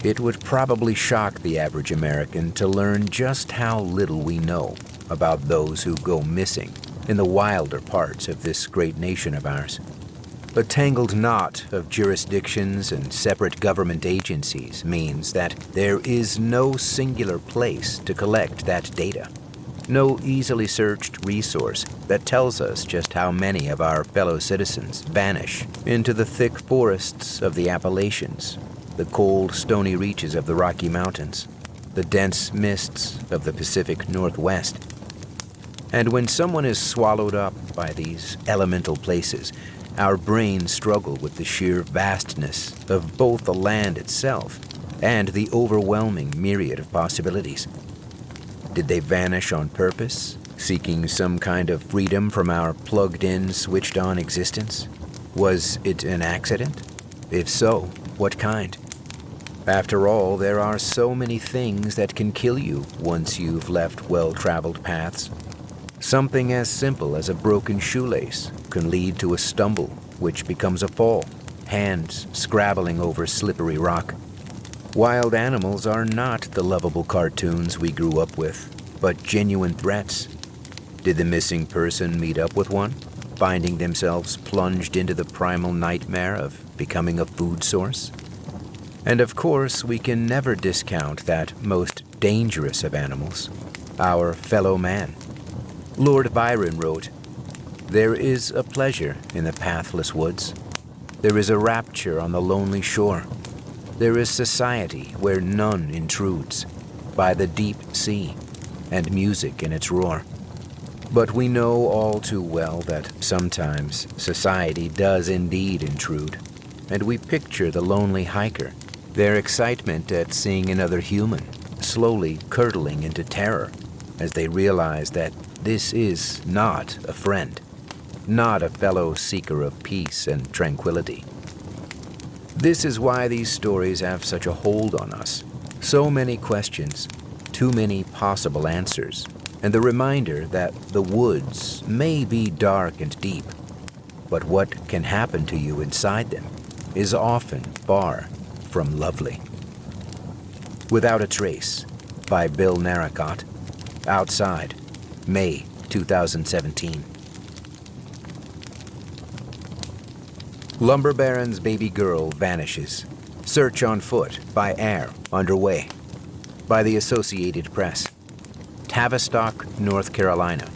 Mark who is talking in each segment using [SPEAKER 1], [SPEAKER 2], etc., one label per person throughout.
[SPEAKER 1] It would probably shock the average American to learn just how little we know about those who go missing in the wilder parts of this great nation of ours. A tangled knot of jurisdictions and separate government agencies means that there is no singular place to collect that data. No easily searched resource that tells us just how many of our fellow citizens vanish into the thick forests of the Appalachians, the cold, stony reaches of the Rocky Mountains, the dense mists of the Pacific Northwest. And when someone is swallowed up by these elemental places, our brains struggle with the sheer vastness of both the land itself and the overwhelming myriad of possibilities. Did they vanish on purpose, seeking some kind of freedom from our plugged-in, switched-on existence? Was it an accident? If so, what kind? After all, there are so many things that can kill you once you've left well-traveled paths. Something as simple as a broken shoelace can lead to a stumble, which becomes a fall, hands scrabbling over slippery rock. Wild animals are not the lovable cartoons we grew up with, but genuine threats. Did the missing person meet up with one, finding themselves plunged into the primal nightmare of becoming a food source? And of course, we can never discount that most dangerous of animals, our fellow man. Lord Byron wrote, "There is a pleasure in the pathless woods. There is a rapture on the lonely shore. There is society where none intrudes, by the deep sea, and music in its roar." But we know all too well that sometimes society does indeed intrude, and we picture the lonely hiker, their excitement at seeing another human, slowly curdling into terror as they realize that this is not a friend, not a fellow seeker of peace and tranquility. This is why these stories have such a hold on us. So many questions, too many possible answers, and the reminder that the woods may be dark and deep, but what can happen to you inside them is often far from lovely. Without a Trace by Bill Narracott. Outside, May 2017. Lumber Baron's baby girl vanishes. Search on foot by air underway. By the Associated Press. Tavistock, North Carolina.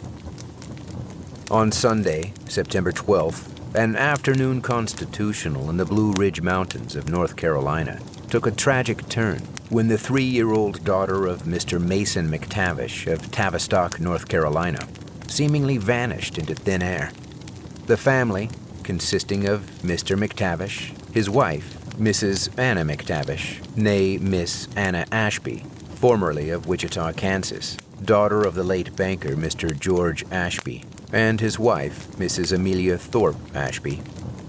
[SPEAKER 1] On Sunday, September 12th, an afternoon constitutional in the Blue Ridge Mountains of North Carolina took a tragic turn when the 3-year-old daughter of Mr. Mason McTavish of Tavistock, North Carolina, seemingly vanished into thin air. The family, consisting of Mr. McTavish, his wife, Mrs. Anna McTavish, née Miss Anna Ashby, formerly of Wichita, Kansas, daughter of the late banker Mr. George Ashby, and his wife, Mrs. Amelia Thorpe Ashby,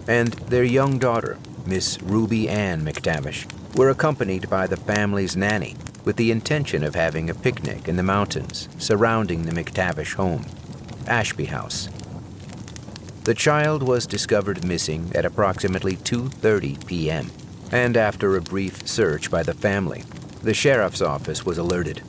[SPEAKER 1] and their young daughter, Miss Ruby Ann McTavish, were accompanied by the family's nanny with the intention of having a picnic in the mountains surrounding the McTavish home, Ashby House. The child was discovered missing at approximately 2:30 p.m., and after a brief search by the family, the sheriff's office was alerted.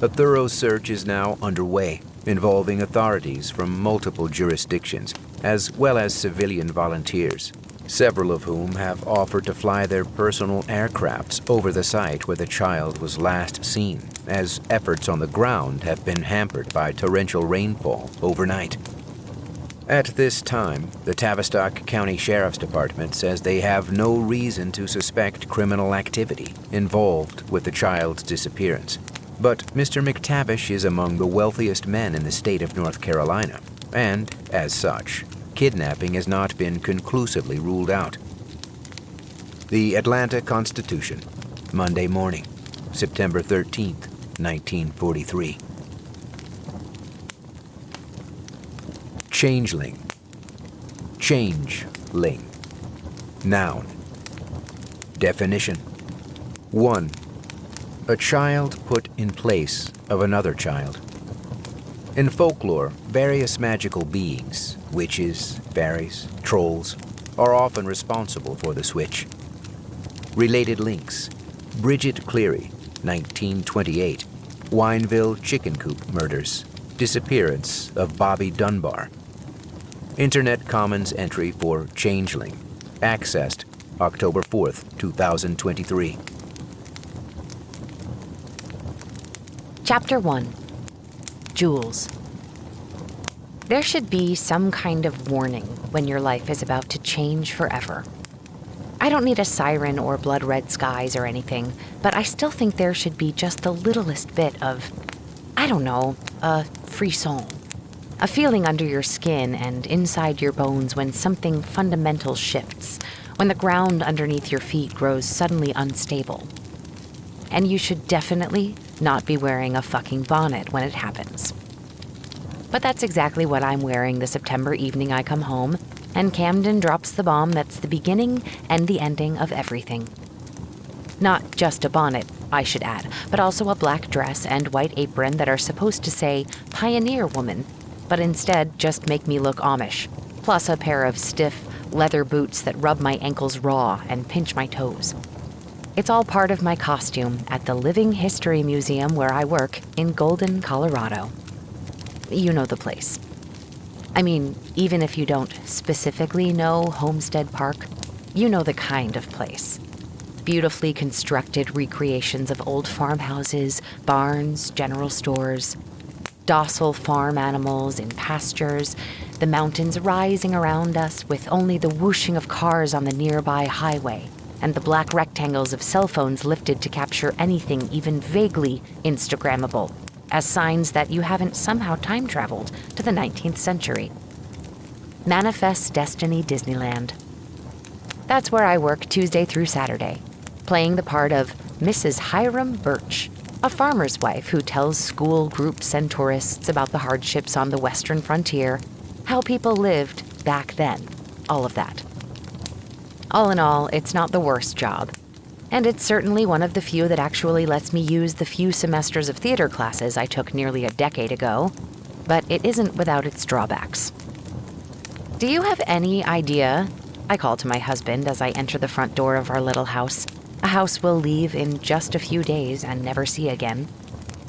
[SPEAKER 1] A thorough search is now underway, involving authorities from multiple jurisdictions, as well as civilian volunteers, several of whom have offered to fly their personal aircrafts over the site where the child was last seen, as efforts on the ground have been hampered by torrential rainfall overnight. At this time, the Tavistock County Sheriff's Department says they have no reason to suspect criminal activity involved with the child's disappearance. But Mr. McTavish is among the wealthiest men in the state of North Carolina, and, as such, kidnapping has not been conclusively ruled out. The Atlanta Constitution, Monday morning, September 13th, 1943. Changeling. Changeling. Noun. Definition. 1. A child put in place of another child. In folklore, various magical beings, witches, fairies, trolls, are often responsible for the switch. Related links. Bridget Cleary, 1928, Wineville Chicken Coop Murders, disappearance of Bobby Dunbar. Internet Commons entry for Changeling, accessed October 4th, 2023.
[SPEAKER 2] Chapter 1. Jewels. There should be some kind of warning when your life is about to change forever. I don't need a siren or blood red skies or anything, but I still think there should be just the littlest bit of, a frisson. A feeling under your skin and inside your bones when something fundamental shifts, when the ground underneath your feet grows suddenly unstable. And you should definitely not be wearing a fucking bonnet when it happens. But that's exactly what I'm wearing the September evening I come home, and Camden drops the bomb that's the beginning and the ending of everything. Not just a bonnet, I should add, but also a black dress and white apron that are supposed to say Pioneer Woman, but instead just make me look Amish, plus a pair of stiff leather boots that rub my ankles raw and pinch my toes. It's all part of my costume at the Living History Museum where I work in Golden, Colorado. You know the place. I mean, even if you don't specifically know Homestead Park, you know the kind of place. Beautifully constructed recreations of old farmhouses, barns, general stores, docile farm animals in pastures, the mountains rising around us with only the whooshing of cars on the nearby highway, and the black rectangles of cell phones lifted to capture anything even vaguely Instagrammable, as signs that you haven't somehow time-traveled to the 19th century. Manifest Destiny Disneyland. That's where I work Tuesday through Saturday, playing the part of Mrs. Hiram Birch, a farmer's wife who tells school groups and tourists about the hardships on the western frontier, how people lived back then, all of that. All in all, it's not the worst job. And it's certainly one of the few that actually lets me use the few semesters of theater classes I took nearly a decade ago, but it isn't without its drawbacks. Do you have any idea, I call to my husband as I enter the front door of our little house, a house we'll leave in just a few days and never see again,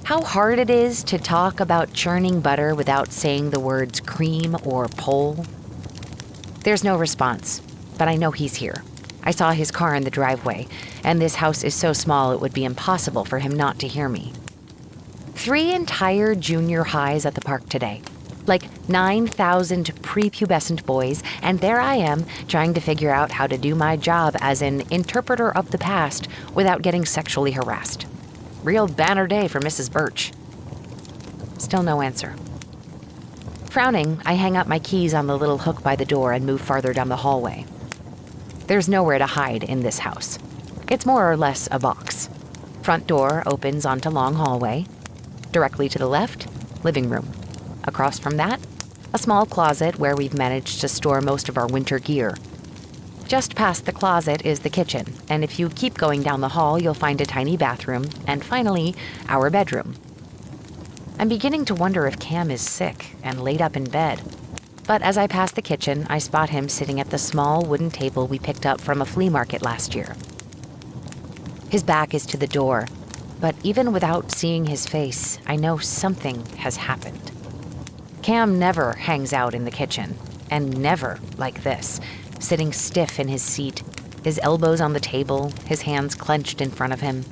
[SPEAKER 2] how hard it is to talk about churning butter without saying the words cream or pole? There's no response, but I know he's here. I saw his car in the driveway, and this house is so small it would be impossible for him not to hear me. 3 entire junior highs at the park today. Like 9,000 prepubescent boys, and there I am trying to figure out how to do my job as an interpreter of the past without getting sexually harassed. Real banner day for Mrs. Birch. Still no answer. Frowning, I hang up my keys on the little hook by the door and move farther down the hallway. There's nowhere to hide in this house. It's more or less a box. Front door opens onto long hallway. Directly to the left, living room. Across from that, a small closet where we've managed to store most of our winter gear. Just past the closet is the kitchen, and if you keep going down the hall, you'll find a tiny bathroom, and finally, our bedroom. I'm beginning to wonder if Cam is sick and laid up in bed. But as I pass the kitchen, I spot him sitting at the small wooden table we picked up from a flea market last year. His back is to the door, but even without seeing his face, I know something has happened. Cam never hangs out in the kitchen, and never like this, sitting stiff in his seat, his elbows on the table, his hands clenched in front of him.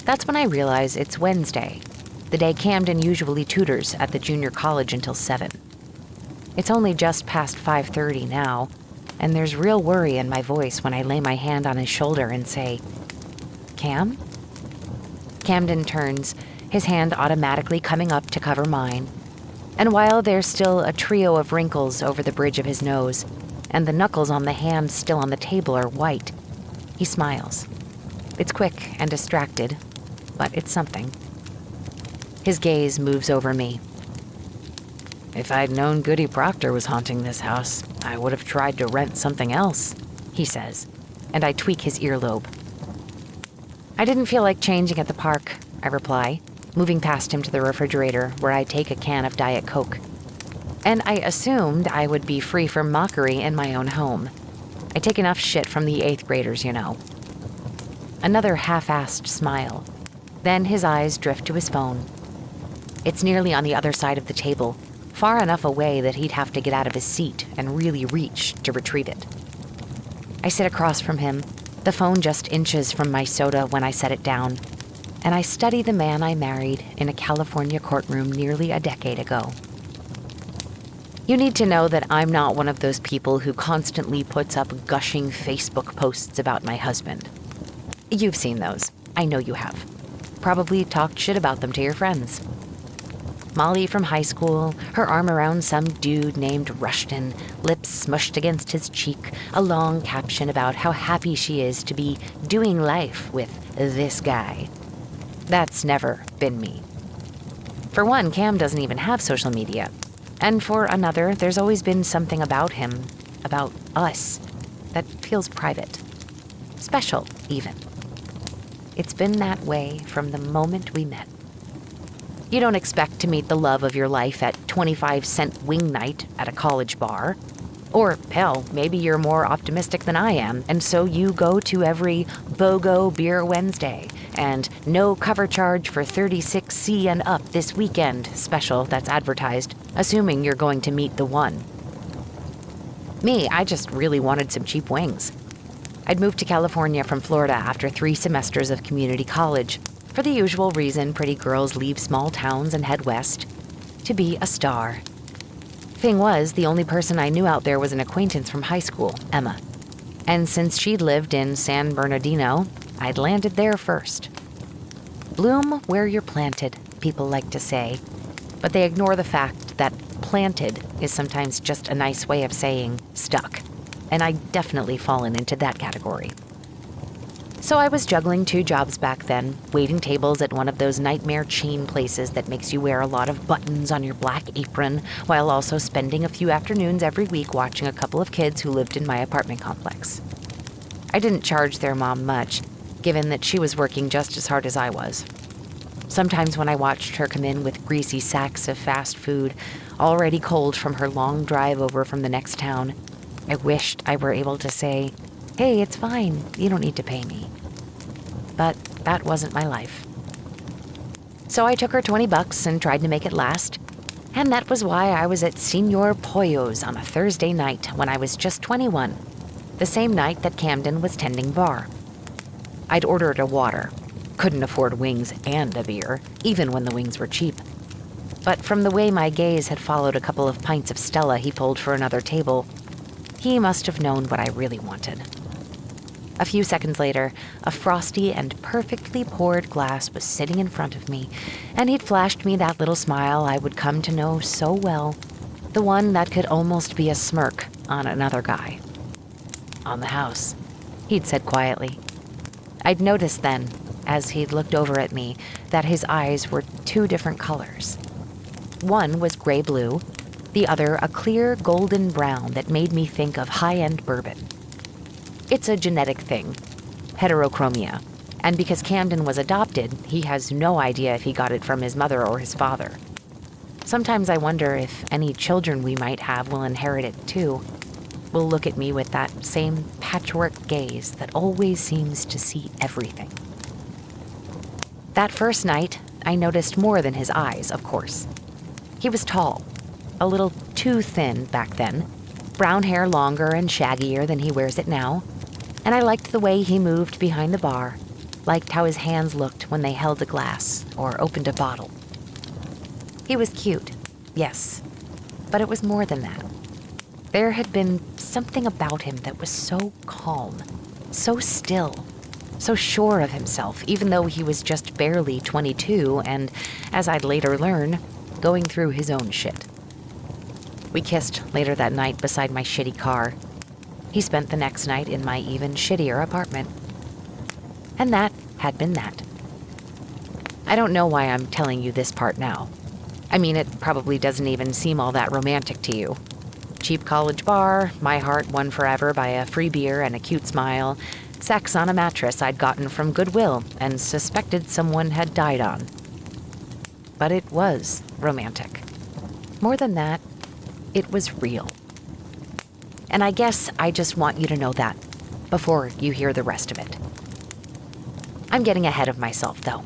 [SPEAKER 2] That's when I realize it's Wednesday, the day Camden usually tutors at the junior college until 7. It's only just past 5:30 now, and there's real worry in my voice when I lay my hand on his shoulder and say, "Cam?" Camden turns, his hand automatically coming up to cover mine. And while there's still a trio of wrinkles over the bridge of his nose, and the knuckles on the hand still on the table are white, he smiles. It's quick and distracted, but it's something. His gaze moves over me. "If I'd known Goody Proctor was haunting this house, I would have tried to rent something else," he says, and I tweak his earlobe. "I didn't feel like changing at the park," I reply, moving past him to the refrigerator where I take a can of Diet Coke. And I assumed I would be free from mockery in my own home. I take enough shit from the 8th graders, you know. another half-assed smile. Then his eyes drift to his phone. It's nearly on the other side of the table, far enough away that he'd have to get out of his seat and really reach to retrieve it. I sit across from him, the phone just inches from my soda when I set it down, and I study the man I married in a California courtroom nearly a decade ago. You need to know that I'm not one of those people who constantly puts up gushing Facebook posts about my husband. You've seen those. I know you have. Probably talked shit about them to your friends. Molly from high school, her arm around some dude named Rushton, lips smushed against his cheek, a long caption about how happy she is to be doing life with this guy. That's never been me. For one, Cam doesn't even have social media. And for another, there's always been something about him, about us, that feels private. Special, even. It's been that way from the moment we met. You don't expect to meet the love of your life at 25-cent wing night at a college bar. Or, hell, maybe you're more optimistic than I am, and so you go to every BOGO Beer Wednesday and no cover charge for 36C and up this weekend special that's advertised, assuming you're going to meet the one. Me, I just really wanted some cheap wings. I'd moved to California from Florida after 3 semesters of community college, for the usual reason pretty girls leave small towns and head west, to be a star. Thing was, the only person I knew out there was an acquaintance from high school, Emma. And since she'd lived in San Bernardino, I'd landed there first. Bloom where you're planted, people like to say, but they ignore the fact that planted is sometimes just a nice way of saying stuck, and I'd definitely fallen into that category. So I was juggling 2 jobs back then, waiting tables at one of those nightmare chain places that makes you wear a lot of buttons on your black apron, while also spending a few afternoons every week watching a couple of kids who lived in my apartment complex. I didn't charge their mom much, given that she was working just as hard as I was. Sometimes when I watched her come in with greasy sacks of fast food, already cold from her long drive over from the next town, I wished I were able to say, "Hey, it's fine, you don't need to pay me." But that wasn't my life. So I took her $20 and tried to make it last, and that was why I was at Senor Pollo's on a Thursday night when I was just 21, the same night that Camden was tending bar. I'd ordered a water, couldn't afford wings and a beer, even when the wings were cheap. But from the way my gaze had followed a couple of pints of Stella he pulled for another table, he must have known what I really wanted. A few seconds later, a frosty and perfectly poured glass was sitting in front of me, and he'd flashed me that little smile I would come to know so well, the one that could almost be a smirk on another guy. "On the house," he'd said quietly. I'd noticed then, as he'd looked over at me, that his eyes were 2 different colors. One was gray-blue, the other a clear golden brown that made me think of high-end bourbon. It's a genetic thing, heterochromia, and because Camden was adopted, he has no idea if he got it from his mother or his father. Sometimes I wonder if any children we might have will inherit it too, will look at me with that same patchwork gaze that always seems to see everything. That first night, I noticed more than his eyes, of course. He was tall, a little too thin back then, brown hair longer and shaggier than he wears it now, and I liked the way he moved behind the bar, liked how his hands looked when they held a glass or opened a bottle. He was cute, yes, but it was more than that. There had been something about him that was so calm, so still, so sure of himself, even though he was just barely 22 and, as I'd later learn, going through his own shit. We kissed later that night beside my shitty car. He spent the next night in my even shittier apartment. And that had been that. I don't know why I'm telling you this part now. I mean, it probably doesn't even seem all that romantic to you. Cheap college bar, my heart won forever by a free beer and a cute smile, sex on a mattress I'd gotten from Goodwill and suspected someone had died on. But it was romantic. More than that, it was real. And I guess I just want you to know that before you hear the rest of it. I'm getting ahead of myself, though.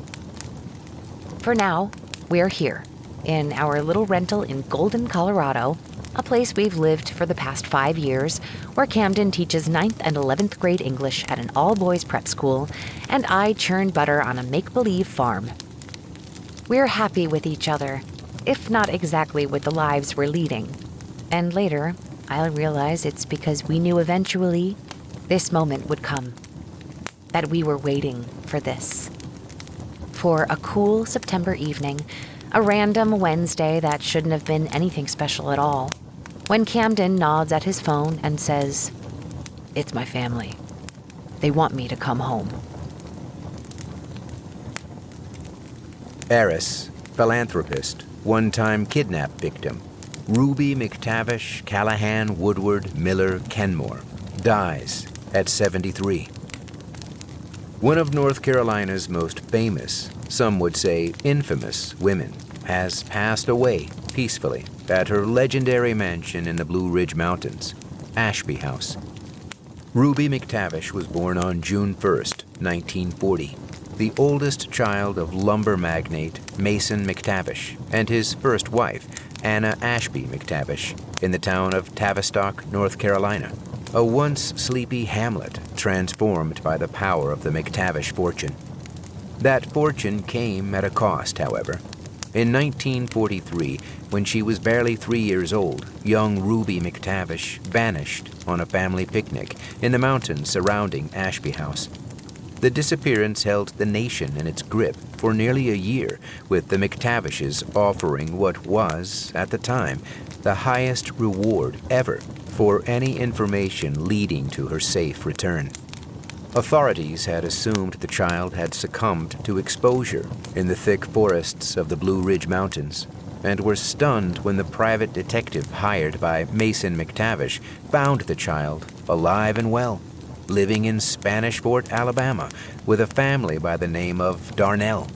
[SPEAKER 2] For now, we're here, in our little rental in Golden, Colorado, a place we've lived for the past 5 years, where Camden teaches 9th and 11th grade English at an all-boys prep school, and I churn butter on a make-believe farm. We're happy with each other, if not exactly with the lives we're leading. And later, I'll realize it's because we knew eventually this moment would come, that we were waiting for this. For a cool September evening, a random Wednesday that shouldn't have been anything special at all, when Camden nods at his phone and says, "It's my family. They want me to come home."
[SPEAKER 1] Heiress, philanthropist, one-time kidnap victim, Ruby McTavish Callahan Woodward Miller Kenmore, dies at 73. One of North Carolina's most famous, some would say infamous, women has passed away peacefully at her legendary mansion in the Blue Ridge Mountains, Ashby House. Ruby McTavish was born on June 1st, 1940, the oldest child of lumber magnate Mason McTavish and his first wife, Anna Ashby McTavish, in the town of Tavistock, North Carolina, a once sleepy hamlet transformed by the power of the McTavish fortune. That fortune came at a cost, however. In 1943, when she was barely 3 years old, young Ruby McTavish vanished on a family picnic in the mountains surrounding Ashby House. The disappearance held the nation in its grip for nearly a year, with the McTavishes offering what was, at the time, the highest reward ever for any information leading to her safe return. Authorities had assumed the child had succumbed to exposure in the thick forests of the Blue Ridge Mountains, and were stunned when the private detective hired by Mason McTavish found the child alive and well, living in Spanish Fort, Alabama, with a family by the name of Darnell,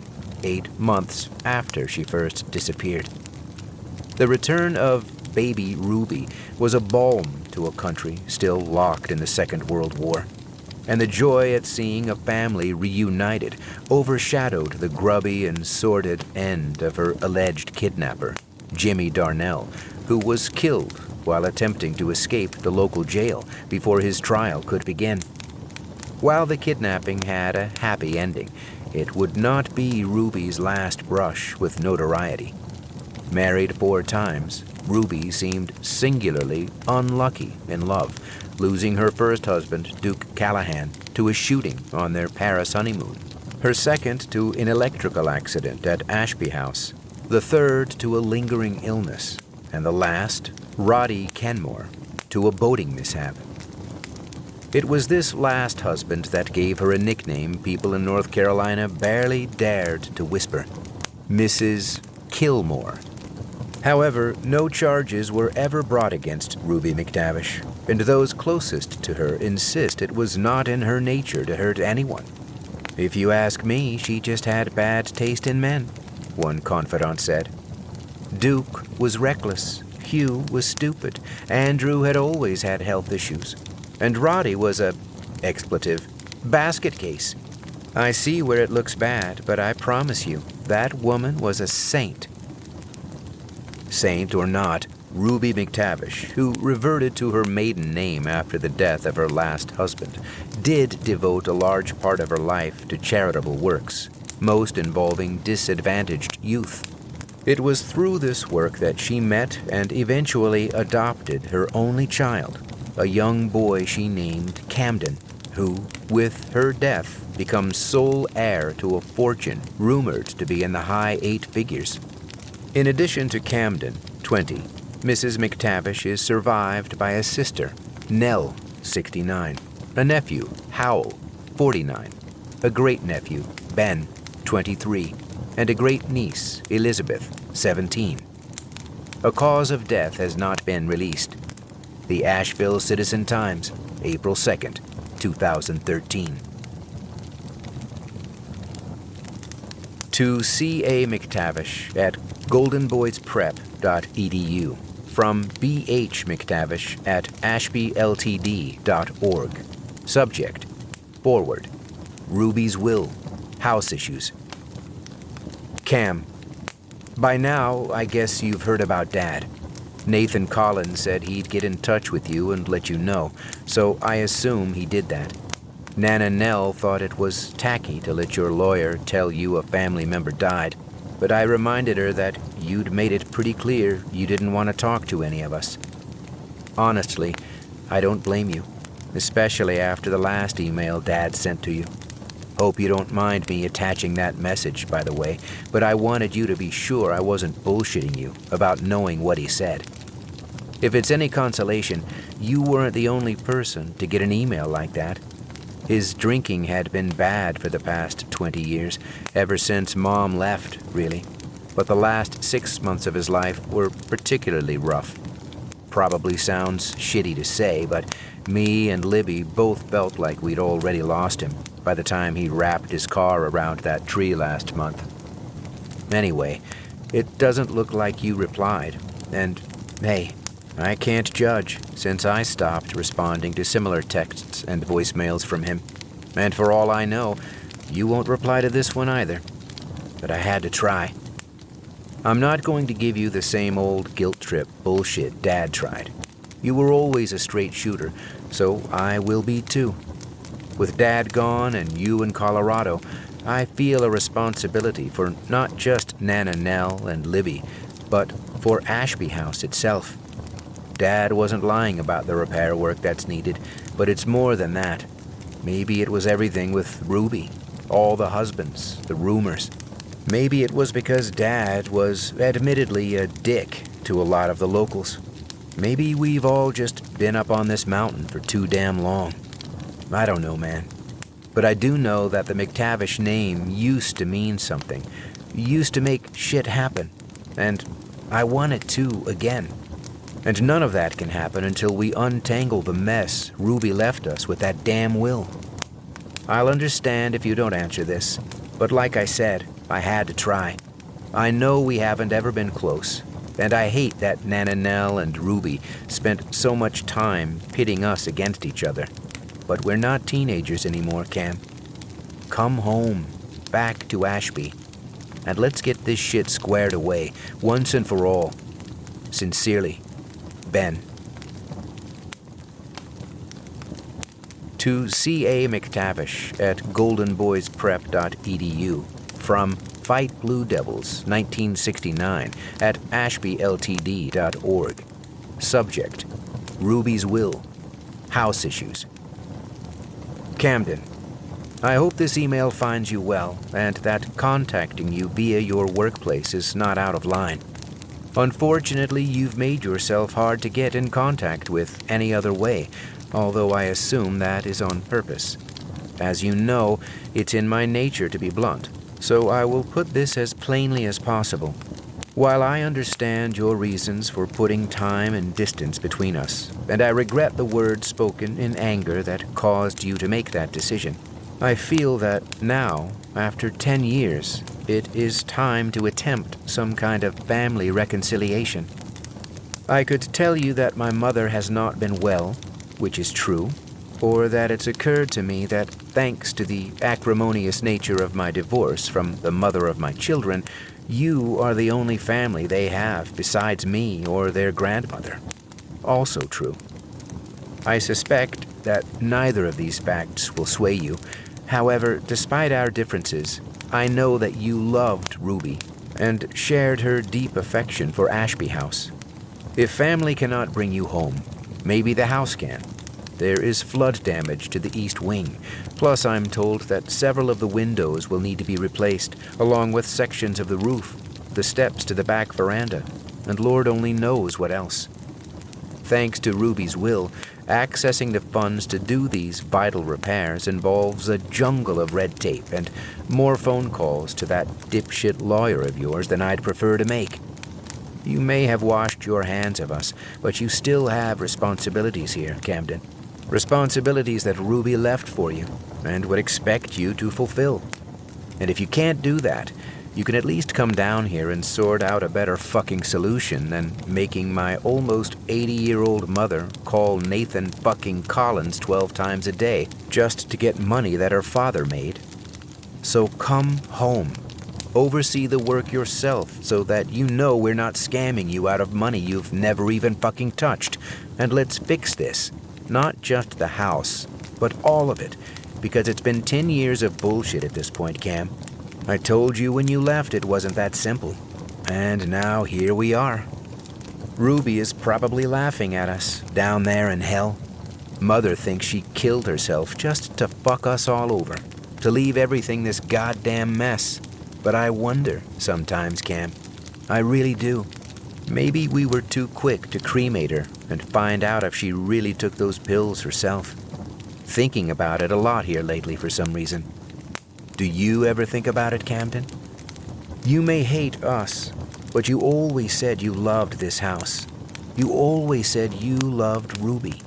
[SPEAKER 1] 8 months after she first disappeared. The return of baby Ruby was a balm to a country still locked in the Second World War, and the joy at seeing a family reunited overshadowed the grubby and sordid end of her alleged kidnapper, Jimmy Darnell, who was killed while attempting to escape the local jail before his trial could begin. While the kidnapping had a happy ending, it would not be Ruby's last brush with notoriety. Married 4 times, Ruby seemed singularly unlucky in love, losing her first husband, Duke Callahan, to a shooting on their Paris honeymoon, her second to an electrical accident at Ashby House, the third to a lingering illness, and the last, Roddy Kenmore, to a boating mishap. It was this last husband that gave her a nickname people in North Carolina barely dared to whisper, Mrs. Killmore. However, no charges were ever brought against Ruby McTavish, and those closest to her insist it was not in her nature to hurt anyone. "If you ask me, she just had bad taste in men," one confidant said. Duke was reckless, Hugh was stupid, Andrew had always had health issues, and Roddy was a, expletive, basket case. I see where it looks bad, but I promise you, that woman was a saint. Saint or not, Ruby McTavish, who reverted to her maiden name after the death of her last husband, did devote a large part of her life to charitable works, most involving disadvantaged youth. It was through this work that she met and eventually adopted her only child, a young boy she named Camden, who, with her death, becomes sole heir to a fortune rumored to be in the high 8 figures. In addition to Camden, 20, Mrs. McTavish is survived by a sister, Nell, 69, a nephew, Howell, 49, a great-nephew, Ben, 23, and a great-niece, Elizabeth, 17. A cause of death has not been released. The Asheville Citizen-Times, April 2nd, 2013. To C.A. McTavish at goldenboysprep.edu, from B.H. McTavish at ashbyltd.org. Subject: Forward. Ruby's will. house issues. Cam, by now, I guess you've heard about Dad. Nathan Collins said he'd get in touch with you and let you know, so I assume he did that. Nana Nell thought it was tacky to let your lawyer tell you a family member died, but I reminded her that you'd made it pretty clear you didn't want to talk to any of us. Honestly, I don't blame you, especially after the last email Dad sent to you. Hope you don't mind me attaching that message, by the way, but I wanted you to be sure I wasn't bullshitting you about knowing what he said. If it's any consolation, you weren't the only person to get an email like that. His drinking had been bad for the past 20 years, ever since Mom left, really. But the last 6 months of his life were particularly rough. Probably sounds shitty to say, but me and Libby both felt like we'd already lost him by the time he wrapped his car around that tree last month. Anyway, it doesn't look like you replied, and hey, I can't judge, since I stopped responding to similar texts and voicemails from him. And for all I know, you won't reply to this one either. But I had to try. I'm not going to give you the same old guilt trip bullshit Dad tried. You were always a straight shooter, so I will be too. With Dad gone and you in Colorado, I feel a responsibility for not just Nana Nell and Libby, but for Ashby House itself. Dad wasn't lying about the repair work that's needed, but it's more than that. Maybe it was everything with Ruby, all the husbands, the rumors. Maybe it was because Dad was admittedly a dick to a lot of the locals. Maybe we've all just been up on this mountain for too damn long. I don't know, man. But I do know that the McTavish name used to mean something, used to make shit happen, and I want it to again. And none of that can happen until we untangle the mess Ruby left us with that damn will. I'll understand if you don't answer this, but like I said, I had to try. I know we haven't ever been close, and I hate that Nana Nell and Ruby spent so much time pitting us against each other. But we're not teenagers anymore, Cam. Come home, back to Ashby, and let's get this shit squared away, once and for all. Sincerely, Ben. To C.A. McTavish at goldenboysprep.edu from Fight Blue Devils, 1969 at ashbyltd.org. Subject, Ruby's Will, House Issues. Camden, I hope this email finds you well and that contacting you via your workplace is not out of line. Unfortunately, you've made yourself hard to get in contact with any other way, although I assume that is on purpose. As you know, it's in my nature to be blunt, so I will put this as plainly as possible. While I understand your reasons for putting time and distance between us, and I regret the words spoken in anger that caused you to make that decision, I feel that now, after 10 years, it is time to attempt some kind of family reconciliation. I could tell you that my mother has not been well, which is true, or that it's occurred to me that thanks to the acrimonious nature of my divorce from the mother of my children, you are the only family they have besides me or their grandmother. Also true. I suspect that neither of these facts will sway you. However, despite our differences, I know that you loved Ruby and shared her deep affection for Ashby House. If family cannot bring you home, maybe the house can. There is flood damage to the east wing, plus I'm told that several of the windows will need to be replaced, along with sections of the roof, the steps to the back veranda, and Lord only knows what else. Thanks to Ruby's will, accessing the funds to do these vital repairs involves a jungle of red tape and more phone calls to that dipshit lawyer of yours than I'd prefer to make. You may have washed your hands of us, but you still have responsibilities here, Camden. Responsibilities that Ruby left for you and would expect you to fulfill. And if you can't do that, you can at least come down here and sort out a better fucking solution than making my almost 80-year-old mother call Nathan fucking Collins 12 times a day just to get money that her father made. So come home. Oversee the work yourself so that you know we're not scamming you out of money you've never even fucking touched. And let's fix this. Not just the house, but all of it. Because it's been 10 years of bullshit at this point, Cam. I told you when you left it wasn't that simple. And now here we are. Ruby is probably laughing at us down there in hell. Mother thinks she killed herself just to fuck us all over. To leave everything this goddamn mess. But I wonder sometimes, Cam. I really do. Maybe we were too quick to cremate her and find out if she really took those pills herself. Thinking about it a lot here lately for some reason. Do you ever think about it, Camden? You may hate us, but you always said you loved this house. You always said you loved Ruby.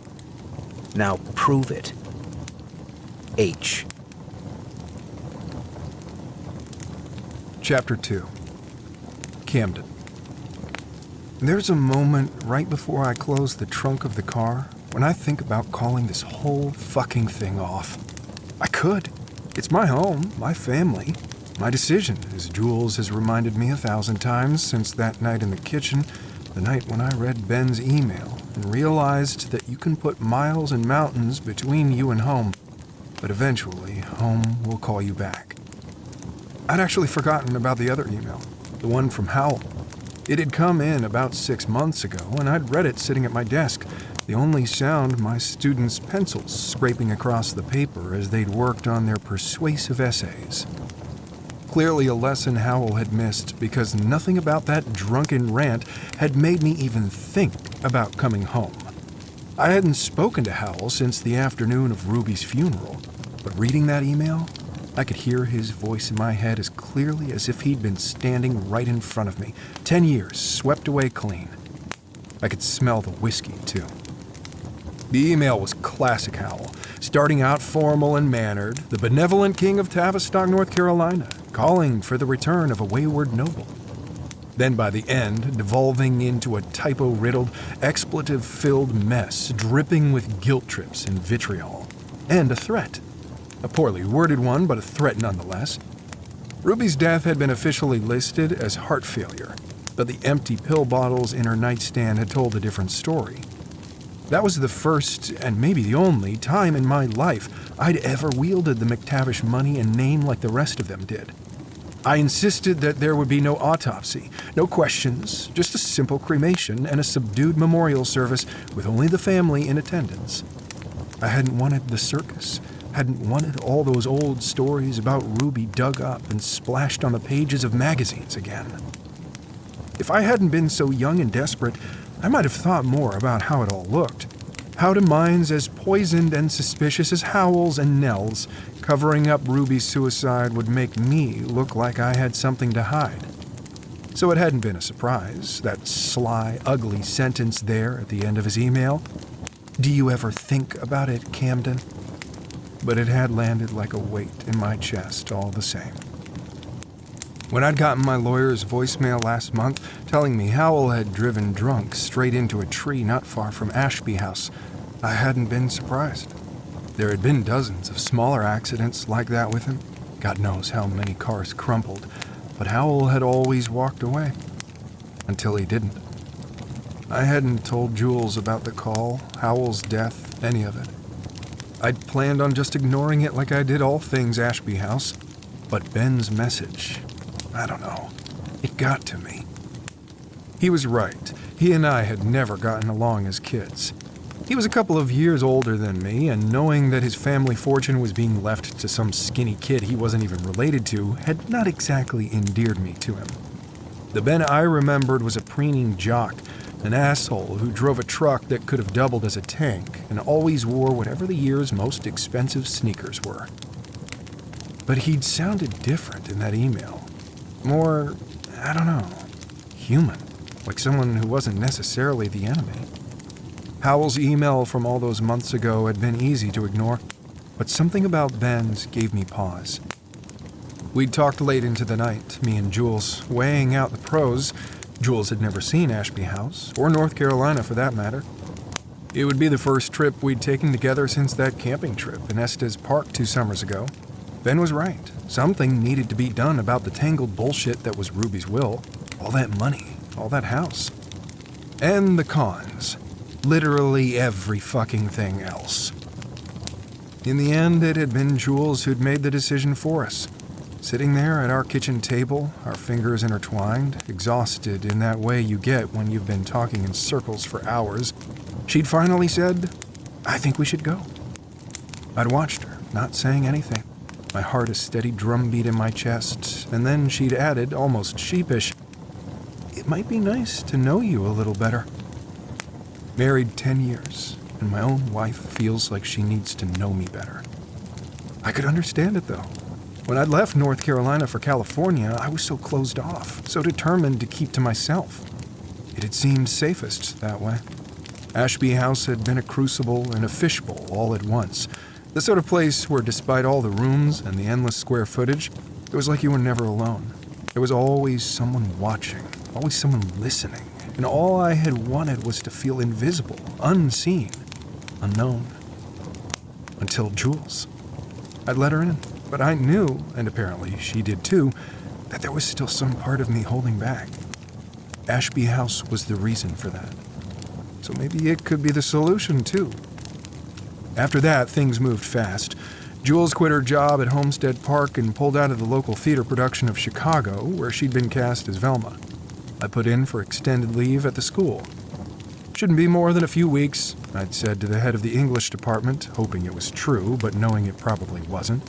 [SPEAKER 1] Now prove it. H.
[SPEAKER 3] Chapter 2. Camden. There's a moment right before I close the trunk of the car when I think about calling this whole fucking thing off. I could. It's my home, my family, my decision, as Jules has reminded me 1,000 times since that night in the kitchen, the night when I read Ben's email and realized that you can put miles and mountains between you and home, but eventually home will call you back. I'd actually forgotten about the other email, the one from Howell. It had come in about 6 months ago, and I'd read it sitting at my desk, the only sound my students' pencils scraping across the paper as they'd worked on their persuasive essays. Clearly a lesson Howell had missed, because nothing about that drunken rant had made me even think about coming home. I hadn't spoken to Howell since the afternoon of Ruby's funeral, but reading that email, I could hear his voice in my head as clearly as if he'd been standing right in front of me, 10 years swept away clean. I could smell the whiskey, too. The email was classic Howell, starting out formal and mannered, the benevolent king of Tavistock, North Carolina, calling for the return of a wayward noble. Then by the end, devolving into a typo-riddled, expletive-filled mess, dripping with guilt trips and vitriol. And a threat. A poorly worded one, but a threat nonetheless. Ruby's death had been officially listed as heart failure, but the empty pill bottles in her nightstand had told a different story. That was the first, and maybe the only, time in my life I'd ever wielded the McTavish money and name like the rest of them did. I insisted that there would be no autopsy, no questions, just a simple cremation and a subdued memorial service with only the family in attendance. I hadn't wanted the circus, hadn't wanted all those old stories about Ruby dug up and splashed on the pages of magazines again. If I hadn't been so young and desperate, I might have thought more about how it all looked. How do minds as poisoned and suspicious as Howell's and Nell's covering up Ruby's suicide would make me look like I had something to hide? So it hadn't been a surprise, that sly, ugly sentence there at the end of his email. Do you ever think about it, Camden? But it had landed like a weight in my chest all the same. When I'd gotten my lawyer's voicemail last month telling me Howell had driven drunk straight into a tree not far from Ashby House, I hadn't been surprised. There had been dozens of smaller accidents like that with him. God knows how many cars crumpled, but Howell had always walked away. Until he didn't. I hadn't told Jules about the call, Howell's death, any of it. I'd planned on just ignoring it like I did all things Ashby House. But Ben's message, I don't know, it got to me. He was right. He and I had never gotten along as kids. He was a couple of years older than me, and knowing that his family fortune was being left to some skinny kid he wasn't even related to had not exactly endeared me to him. The Ben I remembered was a preening jock, an asshole who drove a truck that could have doubled as a tank and always wore whatever the year's most expensive sneakers were. But he'd sounded different in that email. More, I don't know, human, like someone who wasn't necessarily the enemy. Howell's email from all those months ago had been easy to ignore, but something about Ben's gave me pause. We'd talked late into the night, me and Jules, weighing out the pros. Jules had never seen Ashby House, or North Carolina for that matter. It would be the first trip we'd taken together since that camping trip in Estes Park 2 summers ago. Ben was right. Something needed to be done about the tangled bullshit that was Ruby's will. All that money, all that house. And the cons. Literally every fucking thing else. In the end, it had been Jules who'd made the decision for us. Sitting there at our kitchen table, our fingers intertwined, exhausted in that way you get when you've been talking in circles for hours, she'd finally said, "I think we should go." I'd watched her, not saying anything, my heart a steady drumbeat in my chest, and then she'd added, almost sheepish, "It might be nice to know you a little better." Married 10 years, and my own wife feels like she needs to know me better. I could understand it, though. When I'd left North Carolina for California, I was so closed off, so determined to keep to myself. It had seemed safest that way. Ashby House had been a crucible and a fishbowl all at once. The sort of place where, despite all the rooms and the endless square footage, it was like you were never alone. There was always someone watching, always someone listening, and all I had wanted was to feel invisible, unseen, unknown. Until Jules. I'd let her in, but I knew, and apparently she did too, that there was still some part of me holding back. Ashby House was the reason for that. So maybe it could be the solution too. After that, things moved fast. Jules quit her job at Homestead Park and pulled out of the local theater production of Chicago, where she'd been cast as Velma. I put in for extended leave at the school. "Shouldn't be more than a few weeks," I'd said to the head of the English department, hoping it was true, but knowing it probably wasn't.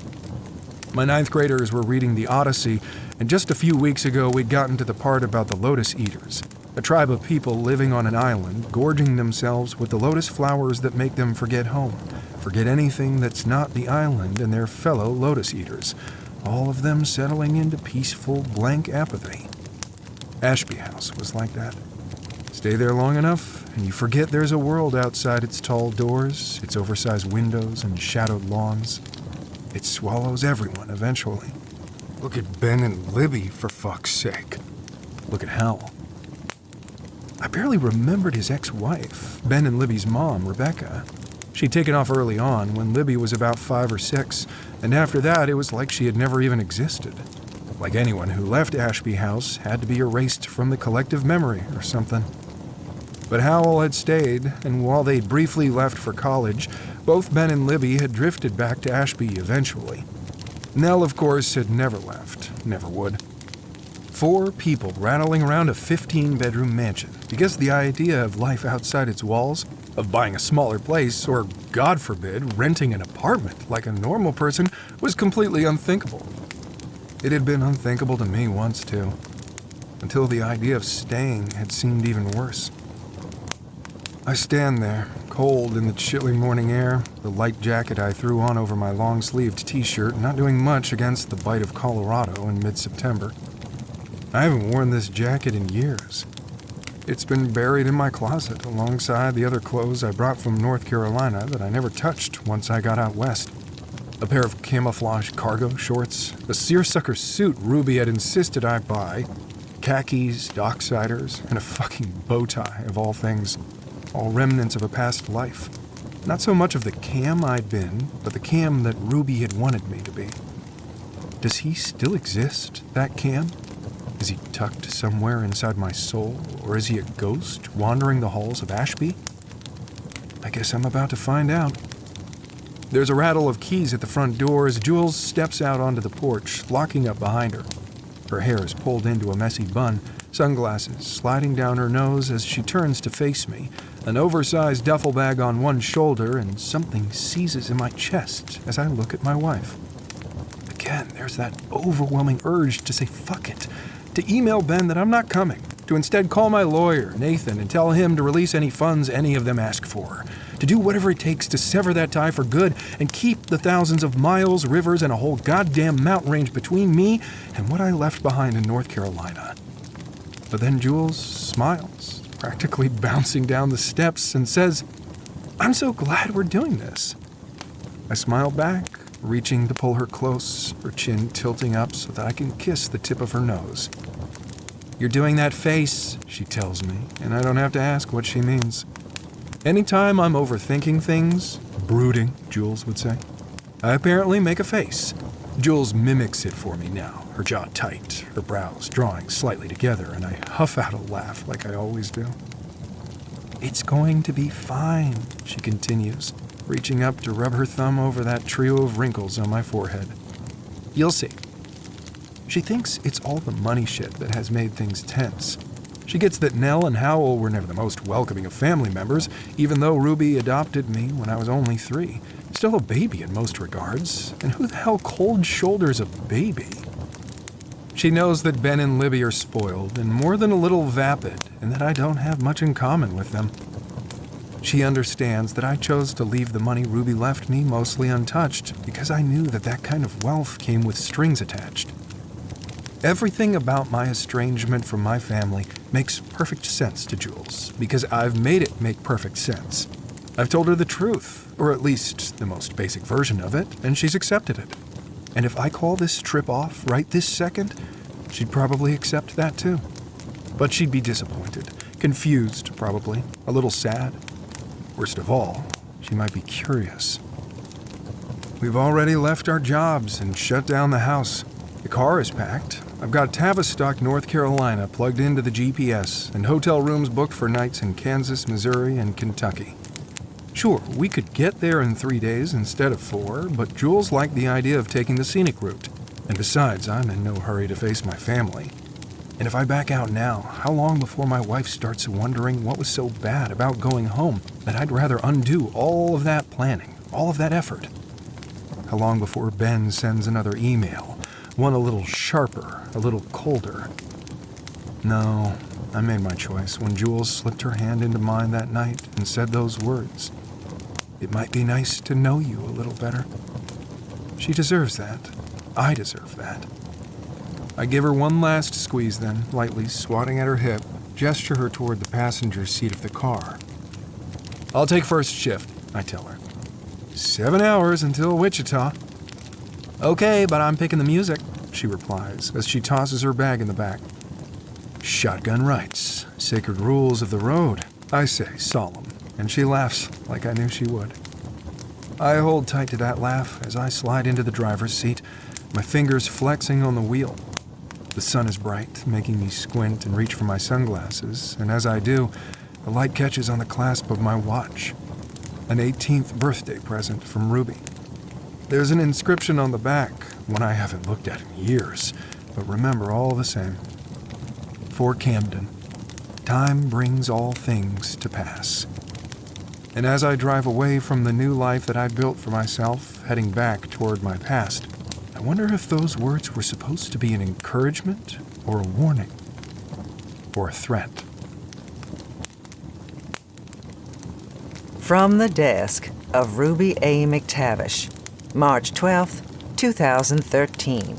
[SPEAKER 3] My 9th graders were reading the Odyssey, and just a few weeks ago we'd gotten to the part about the lotus eaters, a tribe of people living on an island, gorging themselves with the lotus flowers that make them forget home, forget anything that's not the island and their fellow lotus eaters, all of them settling into peaceful, blank apathy. Ashby House was like that. Stay there long enough, and you forget there's a world outside its tall doors, its oversized windows and shadowed lawns. It swallows everyone eventually. Look at Ben and Libby, for fuck's sake. Look at Hal. I barely remembered his ex-wife, Ben and Libby's mom, Rebecca. She'd taken off early on, when Libby was about 5 or 6, and after that it was like she had never even existed. Like anyone who left Ashby House had to be erased from the collective memory or something. But Howell had stayed, and while they'd briefly left for college, both Ben and Libby had drifted back to Ashby eventually. Nell, of course, had never left, never would. 4 people rattling around a 15-bedroom mansion because the idea of life outside its walls, of buying a smaller place, or, God forbid, renting an apartment like a normal person, was completely unthinkable. It had been unthinkable to me once, too, until the idea of staying had seemed even worse. I stand there, cold in the chilly morning air, the light jacket I threw on over my long-sleeved t-shirt, not doing much against the bite of Colorado in mid-September. I haven't worn this jacket in years. It's been buried in my closet alongside the other clothes I brought from North Carolina that I never touched once I got out west. A pair of camouflage cargo shorts, a seersucker suit Ruby had insisted I buy, khakis, docksiders, and a fucking bow tie, of all things. All remnants of a past life. Not so much of the Cam I'd been, but the Cam that Ruby had wanted me to be. Does he still exist, that Cam? Is he tucked somewhere inside my soul, or is he a ghost wandering the halls of Ashby? I guess I'm about to find out. There's a rattle of keys at the front door as Jules steps out onto the porch, locking up behind her. Her hair is pulled into a messy bun, sunglasses sliding down her nose as she turns to face me, an oversized duffel bag on one shoulder, and something seizes in my chest as I look at my wife. Again, there's that overwhelming urge to say fuck it, to email Ben that I'm not coming, to instead call my lawyer, Nathan, and tell him to release any funds any of them ask for, to do whatever it takes to sever that tie for good and keep the thousands of miles, rivers, and a whole goddamn mountain range between me and what I left behind in North Carolina. But then Jules smiles, practically bouncing down the steps, and says, "I'm so glad we're doing this." I smile back, reaching to pull her close, her chin tilting up so that I can kiss the tip of her nose. "You're doing that face," she tells me, and I don't have to ask what she means. Anytime I'm overthinking things, brooding, Jules would say, I apparently make a face. Jules mimics it for me now, her jaw tight, her brows drawing slightly together, and I huff out a laugh like I always do. "It's going to be fine," she continues, reaching up to rub her thumb over that trio of wrinkles on my forehead. "You'll see." She thinks it's all the money shit that has made things tense. She gets that Nell and Howell were never the most welcoming of family members, even though Ruby adopted me when I was only 3. Still a baby in most regards, and who the hell cold shoulders a baby? She knows that Ben and Libby are spoiled and more than a little vapid, and that I don't have much in common with them. She understands that I chose to leave the money Ruby left me mostly untouched because I knew that that kind of wealth came with strings attached. Everything about my estrangement from my family makes perfect sense to Jules because I've made it make perfect sense. I've told her the truth, or at least the most basic version of it, and she's accepted it. And if I call this trip off right this second, she'd probably accept that too. But she'd be disappointed, confused probably, a little sad. Worst of all, she might be curious. We've already left our jobs and shut down the house. The car is packed. I've got Tavistock, North Carolina plugged into the GPS and hotel rooms booked for nights in Kansas, Missouri, and Kentucky. Sure, we could get there in 3 days instead of 4, but Jules liked the idea of taking the scenic route. And besides, I'm in no hurry to face my family. And if I back out now, how long before my wife starts wondering what was so bad about going home that I'd rather undo all of that planning, all of that effort? How long before Ben sends another email? One a little sharper, a little colder. No, I made my choice when Jules slipped her hand into mine that night and said those words. It might be nice to know you a little better. She deserves that. I deserve that. I give her one last squeeze then, lightly swatting at her hip, gesture her toward the passenger seat of the car. "I'll take first shift," I tell her. 7 hours until Wichita. "Okay, but I'm picking the music," she replies as she tosses her bag in the back. "Shotgun rights, sacred rules of the road," I say, solemn, and she laughs like I knew she would. I hold tight to that laugh as I slide into the driver's seat, my fingers flexing on the wheel. The sun is bright, making me squint and reach for my sunglasses, and as I do, the light catches on the clasp of my watch. An 18th birthday present from Ruby. There's an inscription on the back, one I haven't looked at in years, but remember all the same. For Camden, time brings all things to pass. And as I drive away from the new life that I built for myself, heading back toward my past, I wonder if those words were supposed to be an encouragement or a warning or a threat.
[SPEAKER 4] From the desk of Ruby A. McTavish, March 12th, 2013.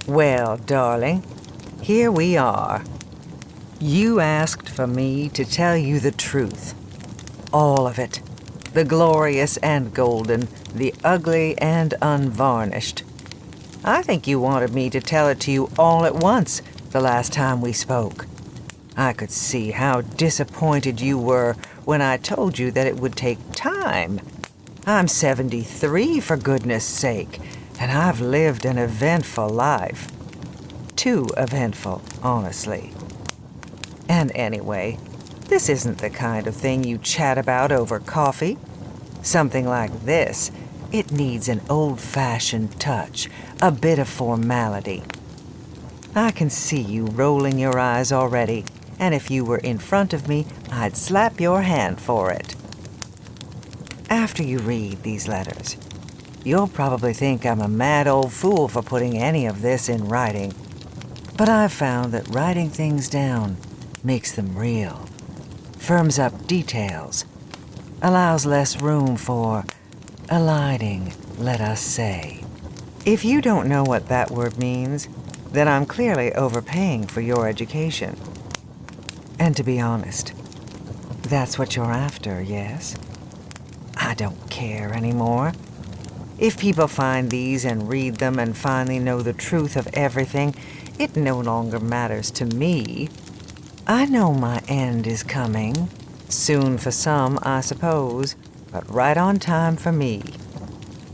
[SPEAKER 4] Well, darling, here we are. You asked for me to tell you the truth. All of it. The glorious and golden, the ugly and unvarnished. I think you wanted me to tell it to you all at once the last time we spoke. I could see how disappointed you were when I told you that it would take time. I'm 73, for goodness sake, and I've lived an eventful life. Too eventful, honestly. And anyway, this isn't the kind of thing you chat about over coffee. Something like this, it needs an old-fashioned touch, a bit of formality. I can see you rolling your eyes already, and if you were in front of me, I'd slap your hand for it. After you read these letters, you'll probably think I'm a mad old fool for putting any of this in writing. But I've found that writing things down makes them real, firms up details, allows less room for eliding, let us say. If you don't know what that word means, then I'm clearly overpaying for your education. And to be honest, that's what you're after, yes? I don't care anymore. If people find these and read them and finally know the truth of everything, it no longer matters to me. I know my end is coming. Soon for some, I suppose, but right on time for me.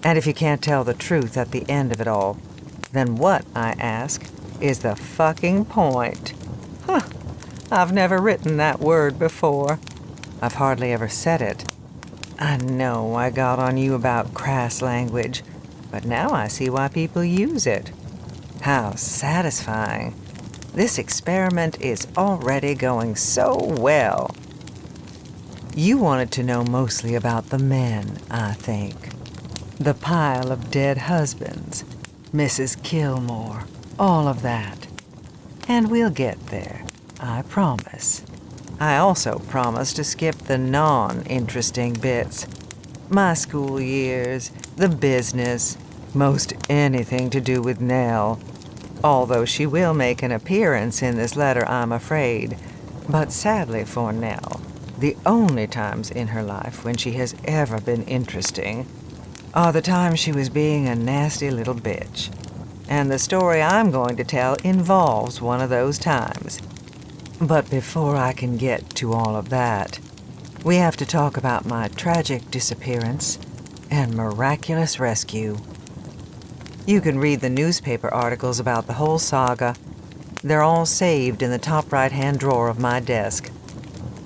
[SPEAKER 4] And if you can't tell the truth at the end of it all, then what, I ask, is the fucking point? Huh. I've never written that word before. I've hardly ever said it. I know I got on you about crass language, but now I see why people use it. How satisfying. This experiment is already going so well. You wanted to know mostly about the men, I think. The pile of dead husbands, Mrs. Kilmore, all of that. And we'll get there, I promise. I also promise to skip the non-interesting bits. My school years, the business, most anything to do with Nell. Although she will make an appearance in this letter, I'm afraid. But sadly for Nell, the only times in her life when she has ever been interesting are the times she was being a nasty little bitch. And the story I'm going to tell involves one of those times. But before I can get to all of that, we have to talk about my tragic disappearance and miraculous rescue. You can read the newspaper articles about the whole saga. They're all saved in the top right-hand drawer of my desk.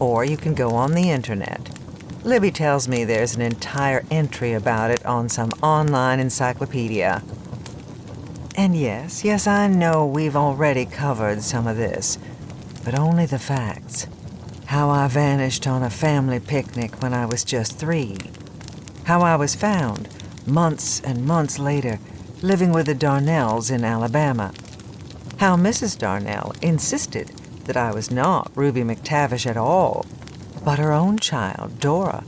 [SPEAKER 4] Or you can go on the internet. Libby tells me there's an entire entry about it on some online encyclopedia. And yes, I know we've already covered some of this, but only the facts. How I vanished on a family picnic when I was just 3. How I was found, months and months later, living with the Darnells in Alabama. How Mrs. Darnell insisted that I was not Ruby McTavish at all, but her own child, Dora.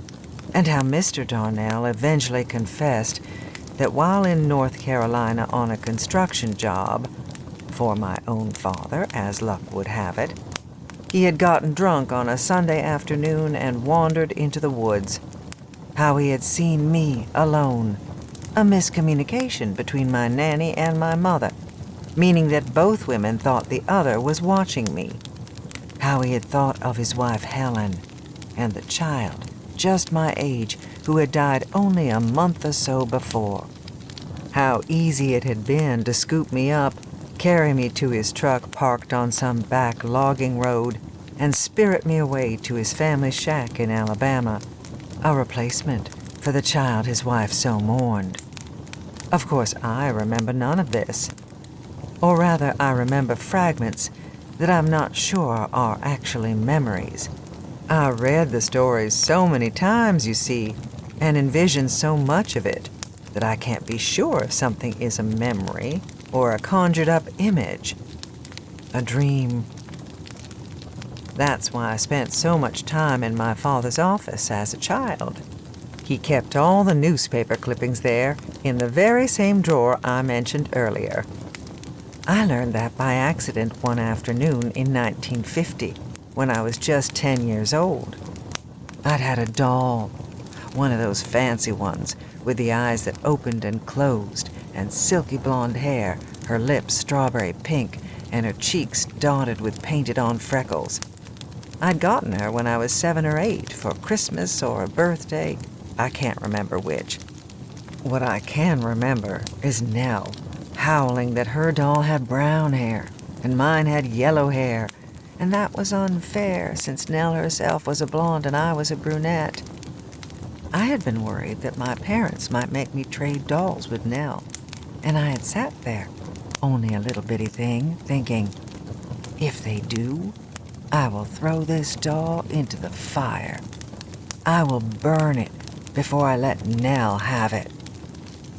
[SPEAKER 4] And how Mr. Darnell eventually confessed that while in North Carolina on a construction job, for my own father, as luck would have it, he had gotten drunk on a Sunday afternoon and wandered into the woods. How he had seen me alone, a miscommunication between my nanny and my mother, meaning that both women thought the other was watching me. How he had thought of his wife Helen and the child, just my age, who had died only a month or so before. How easy it had been to scoop me up, carry me to his truck parked on some back logging road, and spirit me away to his family shack in Alabama, a replacement for the child his wife so mourned. Of course, I remember none of this. Or rather, I remember fragments that I'm not sure are actually memories. I read the stories so many times, you see, and envisioned so much of it that I can't be sure if something is a memory or a conjured-up image, a dream. That's why I spent so much time in my father's office as a child. He kept all the newspaper clippings there in the very same drawer I mentioned earlier. I learned that by accident one afternoon in 1950, when I was just 10 years old. I'd had a doll, one of those fancy ones with the eyes that opened and closed, and silky blonde hair, her lips strawberry pink, and her cheeks dotted with painted-on freckles. I'd gotten her when I was 7 or 8 for Christmas or a birthday. I can't remember which. What I can remember is Nell howling that her doll had brown hair and mine had yellow hair, and that was unfair since Nell herself was a blonde and I was a brunette. I had been worried that my parents might make me trade dolls with Nell, and I had sat there, only a little bitty thing, thinking, if they do, I will throw this doll into the fire. I will burn it before I let Nell have it.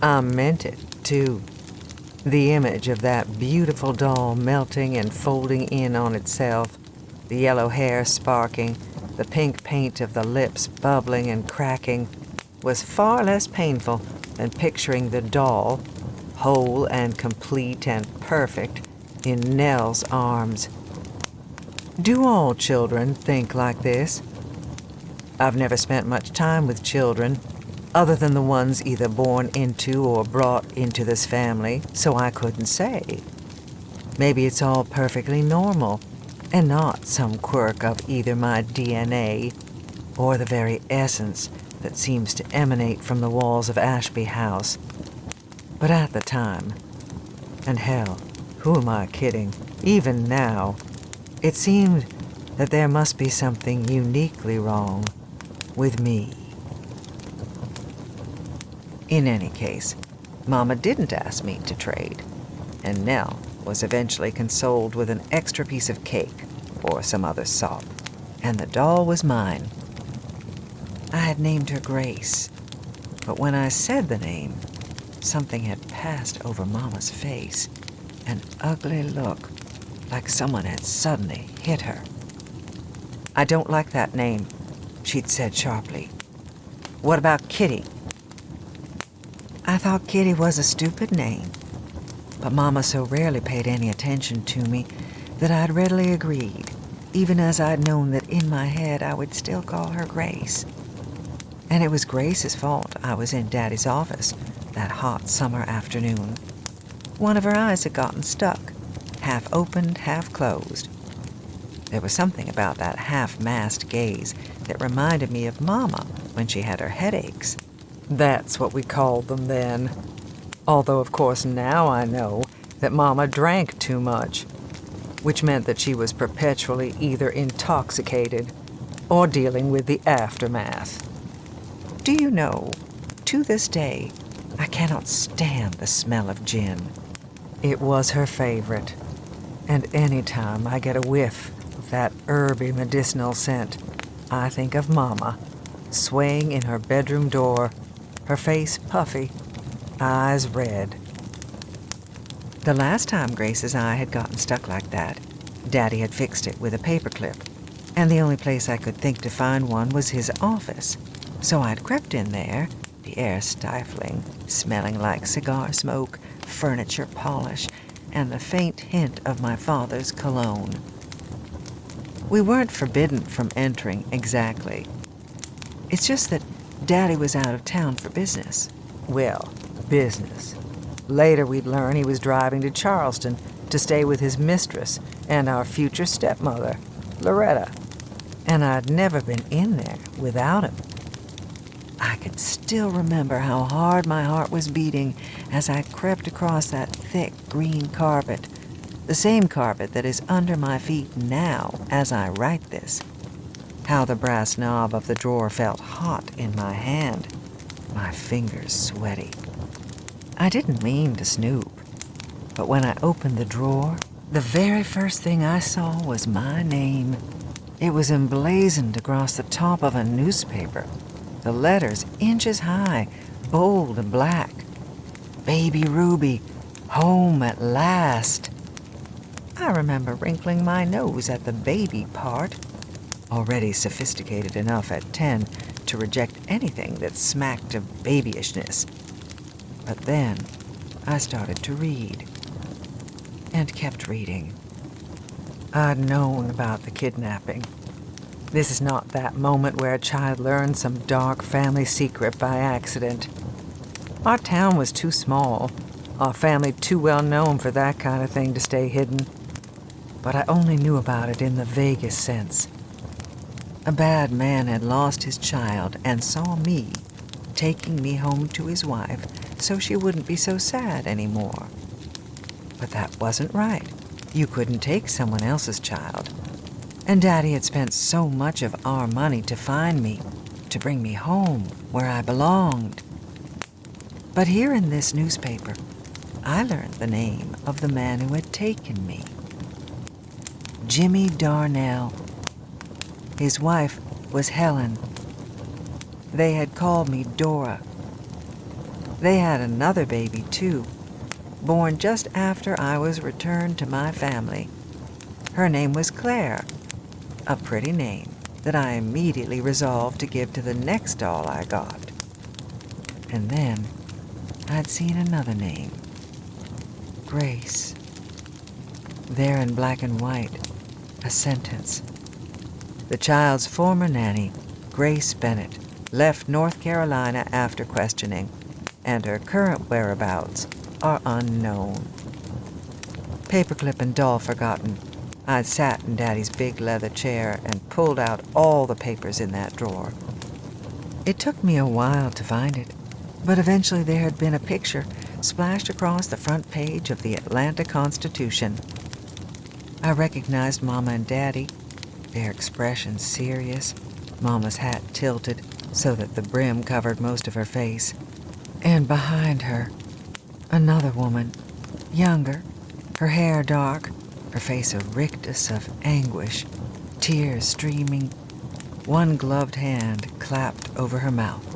[SPEAKER 4] I meant it, too. The image of that beautiful doll melting and folding in on itself, the yellow hair sparking, the pink paint of the lips bubbling and cracking, was far less painful than picturing the doll, whole and complete and perfect, in Nell's arms. Do all children think like this? I've never spent much time with children, other than the ones either born into or brought into this family, so I couldn't say. Maybe it's all perfectly normal, and not some quirk of either my DNA or the very essence that seems to emanate from the walls of Ashby House. But at the time, and hell, who am I kidding? Even now, it seemed that there must be something uniquely wrong with me. In any case, Mama didn't ask me to trade, and Nell was eventually consoled with an extra piece of cake or some other sop, and the doll was mine. I had named her Grace, but when I said the name, something had passed over Mama's face, an ugly look, like someone had suddenly hit her. "I don't like that name," she'd said sharply. "What about Kitty?" I thought Kitty was a stupid name, but Mama so rarely paid any attention to me that I'd readily agreed, even as I'd known that in my head I would still call her Grace. And it was Grace's fault I was in Daddy's office that hot summer afternoon. One of her eyes had gotten stuck, half opened, half closed. There was something about that half-masked gaze that reminded me of Mama when she had her headaches. That's what we called them then. Although, of course, now I know that Mama drank too much, which meant that she was perpetually either intoxicated or dealing with the aftermath. Do you know, to this day, I cannot stand the smell of gin. It was her favorite, and any time I get a whiff of that herby medicinal scent, I think of Mama, swaying in her bedroom door, her face puffy, eyes red. The last time Grace's eye had gotten stuck like that, Daddy had fixed it with a paperclip, and the only place I could think to find one was his office. So I'd crept in there, the air stifling, smelling like cigar smoke, furniture polish, and the faint hint of my father's cologne. We weren't forbidden from entering exactly. It's just that Daddy was out of town for business. Well, business. Later we'd learn he was driving to Charleston to stay with his mistress and our future stepmother, Loretta. And I'd never been in there without him. I can still remember how hard my heart was beating as I crept across that thick green carpet, the same carpet that is under my feet now as I write this. How the brass knob of the drawer felt hot in my hand, my fingers sweaty. I didn't mean to snoop, but when I opened the drawer, the very first thing I saw was my name. It was emblazoned across the top of a newspaper, the letters inches high, bold and black. Baby Ruby, home at last. I remember wrinkling my nose at the baby part, already sophisticated enough at 10 to reject anything that smacked of babyishness. But then I started to read, and kept reading. I'd known about the kidnapping. This is not that moment where a child learns some dark family secret by accident. Our town was too small, our family too well known for that kind of thing to stay hidden. But I only knew about it in the vaguest sense. A bad man had lost his child and saw me, taking me home to his wife so she wouldn't be so sad anymore. But that wasn't right. You couldn't take someone else's child. And Daddy had spent so much of our money to find me, to bring me home where I belonged. But here in this newspaper, I learned the name of the man who had taken me. Jimmy Darnell. His wife was Helen. They had called me Dora. They had another baby, too, born just after I was returned to my family. Her name was Claire, a pretty name that I immediately resolved to give to the next doll I got. And then I'd seen another name, Grace. There in black and white, a sentence. The child's former nanny, Grace Bennett, left North Carolina after questioning, and her current whereabouts are unknown. Paperclip and doll forgotten, I'd sat in Daddy's big leather chair and pulled out all the papers in that drawer. It took me a while to find it, but eventually there had been a picture splashed across the front page of the Atlanta Constitution. I recognized Mama and Daddy, their expressions serious, Mama's hat tilted so that the brim covered most of her face, and behind her, another woman, younger, her hair dark, her face a rictus of anguish, tears streaming, one gloved hand clapped over her mouth.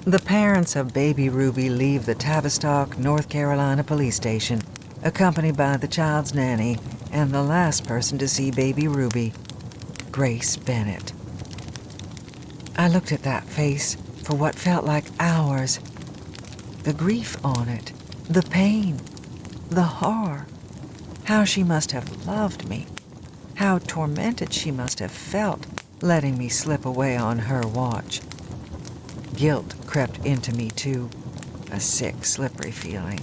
[SPEAKER 4] The parents of baby Ruby leave the Tavistock, North Carolina police station, accompanied by the child's nanny and the last person to see baby Ruby, Grace Bennett. I looked at that face for what felt like hours. The grief on it, the pain, the horror. How she must have loved me. How tormented she must have felt letting me slip away on her watch. Guilt crept into me too, a sick, slippery feeling.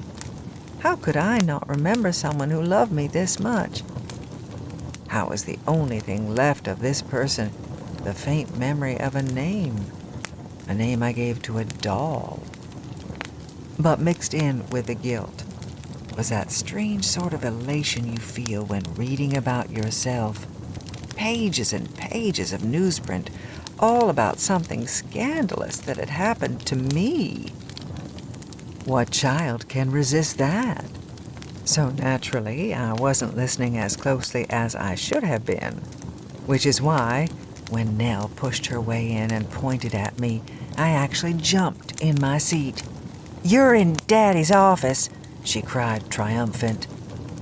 [SPEAKER 4] How could I not remember someone who loved me this much? How was the only thing left of this person the faint memory of a name I gave to a doll? But mixed in with the guilt was that strange sort of elation you feel when reading about yourself. Pages and pages of newsprint, all about something scandalous that had happened to me. What child can resist that? So naturally, I wasn't listening as closely as I should have been, which is why, when Nell pushed her way in and pointed at me, I actually jumped in my seat. "You're in Daddy's office," she cried, triumphant.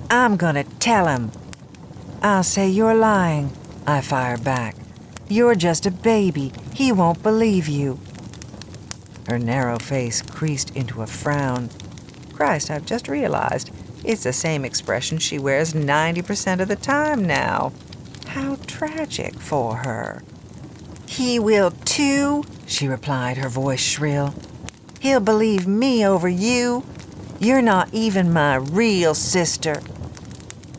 [SPEAKER 4] "I'm gonna tell him." "I'll say you're lying," I fired back. "You're just a baby. He won't believe you." Her narrow face creased into a frown. Christ, I've just realized it's the same expression she wears 90% of the time now. How tragic for her. "He will too," she replied, her voice shrill. "He'll believe me over you. You're not even my real sister."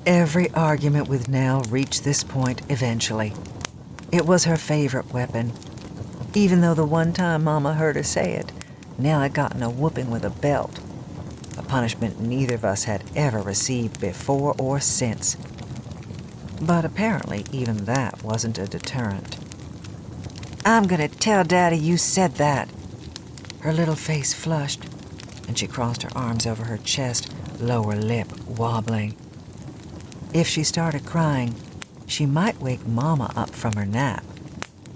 [SPEAKER 4] Every argument with Nell reached this point eventually. It was her favorite weapon. Even though the one time Mama heard her say it, Nell had gotten a whooping with a belt, a punishment neither of us had ever received before or since. But apparently even that wasn't a deterrent. "I'm gonna tell Daddy you said that." Her little face flushed, and she crossed her arms over her chest, lower lip wobbling. If she started crying, she might wake Mama up from her nap,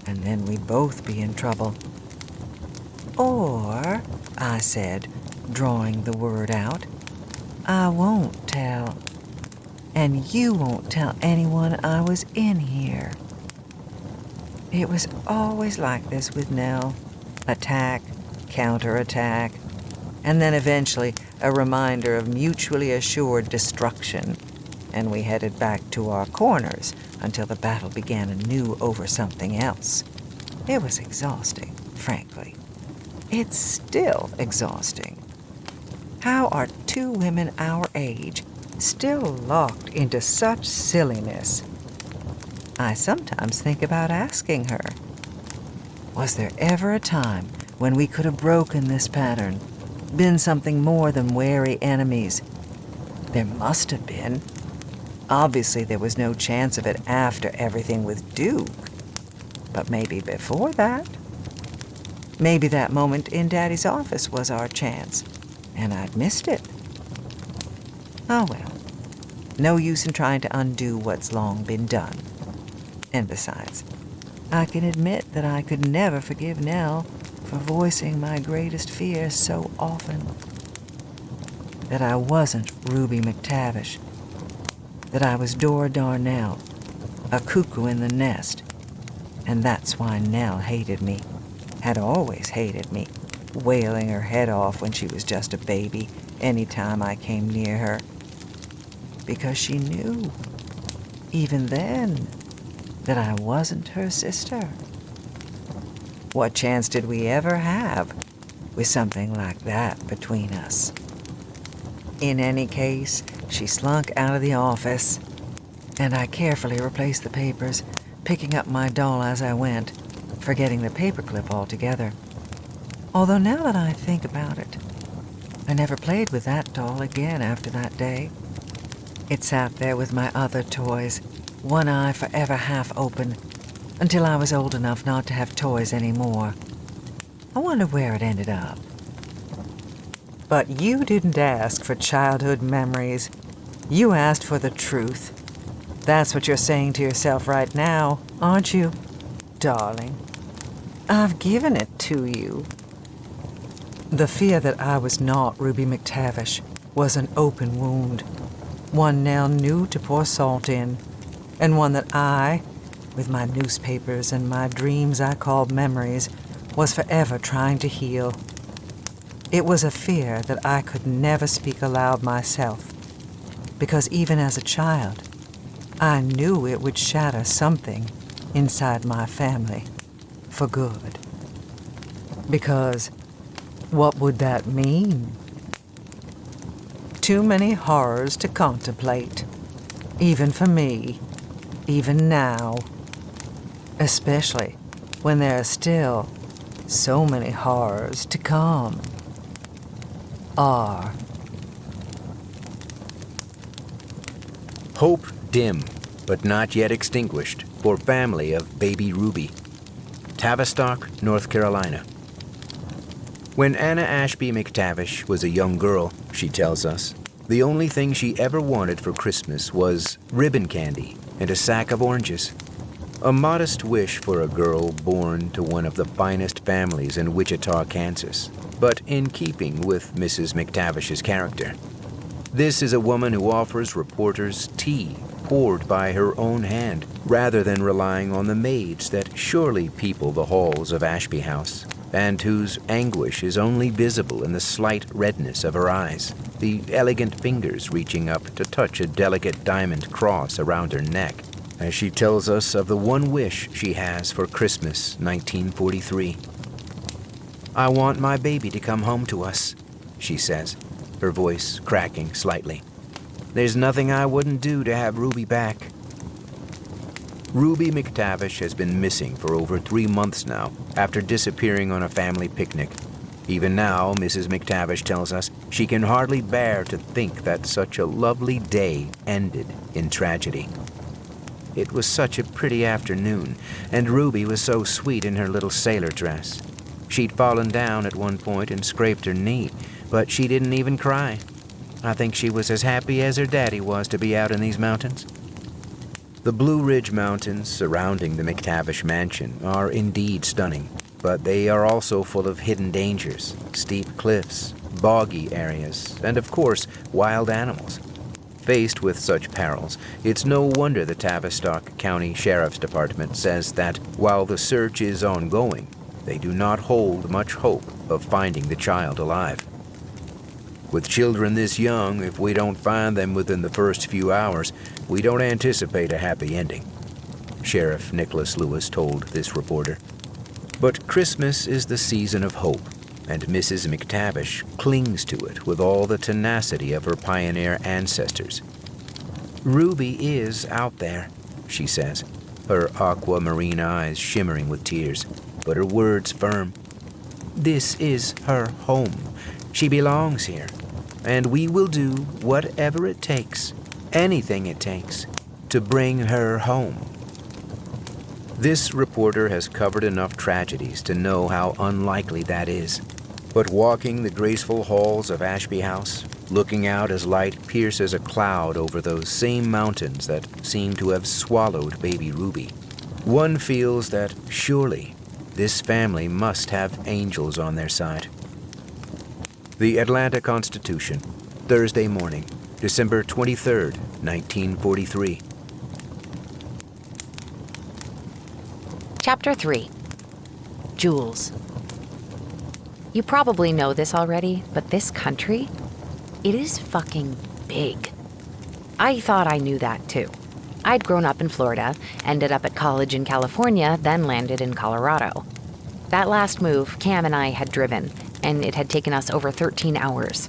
[SPEAKER 4] and then we'd both be in trouble. "Or," I said, drawing the word out, "I won't tell. And you won't tell anyone I was in here." It was always like this with Nell. Attack, counterattack, and then eventually a reminder of mutually assured destruction, and we headed back to our corners until the battle began anew over something else. It was exhausting, frankly. It's still exhausting. How are two women our age still locked into such silliness? I sometimes think about asking her, was there ever a time when we could have broken this pattern, been something more than wary enemies? There must have been. Obviously, there was no chance of it after everything with Duke. But maybe before that? Maybe that moment in Daddy's office was our chance, and I'd missed it. Oh well, no use in trying to undo what's long been done. And besides, I can admit that I could never forgive Nell for voicing my greatest fear so often. That I wasn't Ruby McTavish. That I was Dora Darnell, a cuckoo in the nest. And that's why Nell hated me, had always hated me, wailing her head off when she was just a baby any time I came near her. Because she knew, even then, that I wasn't her sister. What chance did we ever have with something like that between us? In any case, she slunk out of the office, and I carefully replaced the papers, picking up my doll as I went, forgetting the paperclip altogether. Although now that I think about it, I never played with that doll again after that day. It sat there with my other toys, one eye forever half open, until I was old enough not to have toys anymore. I wonder where it ended up. But you didn't ask for childhood memories. You asked for the truth. That's what you're saying to yourself right now, aren't you, darling? I've given it to you. The fear that I was not Ruby McTavish was an open wound, one Nell knew to pour salt in, and one that I, with my newspapers and my dreams I called memories, was forever trying to heal. It was a fear that I could never speak aloud myself, because even as a child, I knew it would shatter something inside my family, for good. Because what would that mean? Too many horrors to contemplate, even for me, even now. Especially when there are still so many horrors to come. R.
[SPEAKER 1] Hope dim, but not yet extinguished, for family of baby Ruby. Tavistock, North Carolina. When Anna Ashby McTavish was a young girl, she tells us, the only thing she ever wanted for Christmas was ribbon candy and a sack of oranges. A modest wish for a girl born to one of the finest families in Wichita, Kansas, but in keeping with Mrs. McTavish's character. This is a woman who offers reporters tea poured by her own hand, rather than relying on the maids that surely people the halls of Ashby House, and whose anguish is only visible in the slight redness of her eyes, the elegant fingers reaching up to touch a delicate diamond cross around her neck, as she tells us of the one wish she has for Christmas 1943. "I want my baby to come home to us," she says, her voice cracking slightly. "There's nothing I wouldn't do to have Ruby back." Ruby McTavish has been missing for over 3 months now, after disappearing on a family picnic. Even now, Mrs. McTavish tells us she can hardly bear to think that such a lovely day ended in tragedy. It was such a pretty afternoon, and Ruby was so sweet in her little sailor dress. She'd fallen down at one point and scraped her knee, but she didn't even cry. I think she was as happy as her daddy was to be out in these mountains. The Blue Ridge Mountains surrounding the McTavish mansion are indeed stunning, but they are also full of hidden dangers, steep cliffs, boggy areas, and of course, wild animals. Faced with such perils, it's no wonder the Tavistock County Sheriff's Department says that while the search is ongoing, they do not hold much hope of finding the child alive. With children this young, if we don't find them within the first few hours, we don't anticipate a happy ending, Sheriff Nicholas Lewis told this reporter. But Christmas is the season of hope, and Mrs. McTavish clings to it with all the tenacity of her pioneer ancestors. "Ruby is out there," she says, her aquamarine eyes shimmering with tears, but her words firm. "This is her home. She belongs here, and we will do whatever it takes, anything it takes, to bring her home." This reporter has covered enough tragedies to know how unlikely that is. But walking the graceful halls of Ashby House, looking out as light pierces a cloud over those same mountains that seem to have swallowed baby Ruby, one feels that surely this family must have angels on their side. The Atlanta Constitution, Thursday morning, December 23rd, 1943.
[SPEAKER 2] Chapter 3. Jules. You probably know this already, but this country, it is fucking big. I thought I knew that too. I'd grown up in Florida, ended up at college in California, then landed in Colorado. That last move, Cam and I had driven, and it had taken us over 13 hours.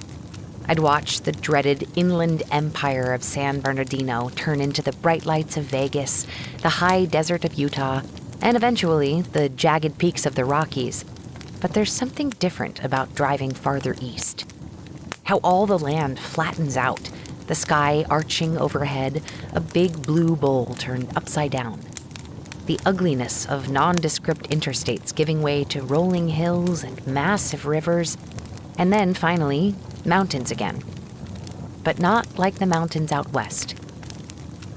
[SPEAKER 2] I'd watched the dreaded inland empire of San Bernardino turn into the bright lights of Vegas, the high desert of Utah, and eventually the jagged peaks of the Rockies. but there's something different about driving farther east. How all the land flattens out, the sky arching overhead, a big blue bowl turned upside down. The ugliness of nondescript interstates giving way to rolling hills and massive rivers, and then, finally, mountains again. But not like the mountains out west.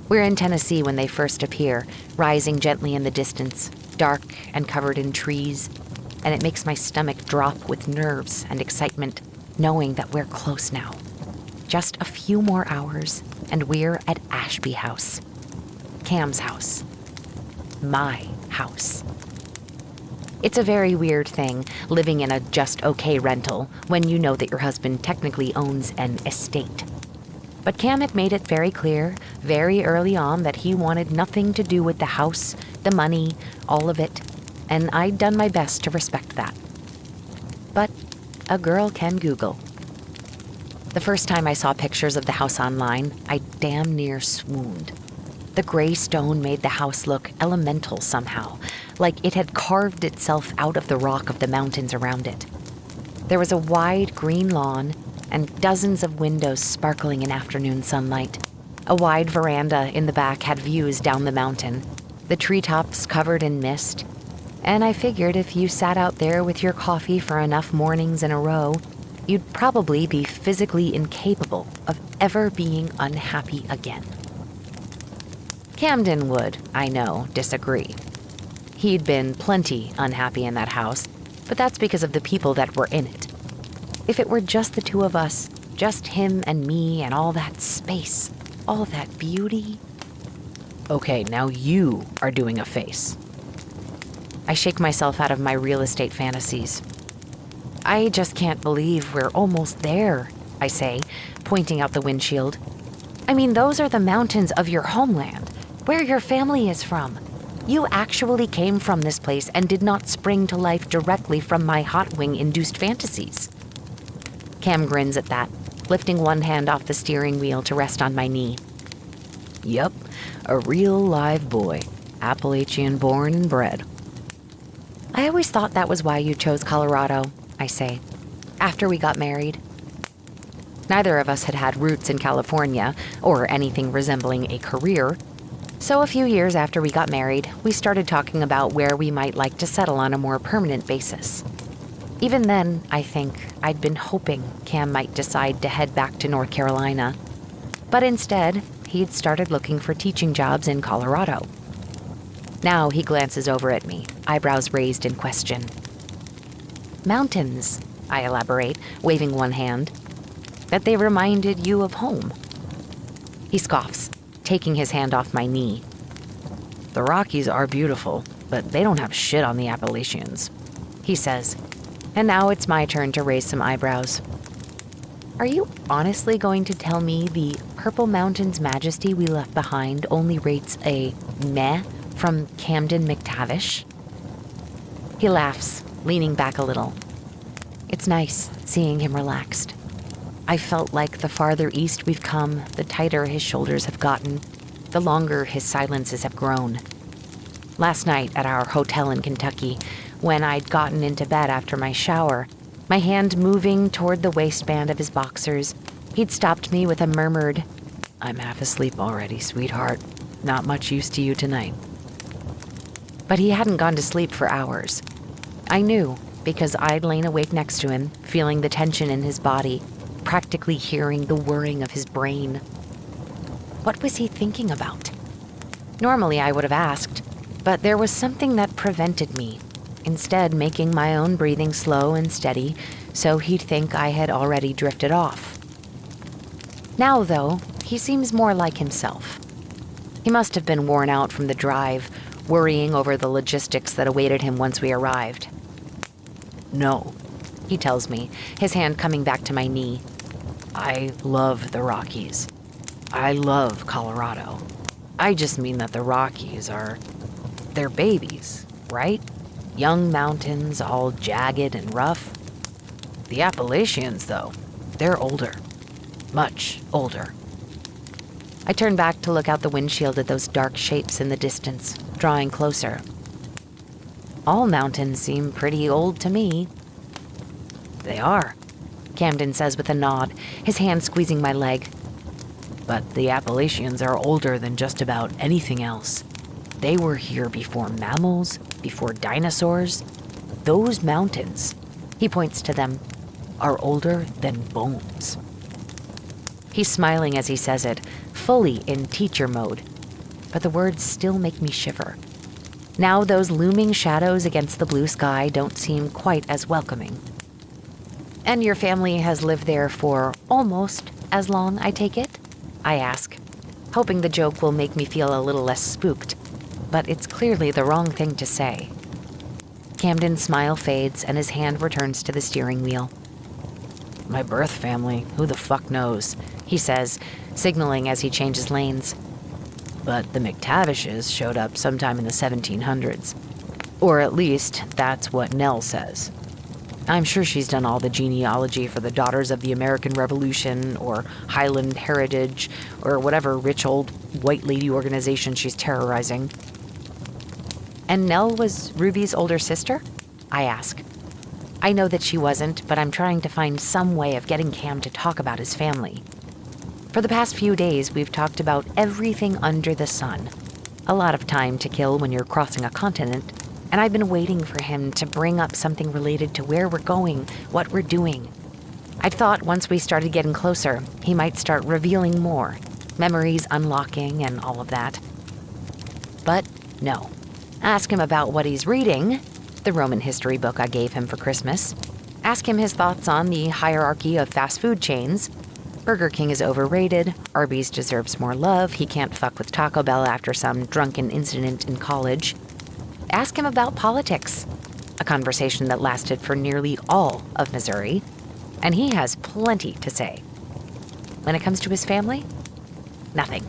[SPEAKER 2] We're in Tennessee when they first appear, rising gently in the distance, dark and covered in trees, and it makes my stomach drop with nerves and excitement, knowing that we're close now. Just a few more hours, and we're at Ashby House. Cam's house. My house. It's a very weird thing, living in a just okay rental, when you know that your husband technically owns an estate. But Cam had made it very clear, very early on, that he wanted nothing to do with the house, the money, all of it, and I'd done my best to respect that. But a girl can Google. The first time I saw pictures of the house online, I damn near swooned. The gray stone made the house look elemental somehow, like it had carved itself out of the rock of the mountains around it. There was a wide green lawn and dozens of windows sparkling in afternoon sunlight. A wide veranda in the back had views down the mountain, the treetops covered in mist, and I figured if you sat out there with your coffee for enough mornings in a row, you'd probably be physically incapable of ever being unhappy again. Camden would, I know, disagree. He'd been plenty unhappy in that house, but that's because of the people that were in it. If it were just the two of us, just him and me and all that space, all that beauty. Okay, now you are doing a face. I shake myself out of my real estate fantasies. I just can't believe we're almost there, I say, pointing out the windshield. I mean, those are the mountains of your homeland, where your family is from. You actually came from this place and did not spring to life directly from my hot wing-induced fantasies. Cam grins at that, lifting one hand off the steering wheel to rest on my knee. Yup, a real live boy, Appalachian born and bred. I always thought that was why you chose Colorado, I say, after we got married. Neither of us had had roots in California, or anything resembling a career, so a few years after we got married, we started talking about where we might like to settle on a more permanent basis. Even then, I think, I'd been hoping Cam might decide to head back to North Carolina. But instead, he'd started looking for teaching jobs in Colorado. Now he glances over at me, eyebrows raised in question. Mountains, I elaborate, waving one hand. That they reminded you of home. He scoffs, taking his hand off my knee. The Rockies are beautiful, but they don't have shit on the Appalachians, he says. And now it's my turn to raise some eyebrows. Are you honestly going to tell me the Purple Mountains majesty we left behind only rates a meh from Camden McTavish? He laughs, leaning back a little. It's nice seeing him relaxed. I felt like the farther east we've come, the tighter his shoulders have gotten, the longer his silences have grown. Last night at our hotel in Kentucky, when I'd gotten into bed after my shower, my hand moving toward the waistband of his boxers, he'd stopped me with a murmured, "I'm half asleep already, sweetheart. Not much use to you tonight." But he hadn't gone to sleep for hours. I knew, because I'd lain awake next to him, feeling the tension in his body, practically hearing the whirring of his brain. What was he thinking about? Normally I would have asked, but there was something that prevented me, instead making my own breathing slow and steady so he'd think I had already drifted off. Now, though, he seems more like himself. He must have been worn out from the drive, worrying over the logistics that awaited him once we arrived. No, he tells me, his hand coming back to my knee. I love the Rockies. I love Colorado. I just mean that the Rockies they're babies, right? Young mountains, all jagged and rough. The Appalachians, though, they're older. Much older. I turn back to look out the windshield at those dark shapes in the distance, drawing closer. All mountains seem pretty old to me, They are, Camden says with a nod, his hand squeezing my leg. But the Appalachians are older than just about anything else. They were here before mammals, before dinosaurs. Those mountains, he points to them, are older than bones. He's smiling as he says it, fully in teacher mode. But the words still make me shiver. Now those looming shadows against the blue sky don't seem quite as welcoming. And your family has lived there for almost as long, I take it? I ask, hoping the joke will make me feel a little less spooked. But it's clearly the wrong thing to say. Camden's smile fades and his hand returns to the steering wheel. My birth family, who the fuck knows, he says, signaling as he changes lanes. But the McTavishes showed up sometime in the 1700s. Or at least, that's what Nell says. I'm sure she's done all the genealogy for the Daughters of the American Revolution, or Highland Heritage, or whatever rich old white lady organization she's terrorizing. And Nell was Ruby's older sister? I ask. I know that she wasn't, but I'm trying to find some way of getting Cam to talk about his family. For the past few days, we've talked about everything under the sun. A lot of time to kill when you're crossing a continent, and I've been waiting for him to bring up something related to where we're going, what we're doing. I'd thought once we started getting closer, he might start revealing more, memories unlocking and all of that. But no. Ask him about what he's reading, the Roman history book I gave him for Christmas. Ask him his thoughts on the hierarchy of fast food chains. Burger King is overrated, Arby's deserves more love, he can't fuck with Taco Bell after some drunken incident in college. Ask him about politics, a conversation that lasted for nearly all of Missouri, and he has plenty to say. When it comes to his family, nothing.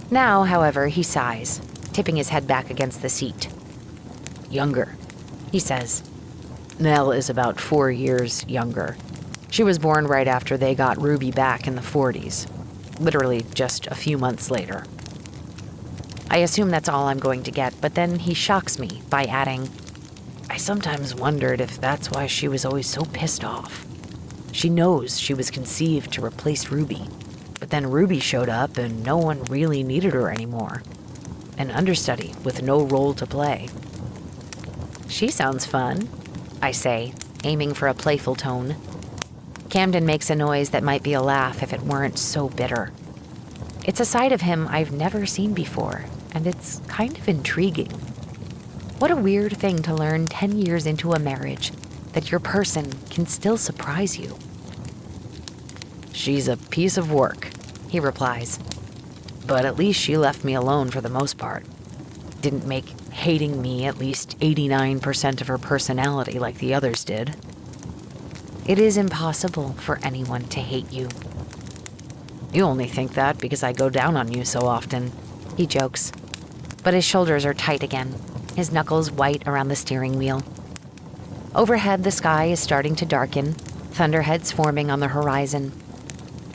[SPEAKER 2] Now, however, he sighs, tipping his head back against the seat. Younger, he says. Nell is about 4 years younger. She was born right after they got Ruby back in the 40s, literally just a few months later. I assume that's all I'm going to get, but then he shocks me by adding, I sometimes wondered if that's why she was always so pissed off. She knows she was conceived to replace Ruby, but then Ruby showed up and no one really needed her anymore. An understudy with no role to play. She sounds fun, I say, aiming for a playful tone. Camden makes a noise that might be a laugh if it weren't so bitter. It's a side of him I've never seen before, and it's kind of intriguing. What a weird thing to learn 10 years into a marriage, that your person can still surprise you. She's a piece of work, he replies. But at least she left me alone for the most part. Didn't make hating me at least 89% of her personality like the others did. It is impossible for anyone to hate you. You only think that because I go down on you so often, he jokes. But his shoulders are tight again, his knuckles white around the steering wheel. Overhead, the sky is starting to darken, thunderheads forming on the horizon.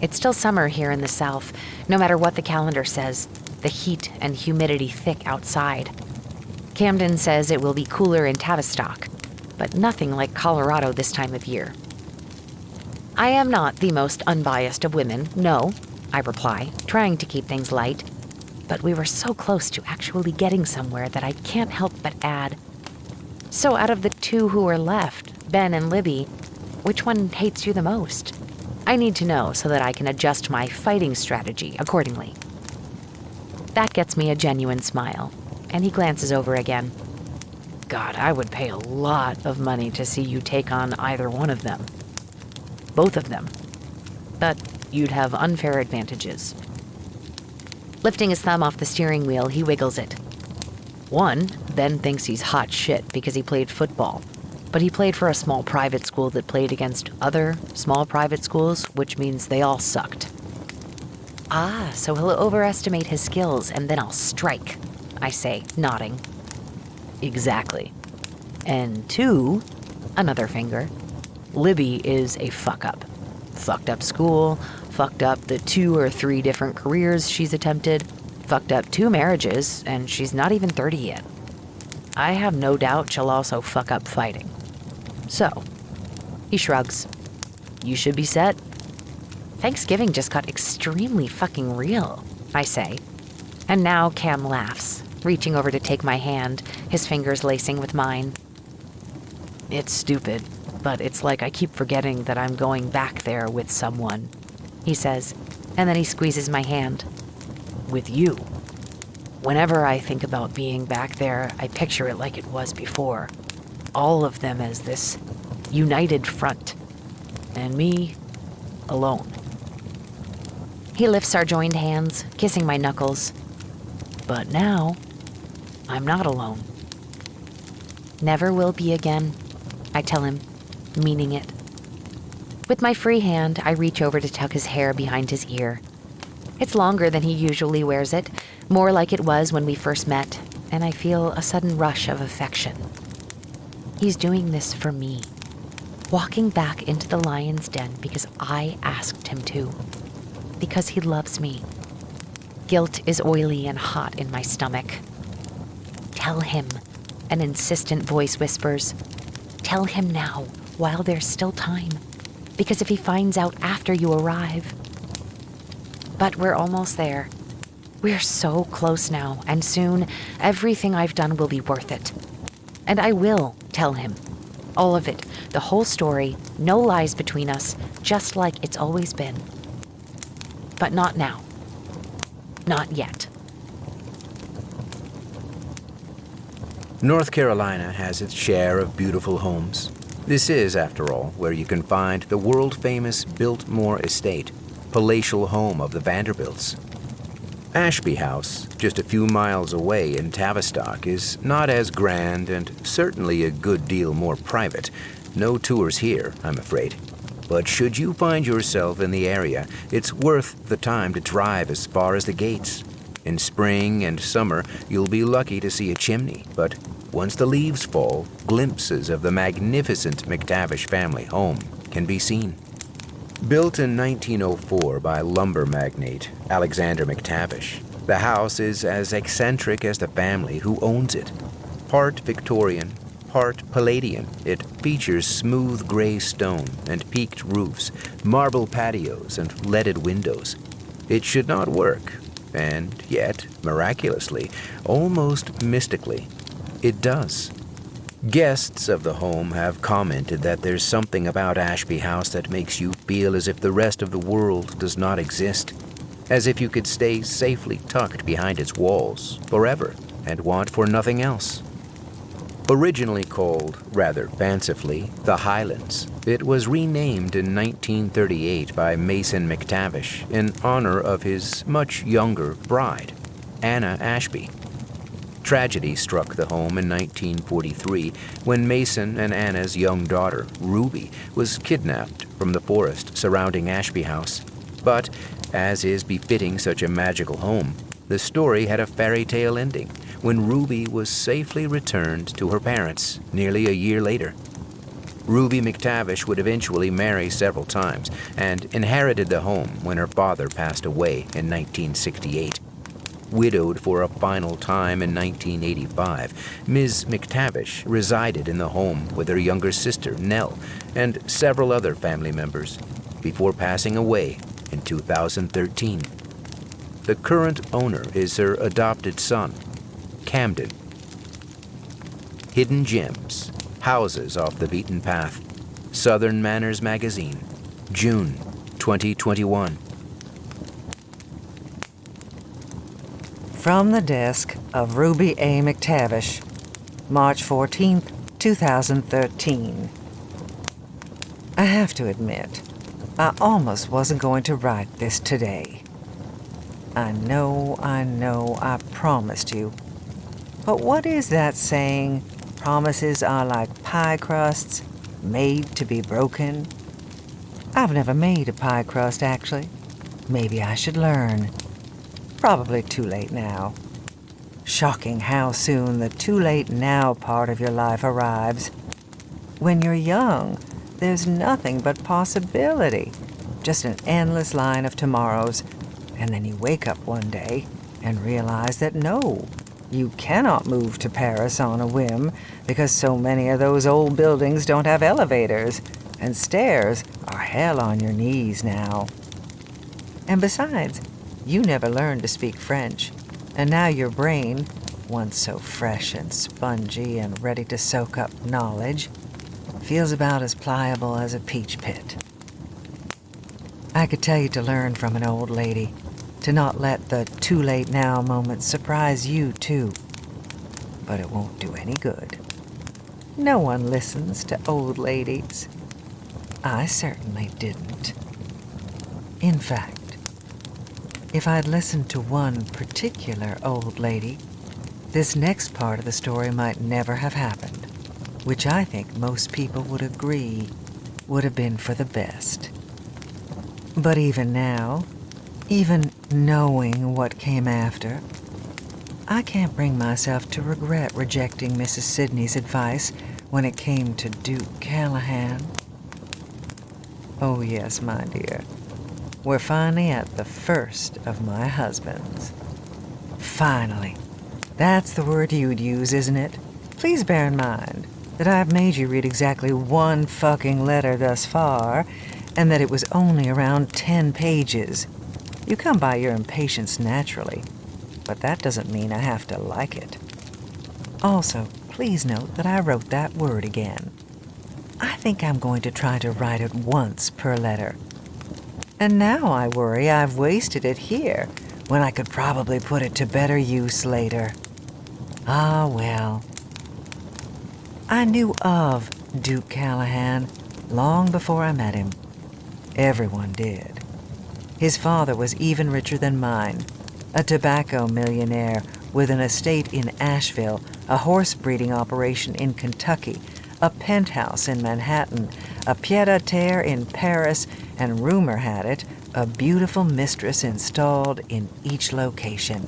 [SPEAKER 2] It's still summer here in the south, no matter what the calendar says, the heat and humidity thick outside. Camden says it will be cooler in Tavistock, but nothing like Colorado this time of year. I am not the most unbiased of women, no, I reply, trying to keep things light. But we were so close to actually getting somewhere that I can't help but add. So out of the two who are left, Ben and Libby, which one hates you the most? I need to know so that I can adjust my fighting strategy accordingly. That gets me a genuine smile, and he glances over again. God, I would pay a lot of money to see you take on either one of them. Both of them. But you'd have unfair advantages. Lifting his thumb off the steering wheel, he wiggles it. One, Ben thinks he's hot shit because he played football, but he played for a small private school that played against other small private schools, which means they all sucked. Ah, so he'll overestimate his skills and then I'll strike, I say, nodding. Exactly. And two, another finger, Libby is a fuck-up. Fucked up school, fucked up the 2 or 3 different careers she's attempted, fucked up 2 marriages, and she's not even 30 yet. I have no doubt she'll also fuck up fighting. So, He shrugs. You should be set. Thanksgiving just got extremely fucking real, I say. And now Cam laughs, reaching over to take my hand, his fingers lacing with mine. It's stupid, but it's like I keep forgetting that I'm going back there with someone, he says, and then he squeezes my hand. With you. Whenever I think about being back there, I picture it like it was before. All of them as this united front. And me, alone. He lifts our joined hands, kissing my knuckles. But now, I'm not alone. Never will be again, I tell him, meaning it. With my free hand, I reach over to tuck his hair behind his ear. It's longer than he usually wears it, more like it was when we first met, and I feel a sudden rush of affection. He's doing this for me, walking back into the lion's den because I asked him to, because he loves me. Guilt is oily and hot in my stomach. Tell him, an insistent voice whispers. Tell him now, while there's still time, because if he finds out after you arrive. But we're almost there. We're so close now, and soon everything I've done will be worth it. And I will tell him. All of it, the whole story, no lies between us, just like it's always been. But not now. Not yet.
[SPEAKER 1] North Carolina has its share of beautiful homes. This is, after all, where you can find the world-famous Biltmore Estate, palatial home of the Vanderbilts. Ashby House, just a few miles away in Tavistock, is not as grand and certainly a good deal more private. No tours here, I'm afraid. But should you find yourself in the area, it's worth the time to drive as far as the gates. In spring and summer, you'll be lucky to see a chimney, but once the leaves fall, glimpses of the magnificent McTavish family home can be seen. Built in 1904 by lumber magnate Alexander McTavish, the house is as eccentric as the family who owns it. Part Victorian, part Palladian, it features smooth gray stone and peaked roofs, marble patios, and leaded windows. It should not work, and yet, miraculously, almost mystically, it does. Guests of the home have commented that there's something about Ashby House that makes you feel as if the rest of the world does not exist, as if you could stay safely tucked behind its walls forever and want for nothing else. Originally called, rather fancifully, the Highlands, it was renamed in 1938 by Mason McTavish in honor of his much younger bride, Anna Ashby. Tragedy struck the home in 1943 when Mason and Anna's young daughter, Ruby, was kidnapped from the forest surrounding Ashby House. But, as is befitting such a magical home, the story had a fairy tale ending when Ruby was safely returned to her parents nearly a year later. Ruby McTavish would eventually marry several times and inherited the home when her father passed away in 1968. Widowed for a final time in 1985, Ms. McTavish resided in the home with her younger sister, Nell, and several other family members, before passing away in 2013. The current owner is her adopted son, Camden. Hidden Gems, Houses Off the Beaten Path, Southern Manners Magazine, June 2021.
[SPEAKER 4] From the desk of Ruby A. McTavish, March 14th, 2013. I have to admit, I almost wasn't going to write this today. I know, I promised you. But what is that saying, promises are like pie crusts, made to be broken? I've never made a pie crust, actually. Maybe I should learn. Probably too late now. Shocking how soon the too late now part of your life arrives. When you're young, there's nothing but possibility, just an endless line of tomorrows, and then you wake up one day and realize that no, you cannot move to Paris on a whim because so many of those old buildings don't have elevators, and stairs are hell on your knees now. And besides, you never learned to speak French, and now your brain, once so fresh and spongy and ready to soak up knowledge, feels about as pliable as a peach pit. I could tell you to learn from an old lady, to not let the too late now moments surprise you too. But it won't do any good. No one listens to old ladies. I certainly didn't. In fact, if I'd listened to one particular old lady, this next part of the story might never have happened, which I think most people would agree would have been for the best. But even now, even knowing what came after, I can't bring myself to regret rejecting Mrs. Sidney's advice when it came to Duke Callahan. Oh yes, my dear, we're finally at the first of my husbands. Finally. That's the word you'd use, isn't it? Please bear in mind that I've made you read exactly one fucking letter thus far, and that it was only around 10 pages. You come by your impatience naturally, but that doesn't mean I have to like it. Also, please note that I wrote that word again. I think I'm going to try to write it once per letter. And now I worry I've wasted it here, when I could probably put it to better use later. Ah, well. I knew of Duke Callahan long before I met him. Everyone did. His father was even richer than mine, a tobacco millionaire with an estate in Asheville, a horse breeding operation in Kentucky, a penthouse in Manhattan, a pied-à-terre in Paris, and rumor had it, a beautiful mistress installed in each location.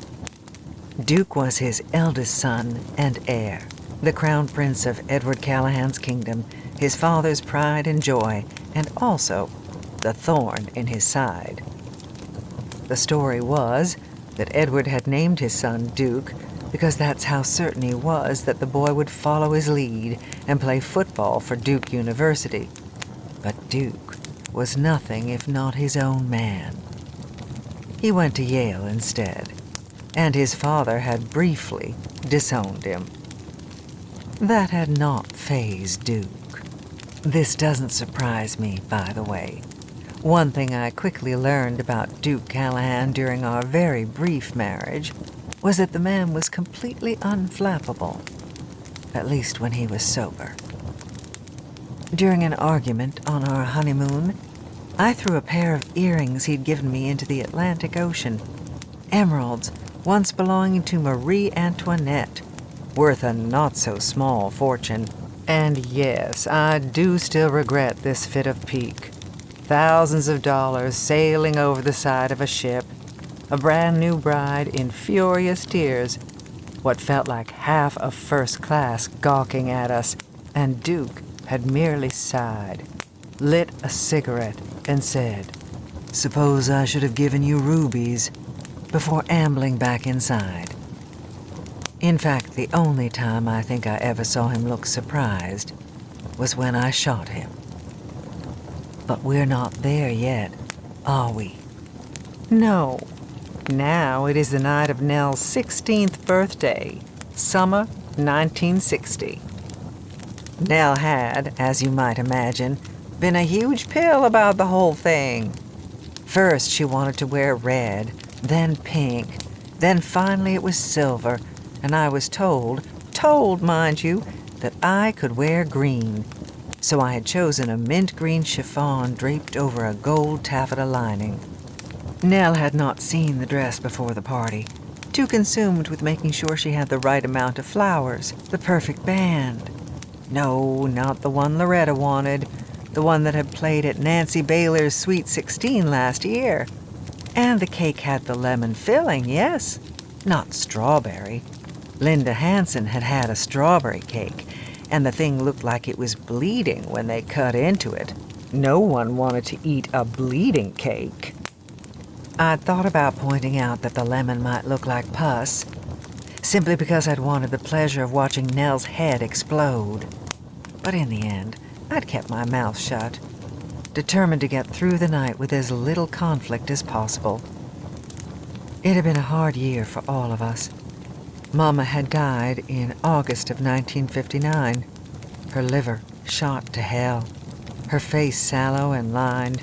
[SPEAKER 4] Duke was his eldest son and heir, the crown prince of Edward Callahan's kingdom, his father's pride and joy, and also the thorn in his side. The story was that Edward had named his son Duke because that's how certain he was that the boy would follow his lead and play football for Duke University. But Duke was nothing if not his own man. He went to Yale instead, and his father had briefly disowned him. That had not fazed Duke. This doesn't surprise me, by the way. One thing I quickly learned about Duke Callahan during our very brief marriage was that the man was completely unflappable, at least when he was sober. During an argument on our honeymoon, I threw a pair of earrings he'd given me into the Atlantic Ocean, emeralds once belonging to Marie Antoinette, worth a not-so-small fortune. And yes, I do still regret this fit of pique. Thousands of dollars sailing over the side of a ship, a brand new bride in furious tears, what felt like half of first class gawking at us, and Duke had merely sighed, lit a cigarette, and said, "Suppose I should have given you rubies," before ambling back inside. In fact, the only time I think I ever saw him look surprised was when I shot him. But we're not there yet, are we? No. Now it is the night of Nell's 16th birthday, summer 1960. Nell had, as you might imagine, been a huge pill about the whole thing. First she wanted to wear red, then pink, then finally it was silver, and I was told, mind you, that I could wear green. So I had chosen a mint green chiffon draped over a gold taffeta lining. Nell had not seen the dress before the party, too consumed with making sure she had the right amount of flowers, the perfect band. No, not the one Loretta wanted, the one that had played at Nancy Baylor's Sweet 16 last year. And the cake had the lemon filling, yes, not strawberry. Linda Hansen had had a strawberry cake, and the thing looked like it was bleeding when they cut into it. No one wanted to eat a bleeding cake. I'd thought about pointing out that the lemon might look like pus, simply because I'd wanted the pleasure of watching Nell's head explode. But in the end, I'd kept my mouth shut, determined to get through the night with as little conflict as possible. It had been a hard year for all of us. Mama had died in August of 1959, her liver shot to hell, her face sallow and lined,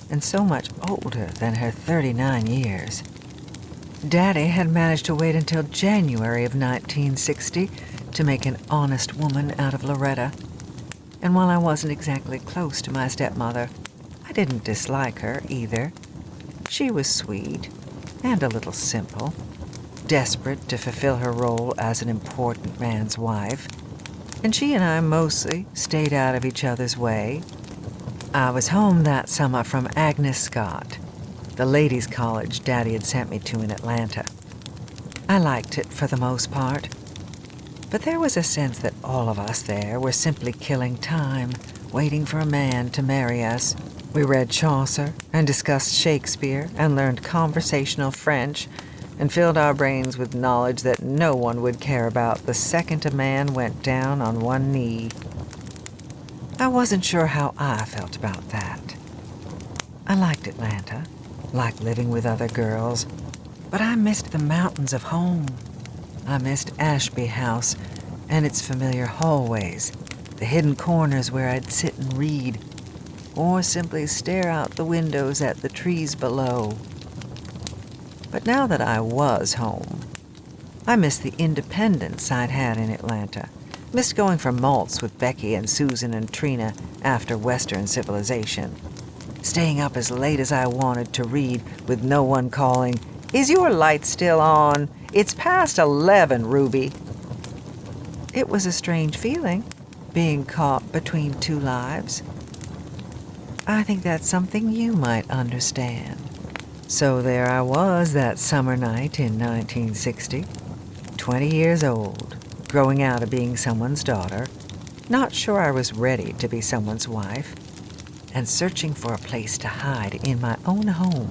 [SPEAKER 4] and so much older than her 39 years. Daddy had managed to wait until January of 1960 to make an honest woman out of Loretta. And while I wasn't exactly close to my stepmother, I didn't dislike her either. She was sweet and a little simple, desperate to fulfill her role as an important man's wife, and she and I mostly stayed out of each other's way. I was home that summer from Agnes Scott, the ladies' college Daddy had sent me to in Atlanta. I liked it for the most part, but there was a sense that all of us there were simply killing time, waiting for a man to marry us. We read Chaucer and discussed Shakespeare and learned conversational French and filled our brains with knowledge that no one would care about the second a man went down on one knee. I wasn't sure how I felt about that. I liked Atlanta, liked living with other girls, but I missed the mountains of home. I missed Ashby House and its familiar hallways, the hidden corners where I'd sit and read, or simply stare out the windows at the trees below. But now that I was home, I missed the independence I'd had in Atlanta, missed going for malts with Becky and Susan and Trina after Western civilization, staying up as late as I wanted to read with no one calling, "Is your light still on? It's past 11, Ruby." It was a strange feeling, being caught between two lives. I think that's something you might understand. So there I was that summer night in 1960, 20 years old, growing out of being someone's daughter, not sure I was ready to be someone's wife, and searching for a place to hide in my own home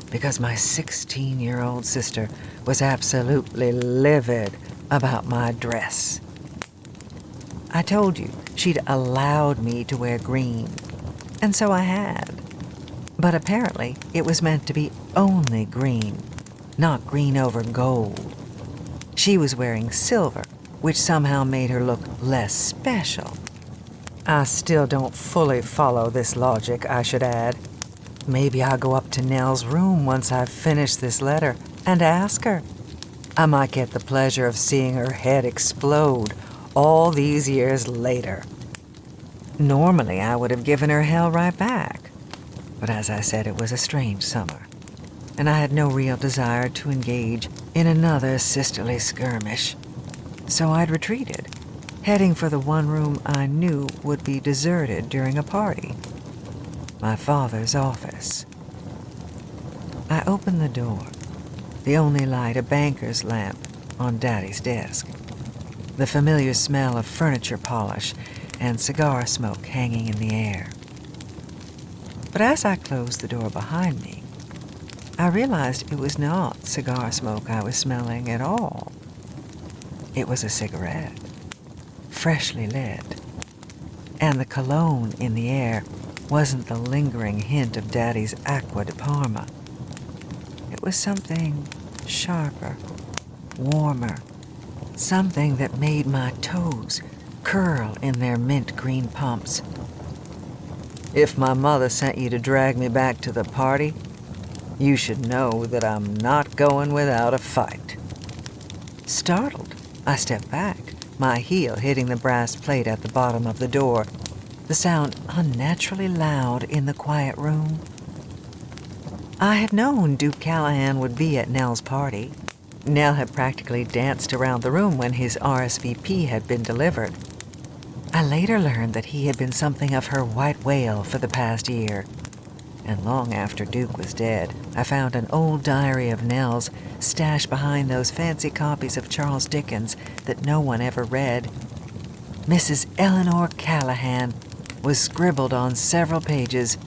[SPEAKER 4] because my 16-year-old sister was absolutely livid about my dress. I told you she'd allowed me to wear green, and so I had. But apparently it was meant to be only green, not green over gold. She was wearing silver, which somehow made her look less special. I still don't fully follow this logic, I should add. Maybe I'll go up to Nell's room once I've finished this letter and ask her. I might get the pleasure of seeing her head explode all these years later. Normally, I would have given her hell right back. But as I said, it was a strange summer, and I had no real desire to engage in another sisterly skirmish. So I'd retreated, heading for the one room I knew would be deserted during a party, my father's office. I opened the door, the only light a banker's lamp on Daddy's desk, the familiar smell of furniture polish and cigar smoke hanging in the air. But as I closed the door behind me, I realized it was not cigar smoke I was smelling at all. It was a cigarette, freshly lit, and the cologne in the air wasn't the lingering hint of Daddy's Acqua di Parma. It was something sharper, warmer, something that made my toes curl in their mint green pumps. If my mother sent you to drag me back to the party, you should know that I'm not going without a fight. Startled, I stepped back, my heel hitting the brass plate at the bottom of the door, the sound unnaturally loud in the quiet room. I had known Duke Callahan would be at Nell's party. Nell had practically danced around the room when his RSVP had been delivered. I later learned that he had been something of her white whale for the past year. And long after Duke was dead, I found an old diary of Nell's stashed behind those fancy copies of Charles Dickens that no one ever read. Mrs. Eleanor Callahan was scribbled on several pages,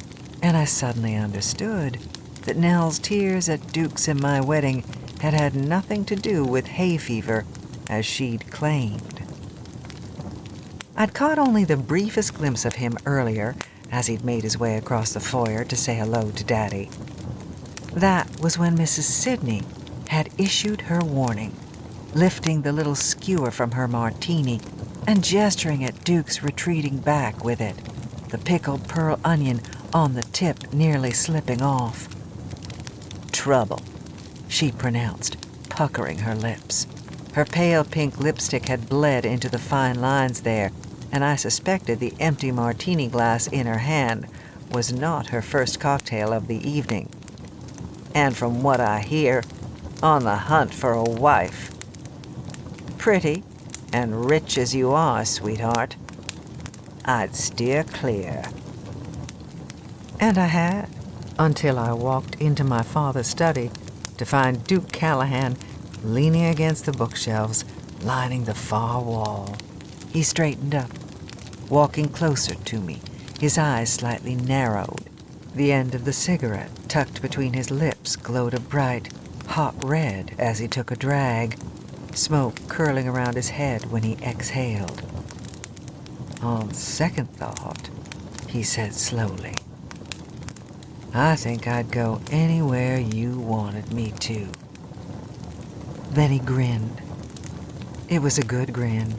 [SPEAKER 4] and I suddenly understood that Nell's tears at Duke's and my wedding had had nothing to do with hay fever, as she'd claimed. I'd caught only the briefest glimpse of him earlier as he'd made his way across the foyer to say hello to Daddy. That was when Mrs. Sidney had issued her warning, lifting the little skewer from her martini and gesturing at Duke's retreating back with it, the pickled pearl onion on the tip nearly slipping off. "Trouble," she pronounced, puckering her lips. Her pale pink lipstick had bled into the fine lines there, and I suspected the empty martini glass in her hand was not her first cocktail of the evening. And from what I hear, on the hunt for a wife. Pretty and rich as you are, sweetheart, I'd steer clear. And I had, until I walked into my father's study to find Duke Callahan leaning against the bookshelves lining the far wall. He straightened up, walking closer to me, his eyes slightly narrowed. The end of the cigarette tucked between his lips glowed a bright, hot red as he took a drag, smoke curling around his head when he exhaled. "On second thought," he said slowly, "I think I'd go anywhere you wanted me to." Then he grinned. It was a good grin,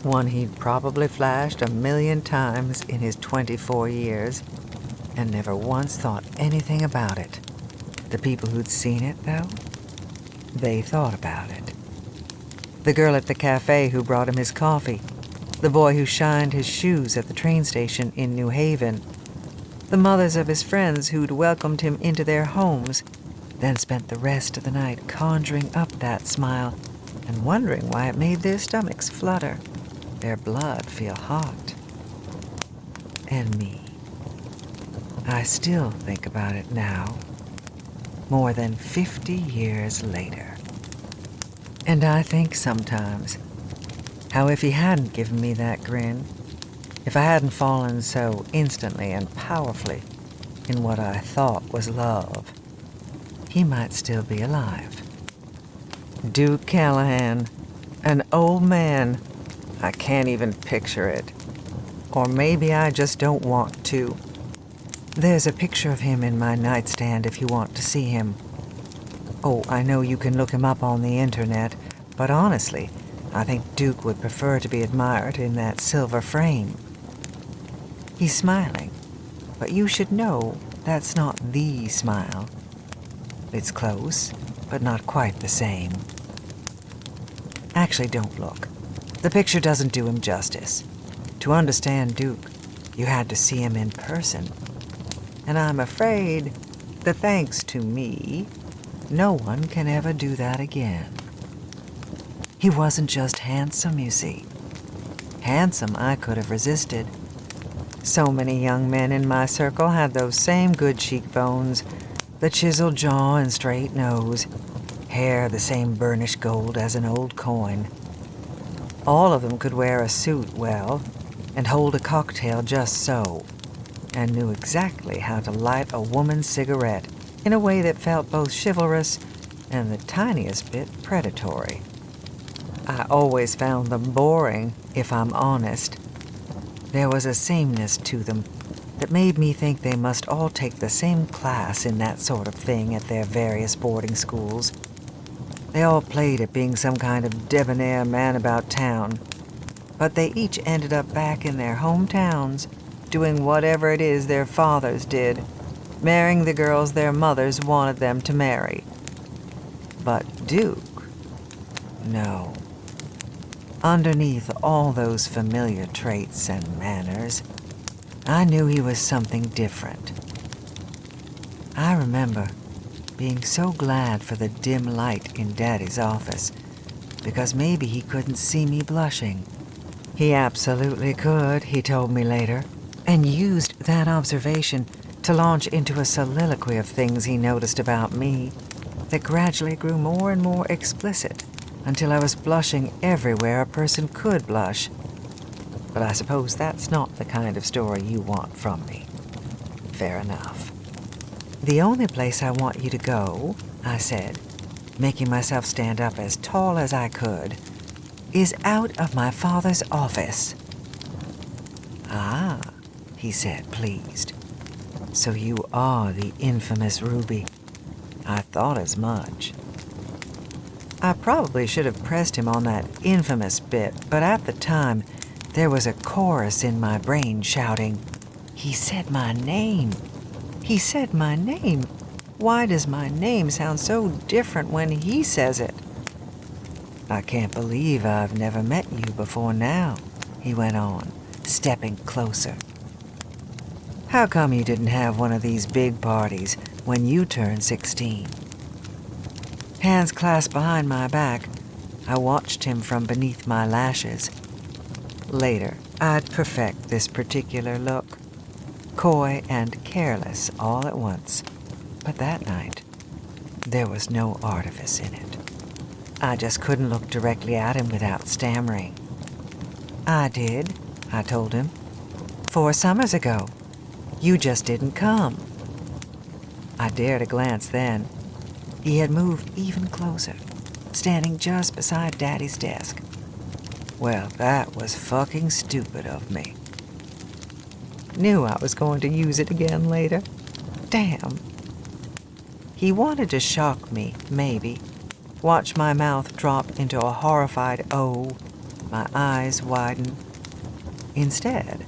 [SPEAKER 4] one he'd probably flashed 1,000,000 times in his 24 years, and never once thought anything about it. The people who'd seen it, though, they thought about it. The girl at the cafe who brought him his coffee, the boy who shined his shoes at the train station in New Haven, the mothers of his friends who'd welcomed him into their homes, then spent the rest of the night conjuring up that smile and wondering why it made their stomachs flutter, their blood feel hot. And me. I still think about it now, more than 50 years later. And I think sometimes how if he hadn't given me that grin, if I hadn't fallen so instantly and powerfully in what I thought was love, he might still be alive. Duke Callahan, an old man. I can't even picture it. Or maybe I just don't want to. There's a picture of him in my nightstand if you want to see him. Oh, I know you can look him up on the internet, but honestly, I think Duke would prefer to be admired in that silver frame. He's smiling, but you should know that's not the smile. It's close, but not quite the same. Actually, don't look. The picture doesn't do him justice. To understand Duke, you had to see him in person. And I'm afraid that thanks to me, no one can ever do that again. He wasn't just handsome, you see. Handsome I could have resisted. So many young men in my circle had those same good cheekbones, the chiseled jaw and straight nose, hair the same burnished gold as an old coin. All of them could wear a suit well and hold a cocktail just so, and knew exactly how to light a woman's cigarette in a way that felt both chivalrous and the tiniest bit predatory. I always found them boring, if I'm honest. There was a sameness to them that made me think they must all take the same class in that sort of thing at their various boarding schools. They all played at being some kind of debonair man about town, but they each ended up back in their hometowns, doing whatever it is their fathers did, marrying the girls their mothers wanted them to marry. But Duke, no. Underneath all those familiar traits and manners, I knew he was something different. I remember being so glad for the dim light in Daddy's office, because maybe he couldn't see me blushing. He absolutely could, he told me later, and used that observation to launch into a soliloquy of things he noticed about me that gradually grew more and more explicit until I was blushing everywhere a person could blush. But I suppose that's not the kind of story you want from me. Fair enough. "The only place I want you to go," I said, making myself stand up as tall as I could, "is out of my father's office. he said, pleased. So you are the infamous Ruby. I thought as much. I probably should have pressed him on that infamous bit, but at the time, there was a chorus in my brain shouting, "He said my name. He said my name. Why does my name sound so different when he says it?" "I can't believe I've never met you before now," he went on, stepping closer. "How come you didn't have one of these big parties when you turned 16? Hands clasped behind my back, I watched him from beneath my lashes. Later, I'd perfect this particular look, coy and careless all at once. But that night, there was no artifice in it. I just couldn't look directly at him without stammering. "I did," I told him. "4 summers ago. You just didn't come." I dared a glance then. He had moved even closer, standing just beside Daddy's desk. Well, that was fucking stupid of me. Knew I was going to use it again later. Damn. He wanted to shock me, maybe. Watch my mouth drop into a horrified O, my eyes widen. Instead,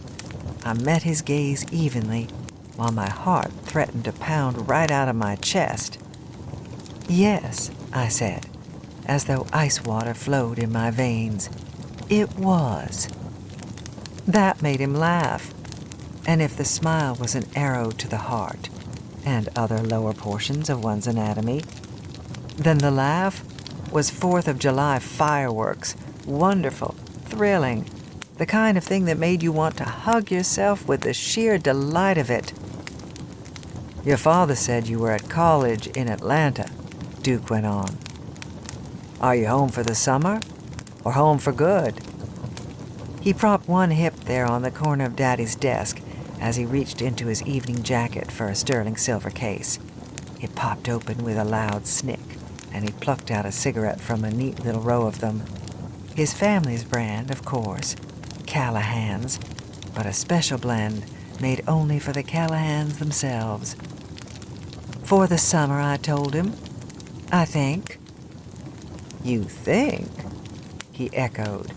[SPEAKER 4] I met his gaze evenly, while my heart threatened to pound right out of my chest. "Yes," I said, as though ice water flowed in my veins. "It was." That made him laugh, and if the smile was an arrow to the heart, and other lower portions of one's anatomy, then the laugh was 4th of July fireworks, wonderful, thrilling, the kind of thing that made you want to hug yourself with the sheer delight of it. "Your father said you were at college in Atlanta," Duke went on. "Are you home for the summer, or home for good?" He propped one hip there on the corner of Daddy's desk as he reached into his evening jacket for a sterling silver case. It popped open with a loud snick, and he plucked out a cigarette from a neat little row of them. His family's brand, of course, Callahan's, but a special blend made only for the Callahans themselves. "For the summer," I told him. "I think." "You think?" he echoed,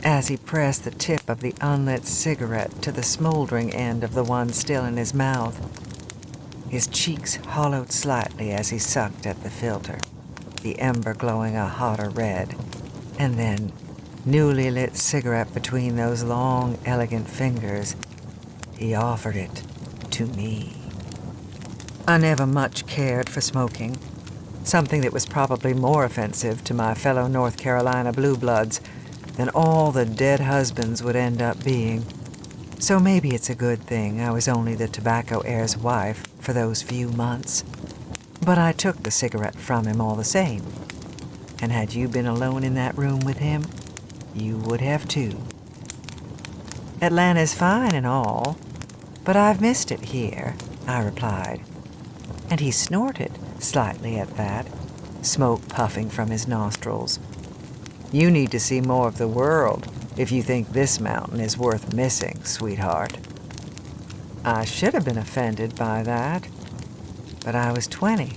[SPEAKER 4] as he pressed the tip of the unlit cigarette to the smoldering end of the one still in his mouth. His cheeks hollowed slightly as he sucked at the filter, the ember glowing a hotter red, and then, newly lit cigarette between those long, elegant fingers, he offered it to me. I never much cared for smoking, something that was probably more offensive to my fellow North Carolina blue bloods than all the dead husbands would end up being. So maybe it's a good thing I was only the tobacco heir's wife for those few months. But I took the cigarette from him all the same. And had you been alone in that room with him, you would have too. "Atlanta's fine and all, but I've missed it here," I replied. And he snorted slightly at that, smoke puffing from his nostrils. "You need to see more of the world if you think this mountain is worth missing, sweetheart." I should have been offended by that, but I was 20,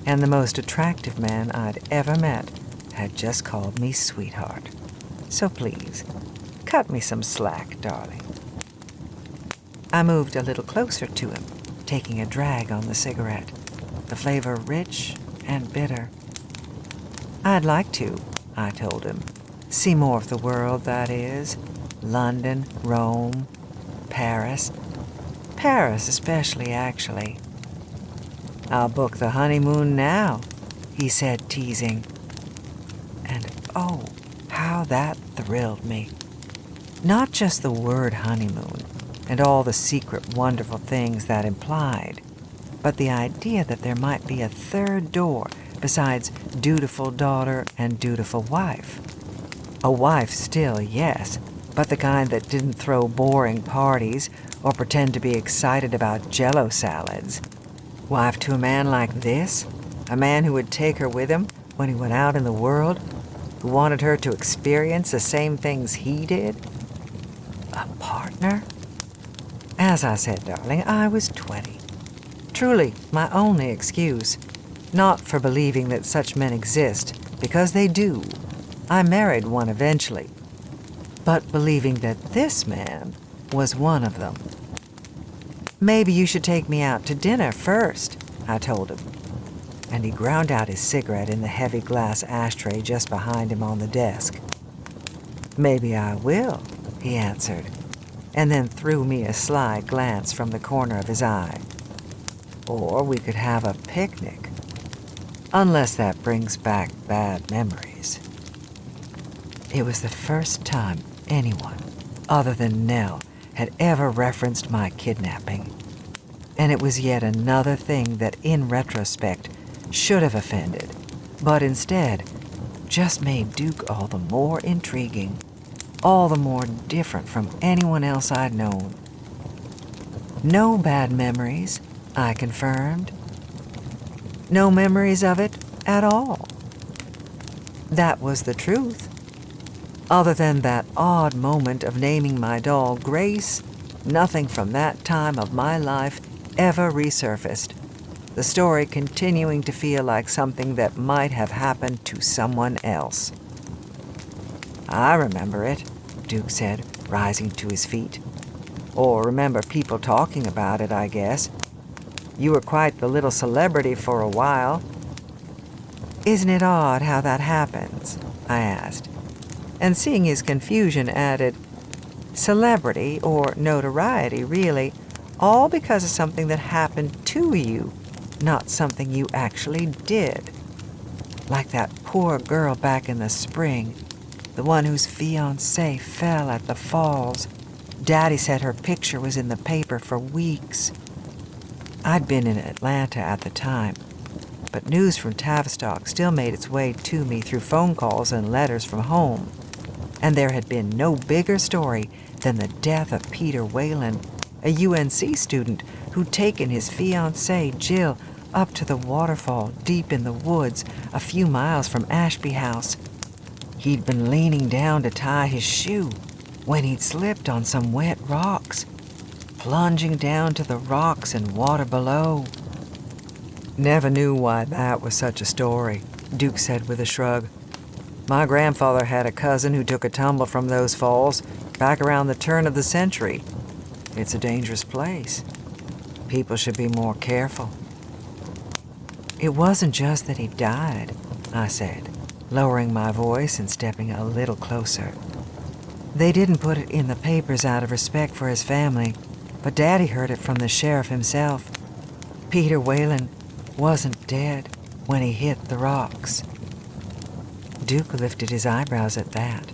[SPEAKER 4] and the most attractive man I'd ever met had just called me sweetheart. So please, cut me some slack, darling. I moved a little closer to him, taking a drag on the cigarette, the flavor rich and bitter. "I'd like to," I told him. "See more of the world, that is. London, Rome, Paris. Paris especially, actually." "I'll book the honeymoon now," he said, teasing. And oh, how that thrilled me. Not just the word honeymoon and all the secret, wonderful things that implied, but the idea that there might be a third door besides dutiful daughter and dutiful wife. A wife still, yes, but the kind that didn't throw boring parties or pretend to be excited about Jell-O salads. Wife to a man like this, a man who would take her with him when he went out in the world, who wanted her to experience the same things he did. A partner? As I said, darling, I was 20. Truly, my only excuse. Not for believing that such men exist, because they do. I married one eventually. But believing that this man was one of them. Maybe you should take me out to dinner first, I told him. And he ground out his cigarette in the heavy glass ashtray just behind him on the desk. Maybe I will, he answered, and then threw me a sly glance from the corner of his eye. Or we could have a picnic, unless that brings back bad memories. It was the first time anyone, other than Nell, had ever referenced my kidnapping. And it was yet another thing that, in retrospect, should have offended, but instead just made Duke all the more intriguing, all the more different from anyone else I'd known. No bad memories, I confirmed. No memories of it at all. That was the truth. Other than that odd moment of naming my doll Grace, nothing from that time of my life ever resurfaced, the story continuing to feel like something that might have happened to someone else. I remember it, Duke said, rising to his feet. Or remember people talking about it, I guess. You were quite the little celebrity for a while. Isn't it odd how that happens? I asked. And seeing his confusion added, celebrity or notoriety, really, all because of something that happened to you, not something you actually did. Like that poor girl back in the spring, the one whose fiancé fell at the falls. Daddy said her picture was in the paper for weeks. I'd been in Atlanta at the time, but news from Tavistock still made its way to me through phone calls and letters from home. And there had been no bigger story than the death of Peter Whalen, a UNC student who'd taken his fiancée, Jill, up to the waterfall deep in the woods a few miles from Ashby House. He'd been leaning down to tie his shoe when he'd slipped on some wet rocks, plunging down to the rocks and water below. Never knew why that was such a story, Duke said with a shrug. My grandfather had a cousin who took a tumble from those falls back around the turn of the century. It's a dangerous place. People should be more careful. It wasn't just that he died, I said, lowering my voice and stepping a little closer. They didn't put it in the papers out of respect for his family, but Daddy heard it from the sheriff himself. Peter Whalen wasn't dead when he hit the rocks. Duke lifted his eyebrows at that,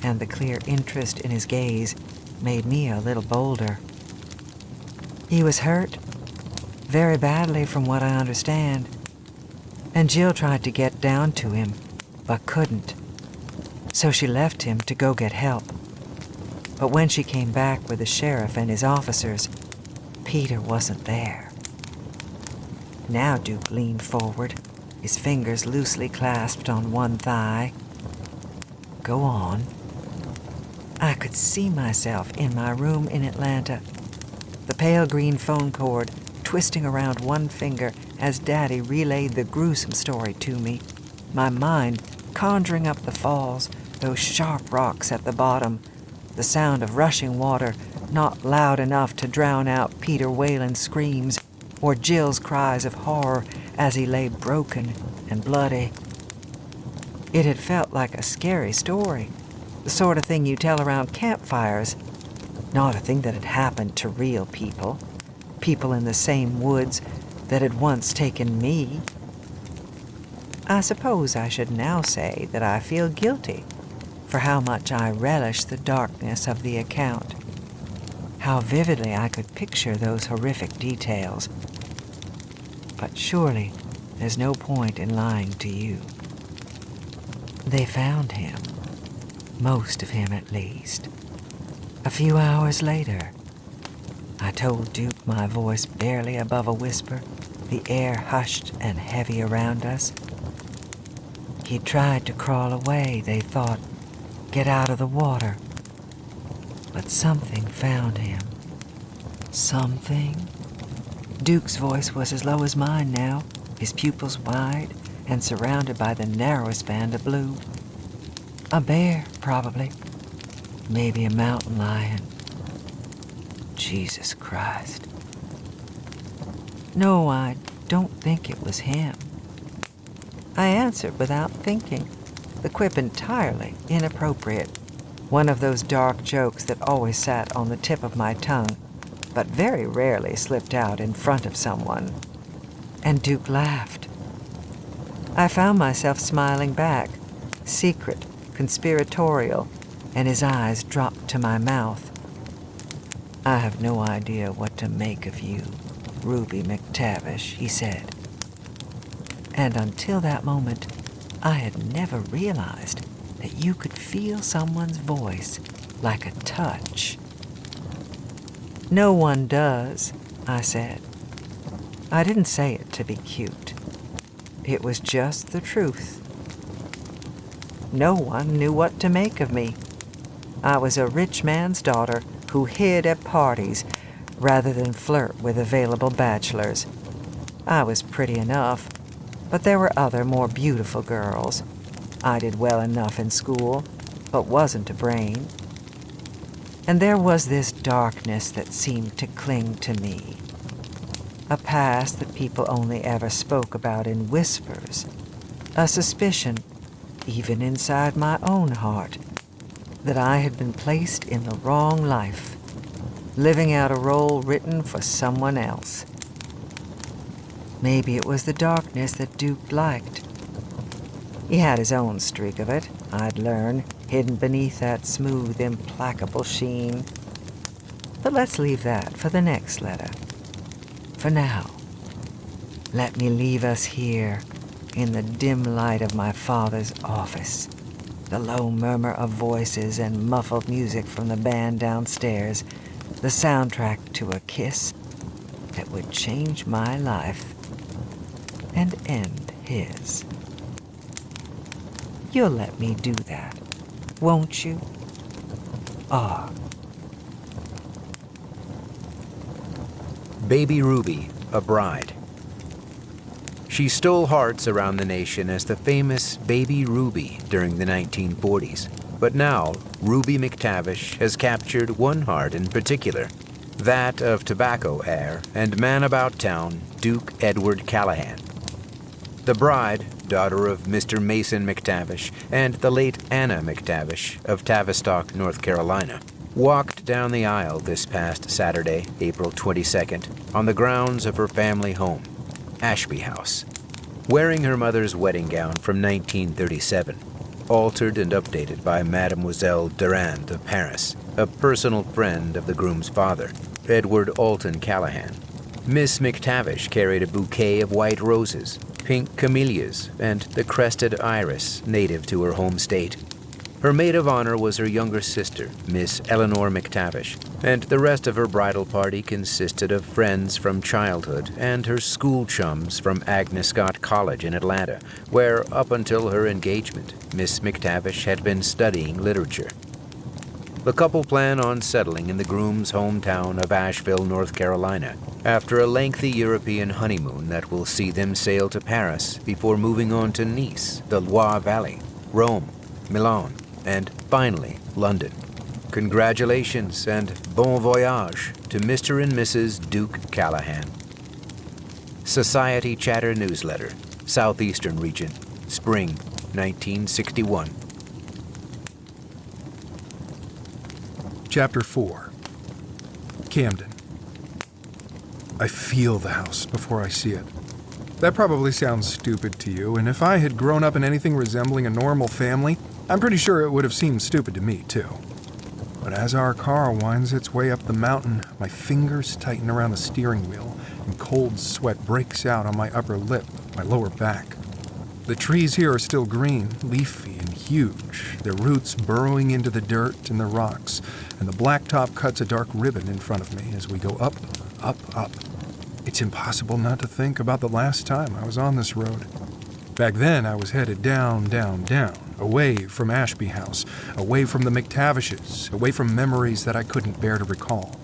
[SPEAKER 4] and the clear interest in his gaze made me a little bolder. He was hurt, very badly from what I understand, and Jill tried to get down to him, but couldn't. So she left him to go get help. But when she came back with the sheriff and his officers, Peter wasn't there. Now Duke leaned forward, his fingers loosely clasped on one thigh. Go on. I could see myself in my room in Atlanta, the pale green phone cord twisting around one finger as Daddy relayed the gruesome story to me, my mind conjuring up the falls, those sharp rocks at the bottom, the sound of rushing water not loud enough to drown out Peter Whalen's screams or Jill's cries of horror as he lay broken and bloody. It had felt like a scary story, the sort of thing you tell around campfires, not a thing that had happened to real people, people in the same woods that had once taken me. I suppose I should now say that I feel guilty for how much I relish the darkness of the account, how vividly I could picture those horrific details. But surely there's no point in lying to you. They found him, most of him at least. A few hours later, I told Duke, my voice barely above a whisper, the air hushed and heavy around us. He tried to crawl away, they thought, get out of the water. But something found him. Something? Duke's voice was as low as mine now, his pupils wide and surrounded by the narrowest band of blue. A bear, probably. Maybe a mountain lion. Jesus Christ. No, I don't think it was him. I answered without thinking, the quip entirely inappropriate. One of those dark jokes that always sat on the tip of my tongue, but very rarely slipped out in front of someone. And Duke laughed. I found myself smiling back, secret, conspiratorial, and his eyes dropped to my mouth. I have no idea what to make of you, Ruby McTavish, he said. And until that moment, I had never realized that you could feel someone's voice like a touch. No one does, I said. I didn't say it to be cute. It was just the truth. No one knew what to make of me. I was a rich man's daughter who hid at parties rather than flirt with available bachelors. I was pretty enough, but there were other more beautiful girls. I did well enough in school, but wasn't a brain. And there was this darkness that seemed to cling to me. A past that people only ever spoke about in whispers. A suspicion, even inside my own heart, that I had been placed in the wrong life, living out a role written for someone else. Maybe it was the darkness that Duke liked. He had his own streak of it, I'd learn, hidden beneath that smooth, implacable sheen. But let's leave that for the next letter. For now, let me leave us here in the dim light of my father's office, the low murmur of voices and muffled music from the band downstairs, the soundtrack to a kiss that would change my life and end his. You'll let me do that, won't you? Ah.
[SPEAKER 1] Baby Ruby, a bride. She stole hearts around the nation as the famous Baby Ruby during the 1940s. But now, Ruby McTavish has captured one heart in particular, that of tobacco heir and man about town Duke Edward Callahan. The bride, daughter of Mr. Mason McTavish and the late Anna McTavish of Tavistock, North Carolina, walked down the aisle this past Saturday, April 22nd, on the grounds of her family home, Ashby House, wearing her mother's wedding gown from 1937, altered and updated by Mademoiselle Durand of Paris, a personal friend of the groom's father, Edward Alton Callahan. Miss McTavish carried a bouquet of white roses, pink camellias, and the crested iris native to her home state. Her maid of honor was her younger sister, Miss Eleanor McTavish, and the rest of her bridal party consisted of friends from childhood and her school chums from Agnes Scott College in Atlanta, where, up until her engagement, Miss McTavish had been studying literature. The couple plan on settling in the groom's hometown of Asheville, North Carolina, after a lengthy European honeymoon that will see them sail to Paris before moving on to Nice, the Loire Valley, Rome, Milan, and finally, London. Congratulations and bon voyage to Mr. and Mrs. Duke Callahan. Society Chatter Newsletter, Southeastern Region, Spring, 1961.
[SPEAKER 3] Chapter 4. Camden. I feel the house before I see it. That probably sounds stupid to you, and if I had grown up in anything resembling a normal family, I'm pretty sure it would have seemed stupid to me, too. But as our car winds its way up the mountain, my fingers tighten around the steering wheel, and cold sweat breaks out on my upper lip, my lower back. The trees here are still green, leafy, and huge, their roots burrowing into the dirt and the rocks, and the blacktop cuts a dark ribbon in front of me as we go up, up, up. It's impossible not to think about the last time I was on this road. Back then, I was headed down, down, down, away from Ashby House, away from the McTavishes, away from memories that I couldn't bear to recall.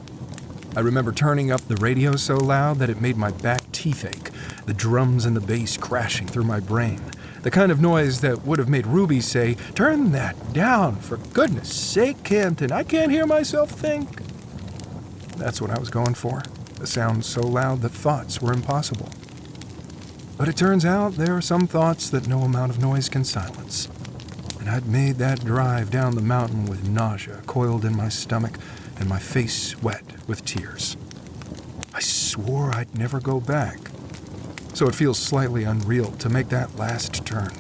[SPEAKER 3] I remember turning up the radio so loud that it made my back teeth ache, the drums and the bass crashing through my brain. The kind of noise that would have made Ruby say, "Turn that down, for goodness sake, Campton, I can't hear myself think." That's what I was going for, a sound so loud that thoughts were impossible. But it turns out there are some thoughts that no amount of noise can silence. And I'd made that drive down the mountain with nausea coiled in my stomach and my face wet with tears. I swore I'd never go back. So it feels slightly unreal to make that last turn,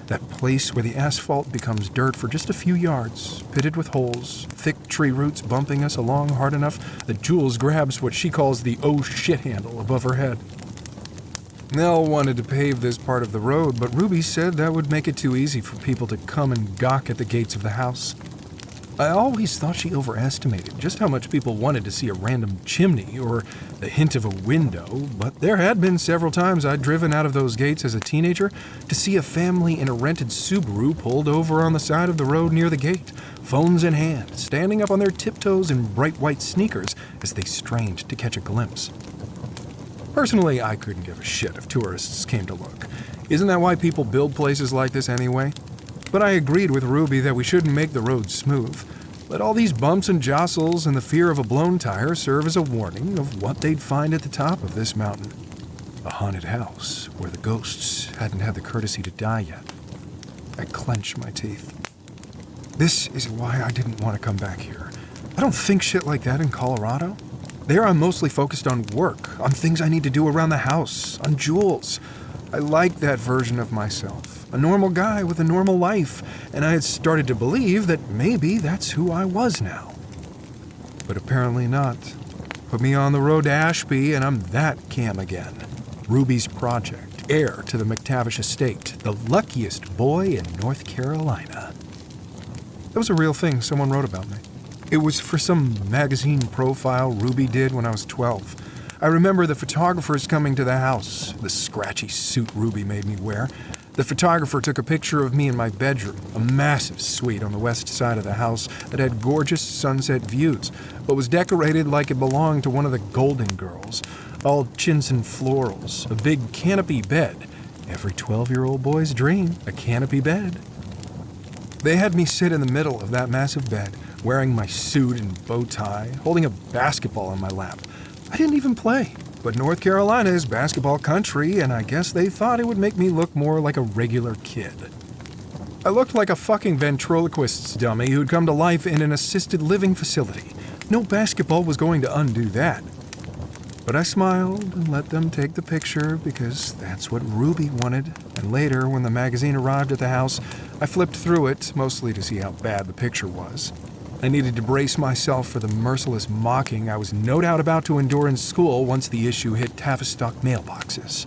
[SPEAKER 3] that place where the asphalt becomes dirt for just a few yards, pitted with holes, thick tree roots bumping us along hard enough that Jules grabs what she calls the "oh shit" handle above her head. Nell wanted to pave this part of the road, but Ruby said that would make it too easy for people to come and gawk at the gates of the house. I always thought she overestimated just how much people wanted to see a random chimney or the hint of a window, but there had been several times I'd driven out of those gates as a teenager to see a family in a rented Subaru pulled over on the side of the road near the gate, phones in hand, standing up on their tiptoes in bright white sneakers as they strained to catch a glimpse. Personally, I couldn't give a shit if tourists came to look. Isn't that why people build places like this anyway? But I agreed with Ruby that we shouldn't make the road smooth. Let all these bumps and jostles and the fear of a blown tire serve as a warning of what they'd find at the top of this mountain. A haunted house where the ghosts hadn't had the courtesy to die yet. I clench my teeth. This is why I didn't want to come back here. I don't think shit like that in Colorado. There I'm mostly focused on work, on things I need to do around the house, on Jules. I like that version of myself, a normal guy with a normal life, and I had started to believe that maybe that's who I was now. But apparently not. Put me on the road to Ashby and I'm that Cam again. Ruby's project, heir to the McTavish estate, the luckiest boy in North Carolina. That was a real thing someone wrote about me. It was for some magazine profile Ruby did when I was 12. I remember the photographers coming to the house, the scratchy suit Ruby made me wear. The photographer took a picture of me in my bedroom, a massive suite on the west side of the house that had gorgeous sunset views, but was decorated like it belonged to one of the Golden Girls. All chintz and florals, a big canopy bed. Every 12-year-old boy's dream, a canopy bed. They had me sit in the middle of that massive bed, wearing my suit and bow tie, holding a basketball in my lap. I didn't even play, but North Carolina is basketball country, and I guess they thought it would make me look more like a regular kid. I looked like a fucking ventriloquist's dummy who'd come to life in an assisted living facility. No basketball was going to undo that. But I smiled and let them take the picture because that's what Ruby wanted. And later, when the magazine arrived at the house, I flipped through it, mostly to see how bad the picture was. I needed to brace myself for the merciless mocking I was no doubt about to endure in school once the issue hit Tavistock mailboxes.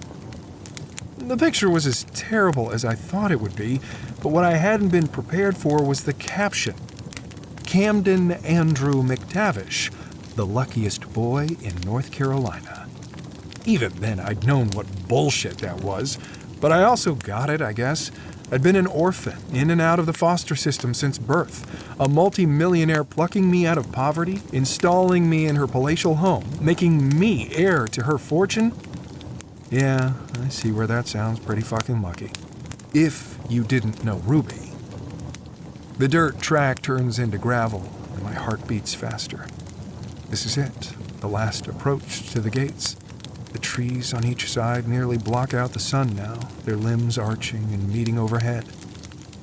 [SPEAKER 3] The picture was as terrible as I thought it would be, but what I hadn't been prepared for was the caption. Camden Andrew McTavish, the luckiest boy in North Carolina. Even then, I'd known what bullshit that was, but I also got it, I guess. I'd been an orphan, in and out of the foster system since birth, a multi-millionaire plucking me out of poverty, installing me in her palatial home, making me heir to her fortune. Yeah, I see where that sounds pretty fucking lucky. If you didn't know Ruby. The dirt track turns into gravel, and my heart beats faster. This is it, the last approach to the gates. The trees on each side nearly block out the sun now, their limbs arching and meeting overhead.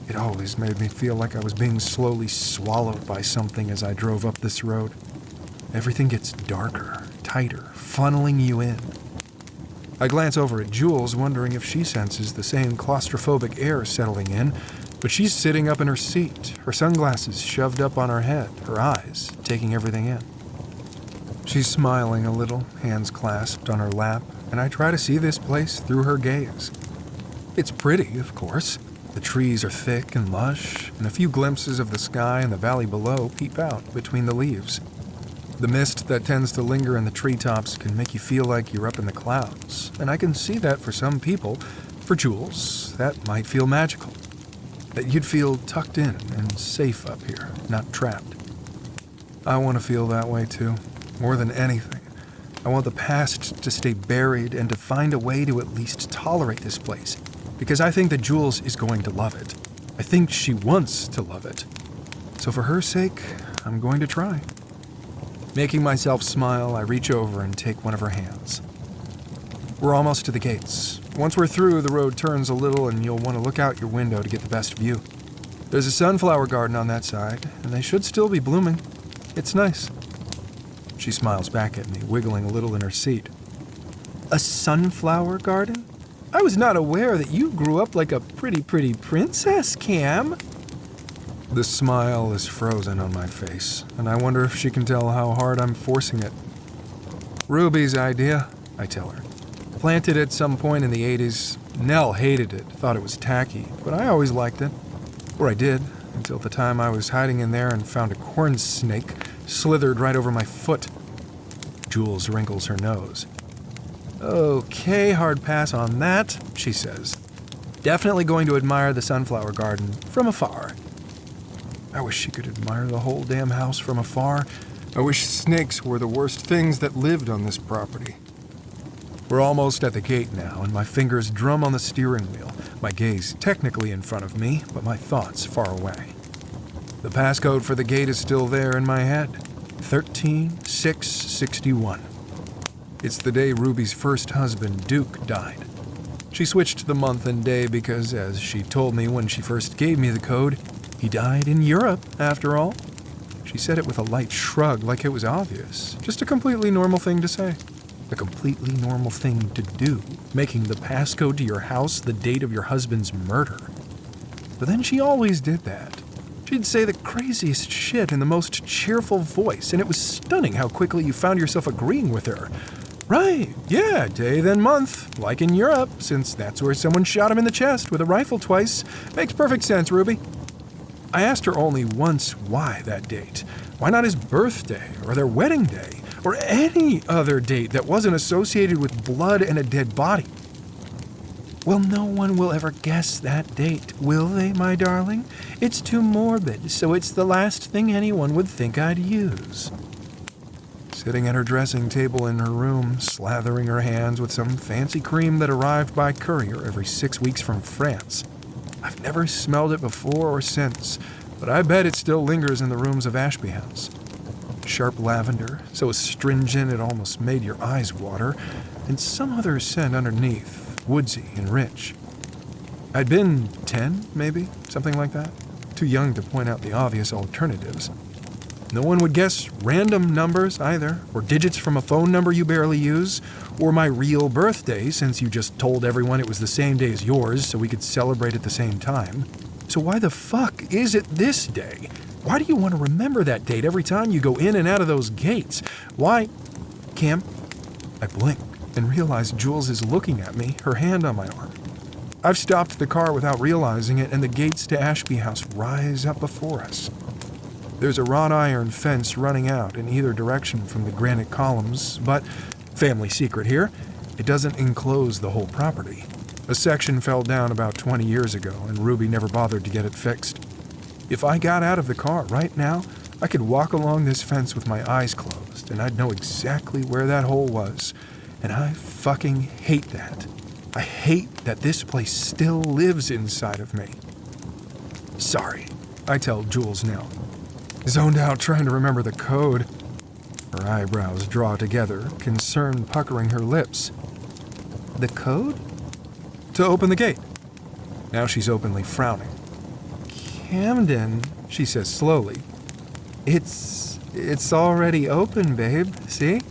[SPEAKER 3] It always made me feel like I was being slowly swallowed by something as I drove up this road. Everything gets darker, tighter, funneling you in. I glance over at Jules, wondering if she senses the same claustrophobic air settling in, but she's sitting up in her seat, her sunglasses shoved up on her head, her eyes taking everything in. She's smiling a little, hands clasped on her lap, and I try to see this place through her gaze. It's pretty, of course. The trees are thick and lush, and a few glimpses of the sky and the valley below peep out between the leaves. The mist that tends to linger in the treetops can make you feel like you're up in the clouds, and I can see that for some people. For Jules, that might feel magical. That you'd feel tucked in and safe up here, not trapped. I want to feel that way too. more than anything, I want the past to stay buried and to find a way to at least tolerate this place, because I think that Jules is going to love it. I think she wants to love it. So for her sake, I'm going to try. Making myself smile, I reach over and take one of her hands. We're almost to the gates. Once we're through, the road turns a little and you'll want to look out your window to get the best view. There's a sunflower garden on that side, and they should still be blooming. It's nice. She smiles back at me, wiggling a little in her seat. A sunflower garden? I was not aware that you grew up like a pretty princess, Cam. The smile is frozen on my face, and I wonder if she can tell how hard I'm forcing it. Ruby's idea, I tell her. Planted at some point in the 80s. Nell hated it, thought it was tacky, but I always liked it. Or I did, until the time I was hiding in there and found a corn snake slithered right over my foot. Jules wrinkles her nose. Okay, hard pass on that, she says. Definitely going to admire the sunflower garden from afar. I wish she could admire the whole damn house from afar. I wish snakes were the worst things that lived on this property. We're almost at the gate now, and my fingers drum on the steering wheel, my gaze technically in front of me, but my thoughts far away. The passcode for the gate is still there in my head. 13661. It's the day Ruby's first husband, Duke, died. She switched the month and day because, as she told me when she first gave me the code, he died in Europe, after all. She said it with a light shrug, like it was obvious. Just a completely normal thing to say. A completely normal thing to do, making the passcode to your house the date of your husband's murder. But then she always did that. She'd say the craziest shit in the most cheerful voice, and it was stunning how quickly you found yourself agreeing with her. Right, yeah, day then month, like in Europe, since that's where someone shot him in the chest with a rifle twice. Makes perfect sense, Ruby. I asked her only once why that date. Why not his birthday, or their wedding day, or any other date that wasn't associated with blood and a dead body? Well, no one will ever guess that date, will they, my darling? It's too morbid, so it's the last thing anyone would think I'd use. Sitting at her dressing table in her room, slathering her hands with some fancy cream that arrived by courier every 6 weeks from France. I've never smelled it before or since, but I bet it still lingers in the rooms of Ashby House. Sharp lavender, so astringent it almost made your eyes water, and some other scent underneath, woodsy and rich. I'd been 10, maybe, something like that. Too young to point out the obvious alternatives. No one would guess random numbers either, or digits from a phone number you barely use, or my real birthday, since you just told everyone it was the same day as yours so we could celebrate at the same time. So why the fuck is it this day? Why do you want to remember that date every time you go in and out of those gates? Why? Cam? I blink and realize Jules is looking at me, her hand on my arm. I've stopped the car without realizing it, and the gates to Ashby House rise up before us. There's a wrought iron fence running out in either direction from the granite columns, but, family secret here, it doesn't enclose the whole property. A section fell down about 20 years ago, and Ruby never bothered to get it fixed. If I got out of the car right now, I could walk along this fence with my eyes closed, and I'd know exactly where that hole was. And I fucking hate that. I hate that this place still lives inside of me. Sorry, I tell Jules now. Zoned out trying to remember the code. Her eyebrows draw together, concern puckering her lips. The code? To open the gate. Now she's openly frowning. Camden, she says slowly. It's already open, babe, see?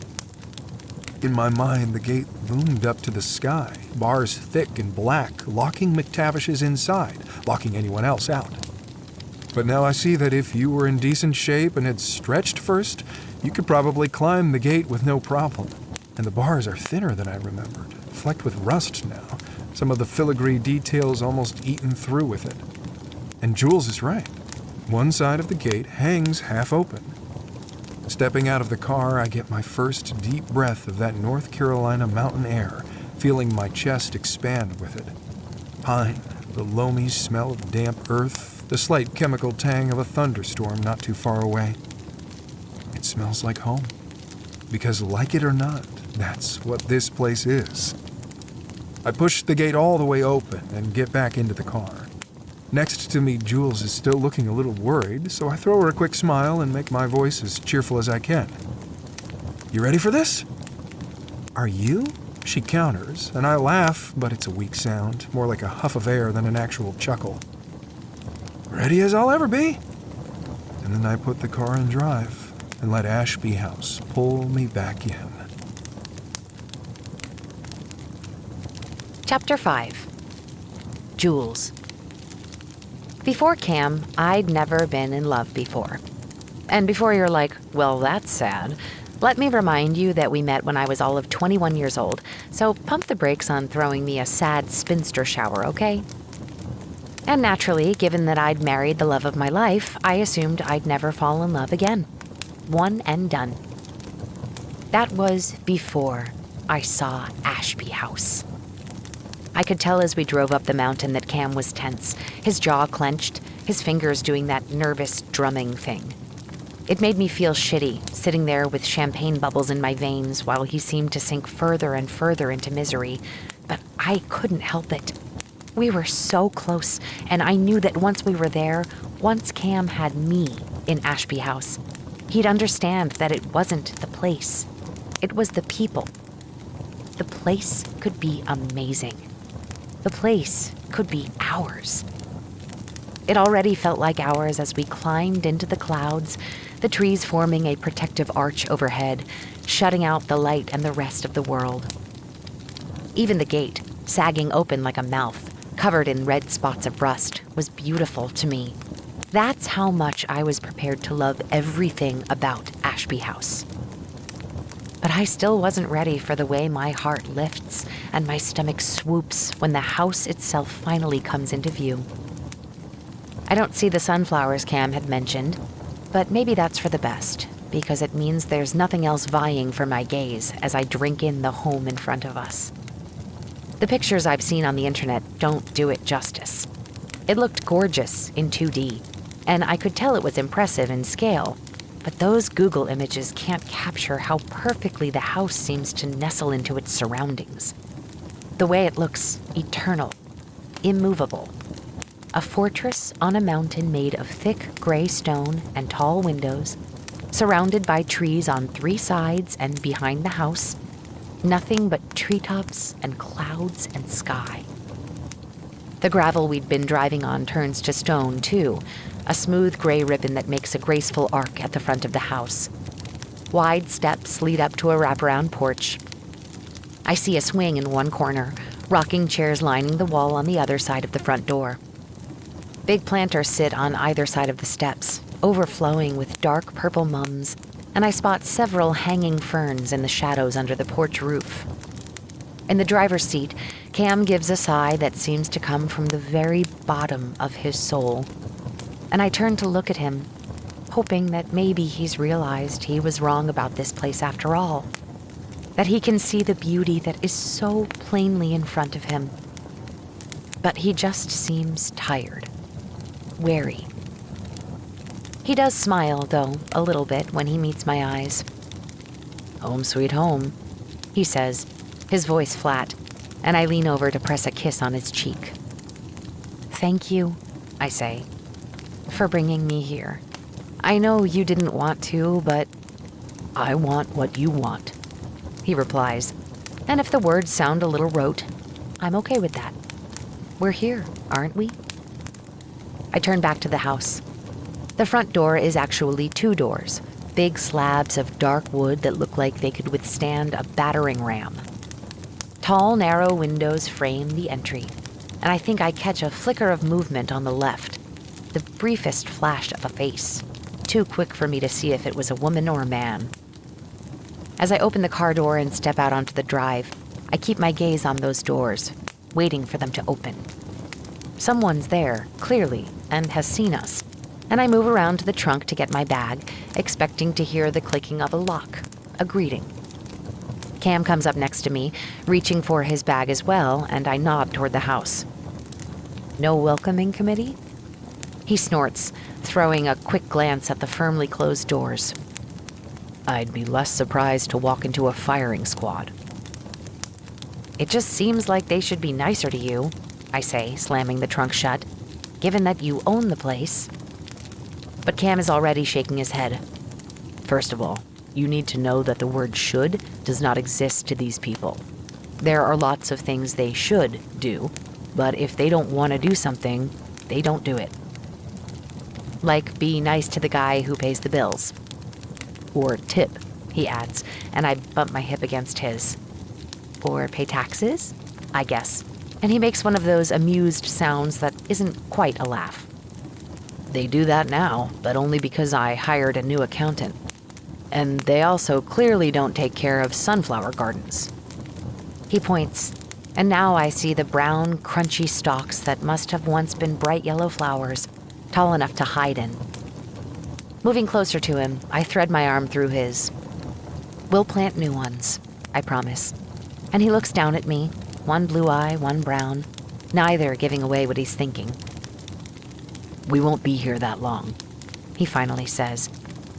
[SPEAKER 3] In my mind, the gate loomed up to the sky, bars thick and black, locking McTavish's inside, locking anyone else out. But now I see that if you were in decent shape and had stretched first, you could probably climb the gate with no problem. And the bars are thinner than I remembered, flecked with rust now, some of the filigree details almost eaten through with it. And Jules is right. One side of the gate hangs half open. Stepping out of the car, I get my first deep breath of that North Carolina mountain air, feeling my chest expand with it. Pine, the loamy smell of damp earth, the slight chemical tang of a thunderstorm not too far away. It smells like home. because like it or not, that's what this place is. I push the gate all the way open and get back into the car. Next to me, Jules is still looking a little worried, so I throw her a quick smile and make my voice as cheerful as I can. You ready for this? Are you? She counters, and I laugh, but it's a weak sound, more like a huff of air than an actual chuckle. Ready as I'll ever be. And then I put the car in drive and let Ashby House pull me back in.
[SPEAKER 2] Chapter 5. Jules. Before Cam, I'd never been in love before. And before you're like, well, that's sad, let me remind you that we met when I was all of 21 years old, so pump the brakes on throwing me a sad spinster shower, okay? And naturally, given that I'd married the love of my life, I assumed I'd never fall in love again. One and done. That was before I saw Ashby House. I could tell as we drove up the mountain that Cam was tense, his jaw clenched, his fingers doing that nervous drumming thing. It made me feel shitty, sitting there with champagne bubbles in my veins while he seemed to sink further and further into misery, but I couldn't help it. We were so close, and I knew that once we were there, once Cam had me in Ashby House, he'd understand that it wasn't the place. It was the people. The place could be amazing. The place could be ours. It already felt like ours as we climbed into the clouds, the trees forming a protective arch overhead, shutting out the light and the rest of the world. Even the gate, sagging open like a mouth, covered in red spots of rust, was beautiful to me. That's how much I was prepared to love everything about Ashby House. But I still wasn't ready for the way my heart lifts and my stomach swoops when the house itself finally comes into view. I don't see the sunflowers Cam had mentioned, but maybe that's for the best, because it means there's nothing else vying for my gaze as I drink in the home in front of us. The pictures I've seen on the internet don't do it justice. It looked gorgeous in 2D, and I could tell it was impressive in scale, but those Google images can't capture how perfectly the house seems to nestle into its surroundings. The way it looks eternal, immovable. A fortress on a mountain made of thick gray stone and tall windows, surrounded by trees on 3 sides and behind the house. Nothing but treetops and clouds and sky. The gravel we'd been driving on turns to stone, too, a smooth gray ribbon that makes a graceful arc at the front of the house. Wide steps lead up to a wraparound porch. I see a swing in one corner, rocking chairs lining the wall on the other side of the front door. Big planters sit on either side of the steps, overflowing with dark purple mums, and I spot several hanging ferns in the shadows under the porch roof. In the driver's seat, Cam gives a sigh that seems to come from the very bottom of his soul. And I turn to look at him, hoping that maybe he's realized he was wrong about this place after all. That he can see the beauty that is so plainly in front of him. But he just seems tired, wary. He does smile, though, a little bit when he meets my eyes. "Home sweet home," he says, his voice flat, and I lean over to press a kiss on his cheek. "Thank you," I say, "for bringing me here. I know you didn't want to, but I want what you want," he replies. And if the words sound a little rote, I'm okay with that. We're here, aren't we? I turn back to the house. The front door is actually 2 doors, big slabs of dark wood that look like they could withstand a battering ram. Tall, narrow windows frame the entry, and I think I catch a flicker of movement on the left, the briefest flash of a face, too quick for me to see if it was a woman or a man. As I open the car door and step out onto the drive, I keep my gaze on those doors, waiting for them to open. Someone's there, clearly, and has seen us, and I move around to the trunk to get my bag, expecting to hear the clicking of a lock, a greeting. Cam comes up next to me, reaching for his bag as well, and I nod toward the house. "No welcoming committee?" He snorts, throwing a quick glance at the firmly closed doors. I'd be less surprised to walk into a firing squad. It just seems like they should be nicer to you, I say, slamming the trunk shut, given that you own the place. But Cam is already shaking his head. First of all, you need to know that the word should does not exist to these people. There are lots of things they should do, but if they don't want to do something, they don't do it. Like be nice to the guy who pays the bills. Or tip, he adds, and I bump my hip against his. Or pay taxes, I guess. And he makes one of those amused sounds that isn't quite a laugh. They do that now, but only because I hired a new accountant. And they also clearly don't take care of sunflower gardens. He points, and now I see the brown, crunchy stalks that must have once been bright yellow flowers, tall enough to hide in. Moving closer to him, I thread my arm through his. We'll plant new ones, I promise. And he looks down at me, one blue eye, one brown, neither giving away what he's thinking. We won't be here that long, he finally says,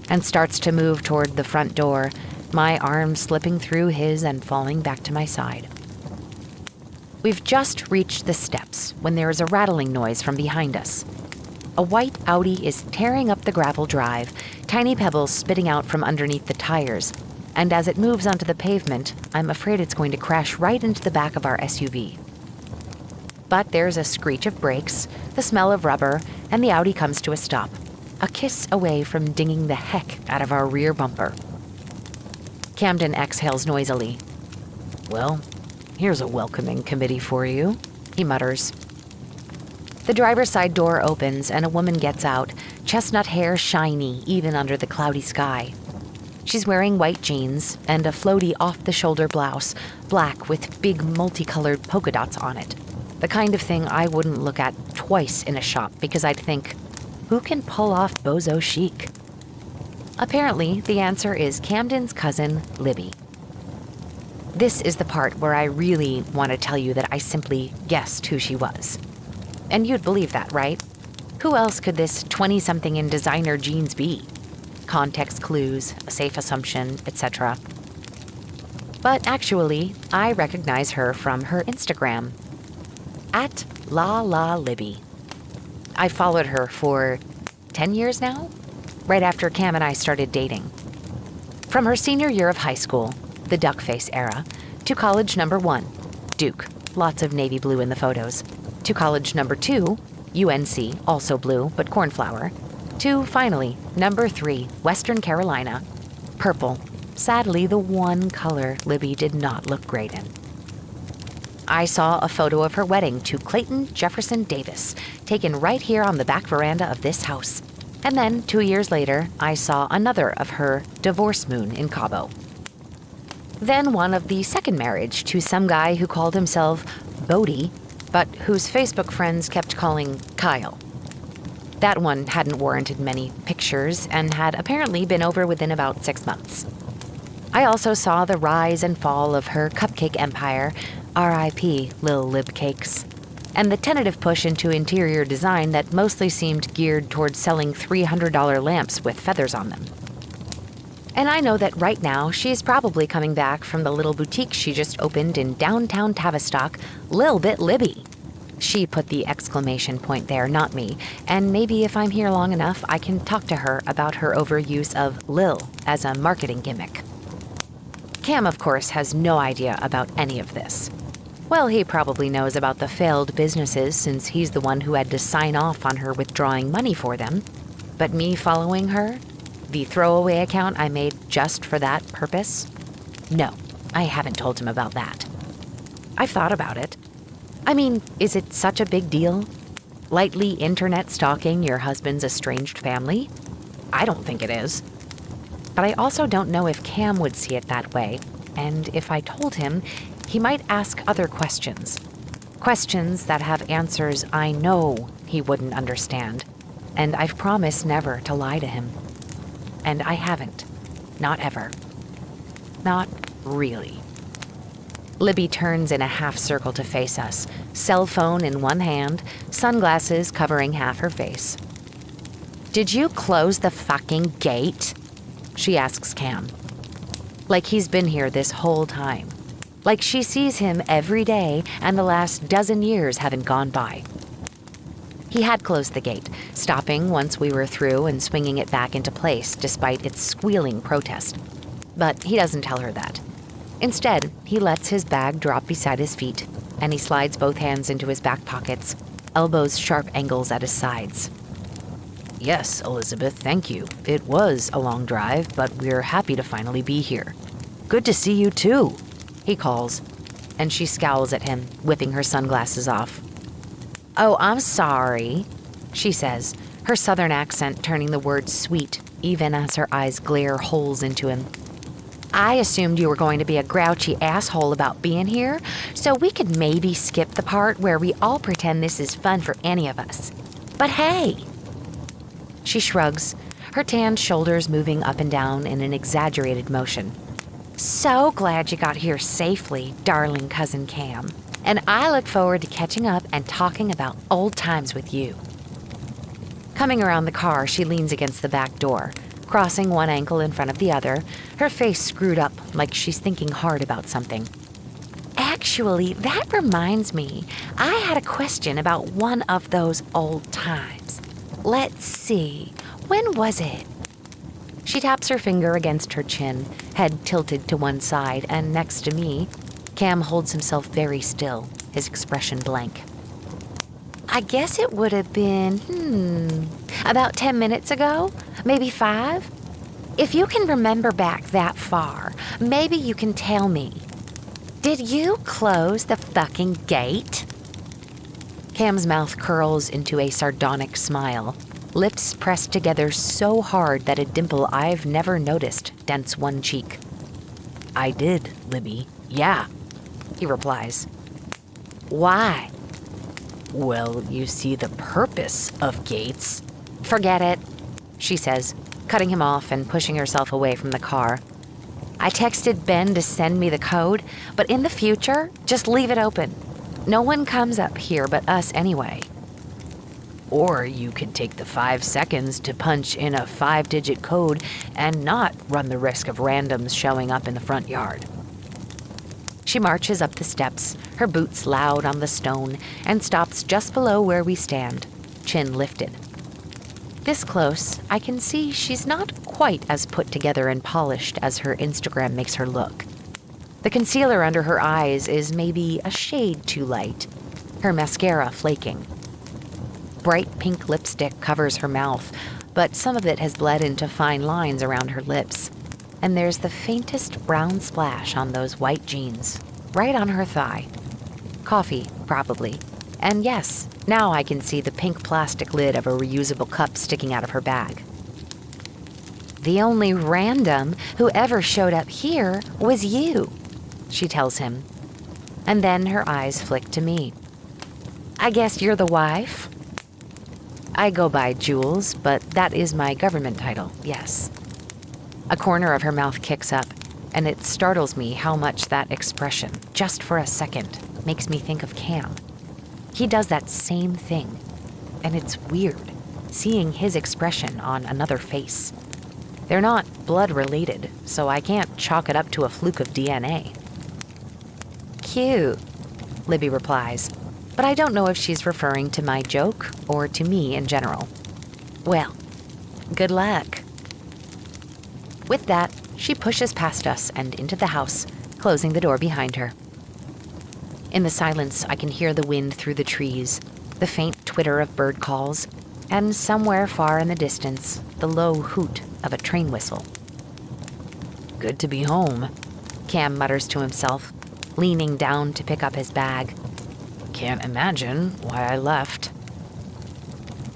[SPEAKER 2] and starts to move toward the front door, my arm slipping through his and falling back to my side. We've just reached the steps when there is a rattling noise from behind us. A white Audi is tearing up the gravel drive, tiny pebbles spitting out from underneath the tires, and as it moves onto the pavement, I'm afraid it's going to crash right into the back of our SUV. But there's a screech of brakes, the smell of rubber, and the Audi comes to a stop, a kiss away from dinging the heck out of our rear bumper. Camden exhales noisily. Well, here's a welcoming committee for you, he mutters. The driver's side door opens and a woman gets out, chestnut hair shiny even under the cloudy sky. She's wearing white jeans and a floaty off-the-shoulder blouse, black with big multicolored polka dots on it. The kind of thing I wouldn't look at twice in a shop because I'd think, who can pull off bozo chic? Apparently, the answer is Camden's cousin, Libby. This is the part where I really want to tell you that I simply guessed who she was. And you'd believe that, right? Who else could this 20-something in designer jeans be? Context clues, a safe assumption, etc. But actually, I recognize her from her Instagram. @LaLaLibby. I followed her for 10 years now, right after Cam and I started dating. From her senior year of high school, the duck face era, to college number 1, Duke, lots of navy blue in the photos, to college number 2, UNC, also blue, but cornflower, to finally, number 3, Western Carolina, purple, sadly the one color Libby did not look great in. I saw a photo of her wedding to Clayton Jefferson Davis, taken right here on the back veranda of this house. And then, 2 years later, I saw another of her divorce moon in Cabo. Then one of the second marriage to some guy who called himself Bodie, but whose Facebook friends kept calling Kyle. That one hadn't warranted many pictures and had apparently been over within about 6 months. I also saw the rise and fall of her cupcake empire, R.I.P. Lil Lib Cakes, and the tentative push into interior design that mostly seemed geared towards selling $300 lamps with feathers on them. And I know that right now she's probably coming back from the little boutique she just opened in downtown Tavistock, Lil Bit Libby. She put the exclamation point there, not me, and maybe if I'm here long enough, I can talk to her about her overuse of Lil as a marketing gimmick. Cam, of course, has no idea about any of this. Well, he probably knows about the failed businesses since he's the one who had to sign off on her withdrawing money for them. But me following her, the throwaway account I made just for that purpose? No, I haven't told him about that. I've thought about it. I mean, is it such a big deal? Lightly internet stalking your husband's estranged family? I don't think it is. But I also don't know if Cam would see it that way, and if I told him, he might ask other questions. Questions that have answers I know he wouldn't understand, and I've promised never to lie to him. And I haven't. Not ever. Not really. Libby turns in a half circle to face us, cell phone in one hand, sunglasses covering half her face. Did you close the fucking gate? she asks Cam. Like he's been here this whole time. Like she sees him every day and the last dozen years haven't gone by. He had closed the gate, stopping once we were through and swinging it back into place despite its squealing protest. But he doesn't tell her that. Instead, he lets his bag drop beside his feet, and he slides both hands into his back pockets, elbows sharp angles at his sides. Yes, Elizabeth, thank you. It was a long drive, but we're happy to finally be here. Good to see you too, he calls, and she scowls at him, whipping her sunglasses off. Oh, I'm sorry, she says, her southern accent turning the word sweet, even as her eyes glare holes into him. I assumed you were going to be a grouchy asshole about being here, so we could maybe skip the part where we all pretend this is fun for any of us. But hey! She shrugs, her tanned shoulders moving up and down in an exaggerated motion. So glad you got here safely, darling cousin Cam. And I look forward to catching up and talking about old times with you. Coming around the car, she leans against the back door, crossing one ankle in front of the other, her face screwed up like she's thinking hard about something. Actually, that reminds me, I had a question about one of those old times. Let's see, when was it? She taps her finger against her chin, head tilted to one side, and next to me, Cam holds himself very still, his expression blank. I guess it would have been, about 10 minutes ago, maybe 5. If you can remember back that far, maybe you can tell me. Did you close the fucking gate? Cam's mouth curls into a sardonic smile, lips pressed together so hard that a dimple I've never noticed dents one cheek. I did, Libby. Yeah, he replies. Why? Well, you see, the purpose of gates. Forget it, she says, cutting him off and pushing herself away from the car. I texted Ben to send me the code, but in the future, just leave it open. No one comes up here but us anyway. Or you could take the 5 seconds to punch in a 5-digit code and not run the risk of randoms showing up in the front yard. She marches up the steps, her boots loud on the stone, and stops just below where we stand, chin lifted. This close, I can see she's not quite as put together and polished as her Instagram makes her look. The concealer under her eyes is maybe a shade too light, her mascara flaking. Bright pink lipstick covers her mouth, but some of it has bled into fine lines around her lips. And there's the faintest brown splash on those white jeans, right on her thigh. Coffee, probably. And yes, now I can see the pink plastic lid of a reusable cup sticking out of her bag. The only random who ever showed up here was you, she tells him. And then her eyes flick to me. I guess you're the wife? I go by Jules, but that is my government title, yes. A corner of her mouth kicks up, and it startles me how much that expression, just for a second, makes me think of Cam. He does that same thing, and it's weird, seeing his expression on another face. They're not blood-related, so I can't chalk it up to a fluke of DNA. Cute, Libby replies, but I don't know if she's referring to my joke or to me in general. Well, good luck. With that, she pushes past us and into the house, closing the door behind her. In the silence, I can hear the wind through the trees, the faint twitter of bird calls, and somewhere far in the distance, the low hoot of a train whistle. Good to be home, Cam mutters to himself, leaning down to pick up his bag. Can't imagine why I left.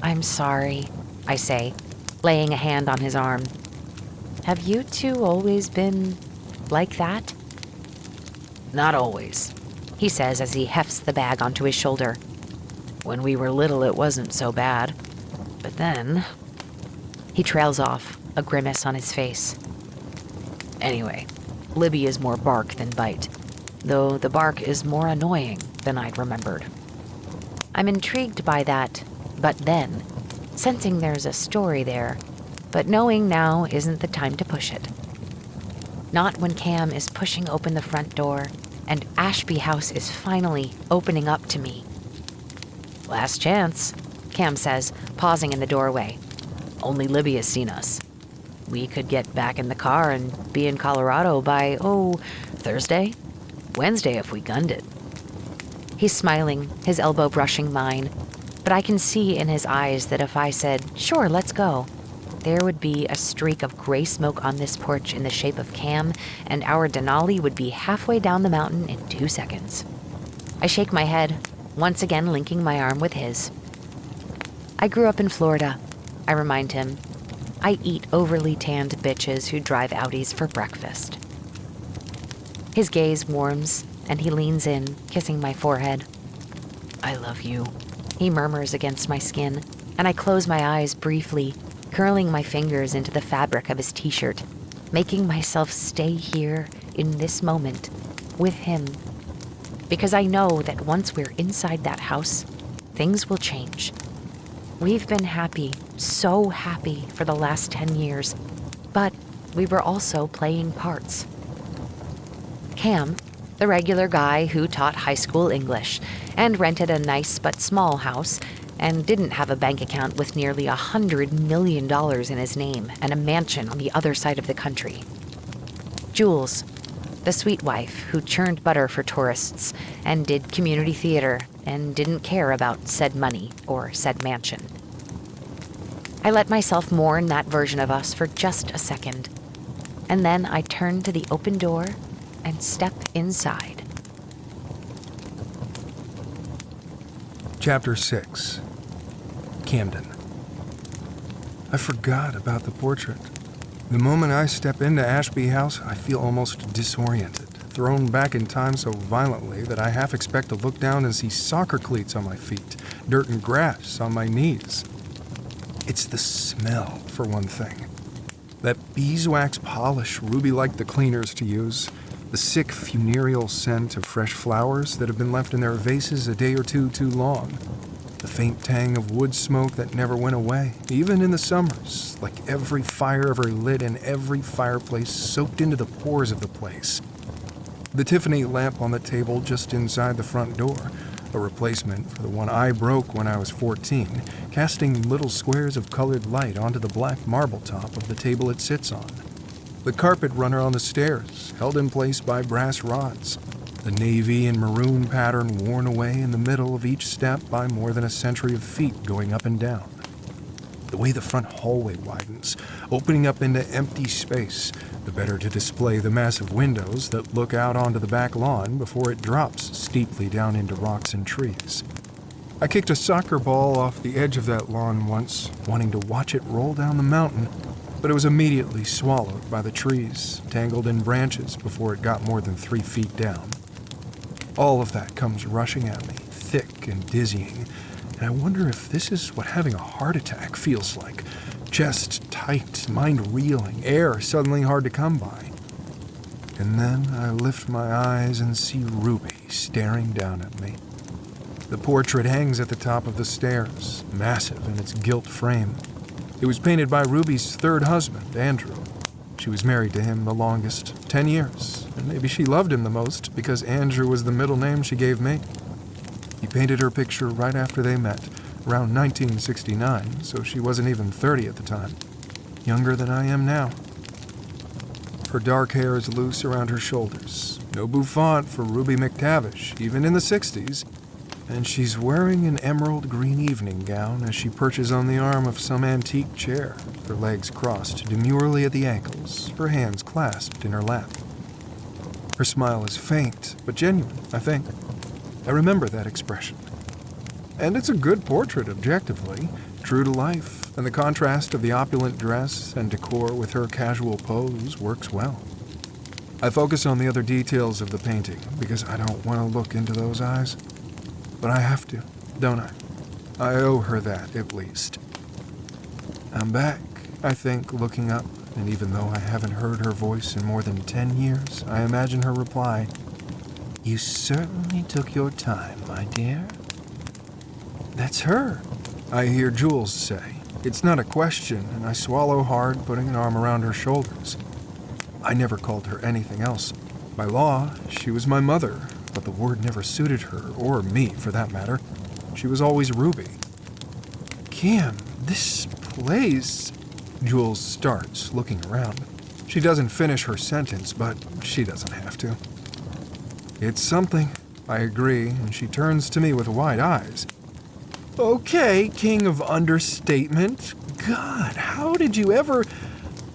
[SPEAKER 2] I'm sorry, I say, laying a hand on his arm. Have you two always been like that? Not always, he says as he hefts the bag onto his shoulder. When we were little, it wasn't so bad. But then... He trails off, a grimace on his face. Anyway, Libby is more bark than bite, though the bark is more annoying than I'd remembered. I'm intrigued by that, but then, sensing there's a story there, but knowing now isn't the time to push it. Not when Cam is pushing open the front door and Ashby House is finally opening up to me. "Last chance," Cam says, pausing in the doorway. "Only Libby has seen us. We could get back in the car and be in Colorado by, Thursday? Wednesday if we gunned it." He's smiling, his elbow brushing mine, but I can see in his eyes that if I said, "Sure, let's go," there would be a streak of gray smoke on this porch in the shape of Cam, and our Denali would be halfway down the mountain in 2 seconds. I shake my head, once again linking my arm with his. "I grew up in Florida," I remind him. "I eat overly tanned bitches who drive Audis for breakfast." His gaze warms, and he leans in, kissing my forehead. "I love you," he murmurs against my skin, and I close my eyes briefly, curling my fingers into the fabric of his t-shirt, making myself stay here in this moment with him. Because I know that once we're inside that house, things will change. We've been happy, so happy for the last 10 years, but we were also playing parts. Cam, the regular guy who taught high school English and rented a nice but small house and didn't have a bank account with nearly $100 million in his name and a mansion on the other side of the country. Jules, the sweet wife who churned butter for tourists and did community theater and didn't care about said money or said mansion. I let myself mourn that version of us for just a second, and then I turn to the open door and step inside.
[SPEAKER 3] Chapter 6. Camden. I forgot about the portrait. The moment I step into Ashby House, I feel almost disoriented, thrown back in time so violently that I half expect to look down and see soccer cleats on my feet, dirt and grass on my knees. It's the smell, for one thing. That beeswax polish Ruby liked the cleaners to use, the sick funereal scent of fresh flowers that have been left in their vases a day or two too long, the faint tang of wood smoke that never went away, even in the summers, like every fire ever lit and every fireplace soaked into the pores of the place. The Tiffany lamp on the table just inside the front door, a replacement for the one I broke when I was 14, casting little squares of colored light onto the black marble top of the table it sits on. The carpet runner on the stairs, held in place by brass rods. The navy and maroon pattern worn away in the middle of each step by more than a century of feet going up and down. The way the front hallway widens, opening up into empty space, the better to display the massive windows that look out onto the back lawn before it drops steeply down into rocks and trees. I kicked a soccer ball off the edge of that lawn once, wanting to watch it roll down the mountain, but it was immediately swallowed by the trees, tangled in branches before it got more than 3 feet down. All of that comes rushing at me, thick and dizzying, and I wonder if this is what having a heart attack feels like. Chest tight, mind reeling, air suddenly hard to come by. And then I lift my eyes and see Ruby staring down at me. The portrait hangs at the top of the stairs, massive in its gilt frame. It was painted by Ruby's third husband, Andrew. She was married to him the longest, 10 years, and maybe she loved him the most because Andrew was the middle name she gave me. He painted her picture right after they met, around 1969, so she wasn't even 30 at the time. Younger than I am now. Her dark hair is loose around her shoulders. No bouffant for Ruby McTavish, even in the 60s. And she's wearing an emerald green evening gown as she perches on the arm of some antique chair, her legs crossed demurely at the ankles, her hands clasped in her lap. Her smile is faint, but genuine, I think. I remember that expression. And it's a good portrait, objectively, true to life, and the contrast of the opulent dress and decor with her casual pose works well. I focus on the other details of the painting because I don't want to look into those eyes. But I have to, don't I? I owe her that, at least. I'm back, I think, looking up, and even though I haven't heard her voice in more than 10 years, I imagine her reply, "You certainly took your time, my dear." That's her, I hear Jules say, It's not a question, and I swallow hard, putting an arm around her shoulders. I never called her anything else. By law, she was my mother, but the word never suited her, or me for that matter. She was always Ruby. Cam, this place... Jules starts, looking around. She doesn't finish her sentence, but she doesn't have to. It's something, I agree, and she turns to me with wide eyes. Okay, king of understatement. God, how did you ever,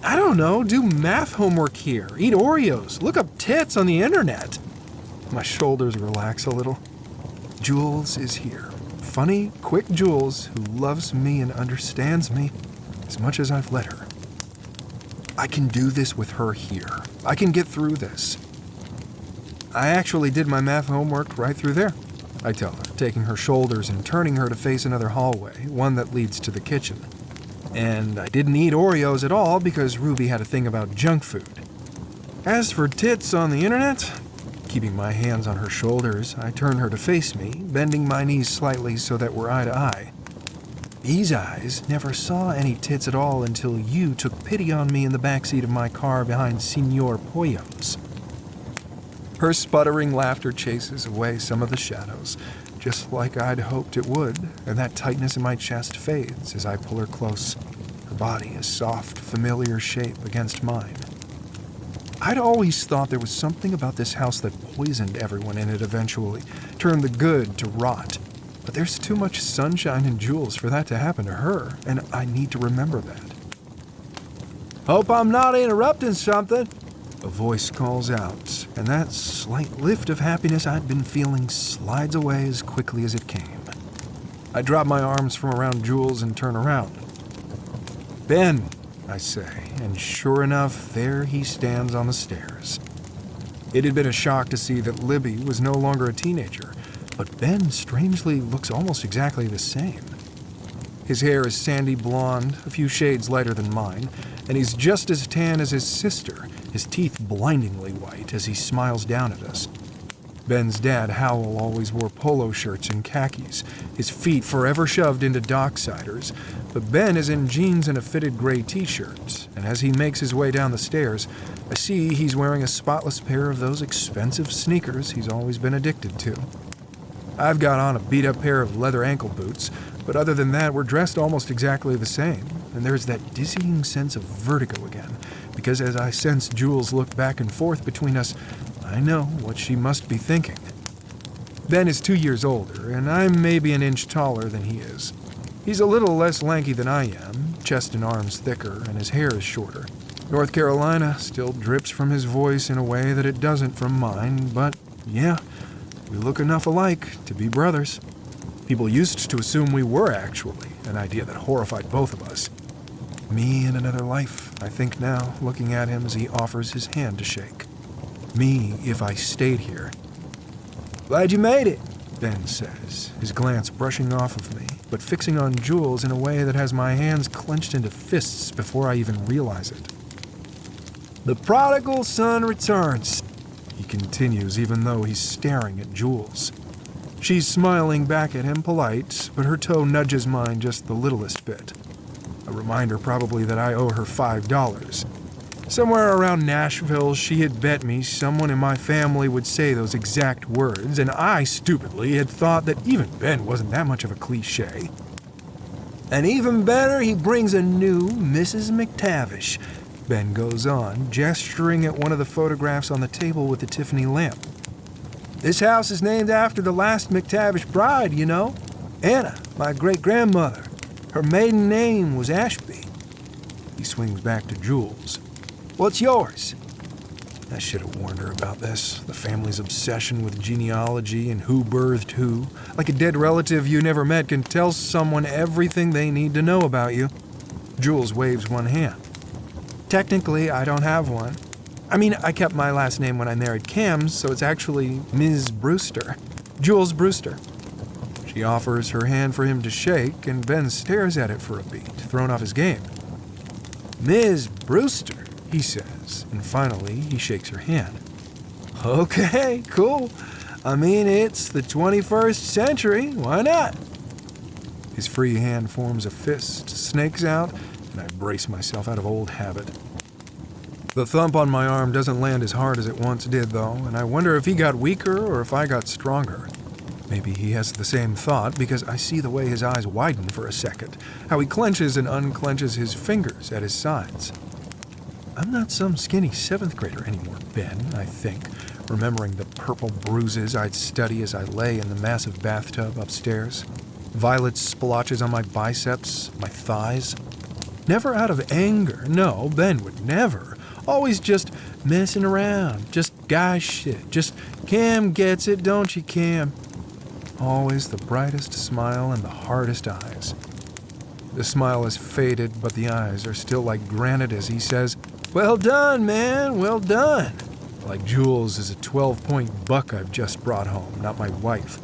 [SPEAKER 3] I don't know, do math homework here, eat Oreos, look up tits on the internet? My shoulders relax a little. Jules is here. Funny, quick Jules who loves me and understands me as much as I've let her. I can do this with her here. I can get through this. I actually did my math homework right through there, I tell her, taking her shoulders and turning her to face another hallway, one that leads to the kitchen. And I didn't eat Oreos at all because Ruby had a thing about junk food. As for tits on the internet, keeping my hands on her shoulders, I turn her to face me, bending my knees slightly so that we're eye to eye. These eyes never saw any tits at all until you took pity on me in the backseat of my car behind Senor Pollo's. Her sputtering laughter chases away some of the shadows, just like I'd hoped it would, and that tightness in my chest fades as I pull her close, her body a soft, familiar shape against mine. I'd always thought there was something about this house that poisoned everyone in it eventually, turned the good to rot. But there's too much sunshine and Jules for that to happen to her, and I need to remember that. Hope I'm not interrupting something, a voice calls out, and that slight lift of happiness I'd been feeling slides away as quickly as it came. I drop my arms from around Jules and turn around. Ben, I say, and sure enough, there he stands on the stairs. It had been a shock to see that Libby was no longer a teenager, but Ben strangely looks almost exactly the same. His hair is sandy blonde, a few shades lighter than mine, and he's just as tan as his sister, his teeth blindingly white as he smiles down at us. Ben's dad, Howell, always wore polo shirts and khakis, his feet forever shoved into docksiders, but Ben is in jeans and a fitted gray t-shirt, and as he makes his way down the stairs, I see he's wearing a spotless pair of those expensive sneakers he's always been addicted to. I've got on a beat-up pair of leather ankle boots, but other than that, we're dressed almost exactly the same, and there's that dizzying sense of vertigo again, because as I sense Jules look back and forth between us, I know what she must be thinking. Ben is 2 years older, and I'm maybe an inch taller than he is. He's a little less lanky than I am, chest and arms thicker, and his hair is shorter. North Carolina still drips from his voice in a way that it doesn't from mine, but yeah, we look enough alike to be brothers. People used to assume we were actually, an idea that horrified both of us. Me in another life, I think now, looking at him as he offers his hand to shake. Me if I stayed here. Glad you made it, Ben says, his glance brushing off of me, but fixing on Jules in a way that has my hands clenched into fists before I even realize it. The prodigal son returns, he continues, even though he's staring at Jules. She's smiling back at him, polite, but her toe nudges mine just the littlest bit. A reminder probably that I owe her $5. Somewhere around Nashville, she had bet me someone in my family would say those exact words, and I, stupidly, had thought that even Ben wasn't that much of a cliche. And even better, he brings a new Mrs. McTavish, Ben goes on, gesturing at one of the photographs on the table with the Tiffany lamp. This house is named after the last McTavish bride, you know. Anna, my great-grandmother. Her maiden name was Ashby. He swings back to Jules. What's yours? I should have warned her about this. The family's obsession with genealogy and who birthed who. Like a dead relative you never met can tell someone everything they need to know about you. Jules waves one hand. Technically, I don't have one. I mean, I kept my last name when I married Cam, so it's actually Ms. Brewster. Jules Brewster. She offers her hand for him to shake, and Ben stares at it for a beat, thrown off his game. Ms. Brewster, he says, and finally he shakes her hand. Okay, cool. I mean, it's the 21st century. Why not? His free hand forms a fist, snakes out, and I brace myself out of old habit. The thump on my arm doesn't land as hard as it once did, though, and I wonder if he got weaker or if I got stronger. Maybe he has the same thought because I see the way his eyes widen for a second, how he clenches and unclenches his fingers at his sides. I'm not some skinny 7th grader anymore, Ben, I think, remembering the purple bruises I'd study as I lay in the massive bathtub upstairs. Violet splotches on my biceps, my thighs. Never out of anger, no, Ben would never. Always just messing around, just guy shit, just Cam gets it, don't you, Cam? Always the brightest smile and the hardest eyes. The smile is faded, but the eyes are still like granite as he says, "Well done, man, well done." Like Jules is a 12-point buck I've just brought home, not my wife.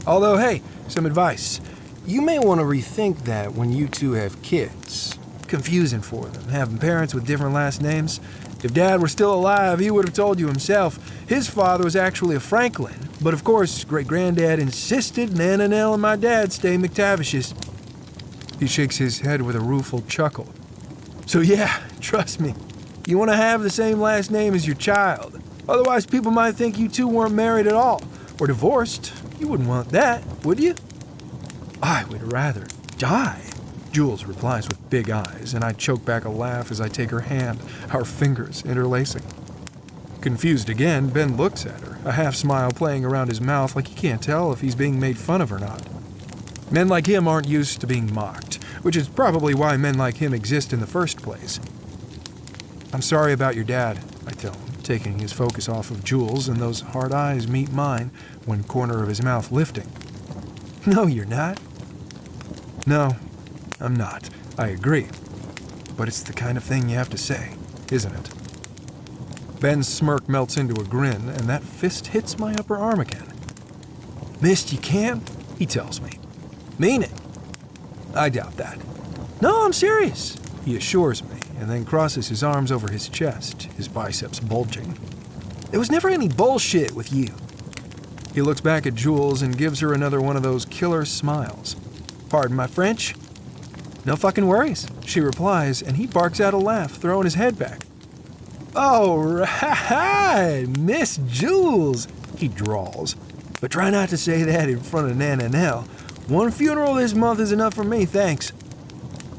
[SPEAKER 3] Although, hey, some advice. You may want to rethink that when you two have kids. Confusing for them, having parents with different last names. If Dad were still alive, he would have told you himself. His father was actually a Franklin, but of course, great-granddad insisted Nana Nell and my dad stay McTavishes. He shakes his head with a rueful chuckle. So yeah, trust me, you want to have the same last name as your child. Otherwise, people might think you two weren't married at all, or divorced. You wouldn't want that, would you? I would rather die, Jules replies with big eyes, and I choke back a laugh as I take her hand, our fingers interlacing. Confused again, Ben looks at her, a half-smile playing around his mouth like he can't tell if he's being made fun of or not. Men like him aren't used to being mocked, which is probably why men like him exist in the first place. I'm sorry about your dad, I tell him, taking his focus off of Jules, and those hard eyes meet mine, one corner of his mouth lifting. No, you're not. No, I'm not. I agree. But it's the kind of thing you have to say, isn't it? Ben's smirk melts into a grin, and that fist hits my upper arm again. Missed you, Cam, he tells me. Mean it? I doubt that. No, I'm serious, he assures me, and then crosses his arms over his chest, his biceps bulging. There was never any bullshit with you. He looks back at Jules and gives her another one of those killer smiles. Pardon my French? No fucking worries, she replies, and he barks out a laugh, throwing his head back. All right, Miss Jules, he drawls. But try not to say that in front of Nana Nell. One funeral this month is enough for me, thanks.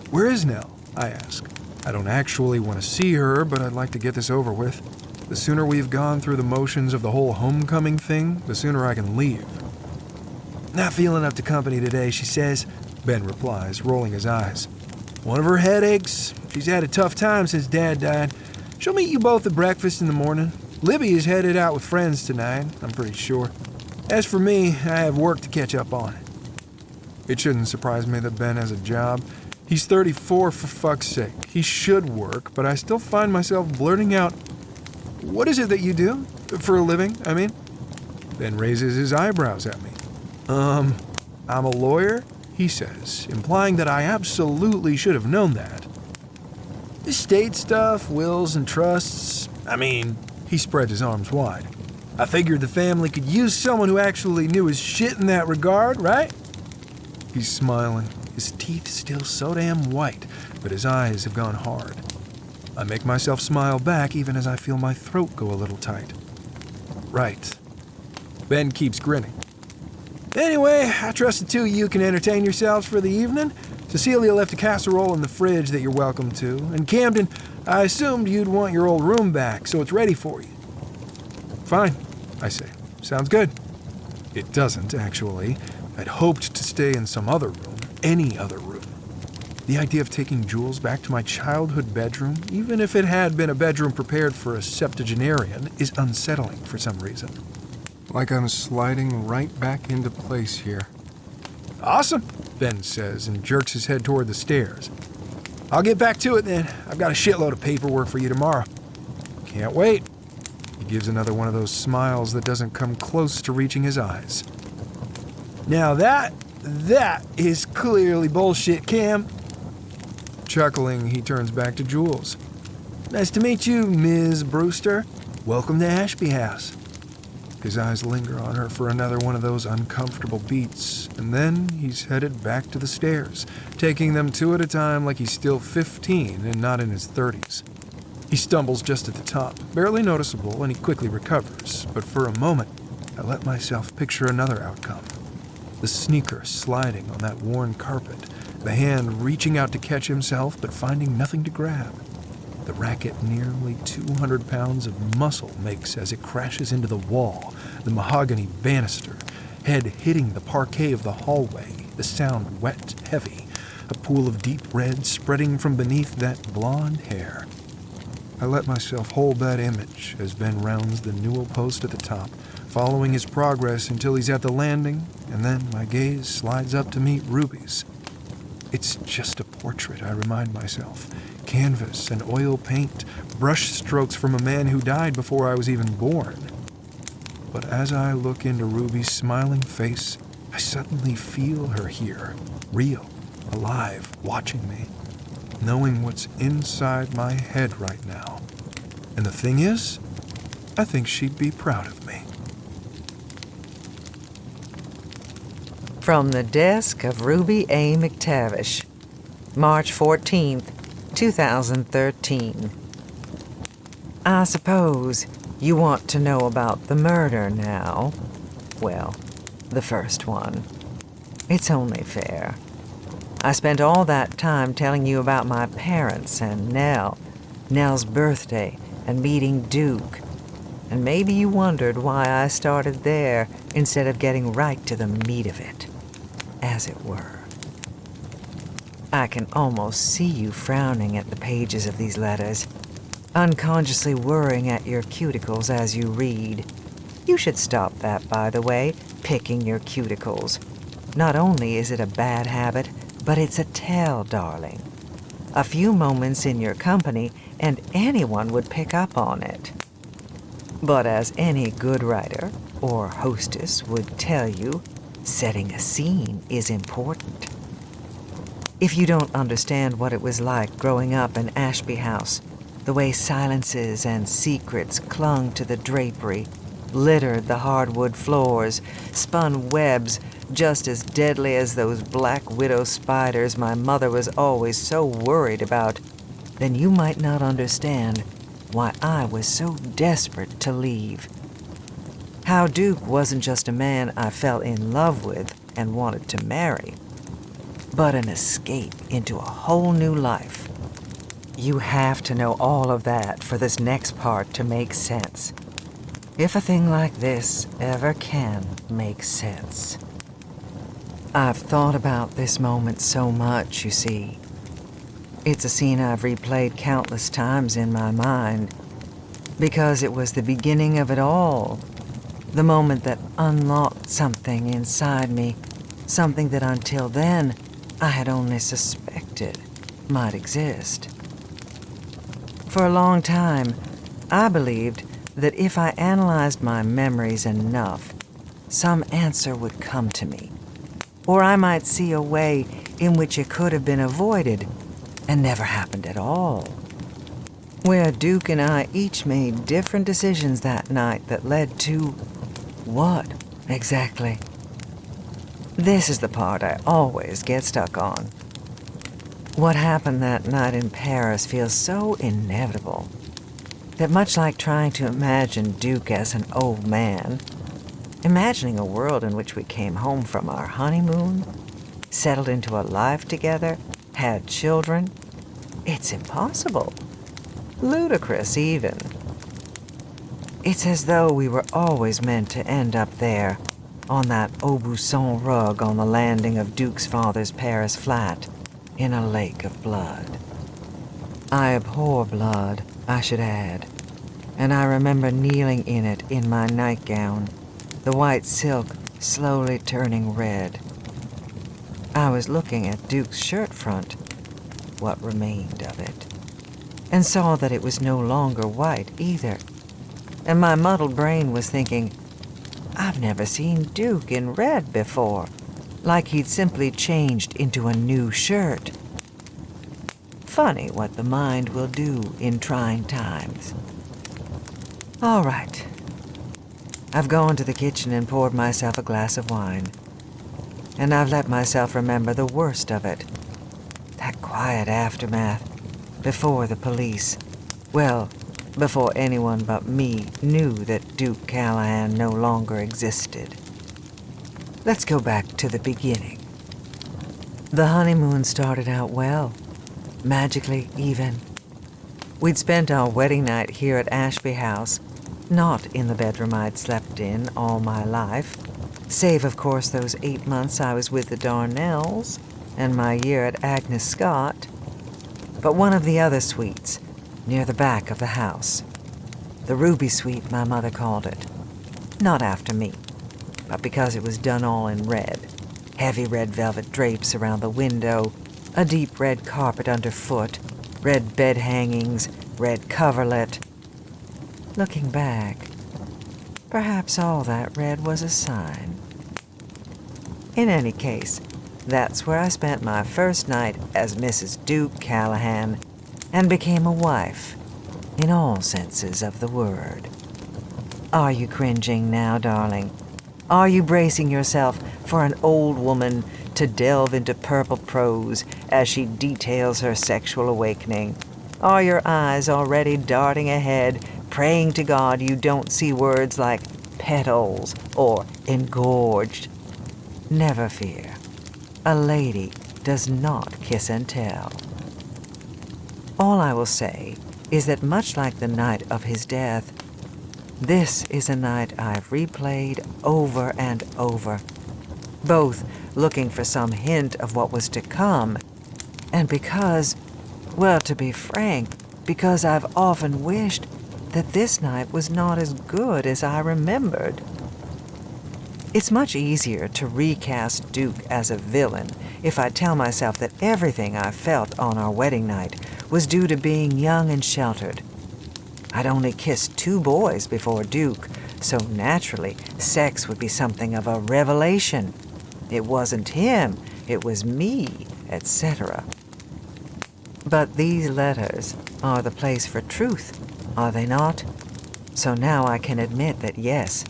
[SPEAKER 3] Where is Nell? I ask. I don't actually want to see her, but I'd like to get this over with. The sooner we've gone through the motions of the whole homecoming thing, the sooner I can leave. Not feeling up to company today, she says, Ben replies, rolling his eyes. One of her headaches. She's had a tough time since Dad died. She'll meet you both at breakfast in the morning. Libby is headed out with friends tonight, I'm pretty sure. As for me, I have work to catch up on. It shouldn't surprise me that Ben has a job. He's 34 for fuck's sake. He should work, but I still find myself blurting out, "What is it that you do? For a living, I mean?" Ben raises his eyebrows at me. I'm a lawyer, he says, implying that I absolutely should have known that. Estate stuff, wills and trusts. I mean, he spreads his arms wide. I figured the family could use someone who actually knew his shit in that regard, right? He's smiling, his teeth still so damn white, but his eyes have gone hard. I make myself smile back even as I feel my throat go a little tight. Right. Ben keeps grinning. Anyway, I trust the two of you can entertain yourselves for the evening. Cecilia left a casserole in the fridge that you're welcome to. And Camden, I assumed you'd want your old room back, so it's ready for you. Fine, I say. Sounds good. It doesn't, actually. I'd hoped to stay in some other room, any other room. The idea of taking Jules back to my childhood bedroom, even if it had been a bedroom prepared for a septuagenarian, is unsettling for some reason. Like I'm sliding right back into place here. Awesome, Ben says and jerks his head toward the stairs. I'll get back to it then. I've got a shitload of paperwork for you tomorrow. Can't wait. He gives another one of those smiles that doesn't come close to reaching his eyes. Now that is clearly bullshit, Cam. Chuckling, he turns back to Jules. Nice to meet you, Ms. Brewster. Welcome to Ashby House. His eyes linger on her for another one of those uncomfortable beats, and then he's headed back to the stairs, taking them two at a time like he's still 15 and not in his 30s. He stumbles just at the top, barely noticeable, and he quickly recovers, but for a moment, I let myself picture another outcome. The sneaker sliding on that worn carpet, the hand reaching out to catch himself but finding nothing to grab. The racket nearly 200 pounds of muscle makes as it crashes into the wall, the mahogany banister, head hitting the parquet of the hallway, the sound wet, heavy, a pool of deep red spreading from beneath that blonde hair. I let myself hold that image as Ben rounds the newel post at the top, following his progress until he's at the landing, and then my gaze slides up to meet Ruby's. It's just a portrait, I remind myself. Canvas and oil paint, brush strokes from a man who died before I was even born. But as I look into Ruby's smiling face, I suddenly feel her here, real, alive, watching me, knowing what's inside my head right now. And the thing is, I think she'd be proud of me.
[SPEAKER 4] From the desk of Ruby A. McTavish, March 14th, 2013. I suppose you want to know about the murder now. Well, the first one. It's only fair. I spent all that time telling you about my parents and Nell's birthday, and meeting Duke. And maybe you wondered why I started there instead of getting right to the meat of it, as it were. I can almost see you frowning at the pages of these letters, unconsciously worrying at your cuticles as you read. You should stop that, by the way, picking your cuticles. Not only is it a bad habit, but it's a tell, darling. A few moments in your company, and anyone would pick up on it. But as any good writer or hostess would tell you, setting a scene is important. If you don't understand what it was like growing up in Ashby House, the way silences and secrets clung to the drapery, littered the hardwood floors, spun webs just as deadly as those black widow spiders my mother was always so worried about, then you might not understand why I was so desperate to leave. How Duke wasn't just a man I fell in love with and wanted to marry, but an escape into a whole new life. You have to know all of that for this next part to make sense. If a thing like this ever can make sense. I've thought about this moment so much, you see. It's a scene I've replayed countless times in my mind, because it was the beginning of it all. The moment that unlocked something inside me, something that until then I had only suspected might exist. For a long time, I believed that if I analyzed my memories enough, some answer would come to me, or I might see a way in which it could have been avoided and never happened at all. Where Duke and I each made different decisions that night that led to what exactly? This is the part I always get stuck on. What happened that night in Paris feels so inevitable that, much like trying to imagine Duke as an old man, imagining a world in which we came home from our honeymoon, settled into a life together, had children, it's impossible. Ludicrous, even. It's as though we were always meant to end up there, on that Aubusson rug on the landing of Duke's father's Paris flat, in a lake of blood. I abhor blood, I should add, and I remember kneeling in it in my nightgown, the white silk slowly turning red. I was looking at Duke's shirt front, what remained of it, and saw that it was no longer white either. And my muddled brain was thinking, I've never seen Duke in red before, like he'd simply changed into a new shirt. Funny what the mind will do in trying times. All right. I've gone to the kitchen and poured myself a glass of wine. And I've let myself remember the worst of it. That quiet aftermath, before the police. Well, before anyone but me knew that Duke Callahan no longer existed. Let's go back to the beginning. The honeymoon started out well, magically even. We'd spent our wedding night here at Ashby House, not in the bedroom I'd slept in all my life, save, of course, those 8 months I was with the Darnells and my year at Agnes Scott, but one of the other suites, near the back of the house. The Ruby Suite, my mother called it. Not after me, but because it was done all in red. Heavy red velvet drapes around the window, a deep red carpet underfoot, red bed hangings, red coverlet. Looking back, perhaps all that red was a sign. In any case, that's where I spent my first night as Mrs. Duke Callahan and became a wife, in all senses of the word. Are you cringing now, darling? Are you bracing yourself for an old woman to delve into purple prose as she details her sexual awakening? Are your eyes already darting ahead, praying to God you don't see words like petals or engorged? Never fear. A lady does not kiss and tell. All I will say is that much like the night of his death, this is a night I've replayed over and over, both looking for some hint of what was to come, and because, well, to be frank, because I've often wished that this night was not as good as I remembered. It's much easier to recast Duke as a villain if I tell myself that everything I felt on our wedding night was due to being young and sheltered. I'd only kissed 2 boys before Duke, so naturally sex would be something of a revelation. It wasn't him, it was me, etc. But these letters are the place for truth, are they not? So now I can admit that yes,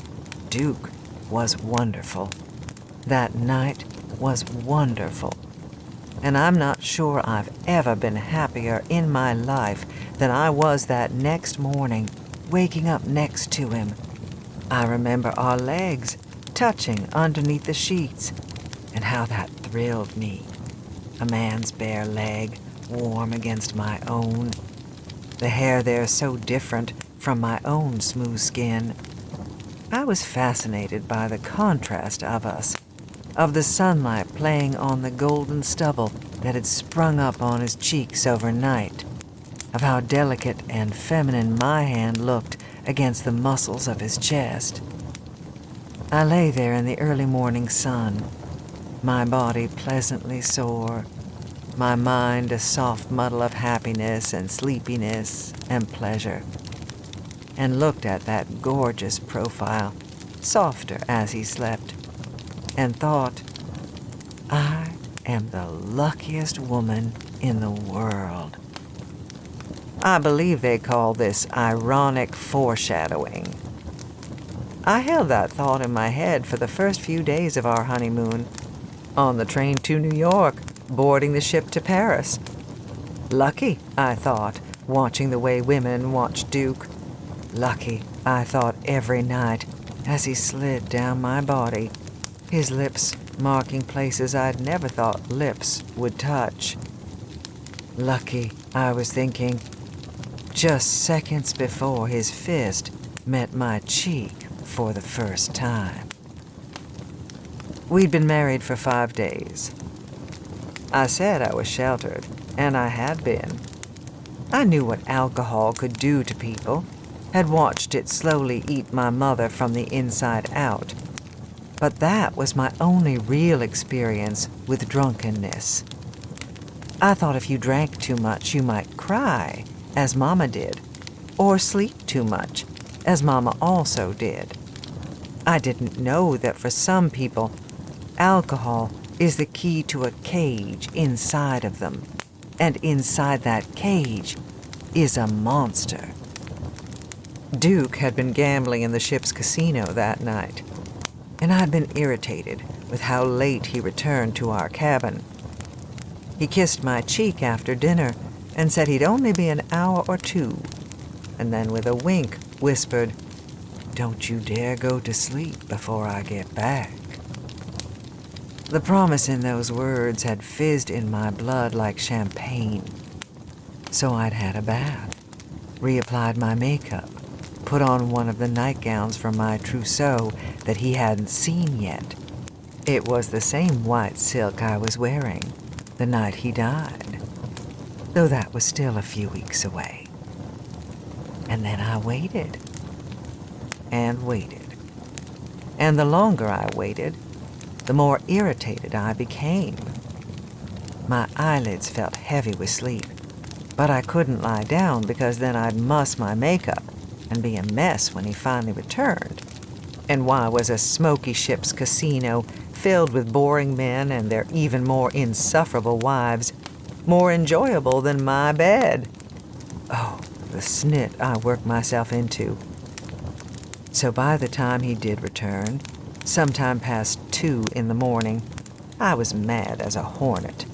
[SPEAKER 4] Duke was wonderful. That night was wonderful. And I'm not sure I've ever been happier in my life than I was that next morning, waking up next to him. I remember our legs touching underneath the sheets, and how that thrilled me. A man's bare leg, warm against my own. The hair there so different from my own smooth skin. I was fascinated by the contrast of us, of the sunlight playing on the golden stubble that had sprung up on his cheeks overnight, of how delicate and feminine my hand looked against the muscles of his chest. I lay there in the early morning sun, my body pleasantly sore, my mind a soft muddle of happiness and sleepiness and pleasure, and looked at that gorgeous profile, softer as he slept, and thought, I am the luckiest woman in the world. I believe they call this ironic foreshadowing. I held that thought in my head for the first few days of our honeymoon, on the train to New York, boarding the ship to Paris. Lucky, I thought, watching the way women watch Duke. Lucky, I thought every night, as he slid down my body, his lips marking places I'd never thought lips would touch. Lucky, I was thinking, just seconds before his fist met my cheek for the first time. We'd been married for 5 days. I said I was sheltered, and I had been. I knew what alcohol could do to people, had watched it slowly eat my mother from the inside out. But that was my only real experience with drunkenness. I thought if you drank too much, you might cry, as Mama did, or sleep too much, as Mama also did. I didn't know that for some people, alcohol is the key to a cage inside of them, and inside that cage is a monster. Duke had been gambling in the ship's casino that night, and I'd been irritated with how late he returned to our cabin. He kissed my cheek after dinner and said he'd only be an hour or two, and then with a wink whispered, "Don't you dare go to sleep before I get back." The promise in those words had fizzed in my blood like champagne. So I'd had a bath, reapplied my makeup, put on one of the nightgowns from my trousseau that he hadn't seen yet. It was the same white silk I was wearing the night he died, though that was still a few weeks away. And then I waited, and waited. And the longer I waited, the more irritated I became. My eyelids felt heavy with sleep, but I couldn't lie down because then I'd muss my makeup and be a mess when he finally returned. And why was a smoky ship's casino filled with boring men and their even more insufferable wives more enjoyable than my bed? Oh, the snit I worked myself into. So by the time he did return, sometime past 2 in the morning, I was mad as a hornet,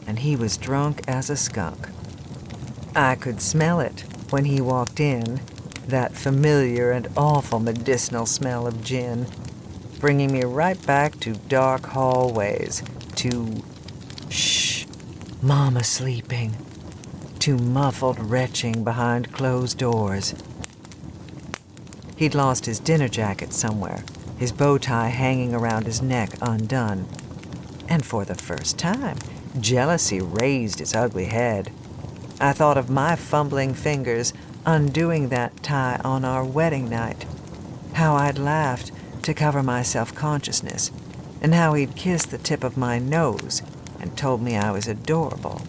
[SPEAKER 4] and he was drunk as a skunk. I could smell it when he walked in, that familiar and awful medicinal smell of gin, bringing me right back to dark hallways, to shh, Mama sleeping, to muffled retching behind closed doors. He'd lost his dinner jacket somewhere, his bow tie hanging around his neck undone. And for the first time, jealousy raised its ugly head. I thought of my fumbling fingers undoing that tie on our wedding night, how I'd laughed to cover my self-consciousness, and how he'd kissed the tip of my nose and told me I was adorable.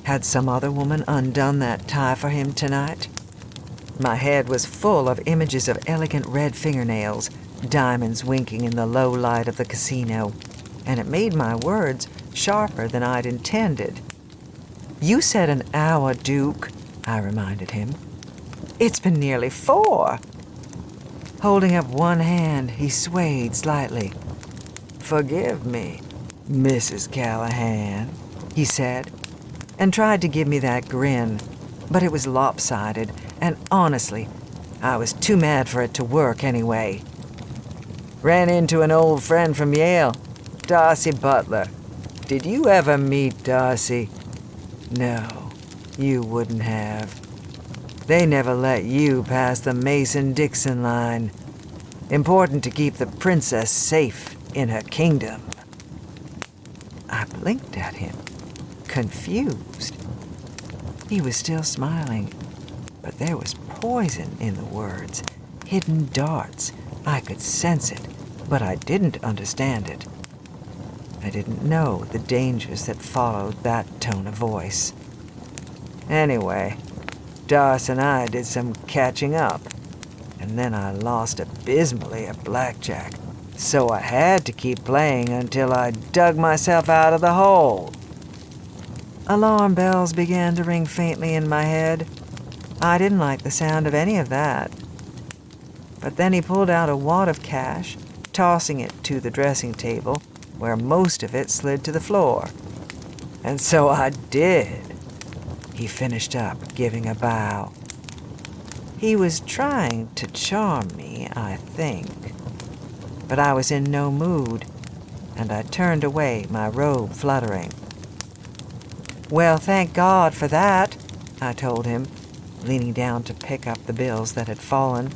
[SPEAKER 4] Had some other woman undone that tie for him tonight? My head was full of images of elegant red fingernails, diamonds winking in the low light of the casino, and it made my words sharper than I'd intended. "You said an hour, Duke," I reminded him. "It's been nearly 4. Holding up one hand, he swayed slightly. "Forgive me, Mrs. Callahan," he said, and tried to give me that grin, but it was lopsided, and honestly, I was too mad for it to work anyway. "Ran into an old friend from Yale, Darcy Butler. Did you ever meet Darcy?" "No, you wouldn't have. They never let you pass the Mason-Dixon line. Important to keep the princess safe in her kingdom." I blinked at him, confused. He was still smiling, but there was poison in the words, hidden darts. I could sense it, but I didn't understand it. I didn't know the dangers that followed that tone of voice. Anyway, Darcy and I did some catching up, and then I lost abysmally at blackjack, so I had to keep playing until I dug myself out of the hole. Alarm bells began to ring faintly in my head. I didn't like the sound of any of that. But then he pulled out a wad of cash, tossing it to the dressing table, where most of it slid to the floor. "And so I did," he finished up, giving a bow. He was trying to charm me, I think. But I was in no mood, and I turned away, my robe fluttering. "Well, thank God for that," I told him, leaning down to pick up the bills that had fallen.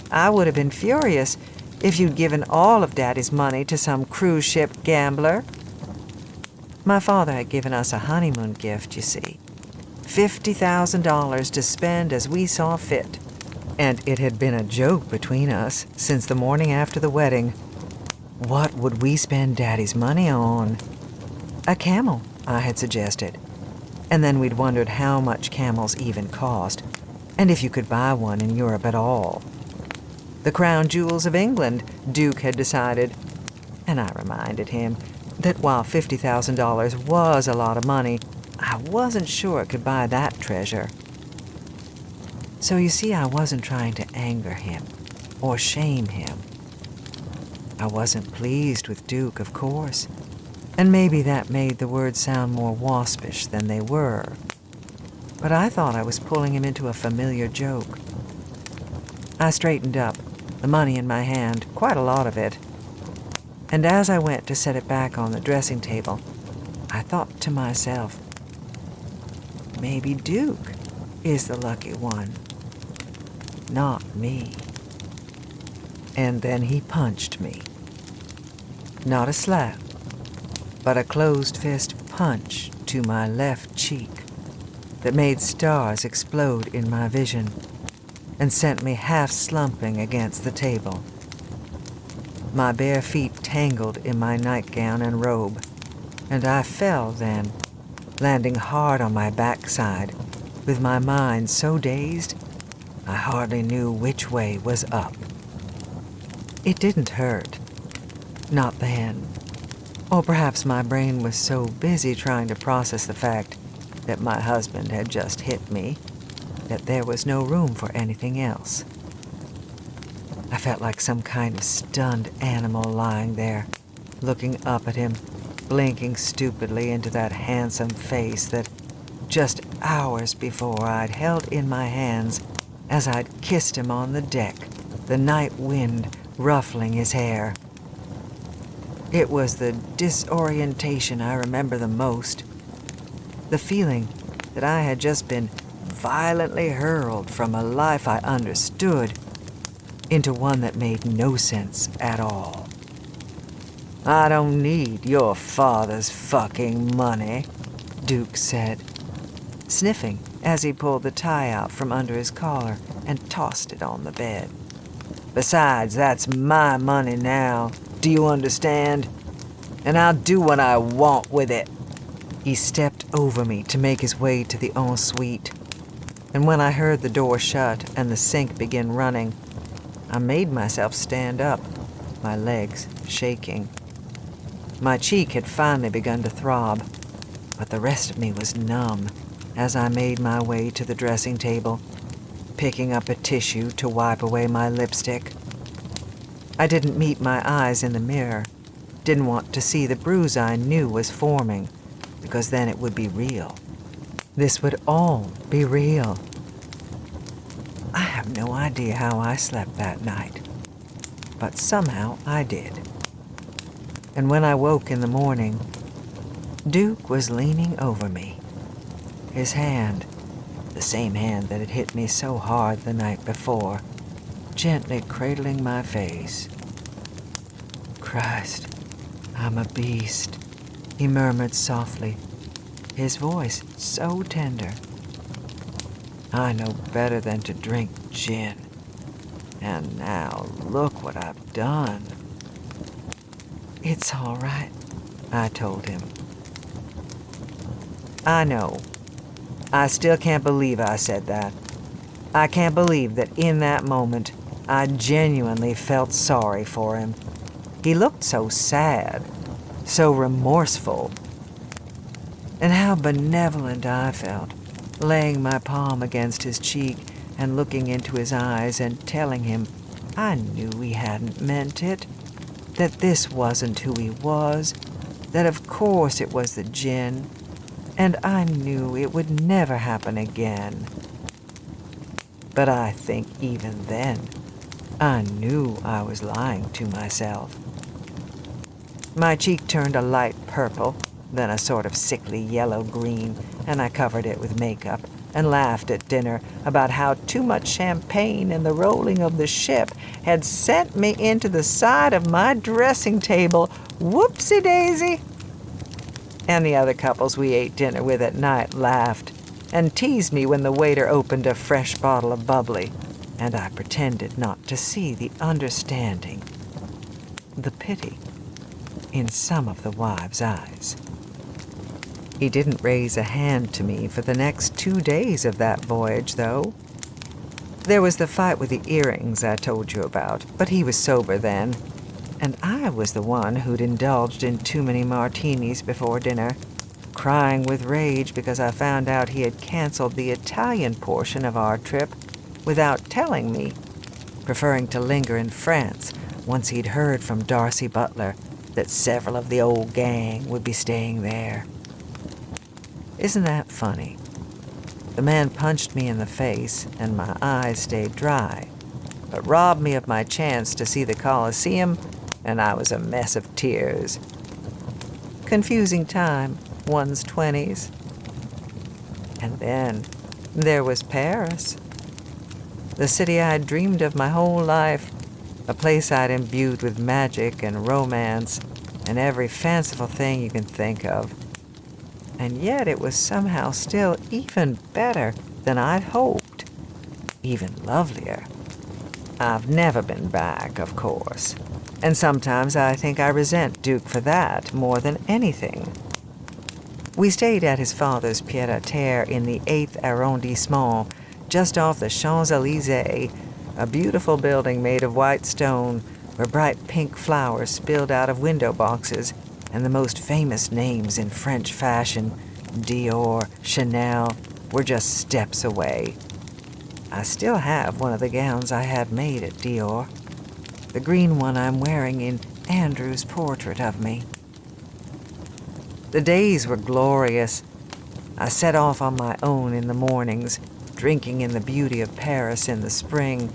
[SPEAKER 4] "I would have been furious if you'd given all of Daddy's money to some cruise ship gambler." My father had given us a honeymoon gift, you see. $50,000 to spend as we saw fit. And it had been a joke between us since the morning after the wedding. What would we spend Daddy's money on? A camel, I had suggested. And then we'd wondered how much camels even cost, and if you could buy one in Europe at all. The crown jewels of England, Duke had decided, and I reminded him that while $50,000 was a lot of money, I wasn't sure it could buy that treasure. So you see, I wasn't trying to anger him or shame him. I wasn't pleased with Duke, of course, and maybe that made the words sound more waspish than they were. But I thought I was pulling him into a familiar joke. I straightened up, the money in my hand, quite a lot of it. And as I went to set it back on the dressing table, I thought to myself, maybe Duke is the lucky one, not me. And then he punched me. Not a slap, but a closed fist punch to my left cheek that made stars explode in my vision and sent me half slumping against the table. My bare feet tangled in my nightgown and robe, and I fell then, landing hard on my backside, with my mind so dazed I hardly knew which way was up. It didn't hurt. Not then. Or perhaps my brain was so busy trying to process the fact that my husband had just hit me that there was no room for anything else. I felt like some kind of stunned animal lying there, looking up at him, blinking stupidly into that handsome face that just hours before I'd held in my hands as I'd kissed him on the deck, the night wind ruffling his hair. It was the disorientation I remember the most. The feeling that I had just been violently hurled from a life I understood into one that made no sense at all. I don't need your father's fucking money, Duke said, sniffing as he pulled the tie out from under his collar and tossed it on the bed. Besides, that's my money now. Do you understand? And I'll do what I want with it. He stepped over me to make his way to the ensuite, and when I heard the door shut and the sink begin running, I made myself stand up, my legs shaking. My cheek had finally begun to throb, but the rest of me was numb as I made my way to the dressing table, picking up a tissue to wipe away my lipstick. I didn't meet my eyes in the mirror, didn't want to see the bruise I knew was forming, because then it would be real. This would all be real. I have no idea how I slept that night, but somehow I did. And when I woke in the morning, Duke was leaning over me, his hand, the same hand that had hit me so hard the night before, gently cradling my face. Christ, I'm a beast, he murmured softly, his voice so tender. I know better than to drink gin, and now look what I've done. It's all right, I told him. I know. I still can't believe I said that. I can't believe that in that moment I genuinely felt sorry for him. He looked so sad, so remorseful. And how benevolent I felt, laying my palm against his cheek and looking into his eyes and telling him I knew he hadn't meant it, that this wasn't who he was, that of course it was the gin, and I knew it would never happen again. But I think even then, I knew I was lying to myself. My cheek turned a light purple, then a sort of sickly yellow-green, and I covered it with makeup and laughed at dinner about how too much champagne and the rolling of the ship had sent me into the side of my dressing table. Whoopsie-daisy! And the other couples we ate dinner with at night laughed and teased me when the waiter opened a fresh bottle of bubbly, and I pretended not to see the understanding, the pity, in some of the wives' eyes. He didn't raise a hand to me for the next 2 days of that voyage, though. There was the fight with the earrings I told you about, but he was sober then, and I was the one who'd indulged in too many martinis before dinner, crying with rage because I found out he had canceled the Italian portion of our trip without telling me, preferring to linger in France once he'd heard from Darcy Butler that several of the old gang would be staying there. Isn't that funny? The man punched me in the face, and my eyes stayed dry, but robbed me of my chance to see the Colosseum, and I was a mess of tears. Confusing time, one's 20s. And then there was Paris. The city I'd dreamed of my whole life, a place I'd imbued with magic and romance and every fanciful thing you can think of. And yet it was somehow still even better than I'd hoped, even lovelier. I've never been back, of course, and sometimes I think I resent Duke for that more than anything. We stayed at his father's pied-à-terre in the 8th arrondissement, just off the Champs-Élysées, a beautiful building made of white stone where bright pink flowers spilled out of window boxes and the most famous names in French fashion, Dior, Chanel, were just steps away. I still have one of the gowns I had made at Dior, the green one I'm wearing in Andrew's portrait of me. The days were glorious. I set off on my own in the mornings, drinking in the beauty of Paris in the spring,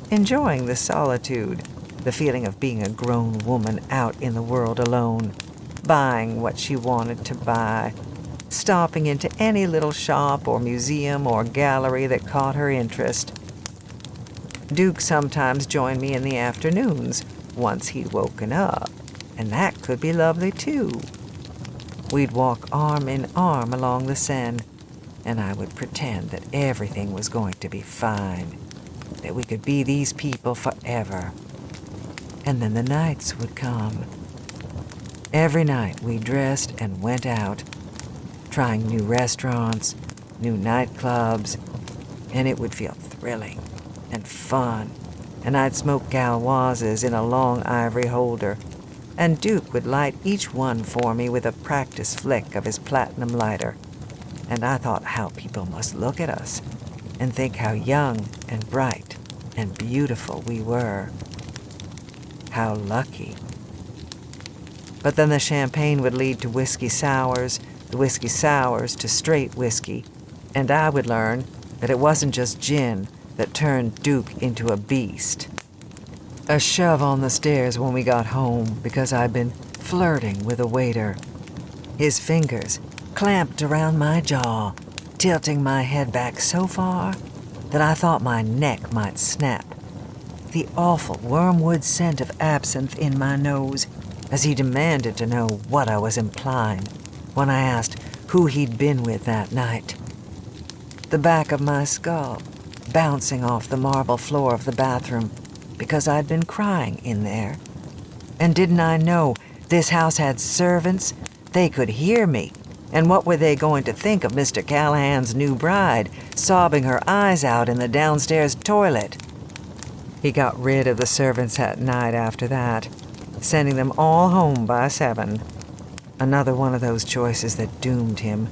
[SPEAKER 4] enjoying the solitude, the feeling of being a grown woman out in the world alone, buying what she wanted to buy, stopping into any little shop or museum or gallery that caught her interest. Duke sometimes joined me in the afternoons, once he'd woken up, and that could be lovely too. We'd walk arm in arm along the Seine, and I would pretend that everything was going to be fine, that we could be these people forever. And then the nights would come. Every night we dressed and went out, trying new restaurants, new nightclubs, and it would feel thrilling and fun, and I'd smoke Gauloises in a long ivory holder, and Duke would light each one for me with a practice flick of his platinum lighter, and I thought how people must look at us and think how young and bright and beautiful we were. How lucky. But then the champagne would lead to whiskey sours, the whiskey sours to straight whiskey, and I would learn that it wasn't just gin that turned Duke into a beast. A shove on the stairs when we got home because I'd been flirting with a waiter. His fingers clamped around my jaw, tilting my head back so far that I thought my neck might snap. The awful wormwood scent of absinthe in my nose as he demanded to know what I was implying when I asked who he'd been with that night. The back of my skull bouncing off the marble floor of the bathroom because I'd been crying in there. And didn't I know this house had servants? They could hear me. And what were they going to think of Mr. Callahan's new bride sobbing her eyes out in the downstairs toilet? He got rid of the servants at night after that, sending them all home by 7. Another one of those choices that doomed him,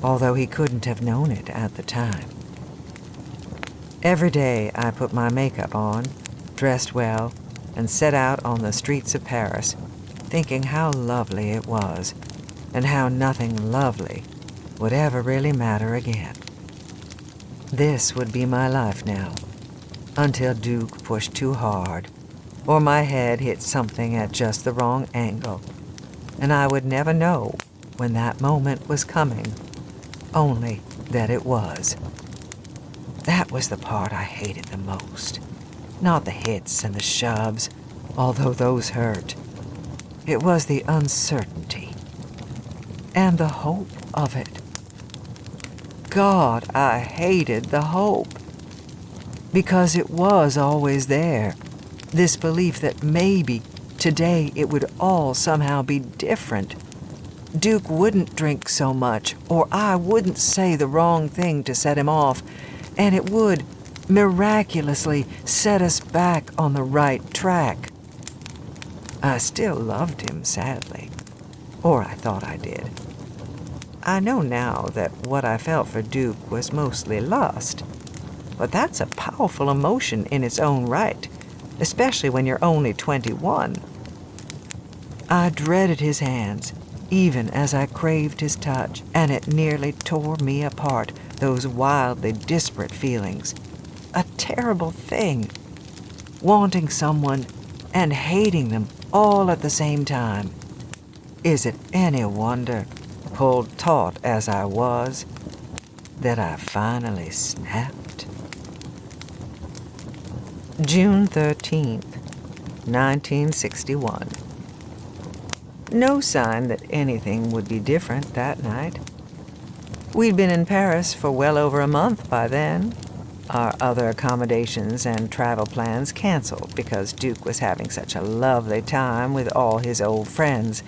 [SPEAKER 4] although he couldn't have known it at the time. Every day I put my makeup on, dressed well, and set out on the streets of Paris, thinking how lovely it was, and how nothing lovely would ever really matter again. This would be my life now, until Duke pushed too hard, or my head hit something at just the wrong angle, and I would never know when that moment was coming, only that it was. That was the part I hated the most. Not the hits and the shoves, although those hurt. It was the uncertainty and the hope of it. God, I hated the hope. Because it was always there. This belief that maybe today it would all somehow be different. Duke wouldn't drink so much, or I wouldn't say the wrong thing to set him off, and it would miraculously set us back on the right track. I still loved him, sadly. Or I thought I did. I know now that what I felt for Duke was mostly lust. but that's a powerful emotion in its own right, especially when you're only 21. I dreaded his hands, even as I craved his touch, and it nearly tore me apart, those wildly disparate feelings. A terrible thing. Wanting someone and hating them all at the same time. Is it any wonder, pulled taut as I was, that I finally snapped? June 13th, 1961. No sign that anything would be different that night. We'd been in Paris for well over a month by then. Our other accommodations and travel plans canceled because Duke was having such a lovely time with all his old friends,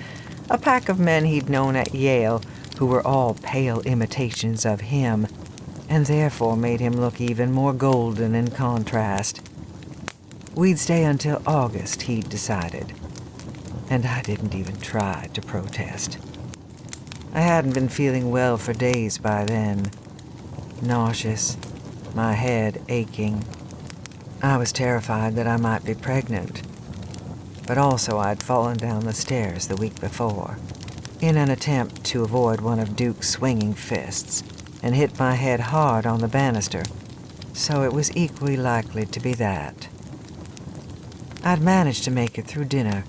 [SPEAKER 4] a pack of men he'd known at Yale who were all pale imitations of him, and therefore made him look even more golden in contrast. We'd stay until August, he'd decided, and I didn't even try to protest. I hadn't been feeling well for days by then. Nauseous, my head aching. I was terrified that I might be pregnant, but also I'd fallen down the stairs the week before in an attempt to avoid one of Duke's swinging fists and hit my head hard on the banister, so it was equally likely to be that. I'd managed to make it through dinner,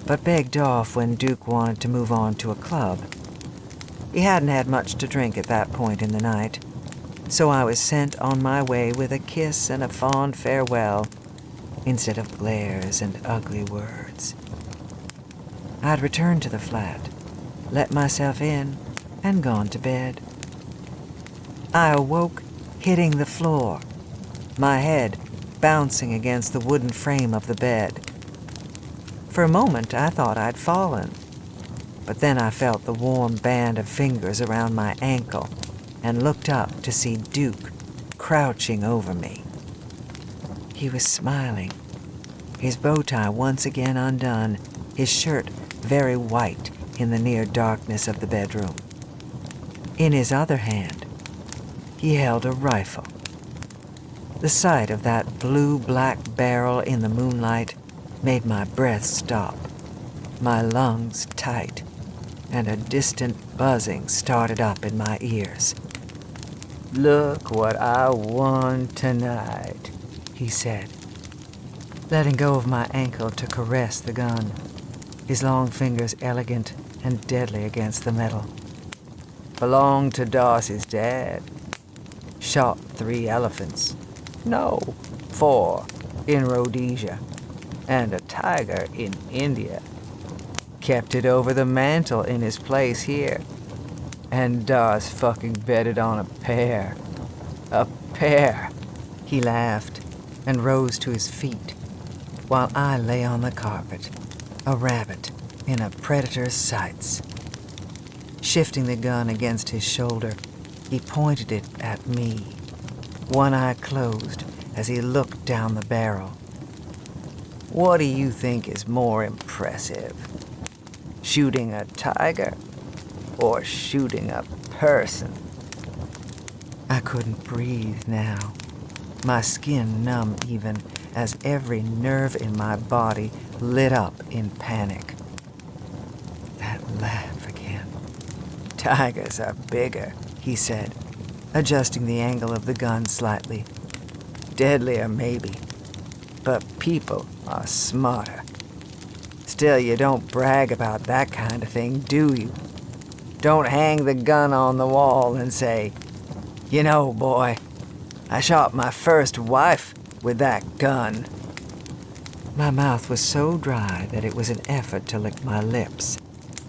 [SPEAKER 4] but begged off when Duke wanted to move on to a club. He hadn't had much to drink at that point in the night, so I was sent on my way with a kiss and a fond farewell instead of glares and ugly words. I'd returned to the flat, let myself in, and gone to bed. I awoke hitting the floor, my head bouncing against the wooden frame of the bed. For a moment, I thought I'd fallen, but then I felt the warm band of fingers around my ankle and looked up to see Duke crouching over me. He was smiling, his bow tie once again undone, his shirt very white in the near darkness of the bedroom. In his other hand, he held a rifle. The sight of that blue-black barrel in the moonlight made my breath stop, my lungs tight, and a distant buzzing started up in my ears. "Look what I won tonight," he said, letting go of my ankle to caress the gun, his long fingers elegant and deadly against the metal. "Belonged to Darcy's dad. Shot 3 elephants. No, 4 in Rhodesia, and a tiger in India. Kept it over the mantel in his place here. And Dar's fucking betted on a pair. A pair." He laughed and rose to his feet, while I lay on the carpet, a rabbit in a predator's sights. Shifting the gun against his shoulder, he pointed it at me, one eye closed as he looked down the barrel. "What do you think is more impressive? Shooting a tiger or shooting a person?" I couldn't breathe now, my skin numb even as every nerve in my body lit up in panic. That laugh again. "Tigers are bigger," he said, adjusting the angle of the gun slightly. "Deadlier maybe, but people are smarter. Still, you don't brag about that kind of thing, do you? Don't hang the gun on the wall and say, 'You know, boy, I shot my first wife with that gun.'" My mouth was so dry that it was an effort to lick my lips,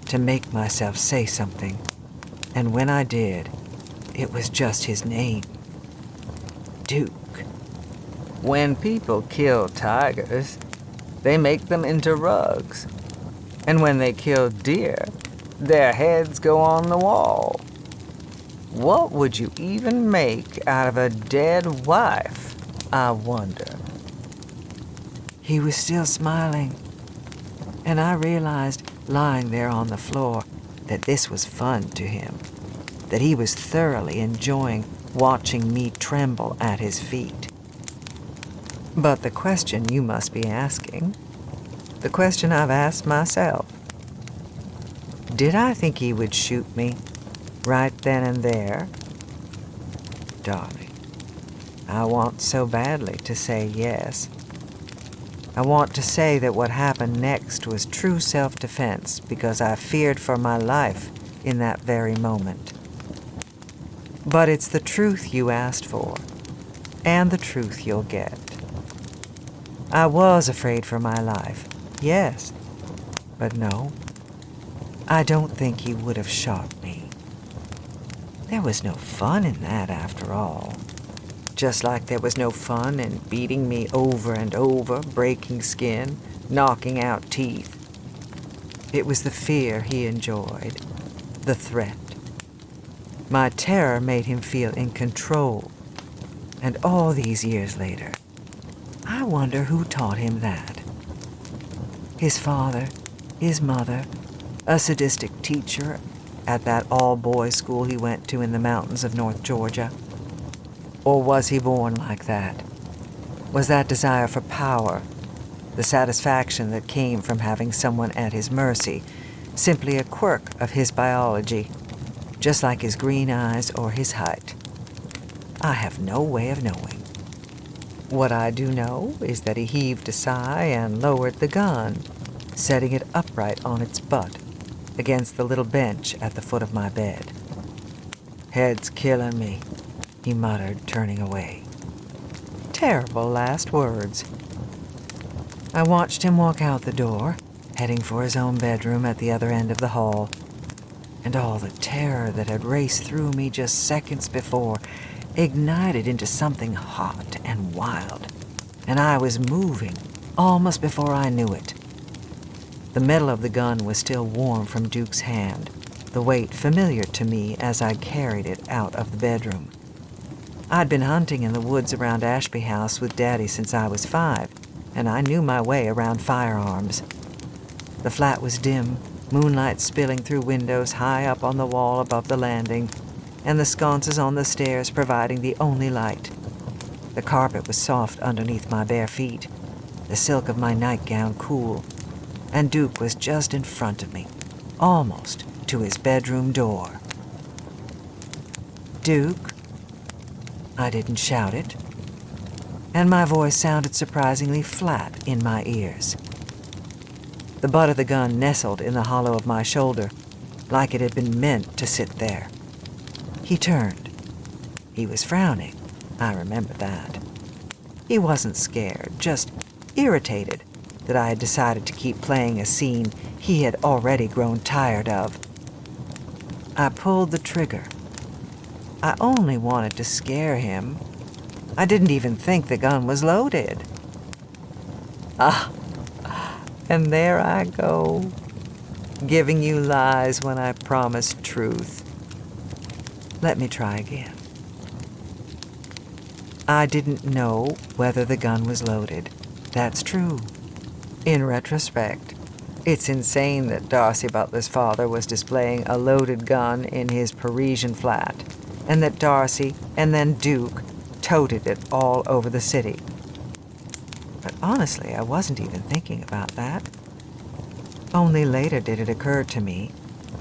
[SPEAKER 4] to make myself say something, and when I did, it was just his name. Duke. "When people kill tigers, they make them into rugs. And when they kill deer, their heads go on the wall. What would you even make out of a dead wife, I wonder?" He was still smiling, and I realized, lying there on the floor, that this was fun to him, that he was thoroughly enjoying watching me tremble at his feet. But the question you must be asking, the question I've asked myself, did I think he would shoot me right then and there? Darling, I want so badly to say yes. I want to say that what happened next was true self-defense because I feared for my life in that very moment. But it's the truth you asked for, and the truth you'll get. I was afraid for my life, yes, but no, I don't think he would have shot me. There was no fun in that after all. Just like there was no fun in beating me over and over, breaking skin, knocking out teeth. It was the fear he enjoyed, the threat. My terror made him feel in control. And all these years later, I wonder who taught him that. His father, his mother, a sadistic teacher at that all-boys school he went to in the mountains of North Georgia. Or was he born like that? Was that desire for power, the satisfaction that came from having someone at his mercy, simply a quirk of his biology, just like his green eyes or his height? I have no way of knowing. What I do know is that he heaved a sigh and lowered the gun, setting it upright on its butt against the little bench at the foot of my bed. "Head's killing me," he muttered, turning away. Terrible last words. I watched him walk out the door, heading for his own bedroom at the other end of the hall, and all the terror that had raced through me just seconds before ignited into something hot and wild, and I was moving almost before I knew it. The metal of the gun was still warm from Duke's hand, the weight familiar to me as I carried it out of the bedroom. I'd been hunting in the woods around Ashby House with Daddy since I was 5, and I knew my way around firearms. The flat was dim, moonlight spilling through windows high up on the wall above the landing, and the sconces on the stairs providing the only light. The carpet was soft underneath my bare feet, the silk of my nightgown cool, and Duke was just in front of me, almost to his bedroom door. "Duke?" I didn't shout it, and my voice sounded surprisingly flat in my ears. The butt of the gun nestled in the hollow of my shoulder, like it had been meant to sit there. He turned. He was frowning. I remember that. He wasn't scared, just irritated that I had decided to keep playing a scene he had already grown tired of. I pulled the trigger. I only wanted to scare him. I didn't even think the gun was loaded. And there I go, giving you lies when I promised truth. Let me try again. I didn't know whether the gun was loaded. That's true. In retrospect, it's insane that Darcy Butler's father was displaying a loaded gun in his Parisian flat, and that Darcy and then Duke toted it all over the city. But honestly, I wasn't even thinking about that. Only later did it occur to me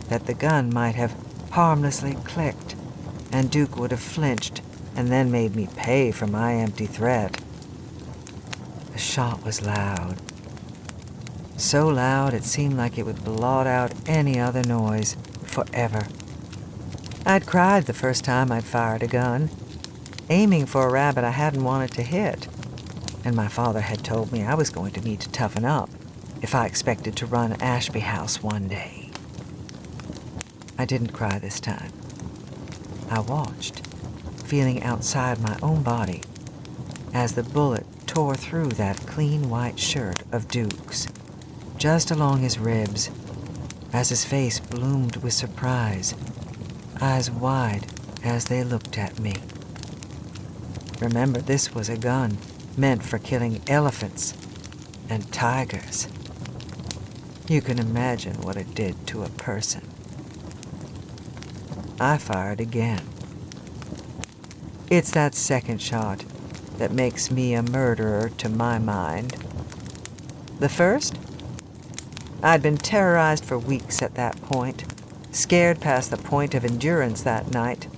[SPEAKER 4] that the gun might have harmlessly clicked, and Duke would have flinched and then made me pay for my empty threat. The shot was loud. So loud it seemed like it would blot out any other noise forever. I'd cried the first time I'd fired a gun, aiming for a rabbit I hadn't wanted to hit, and my father had told me I was going to need to toughen up if I expected to run Ashby House one day. I didn't cry this time. I watched, feeling outside my own body, as the bullet tore through that clean white shirt of Duke's, just along his ribs, as his face bloomed with surprise, eyes wide as they looked at me. Remember, this was a gun meant for killing elephants and tigers. You can imagine what it did to a person. I fired again. It's that second shot that makes me a murderer to my mind. The first? I'd been terrorized for weeks at that point, scared past the point of endurance that night,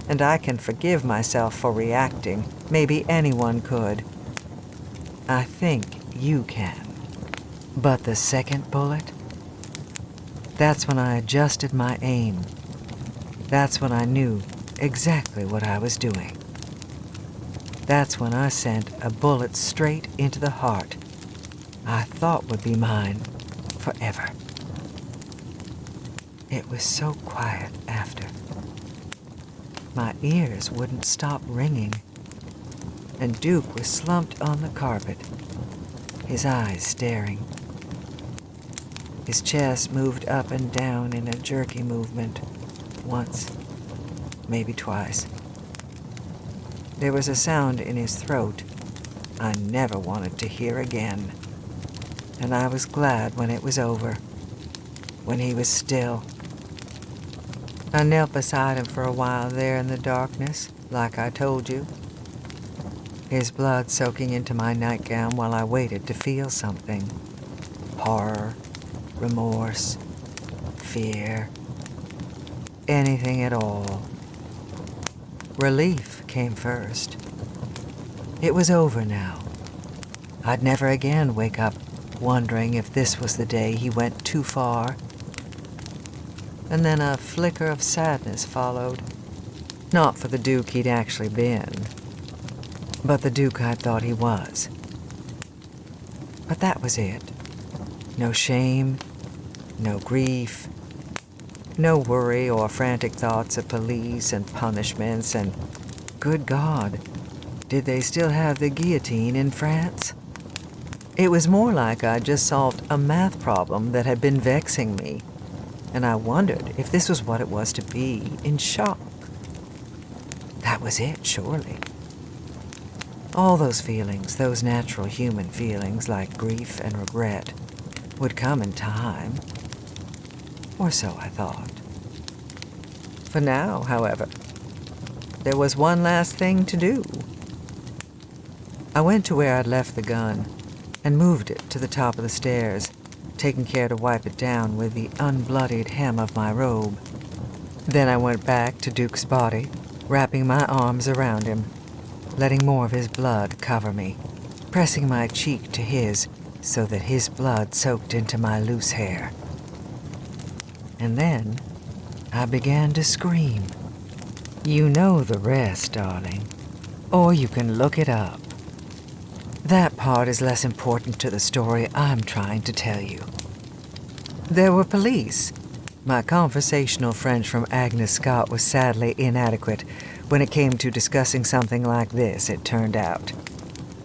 [SPEAKER 4] and I can forgive myself for reacting. Maybe anyone could. I think you can. But the second bullet? That's when I adjusted my aim. That's when I knew exactly what I was doing. That's when I sent a bullet straight into the heart I thought would be mine forever. It was so quiet after. My ears wouldn't stop ringing, and Duke was slumped on the carpet, his eyes staring. His chest moved up and down in a jerky movement, once, maybe twice. There was a sound in his throat I never wanted to hear again, and I was glad when it was over, when he was still. I knelt beside him for a while there in the darkness, like I told you, his blood soaking into my nightgown while I waited to feel something. Horror, remorse, fear, anything at all. Relief came first. It was over now. I'd never again wake up wondering if this was the day he went too far. And then a flicker of sadness followed. Not for the Duke he'd actually been, but the Duke I thought he was. But that was it. No shame, no grief, no worry or frantic thoughts of police and punishments and, good God, did they still have the guillotine in France? It was more like I'd just solved a math problem that had been vexing me, and I wondered if this was what it was to be in shock. That was it, surely. All those feelings, those natural human feelings like grief and regret, would come in time. Or so I thought. For now, however, there was one last thing to do. I went to where I'd left the gun and moved it to the top of the stairs, taking care to wipe it down with the unbloodied hem of my robe. Then I went back to Duke's body, wrapping my arms around him, letting more of his blood cover me, pressing my cheek to his so that his blood soaked into my loose hair. And then I began to scream. You know the rest, darling, or you can look it up. That part is less important to the story I'm trying to tell you. There were police. My conversational French from Agnes Scott was sadly inadequate when it came to discussing something like this, it turned out.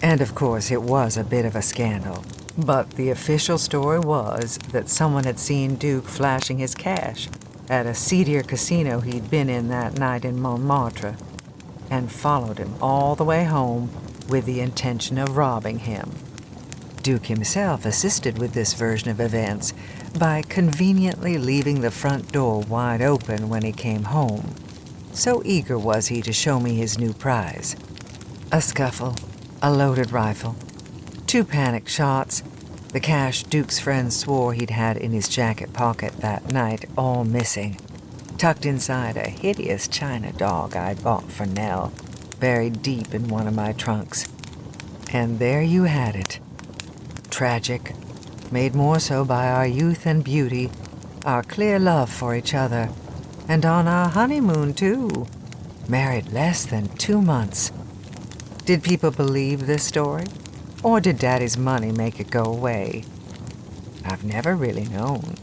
[SPEAKER 4] And of course, it was a bit of a scandal. But the official story was that someone had seen Duke flashing his cash at a seedier casino he'd been in that night in Montmartre, and followed him all the way home with the intention of robbing him. Duke himself assisted with this version of events by conveniently leaving the front door wide open when he came home. So eager was he to show me his new prize. A scuffle, a loaded rifle, 2 panic shots, the cash Duke's friends swore he'd had in his jacket pocket that night all missing, tucked inside a hideous china dog I'd bought for Nell, buried deep in one of my trunks. And there you had it. Tragic, made more so by our youth and beauty, our clear love for each other, and on our honeymoon, too. Married less than 2 months. Did people believe this story? Or did Daddy's money make it go away? I've never really known.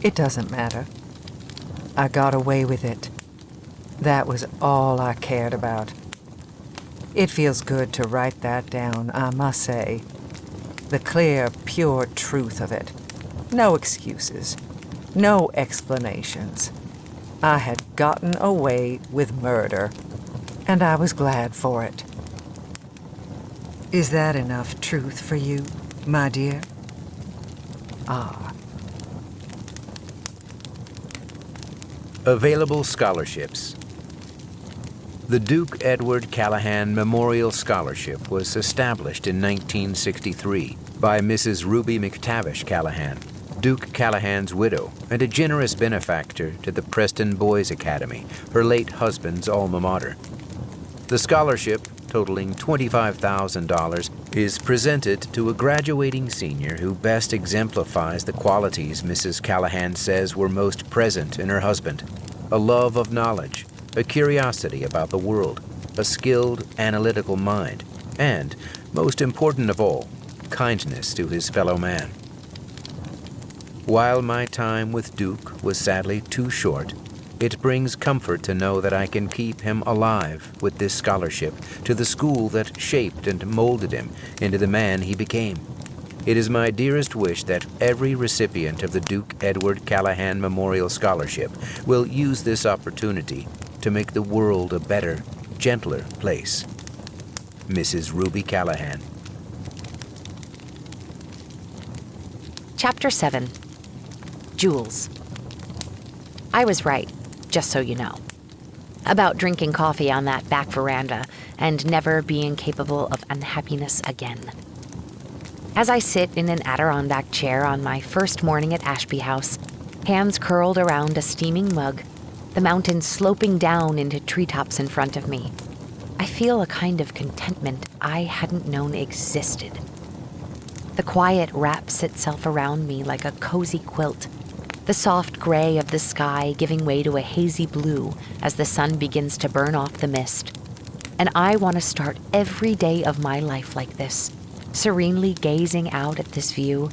[SPEAKER 4] It doesn't matter. I got away with it. That was all I cared about. It feels good to write that down, I must say. The clear, pure truth of it. No excuses. No explanations. I had gotten away with murder, and I was glad for it. Is that enough truth for you, my dear? Ah.
[SPEAKER 1] Available scholarships. The Duke Edward Callahan Memorial Scholarship was established in 1963 by Mrs. Ruby McTavish Callahan, Duke Callahan's widow and a generous benefactor to the Preston Boys Academy, her late husband's alma mater. The scholarship, totaling $25,000, is presented to a graduating senior who best exemplifies the qualities Mrs. Callahan says were most present in her husband: a love of knowledge, a curiosity about the world, a skilled analytical mind, and, most important of all, kindness to his fellow man. While my time with Duke was sadly too short, it brings comfort to know that I can keep him alive with this scholarship to the school that shaped and molded him into the man he became. It is my dearest wish that every recipient of the Duke Edward Callahan Memorial Scholarship will use this opportunity to make the world a better, gentler place. Mrs. Ruby Callahan.
[SPEAKER 2] Chapter 7. Jules. I was right, just so you know, about drinking coffee on that back veranda and never being capable of unhappiness again. As I sit in an Adirondack chair on my first morning at Ashby House, hands curled around a steaming mug, the mountains sloping down into treetops in front of me, I feel a kind of contentment I hadn't known existed. The quiet wraps itself around me like a cozy quilt, the soft gray of the sky giving way to a hazy blue as the sun begins to burn off the mist. And I want to start every day of my life like this, serenely gazing out at this view,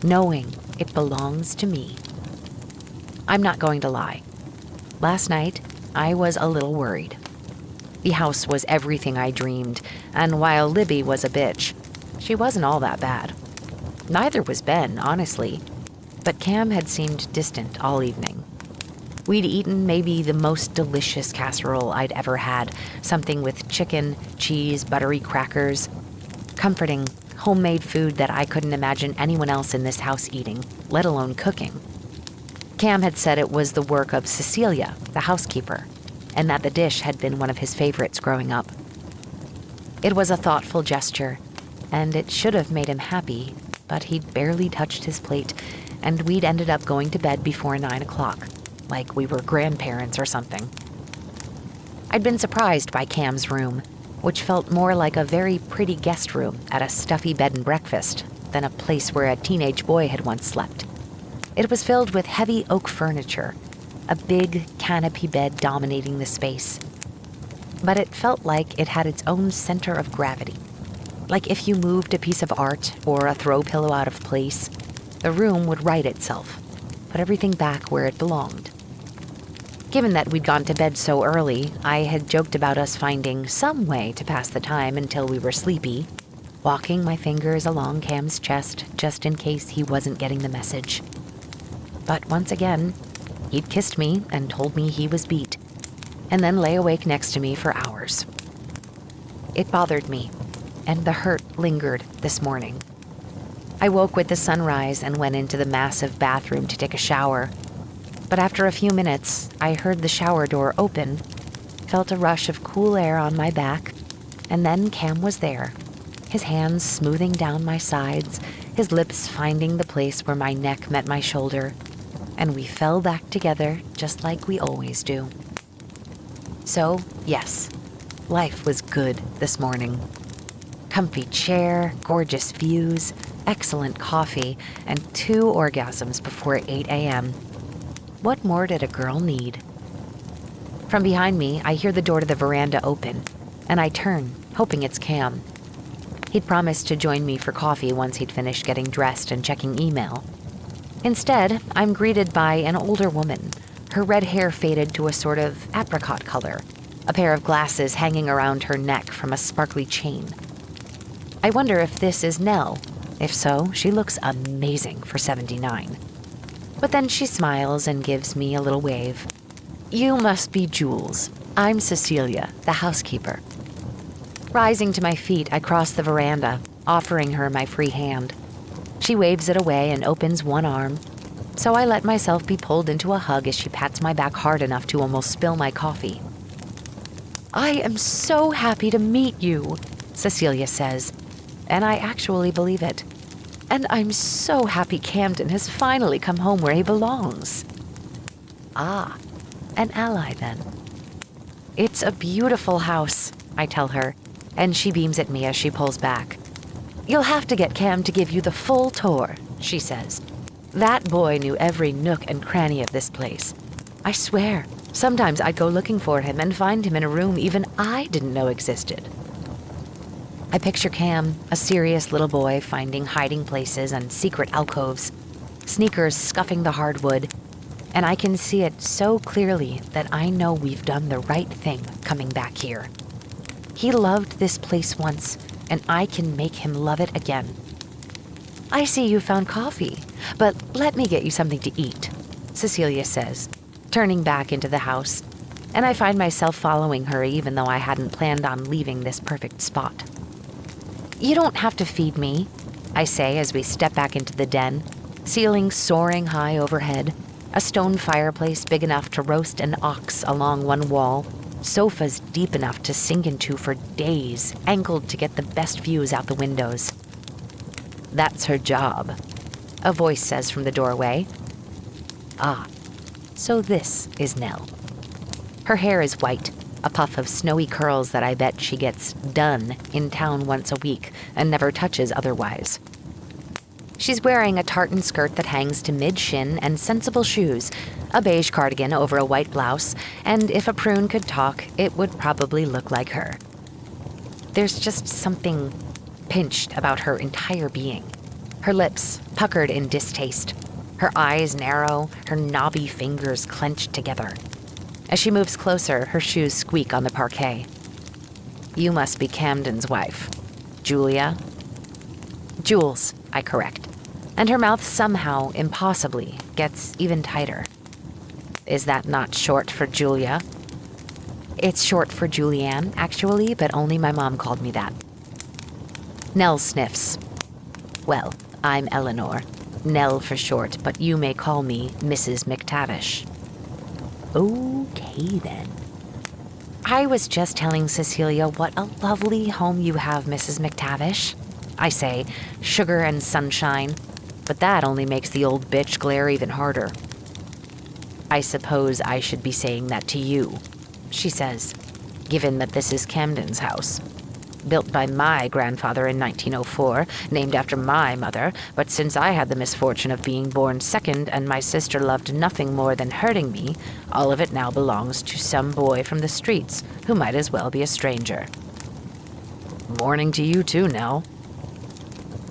[SPEAKER 2] knowing it belongs to me. I'm not going to lie. Last night, I was a little worried. The house was everything I dreamed, and while Libby was a bitch, she wasn't all that bad. Neither was Ben, honestly, but Cam had seemed distant all evening. We'd eaten maybe the most delicious casserole I'd ever had, something with chicken, cheese, buttery crackers. Comforting, homemade food that I couldn't imagine anyone else in this house eating, let alone cooking. Cam had said it was the work of Cecilia, the housekeeper, and that the dish had been one of his favorites growing up. It was a thoughtful gesture, and it should have made him happy, but he'd barely touched his plate, and we'd ended up going to bed before 9 o'clock, like we were grandparents or something. I'd been surprised by Cam's room, which felt more like a very pretty guest room at a stuffy bed and breakfast than a place where a teenage boy had once slept. It was filled with heavy oak furniture, a big canopy bed dominating the space. But it felt like it had its own center of gravity. Like if you moved a piece of art or a throw pillow out of place, the room would right itself, put everything back where it belonged. Given that we'd gone to bed so early, I had joked about us finding some way to pass the time until we were sleepy, walking my fingers along Cam's chest just in case he wasn't getting the message. But once again, he'd kissed me and told me he was beat, and then lay awake next to me for hours. It bothered me, and the hurt lingered this morning. I woke with the sunrise and went into the massive bathroom to take a shower. But after a few minutes, I heard the shower door open, felt a rush of cool air on my back, and then Cam was there, his hands smoothing down my sides, his lips finding the place where my neck met my shoulder, and we fell back together just like we always do. So, yes, life was good this morning. Comfy chair, gorgeous views, excellent coffee, and 2 orgasms before 8 a.m. What more did a girl need? From behind me, I hear the door to the veranda open, and I turn, hoping it's Cam. He'd promised to join me for coffee once he'd finished getting dressed and checking email. Instead, I'm greeted by an older woman, her red hair faded to a sort of apricot color, a pair of glasses hanging around her neck from a sparkly chain. I wonder if this is Nell. If so, she looks amazing for 79. But then she smiles and gives me a little wave. You must be Jules. I'm Cecilia, the housekeeper. Rising to my feet, I cross the veranda, offering her my free hand. She waves it away and opens one arm, so I let myself be pulled into a hug as she pats my back hard enough to almost spill my coffee. I am so happy to meet you, Cecilia says, and I actually believe it. And I'm so happy Camden has finally come home where he belongs. Ah, an ally then. It's a beautiful house, I tell her, and she beams at me as she pulls back. You'll have to get Cam to give you the full tour, she says. That boy knew every nook and cranny of this place. I swear, sometimes I'd go looking for him and find him in a room even I didn't know existed. I picture Cam, a serious little boy finding hiding places and secret alcoves, sneakers scuffing the hardwood, and I can see it so clearly that I know we've done the right thing coming back here. He loved this place once, and I can make him love it again. I see you found coffee, but let me get you something to eat, Cecilia says, turning back into the house, and I find myself following her even though I hadn't planned on leaving this perfect spot. You don't have to feed me, I say as we step back into the den, ceiling soaring high overhead, a stone fireplace big enough to roast an ox along one wall, sofas deep enough to sink into for days, angled to get the best views out the windows. That's her job, a voice says from the doorway. Ah, so this is Nell. Her hair is white, a puff of snowy curls that I bet she gets done in town once a week and never touches otherwise. She's wearing a tartan skirt that hangs to mid-shin and sensible shoes, a beige cardigan over a white blouse, and if a prune could talk, it would probably look like her. There's just something pinched about her entire being. Her lips puckered in distaste, her eyes narrow, her knobby fingers clenched together. As she moves closer, her shoes squeak on the parquet. You must be Camden's wife. Julia? Jules, I correct, and her mouth somehow, impossibly, gets even tighter. Is that not short for Julia? It's short for Julianne, actually, but only my mom called me that. Nell sniffs. Well, I'm Eleanor. Nell for short, but you may call me Mrs. McTavish. Okay, then. I was just telling Cecilia what a lovely home you have, Mrs. McTavish. I say, sugar and sunshine, but that only makes the old bitch glare even harder. I suppose I should be saying that to you, she says, given that this is Camden's house. Built by my grandfather in 1904, named after my mother, but since I had the misfortune of being born second and my sister loved nothing more than hurting me, all of it now belongs to some boy from the streets who might as well be a stranger. Morning to you too, Nell.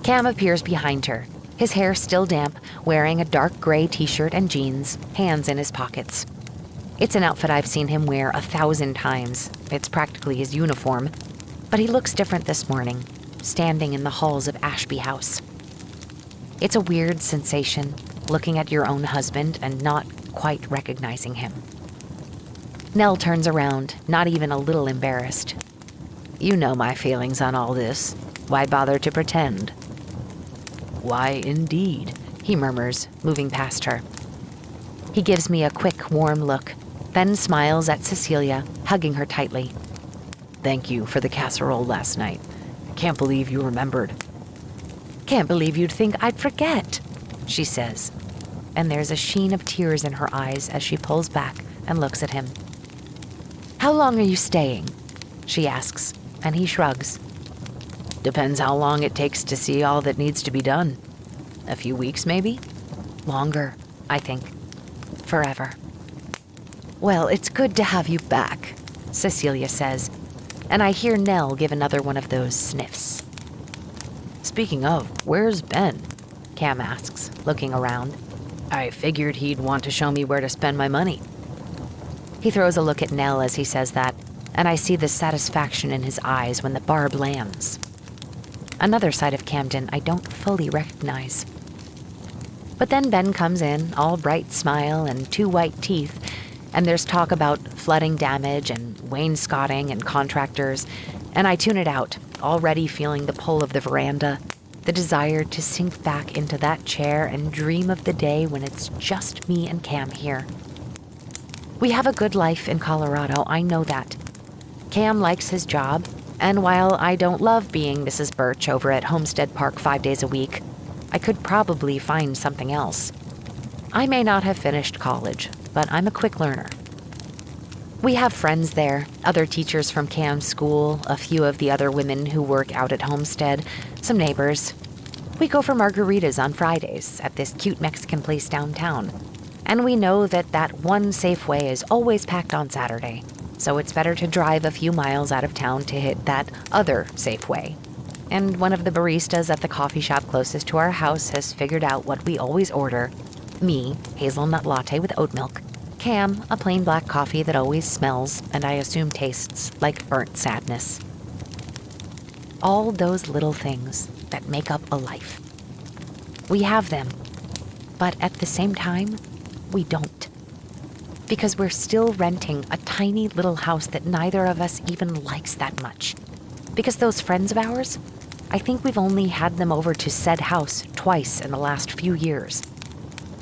[SPEAKER 2] Cam appears behind her, his hair still damp, wearing a dark gray t-shirt and jeans, hands in his pockets. It's an outfit I've seen him wear 1,000 times. It's practically his uniform. But he looks different this morning, standing in the halls of Ashby House. It's a weird sensation, looking at your own husband and not quite recognizing him. Nell turns around, not even a little embarrassed. You know my feelings on all this. Why bother to pretend? Why, indeed, he murmurs, moving past her. He gives me a quick, warm look, then smiles at Cecilia, hugging her tightly. Thank you for the casserole last night. Can't believe you remembered. Can't believe you'd think I'd forget, she says, and there's a sheen of tears in her eyes as she pulls back and looks at him. How long are you staying? She asks, and he shrugs. Depends how long it takes to see all that needs to be done. A few weeks, maybe? Longer, I think. Forever. Well, it's good to have you back, Cecilia says, and I hear Nell give another one of those sniffs. Speaking of, where's Ben? Cam asks, looking around. I figured he'd want to show me where to spend my money. He throws a look at Nell as he says that, and I see the satisfaction in his eyes when the barb lands. Another side of Camden I don't fully recognize. But then Ben comes in, all bright smile and 2 white teeth, and there's talk about flooding damage and wainscoting and contractors, and I tune it out, already feeling the pull of the veranda, the desire to sink back into that chair and dream of the day when it's just me and Cam here. We have a good life in Colorado, I know that. Cam likes his job, and while I don't love being Mrs. Birch over at Homestead Park 5 days a week, I could probably find something else. I may not have finished college, but I'm a quick learner. We have friends there, other teachers from Cam's school, a few of the other women who work out at Homestead, some neighbors. We go for margaritas on Fridays at this cute Mexican place downtown, and we know that one Safeway is always packed on Saturday, so it's better to drive a few miles out of town to hit that other Safeway. And one of the baristas at the coffee shop closest to our house has figured out what we always order. Me, hazelnut latte with oat milk. Cam, a plain black coffee that always smells, and I assume tastes, like burnt sadness. All those little things that make up a life. We have them, but at the same time, we don't. Because we're still renting a tiny little house that neither of us even likes that much. Because those friends of ours, I think we've only had them over to said house twice in the last few years.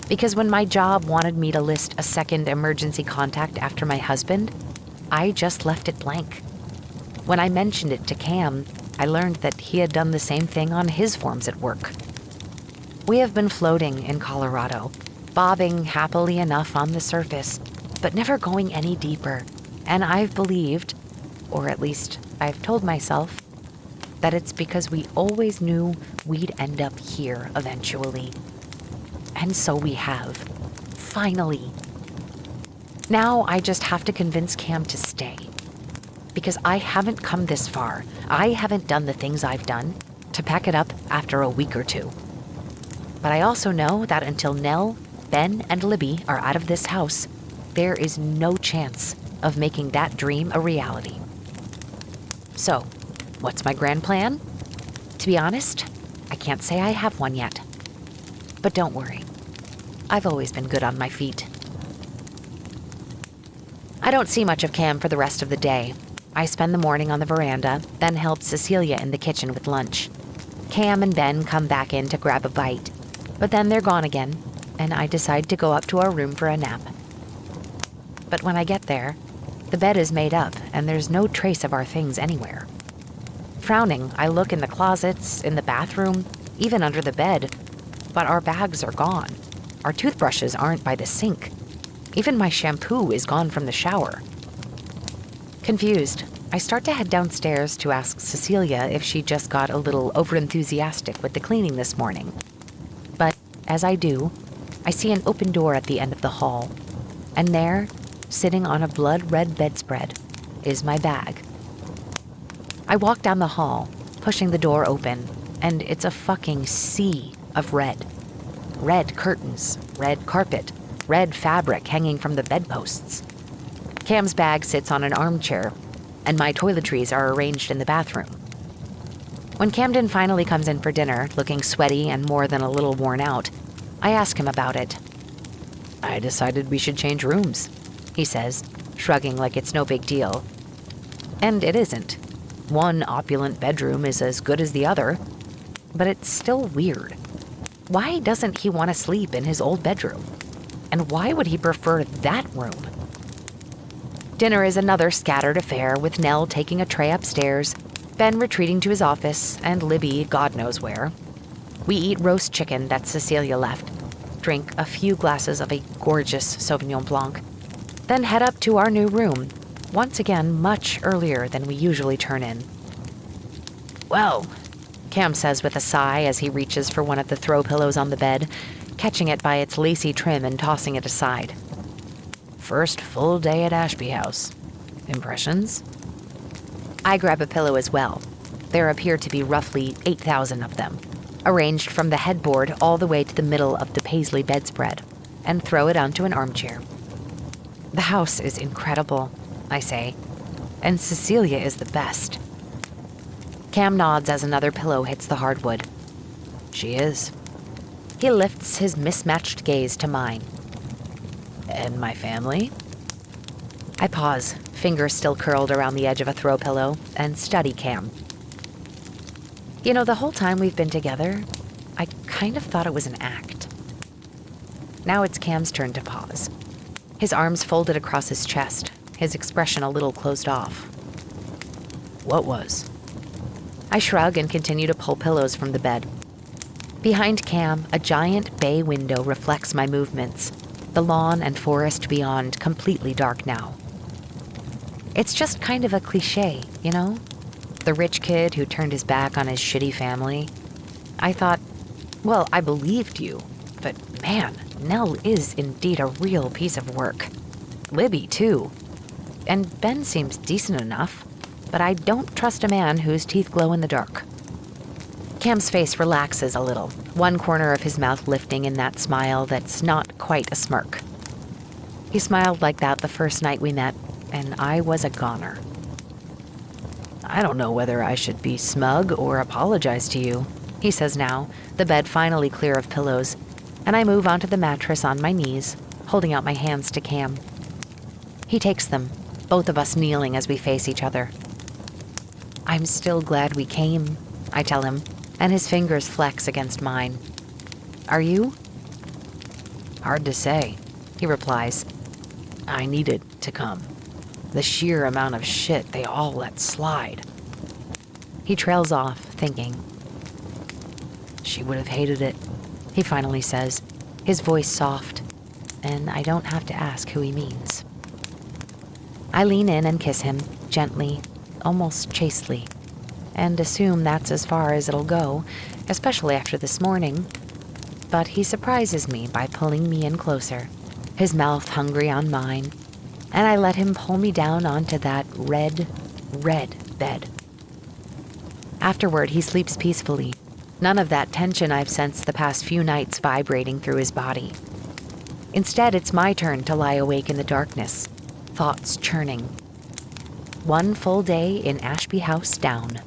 [SPEAKER 2] Because when my job wanted me to list a second emergency contact after my husband, I just left it blank. When I mentioned it to Cam, I learned that he had done the same thing on his forms at work. We have been floating in Colorado, bobbing happily enough on the surface, but never going any deeper. And I've believed, or at least I've told myself, that it's because we always knew we'd end up here eventually. And so we have. Finally. Now I just have to convince Cam to stay. Because I haven't come this far. I haven't done the things I've done to pack it up after a week or two. But I also know that until Nell, Ben, and Libby are out of this house, there is no chance of making that dream a reality. So, what's my grand plan? To be honest, I can't say I have one yet. But don't worry. I've always been good on my feet. I don't see much of Cam for the rest of the day. I spend the morning on the veranda, then help Cecilia in the kitchen with lunch. Cam and Ben come back in to grab a bite, but then they're gone again, and I decide to go up to our room for a nap. But when I get there, the bed is made up, and there's no trace of our things anywhere. Frowning, I look in the closets, in the bathroom, even under the bed, but our bags are gone. Our toothbrushes aren't by the sink. Even my shampoo is gone from the shower. Confused, I start to head downstairs to ask Cecilia if she just got a little overenthusiastic with the cleaning this morning. But as I do, I see an open door at the end of the hall, and there, sitting on a blood-red bedspread, is my bag. I walk down the hall, pushing the door open, and it's a fucking sea of red. Red curtains, red carpet, red fabric hanging from the bedposts. Cam's bag sits on an armchair, and my toiletries are arranged in the bathroom. When Camden finally comes in for dinner, looking sweaty and more than a little worn out, I ask him about it. "I decided we should change rooms," he says, shrugging like it's no big deal. And it isn't. One opulent bedroom is as good as the other, but it's still weird. Why doesn't he want to sleep in his old bedroom? And why would he prefer that room? Dinner is another scattered affair, with Nell taking a tray upstairs, Ben retreating to his office, and Libby God knows where. We eat roast chicken that Cecilia left, drink a few glasses of a gorgeous Sauvignon Blanc, then head up to our new room, once again much earlier than we usually turn in. "Well," Cam says with a sigh as he reaches for one of the throw pillows on the bed, catching it by its lacy trim and tossing it aside. "First full day at Ashby House. Impressions?" I grab a pillow as well. There appear to be roughly 8,000 of them, arranged from the headboard all the way to the middle of the paisley bedspread, and throw it onto an armchair. "The house is incredible," I say, "and Cecilia is the best." Cam nods as another pillow hits the hardwood. "She is." He lifts his mismatched gaze to mine. "And my family?" I pause, fingers still curled around the edge of a throw pillow, and study Cam. You know, the whole time we've been together, I kind of thought it was an act. Now it's Cam's turn to pause. His arms folded across his chest, his expression a little closed off. What was? I shrug and continue to pull pillows from the bed. Behind Cam, a giant bay window reflects my movements, the lawn and forest beyond completely dark now. It's just kind of a cliche, you know? The rich kid who turned his back on his shitty family. I thought, well, I believed you, but man, Nell is indeed a real piece of work. Libby, too. And Ben seems decent enough, but I don't trust a man whose teeth glow in the dark. Cam's face relaxes a little, one corner of his mouth lifting in that smile that's not quite a smirk. He smiled like that the first night we met, and I was a goner. I don't know whether I should be smug or apologize to you, he says now, the bed finally clear of pillows, and I move onto the mattress on my knees, holding out my hands to Cam. He takes them, both of us kneeling as we face each other. I'm still glad we came, I tell him, and his fingers flex against mine. Are you? Hard to say, he replies. I needed to come. The sheer amount of shit they all let slide. He trails off, thinking. She would have hated it, he finally says, his voice soft, and I don't have to ask who he means. I lean in and kiss him, gently, almost chastely, and assume that's as far as it'll go, especially after this morning. But he surprises me by pulling me in closer, his mouth hungry on mine, and I let him pull me down onto that red bed. Afterward, he sleeps peacefully, none of that tension I've sensed the past few nights vibrating through his body. Instead, it's my turn to lie awake in the darkness, thoughts churning. One full day in Ashby House down.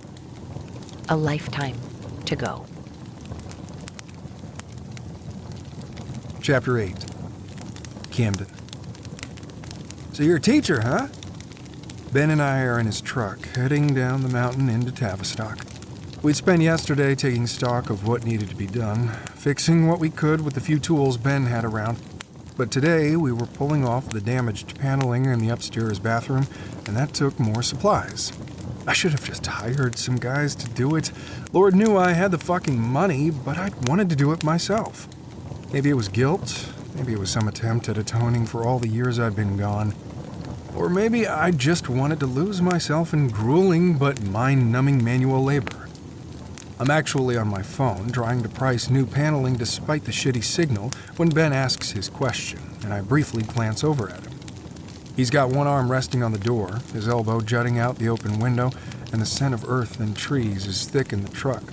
[SPEAKER 2] A lifetime to go.
[SPEAKER 3] Chapter 8. Camden. So you're a teacher, huh? Ben and I are in his truck, heading down the mountain into Tavistock. We'd spent yesterday taking stock of what needed to be done, fixing what we could with the few tools Ben had around. But today, we were pulling off the damaged paneling in the upstairs bathroom, and that took more supplies. I should have just hired some guys to do it. Lord knew I had the fucking money, but I wanted to do it myself. Maybe it was guilt. Maybe it was some attempt at atoning for all the years I'd been gone. Or maybe I just wanted to lose myself in grueling but mind-numbing manual labor. I'm actually on my phone trying to price new paneling despite the shitty signal when Ben asks his question, and I briefly glance over at him. He's got one arm resting on the door, his elbow jutting out the open window, and the scent of earth and trees is thick in the truck.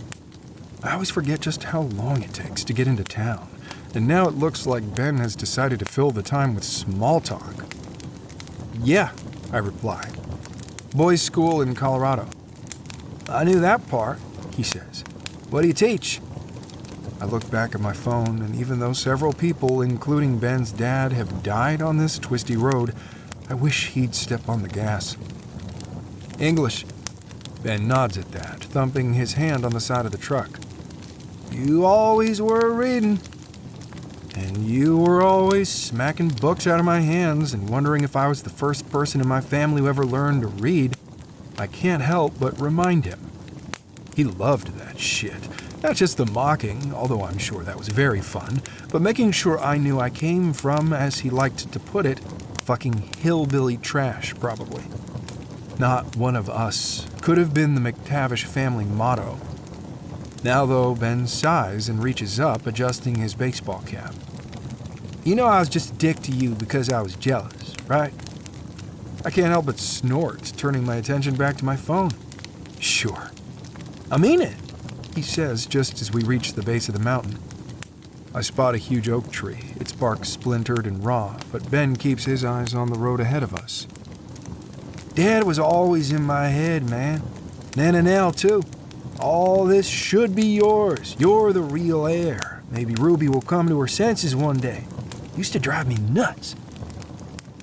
[SPEAKER 3] I always forget just how long it takes to get into town, and now it looks like Ben has decided to fill the time with small talk. Yeah, I reply. Boys' school in Colorado. I knew that part, he says. What do you teach? I look back at my phone, and even though several people, including Ben's dad, have died on this twisty road, I wish he'd step on the gas. English. Ben nods at that, thumping his hand on the side of the truck. You always were reading. And you were always smacking books out of my hands and wondering if I was the first person in my family who ever learned to read. I can't help but remind him. He loved that shit. Not just the mocking, although I'm sure that was very fun, but making sure I knew I came from, as he liked to put it, fucking hillbilly trash, probably. Not one of us could have been the McTavish family motto. Now, though, Ben sighs and reaches up, adjusting his baseball cap. You know I was just a dick to you because I was jealous, right? I can't help but snort, turning my attention back to my phone. Sure. I mean it, he says just as we reach the base of the mountain. I spot a huge oak tree, its bark splintered and raw, but Ben keeps his eyes on the road ahead of us. Dad was always in my head, man. Nan and Nell, too. All this should be yours. You're the real heir. Maybe Ruby will come to her senses one day. Used to drive me nuts.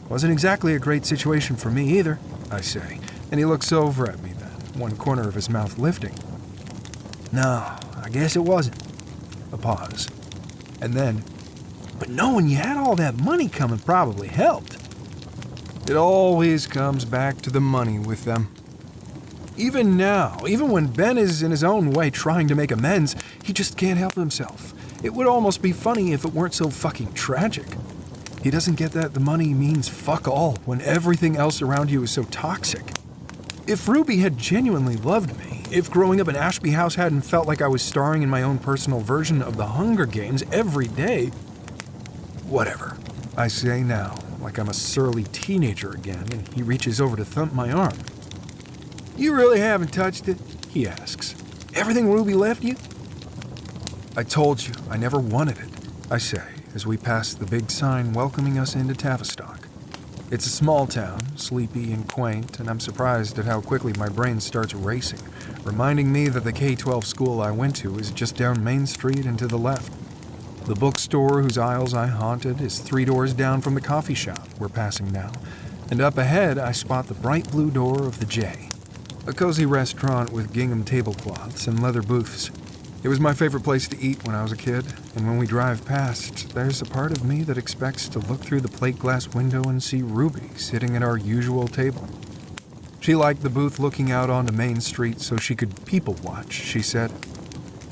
[SPEAKER 3] Wasn't exactly a great situation for me either, I say, and he looks over at me then, one corner of his mouth lifting. No, I guess it wasn't. A pause. And then, but knowing you had all that money coming probably helped. It always comes back to the money with them. Even now, even when Ben is in his own way trying to make amends, he just can't help himself. It would almost be funny if it weren't so fucking tragic. He doesn't get that the money means fuck all when everything else around you is so toxic. If Ruby had genuinely loved me, if growing up in Ashby House hadn't felt like I was starring in my own personal version of the Hunger Games every day, whatever, I say now, like I'm a surly teenager again, and he reaches over to thump my arm. You really haven't touched it? He asks. Everything Ruby left you? I told you, I never wanted it, I say, as we pass the big sign welcoming us into Tavistock. It's a small town, sleepy and quaint, and I'm surprised at how quickly my brain starts racing, reminding me that the K-12 school I went to is just down Main Street and to the left. The bookstore whose aisles I haunted is 3 doors down from the coffee shop we're passing now, and up ahead I spot the bright blue door of the J, a cozy restaurant with gingham tablecloths and leather booths. It was my favorite place to eat when I was a kid, and when we drive past, there's a part of me that expects to look through the plate glass window and see Ruby sitting at our usual table. She liked the booth looking out onto Main Street so she could people watch, she said.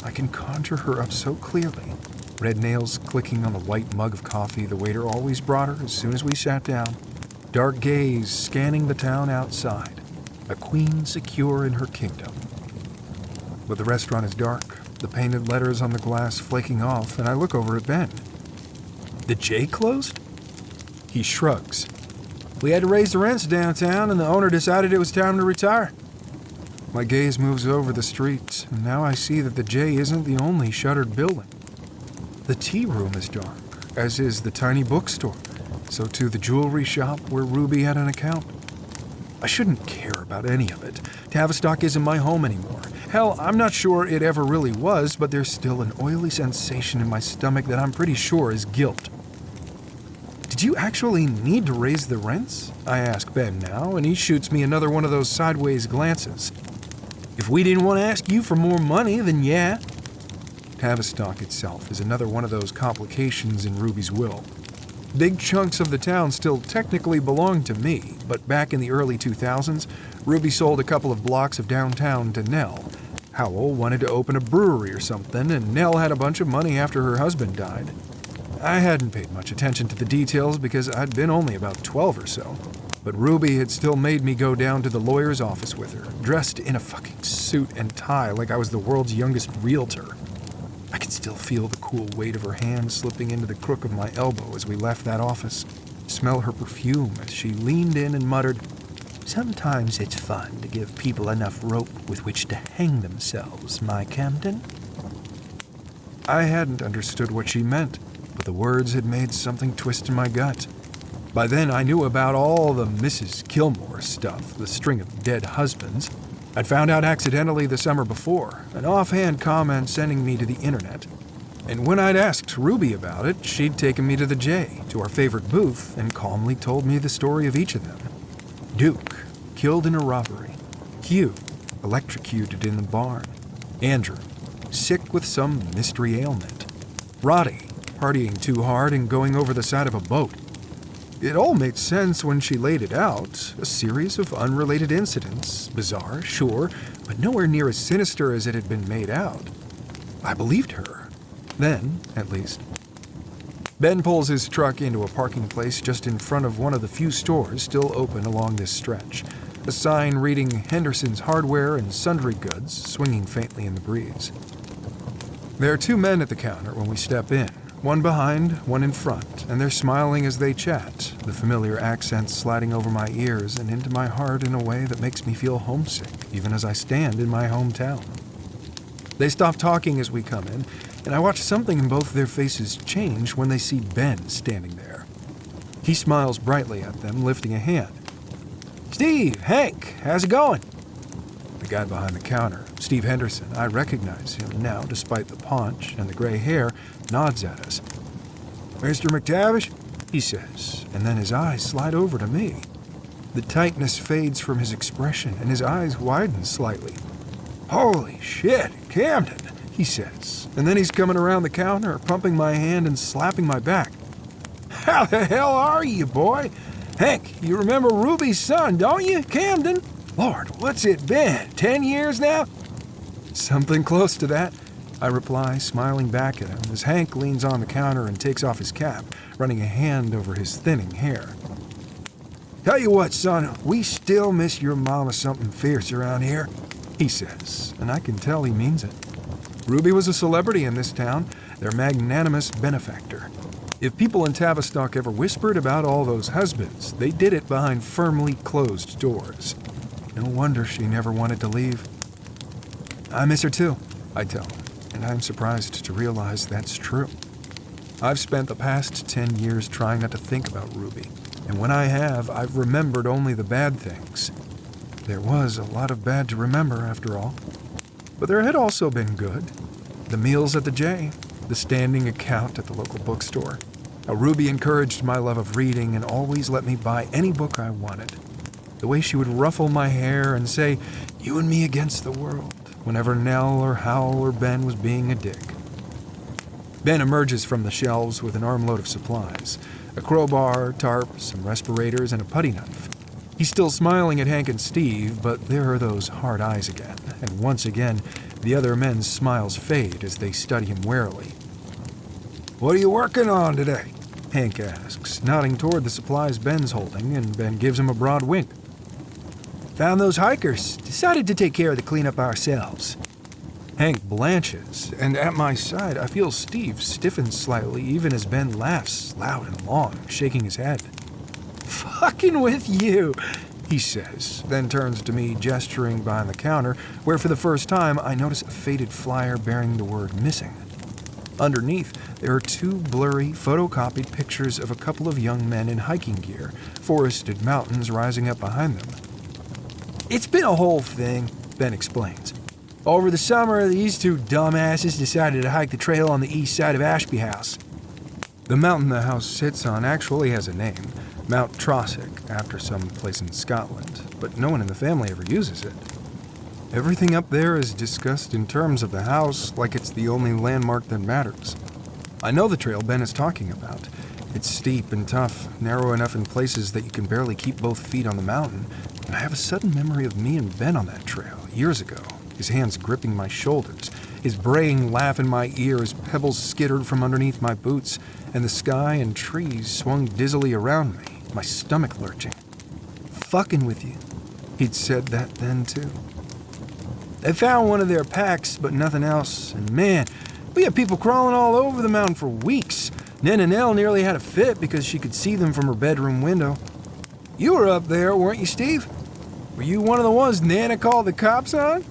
[SPEAKER 3] I can conjure her up so clearly. Red nails clicking on the white mug of coffee the waiter always brought her as soon as we sat down. Dark gaze scanning the town outside. A queen secure in her kingdom. But the restaurant is dark, the painted letters on the glass flaking off, and I look over at Ben. The J closed? He shrugs. We had to raise the rents downtown, and the owner decided it was time to retire. My gaze moves over the street, and now I see that the J isn't the only shuttered building. The tea room is dark, as is the tiny bookstore, so too the jewelry shop where Ruby had an account. I shouldn't care about any of it. Tavistock isn't my home anymore. Hell, I'm not sure it ever really was, but there's still an oily sensation in my stomach that I'm pretty sure is guilt. Did you actually need to raise the rents? I ask Ben now, and he shoots me another one of those sideways glances. If we didn't want to ask you for more money, then yeah. Tavistock itself is another one of those complications in Ruby's will. Big chunks of the town still technically belong to me, but back in the early 2000s, Ruby sold a couple of blocks of downtown to Nell. Howell wanted to open a brewery or something, and Nell had a bunch of money after her husband died. I hadn't paid much attention to the details because I'd been only about 12 or so, but Ruby had still made me go down to the lawyer's office with her, dressed in a fucking suit and tie like I was the world's youngest realtor. I could still feel the cool weight of her hand slipping into the crook of my elbow as we left that office, smell her perfume as she leaned in and muttered, Sometimes it's fun to give people enough rope with which to hang themselves, my Camden. I hadn't understood what she meant, but the words had made something twist in my gut. By then I knew about all the Mrs. Gilmore stuff, the string of dead husbands. I'd found out accidentally the summer before, an offhand comment sending me to the internet. And when I'd asked Ruby about it, she'd taken me to the J, to our favorite booth, and calmly told me the story of each of them. Duke, killed in a robbery. Hugh, electrocuted in the barn. Andrew, sick with some mystery ailment. Roddy, partying too hard and going over the side of a boat. It all made sense when she laid it out, a series of unrelated incidents, bizarre, sure, but nowhere near as sinister as it had been made out. I believed her. Then, at least. Ben pulls his truck into a parking place just in front of one of the few stores still open along this stretch, a sign reading Henderson's Hardware and Sundry Goods swinging faintly in the breeze. There are 2 men at the counter when we step in, one behind, one in front, and they're smiling as they chat, the familiar accents sliding over my ears and into my heart in a way that makes me feel homesick, even as I stand in my hometown. They stop talking as we come in, and I watch something in both their faces change when they see Ben standing there. He smiles brightly at them, lifting a hand. Steve, Hank, how's it going? The guy behind the counter, Steve Henderson, I recognize him now despite the paunch and the gray hair, nods at us. Mr. McTavish, he says, and then his eyes slide over to me. The tightness fades from his expression, and his eyes widen slightly. Holy shit, Camden, he says, and then he's coming around the counter, pumping my hand and slapping my back. How the hell are you, boy? Hank, you remember Ruby's son, don't you, Camden? Lord, what's it been? 10 years now? Something close to that, I reply, smiling back at him as Hank leans on the counter and takes off his cap, running a hand over his thinning hair. Tell you what, son, we still miss your mama something fierce around here, he says, and I can tell he means it. Ruby was a celebrity in this town, their magnanimous benefactor. If people in Tavistock ever whispered about all those husbands, they did it behind firmly closed doors. No wonder she never wanted to leave. I miss her too, I tell him, and I'm surprised to realize that's true. I've spent the past 10 years trying not to think about Ruby, and when I have, I've remembered only the bad things. There was a lot of bad to remember, after all. But there had also been good. The meals at the J, the standing account at the local bookstore. How Ruby encouraged my love of reading and always let me buy any book I wanted. The way she would ruffle my hair and say, "You and me against the world," whenever Nell or Hal or Ben was being a dick. Ben emerges from the shelves with an armload of supplies. A crowbar, tarp, some respirators, and a putty knife. He's still smiling at Hank and Steve, but there are those hard eyes again, and once again, the other men's smiles fade as they study him warily. "What are you working on today?" Hank asks, nodding toward the supplies Ben's holding, and Ben gives him a broad wink. "Found those hikers. Decided to take care of the cleanup ourselves." Hank blanches, and at my side I feel Steve stiffen slightly even as Ben laughs loud and long, shaking his head. "Fucking with you," he says, then turns to me, gesturing behind the counter, where for the first time I notice a faded flyer bearing the word "missing." Underneath, there are two blurry, photocopied pictures of a couple of young men in hiking gear, forested mountains rising up behind them. "It's been a whole thing," Ben explains. "Over the summer, these two dumbasses decided to hike the trail on the east side of Ashby House." The mountain the house sits on actually has a name, Mount Trossic, after some place in Scotland, but no one in the family ever uses it. Everything up there is discussed in terms of the house like it's the only landmark that matters. I know the trail Ben is talking about. It's steep and tough, narrow enough in places that you can barely keep both feet on the mountain, and I have a sudden memory of me and Ben on that trail years ago, his hands gripping my shoulders, his braying laugh in my ear as pebbles skittered from underneath my boots, and the sky and trees swung dizzily around me, my stomach lurching. "Fucking with you." He'd said that then, too. They found one of their packs, but nothing else, and man, we had people crawling all over the mountain for weeks. Nen and Nell nearly had a fit because she could see them from her bedroom window. You were up there, weren't you, Steve? Were you one of the ones Nana called the cops on?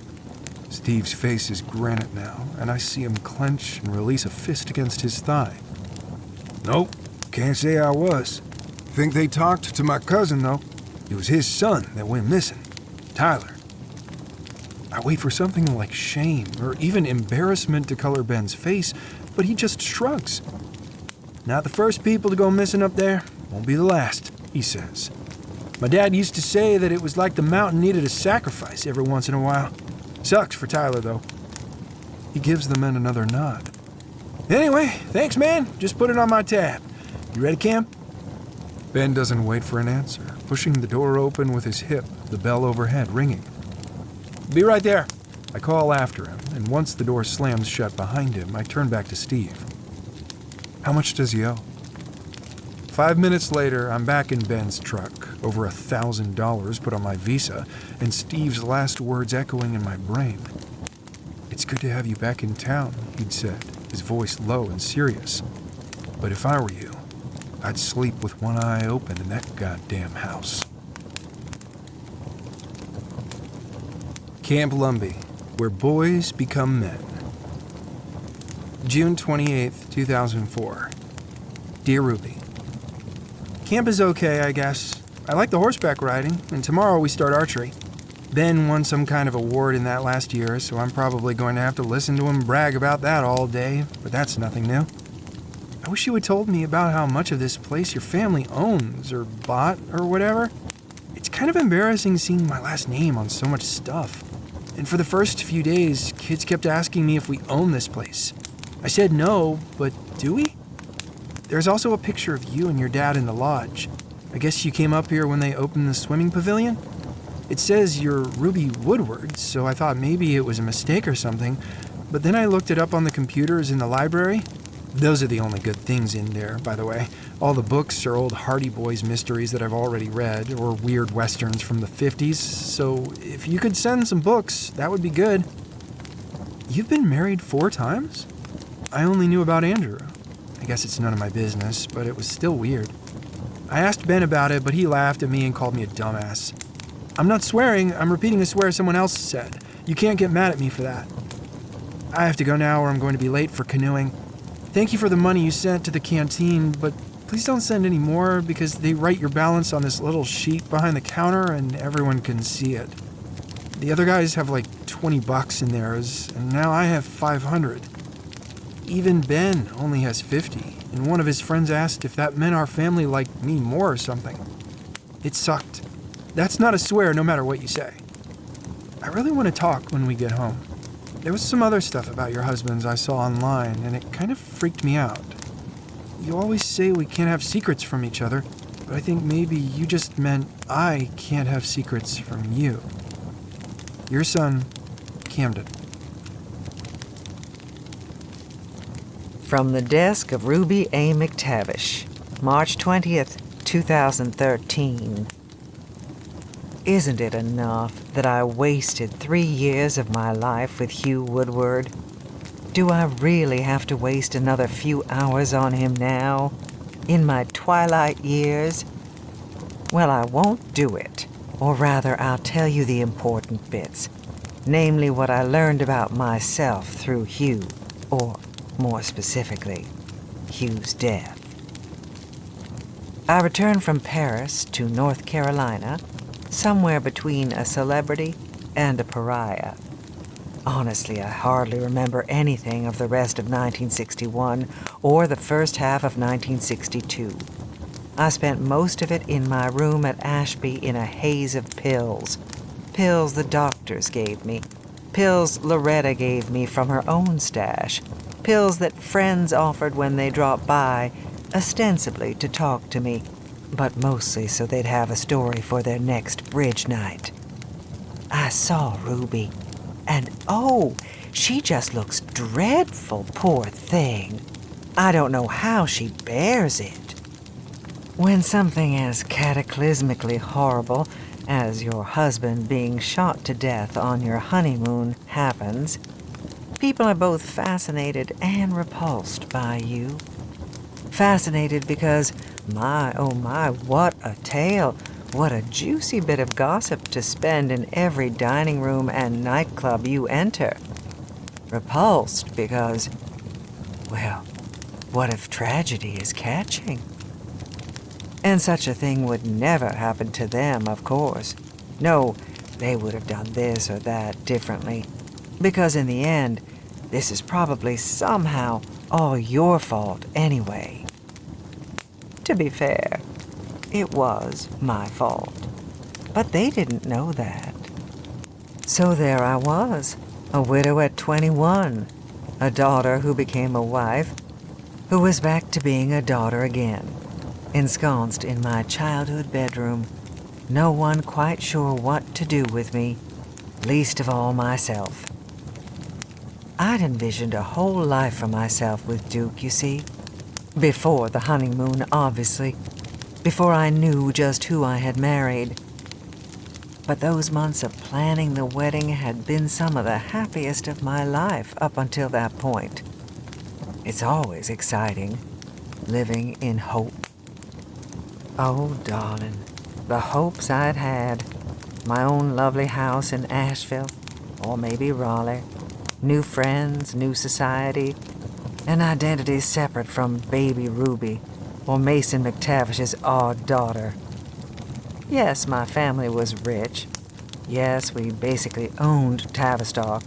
[SPEAKER 3] Steve's face is granite now, and I see him clench and release a fist against his thigh. Nope, can't say I was. Think they talked to my cousin, though. It was his son that went missing, Tyler. I wait for something like shame or even embarrassment to color Ben's face, but he just shrugs. Not the first people to go missing up there, won't be the last, he says. My dad used to say that it was like the mountain needed a sacrifice every once in a while. Sucks for Tyler, though. He gives the men another nod. Anyway, thanks, man. Just put it on my tab. You ready, Cam? Ben doesn't wait for an answer, pushing the door open with his hip, the bell overhead ringing. Be right there. I call after him, and once the door slams shut behind him, I turn back to Steve. How much does he owe? 5 minutes later, I'm back in Ben's truck, over $1,000 put on my Visa, and Steve's last words echoing in my brain. It's good to have you back in town, he'd said, his voice low and serious. But if I were you, I'd sleep with one eye open in that goddamn house. Camp Lumbee, where boys become men. June 28th, 2004. Dear Ruby, camp is okay, I guess. I like the horseback riding, and tomorrow we start archery. Ben won some kind of award in that last year, so I'm probably going to have to listen to him brag about that all day, but that's nothing new. I wish you had told me about how much of this place your family owns, or bought, or whatever. It's kind of embarrassing seeing my last name on so much stuff. And for the first few days, kids kept asking me if we own this place. I said no, but do we? There's also a picture of you and your dad in the lodge. I guess you came up here when they opened the swimming pavilion? It says you're Ruby Woodward, so I thought maybe it was a mistake or something, but then I looked it up on the computers in the library. Those are the only good things in there, by the way. All the books are old Hardy Boys mysteries that I've already read, or weird westerns from the 50s, so if you could send some books, that would be good. You've been married 4 times? I only knew about Andrew. I guess it's none of my business, but it was still weird. I asked Ben about it, but he laughed at me and called me a dumbass. I'm not swearing, I'm repeating a swear someone else said. You can't get mad at me for that. I have to go now or I'm going to be late for canoeing. Thank you for the money you sent to the canteen, but please don't send any more because they write your balance on this little sheet behind the counter and everyone can see it. The other guys have like $20 in theirs, and now I have $500. Even Ben only has $50, and one of his friends asked if that meant our family liked me more or something. It sucked. That's not a swear no matter what you say. I really want to talk when we get home. There was some other stuff about your husbands I saw online, and it kind of freaked me out. You always say we can't have secrets from each other, but I think maybe you just meant I can't have secrets from you. Your son, Camden.
[SPEAKER 4] From the desk of Ruby A. McTavish, March 20th, 2013. Isn't it enough that I wasted 3 years of my life with Hugh Woodward? Do I really have to waste another few hours on him now, in my twilight years? Well, I won't do it. Or rather, I'll tell you the important bits, namely what I learned about myself through Hugh, or more specifically, Hugh's death. I returned from Paris to North Carolina, somewhere between a celebrity and a pariah. Honestly, I hardly remember anything of the rest of 1961 or the first half of 1962. I spent most of it in my room at Ashby in a haze of pills. Pills the doctors gave me. Pills Loretta gave me from her own stash. Pills that friends offered when they dropped by, ostensibly to talk to me, but mostly so they'd have a story for their next bridge night. I saw Ruby, and oh, she just looks dreadful, poor thing. I don't know how she bears it. When something as cataclysmically horrible as your husband being shot to death on your honeymoon happens, people are both fascinated and repulsed by you. Fascinated because, my, oh my, what a tale, what a juicy bit of gossip to spend in every dining room and nightclub you enter. Repulsed because, well, what if tragedy is catching? And such a thing would never happen to them, of course. No, they would have done this or that differently. Because in the end, this is probably somehow all your fault anyway. To be fair, it was my fault. But they didn't know that. So there I was, a widow at 21, a daughter who became a wife, who was back to being a daughter again, ensconced in my childhood bedroom, no one quite sure what to do with me, least of all myself. I'd envisioned a whole life for myself with Duke, you see. Before the honeymoon, obviously. Before I knew just who I had married. But those months of planning the wedding had been some of the happiest of my life up until that point. It's always exciting, living in hope. Oh, darling, the hopes I'd had. My own lovely house in Asheville, or maybe Raleigh. New friends, new society, an identity separate from baby Ruby, or Mason McTavish's odd daughter. Yes, my family was rich. Yes, we basically owned Tavistock.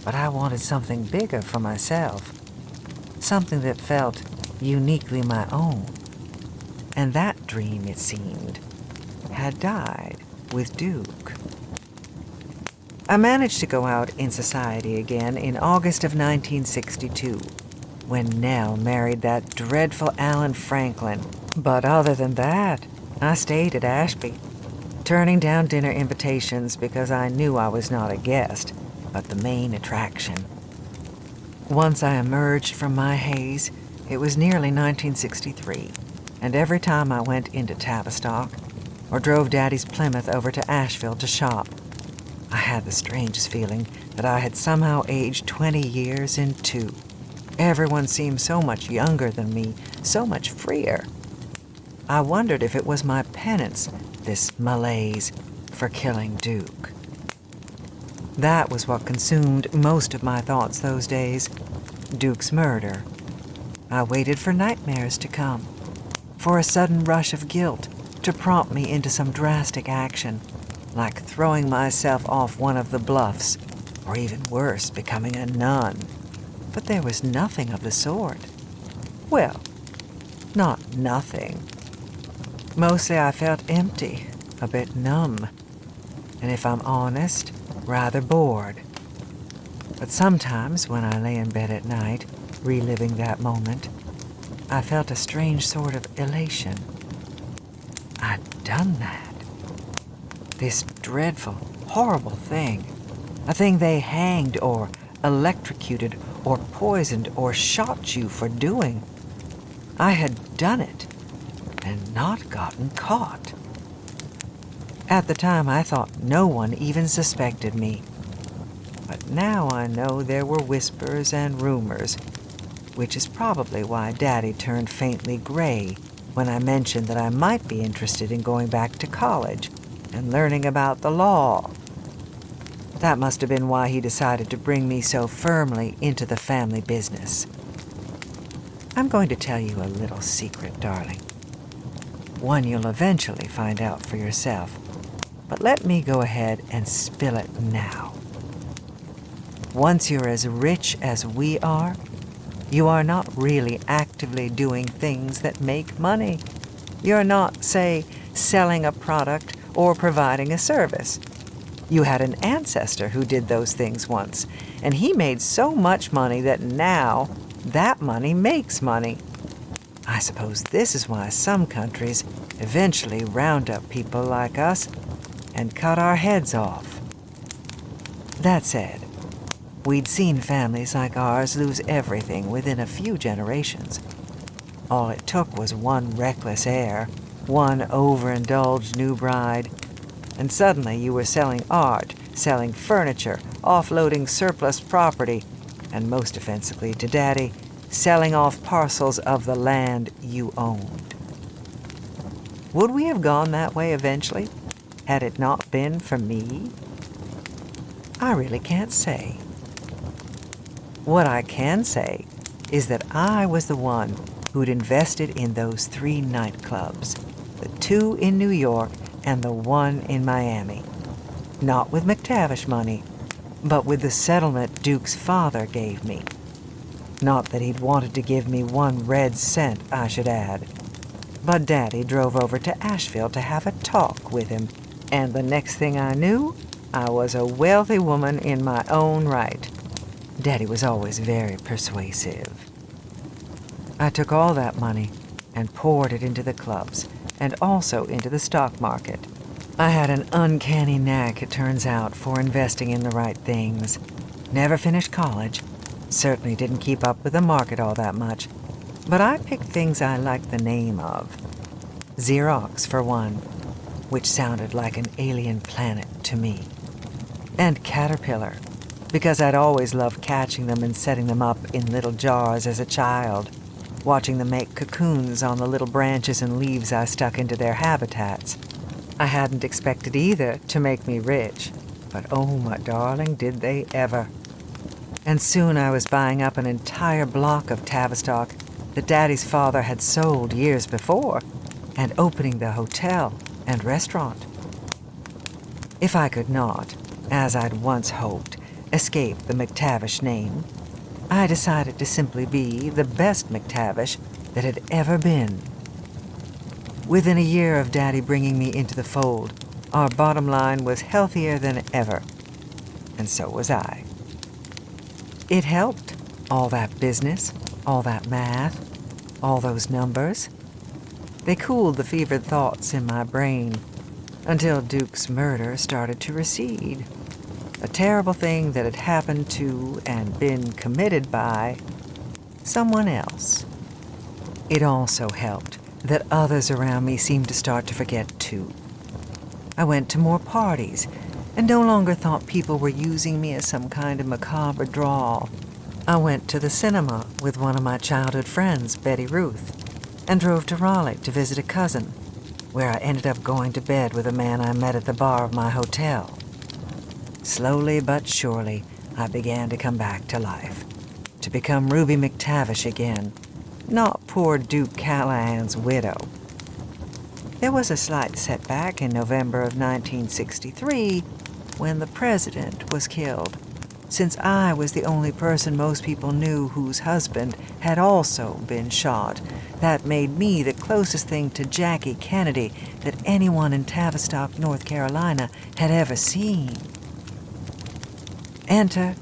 [SPEAKER 4] But I wanted something bigger for myself. Something that felt uniquely my own. And that dream, it seemed, had died with Duke. I managed to go out in society again in August of 1962, when Nell married that dreadful Alan Franklin. But other than that, I stayed at Ashby. turning down dinner invitations because I knew I was not a guest, but the main attraction. Once I emerged from my haze, it was nearly 1963, and every time I went into Tavistock or drove Daddy's Plymouth over to Asheville to shop, I had the strangest feeling that I had somehow aged 20 years in two. Everyone seemed so much younger than me, so much freer. I wondered if it was my penance, this malaise, for killing Duke. That was what consumed most of my thoughts those days, Duke's murder. I waited for nightmares to come, for a sudden rush of guilt to prompt me into some drastic action, like throwing myself off one of the bluffs, or even worse, becoming a nun. But there was nothing of the sort. Well, not nothing. Mostly I felt empty, a bit numb, and if I'm honest, rather bored. But sometimes when I lay in bed at night, reliving that moment, I felt a strange sort of elation. I'd done that. This dreadful, horrible thing. A thing they hanged or electrocuted or poisoned or shot you for doing. I had done it and not gotten caught. At the time, I thought no one even suspected me. But now I know there were whispers and rumors, which is probably why Daddy turned faintly gray when I mentioned that I might be interested in going back to college and learning about the law. That must have been why he decided to bring me so firmly into the family business. I'm going to tell you a little secret, darling. One you'll eventually find out for yourself. But let me go ahead and spill it now. Once you're as rich as we are, you are not really actively doing things that make money. You're not, say, selling a product or providing a service. You had an ancestor who did those things once, and he made so much money that now that money makes money. I suppose this is why some countries eventually round up people like us and cut our heads off. That said, we'd seen families like ours lose everything within a few generations. All it took was one reckless heir, one overindulged new bride, and suddenly you were selling art, selling furniture, offloading surplus property, and most offensively to Daddy, selling off parcels of the land you owned. Would we have gone that way eventually, had it not been for me? I really can't say. What I can say is that I was the one who'd invested in those 3 nightclubs, the 2 in New York and the 1 in Miami. Not with McTavish money, but with the settlement Duke's father gave me. Not that he'd wanted to give me 1 red cent, I should add. But Daddy drove over to Asheville to have a talk with him, and the next thing I knew, I was a wealthy woman in my own right. Daddy was always very persuasive. I took all that money and poured it into the clubs, and also into the stock market. I had an uncanny knack, it turns out, for investing in the right things. Never finished college. Certainly didn't keep up with the market all that much. But I picked things I liked the name of. Xerox, for one, which sounded like an alien planet to me. And Caterpillar, because I'd always loved catching them and setting them up in little jars as a child, watching them make cocoons on the little branches and leaves I stuck into their habitats. I hadn't expected either to make me rich, but oh, my darling, did they ever. And soon I was buying up an entire block of Tavistock that Daddy's father had sold years before, and opening the hotel and restaurant. If I could not, as I'd once hoped, escape the McTavish name, I decided to simply be the best McTavish that had ever been. Within a year of Daddy bringing me into the fold, our bottom line was healthier than ever, and so was I. It helped, all that business, all that math, all those numbers. They cooled the fevered thoughts in my brain, until Duke's murder started to recede. A terrible thing that had happened to and been committed by someone else. It also helped that others around me seemed to start to forget too. I went to more parties and no longer thought people were using me as some kind of macabre drawl. I went to the cinema with one of my childhood friends, Betty Ruth, and drove to Raleigh to visit a cousin, where I ended up going to bed with a man I met at the bar of my hotel. Slowly but surely, I began to come back to life, to become Ruby McTavish again, not poor Duke Callahan's widow. There was a slight setback in November of 1963 when the president was killed, since I was the only person most people knew whose husband had also been shot. That made me the closest thing to Jackie Kennedy that anyone in Tavistock, North Carolina had ever seen. Enter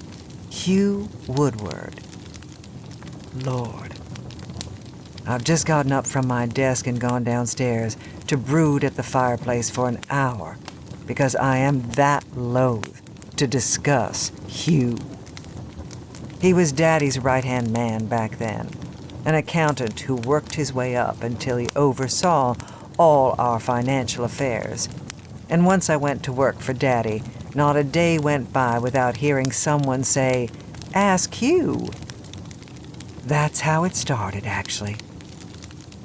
[SPEAKER 4] Hugh Woodward. Lord. I've just gotten up from my desk and gone downstairs to brood at the fireplace for an hour because I am that loath to discuss Hugh. He was Daddy's right-hand man back then, an accountant who worked his way up until he oversaw all our financial affairs. And once I went to work for Daddy, not a day went by without hearing someone say, "Ask Hugh." That's how it started, actually.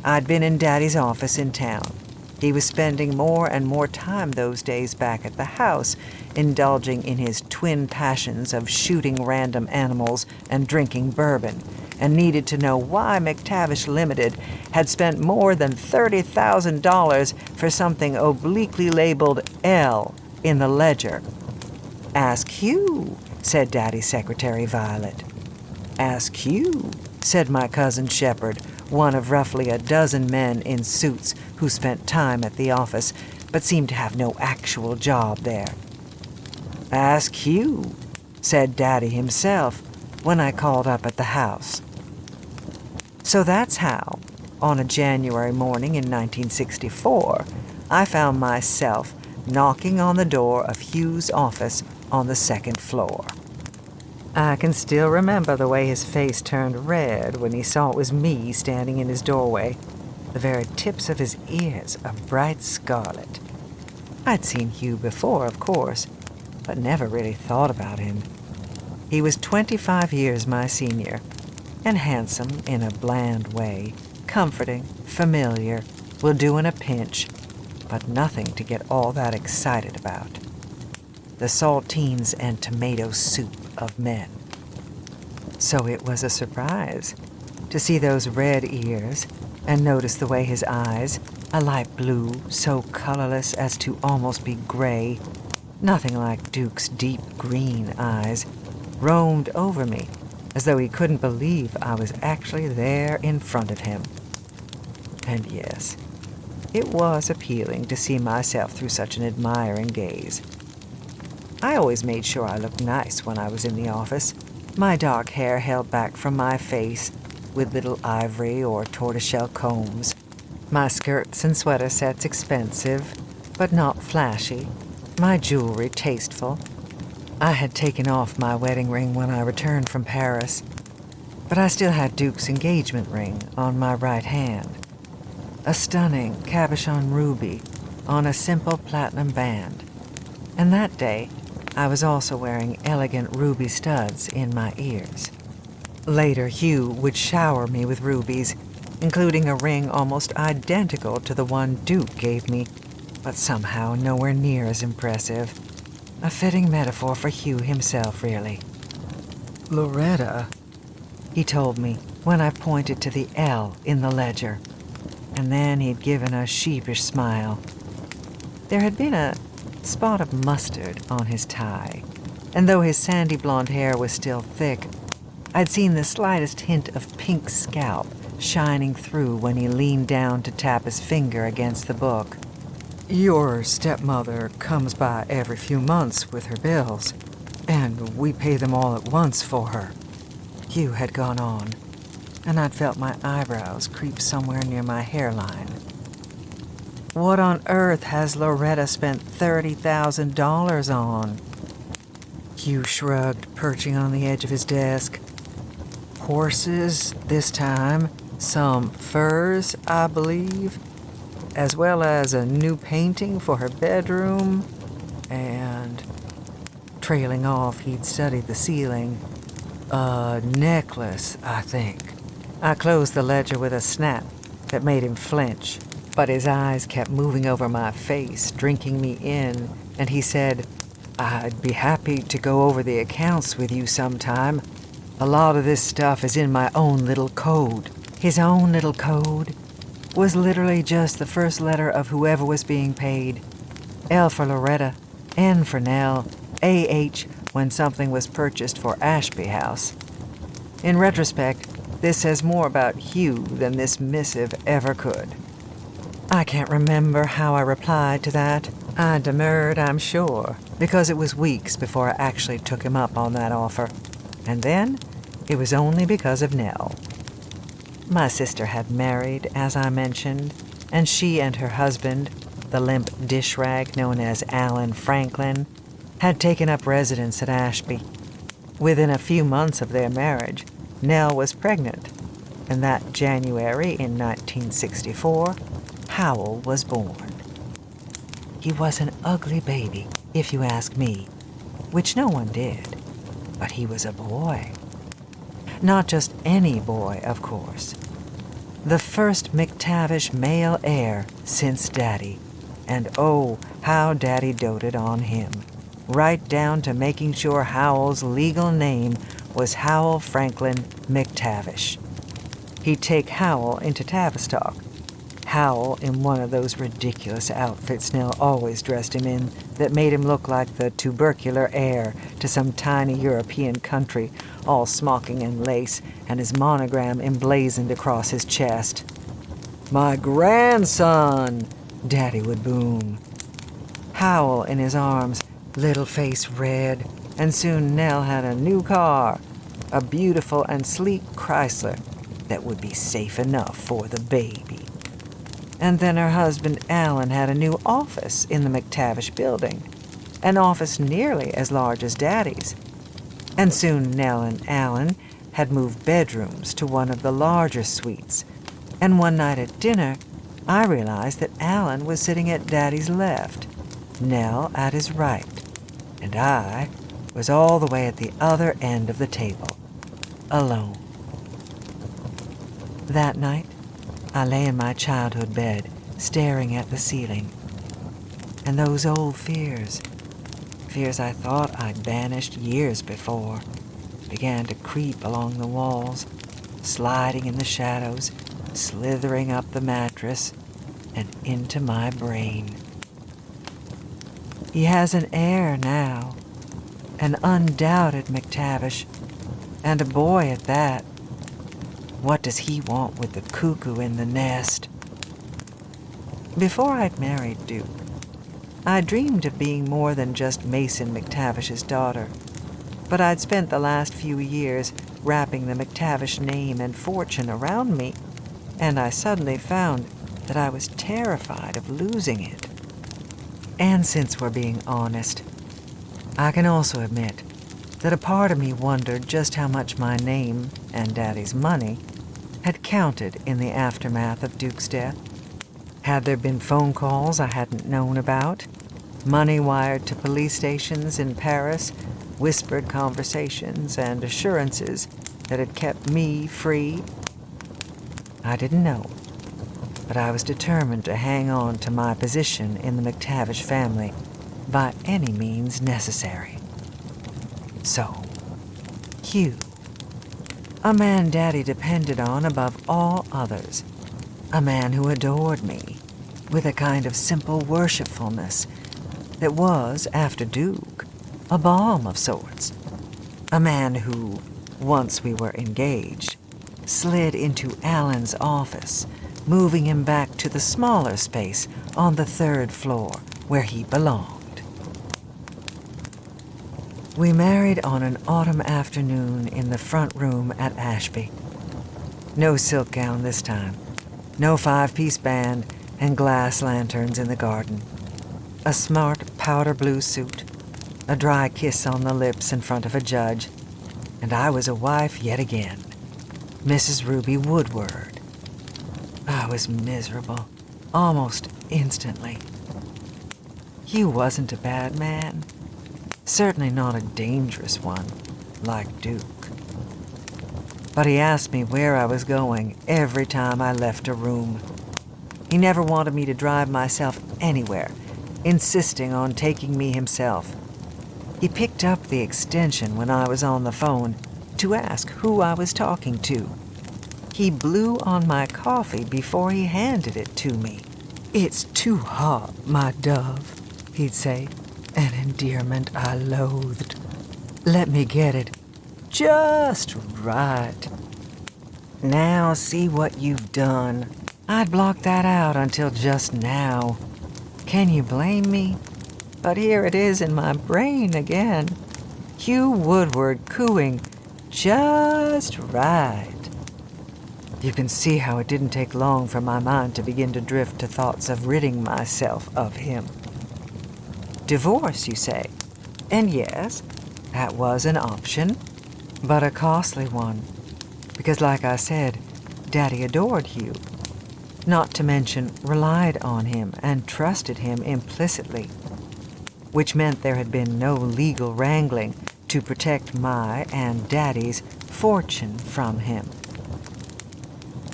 [SPEAKER 4] I'd been in Daddy's office in town. He was spending more and more time those days back at the house, indulging in his twin passions of shooting random animals and drinking bourbon, and needed to know why McTavish Limited had spent more than $30,000 for something obliquely labeled L in the ledger. "Ask Hugh," said Daddy's secretary Violet. "Ask Hugh," said my cousin Shepard, one of roughly a dozen men in suits who spent time at the office but seemed to have no actual job there. "Ask Hugh," said Daddy himself when I called up at the house. So that's how, on a January morning in 1964, I found myself knocking on the door of Hugh's office on the second floor. I can still remember the way his face turned red when he saw it was me standing in his doorway, the very tips of his ears a bright scarlet. I'd seen Hugh before, of course, but never really thought about him. He was 25 years my senior, and handsome in a bland way, comforting, familiar, will do in a pinch, but nothing to get all that excited about. The saltines and tomato soup of men. So it was a surprise to see those red ears and notice the way his eyes, a light blue, so colorless as to almost be gray, nothing like Duke's deep green eyes, roamed over me as though he couldn't believe I was actually there in front of him. And yes, it was appealing to see myself through such an admiring gaze. I always made sure I looked nice when I was in the office, my dark hair held back from my face with little ivory or tortoiseshell combs, my skirts and sweater sets expensive, but not flashy, my jewelry tasteful. I had taken off my wedding ring when I returned from Paris, but I still had Duke's engagement ring on my right hand, a stunning cabochon ruby on a simple platinum band, and that day I was also wearing elegant ruby studs in my ears. Later, Hugh would shower me with rubies, including a ring almost identical to the one Duke gave me, but somehow nowhere near as impressive. A fitting metaphor for Hugh himself, really. "Loretta," he told me when I pointed to the L in the ledger, and then he'd given a sheepish smile. There had been a spot of mustard on his tie, and though his sandy blonde hair was still thick, I'd seen the slightest hint of pink scalp shining through when he leaned down to tap his finger against the book. "Your stepmother comes by every few months with her bills, and we pay them all at once for her," Hugh had gone on, and I'd felt my eyebrows creep somewhere near my hairline. What on earth has Loretta spent $30,000 on? Hugh shrugged, perching on the edge of his desk. Horses, this time. Some furs, I believe. As well as a new painting for her bedroom. And... Trailing off, he'd studied the ceiling. A necklace, I think. I closed the ledger with a snap that made him flinch, but his eyes kept moving over my face, drinking me in, and he said, "I'd be happy to go over the accounts with you sometime. A lot of this stuff is in my own little code." His own little code was literally just the first letter of whoever was being paid. L for Loretta, N for Nell, AH when something was purchased for Ashby House. In retrospect, this says more about Hugh than this missive ever could. I can't remember how I replied to that. I demurred, I'm sure, because it was weeks before I actually took him up on that offer. And then, it was only because of Nell. My sister had married, as I mentioned, and she and her husband, the limp dish rag known as Alan Franklin, had taken up residence at Ashby. Within a few months of their marriage, Nell was pregnant, and that January in 1964, Howell was born. He was an ugly baby, if you ask me, which no one did, but he was a boy. Not just any boy, of course. The first McTavish male heir since Daddy, and oh, how Daddy doted on him. Right down to making sure Howell's legal name was Howell Franklin McTavish. He'd take Howell into Tavistock. Howell in one of those ridiculous outfits Nell always dressed him in that made him look like the tubercular heir to some tiny European country, all smocking and lace, and his monogram emblazoned across his chest. "My grandson!" Daddy would boom. Howell in his arms, little face red, and soon Nell had a new car, a beautiful and sleek Chrysler that would be safe enough for the baby. And then her husband Alan had a new office in the McTavish building, an office nearly as large as Daddy's. And soon Nell and Alan had moved bedrooms to one of the larger suites, and one night at dinner, I realized that Alan was sitting at Daddy's left, Nell at his right, and I was all the way at the other end of the table, alone. That night, I lay in my childhood bed, staring at the ceiling. And those old fears I thought I'd banished years before, began to creep along the walls, sliding in the shadows, slithering up the mattress, and into my brain. He has an heir now, an undoubted McTavish, and a boy at that. What does he want with the cuckoo in the nest? Before I'd married Duke, I dreamed of being more than just Mason McTavish's daughter, but I'd spent the last few years wrapping the McTavish name and fortune around me, and I suddenly found that I was terrified of losing it. And since we're being honest, I can also admit that a part of me wondered just how much my name and Daddy's money had counted in the aftermath of Duke's death. Had there been phone calls I hadn't known about, money wired to police stations in Paris, whispered conversations and assurances that had kept me free? I didn't know, but I was determined to hang on to my position in the McTavish family by any means necessary. So, Hugh, a man Daddy depended on above all others, a man who adored me with a kind of simple worshipfulness that was, after Duke, a balm of sorts. A man who, once we were engaged, slid into Alan's office, moving him back to the smaller space on the third floor where he belonged. We married on an autumn afternoon in the front room at Ashby. No silk gown this time, no 5-piece band, and glass lanterns in the garden, a smart powder blue suit, a dry kiss on the lips in front of a judge, and I was a wife yet again, Mrs. Ruby Woodward. I was miserable, almost instantly. Hugh wasn't a bad man, certainly not a dangerous one, like Duke. But he asked me where I was going every time I left a room. He never wanted me to drive myself anywhere, insisting on taking me himself. He picked up the extension when I was on the phone to ask who I was talking to. He blew on my coffee before he handed it to me. "It's too hot, my dove," he'd say, an endearment I loathed. "Let me get it just right." Now see what you've done. I'd blocked that out until just now. Can you blame me? But here it is in my brain again. Hugh Woodward cooing, "just right." You can see how it didn't take long for my mind to begin to drift to thoughts of ridding myself of him. Divorce, you say? And yes, that was an option, but a costly one. Because like I said, Daddy adored Hugh. Not to mention relied on him and trusted him implicitly, which meant there had been no legal wrangling to protect my and Daddy's fortune from him.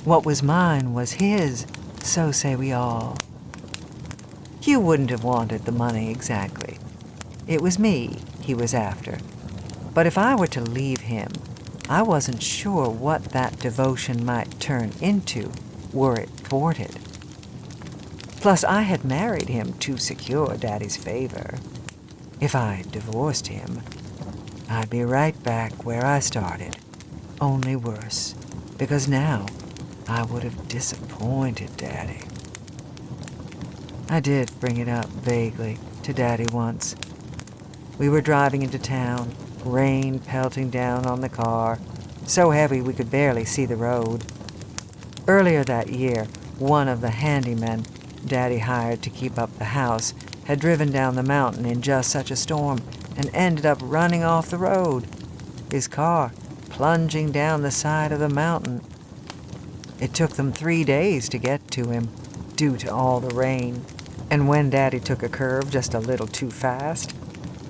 [SPEAKER 4] What was mine was his, so say we all. Hugh wouldn't have wanted the money exactly. It was me he was after. But if I were to leave him, I wasn't sure what that devotion might turn into were it thwarted. Plus, I had married him to secure Daddy's favor. If I divorced him, I'd be right back where I started, only worse, because now I would have disappointed Daddy. I did bring it up vaguely to Daddy once. We were driving into town, rain pelting down on the car, so heavy we could barely see the road. Earlier that year, one of the handymen Daddy hired to keep up the house had driven down the mountain in just such a storm and ended up running off the road, his car plunging down the side of the mountain. It took them 3 days to get to him, due to all the rain, and when Daddy took a curve just a little too fast,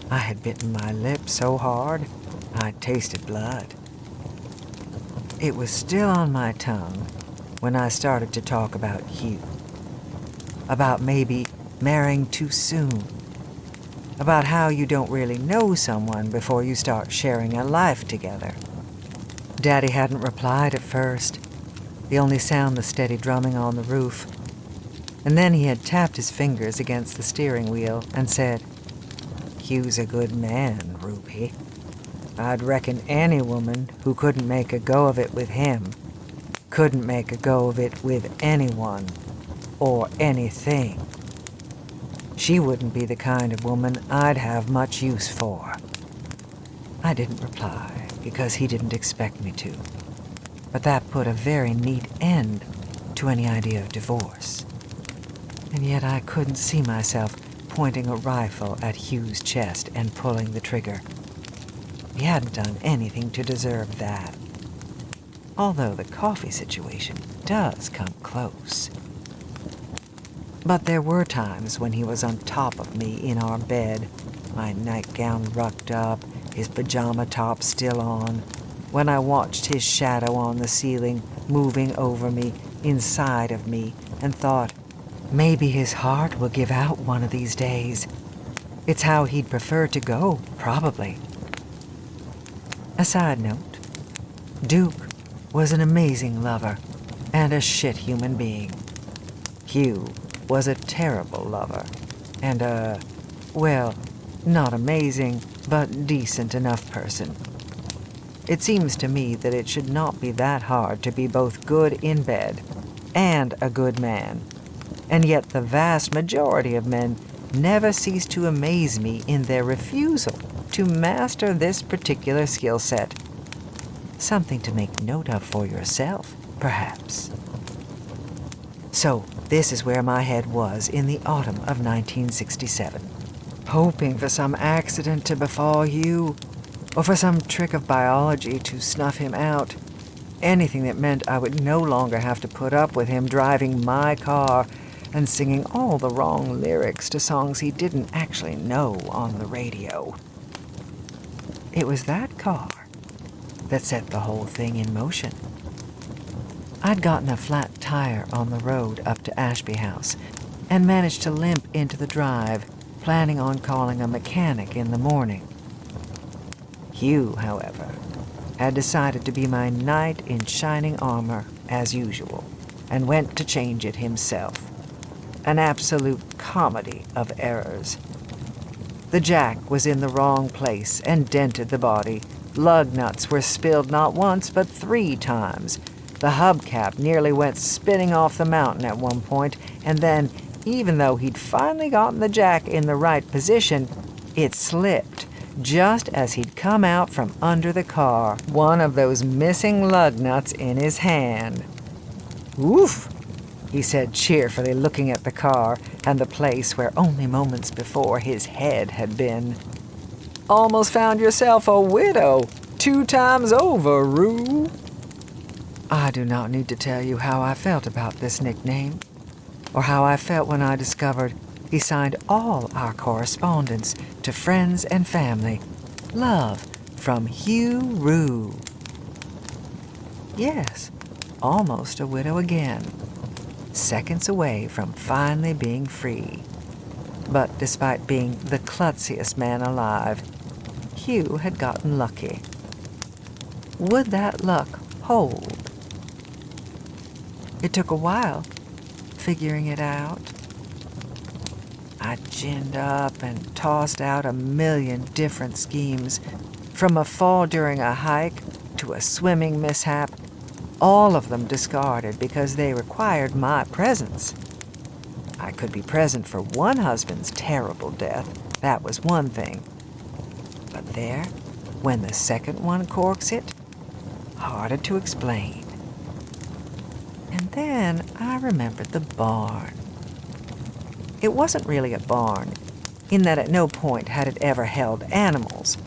[SPEAKER 4] I had bitten my lip so hard I'd tasted blood. It was still on my tongue when I started to talk about Hugh, about maybe marrying too soon, about how you don't really know someone before you start sharing a life together. Daddy hadn't replied at first. He only sounded the steady drumming on the roof. And then he had tapped his fingers against the steering wheel and said, "Hugh's a good man, Ruby. I'd reckon any woman who couldn't make a go of it with him couldn't make a go of it with anyone or anything. She wouldn't be the kind of woman I'd have much use for." I didn't reply because he didn't expect me to, but that put a very neat end to any idea of divorce. And yet I couldn't see myself pointing a rifle at Hugh's chest and pulling the trigger. He hadn't done anything to deserve that. Although the coffee situation does come close. But there were times when he was on top of me in our bed, my nightgown rucked up, his pajama top still on, when I watched his shadow on the ceiling moving over me, inside of me, and thought, maybe his heart will give out one of these days. It's how he'd prefer to go, probably. A side note, Duke was an amazing lover and a shit human being. Hugh was a terrible lover and well, not amazing, but decent enough person. It seems to me that it should not be that hard to be both good in bed and a good man. And yet the vast majority of men never cease to amaze me in their refusal to master this particular skill set. Something to make note of for yourself, perhaps. So, this is where my head was in the autumn of 1967. Hoping for some accident to befall Hugh, or for some trick of biology to snuff him out. Anything that meant I would no longer have to put up with him driving my car and singing all the wrong lyrics to songs he didn't actually know on the radio. It was that car that set the whole thing in motion. I'd gotten a flat tire on the road up to Ashby House and managed to limp into the drive, planning on calling a mechanic in the morning. Hugh, however, had decided to be my knight in shining armor as usual and went to change it himself. An absolute comedy of errors. The jack was in the wrong place and dented the body. Lug nuts were spilled not once but 3 times. The hubcap nearly went spinning off the mountain at one point, and then, even though he'd finally gotten the jack in the right position, it slipped just as he'd come out from under the car, one of those missing lug nuts in his hand. "Oof," he said cheerfully, looking at the car and the place where only moments before his head had been. "Almost found yourself a widow 2 times over, Roo." I do not need to tell you how I felt about this nickname, or how I felt when I discovered he signed all our correspondence to friends and family. Love from Hugh Roo. Yes, almost a widow again. Seconds away from finally being free. But despite being the klutziest man alive, Hugh had gotten lucky. Would that luck hold? It took a while, figuring it out. I ginned up and tossed out a million different schemes, from a fall during a hike to a swimming mishap, all of them discarded because they required my presence. I could be present for one husband's terrible death, that was one thing. But there, when the second one corks it, harder to explain. And then I remembered the barn. It wasn't really a barn, in that at no point had it ever held animals.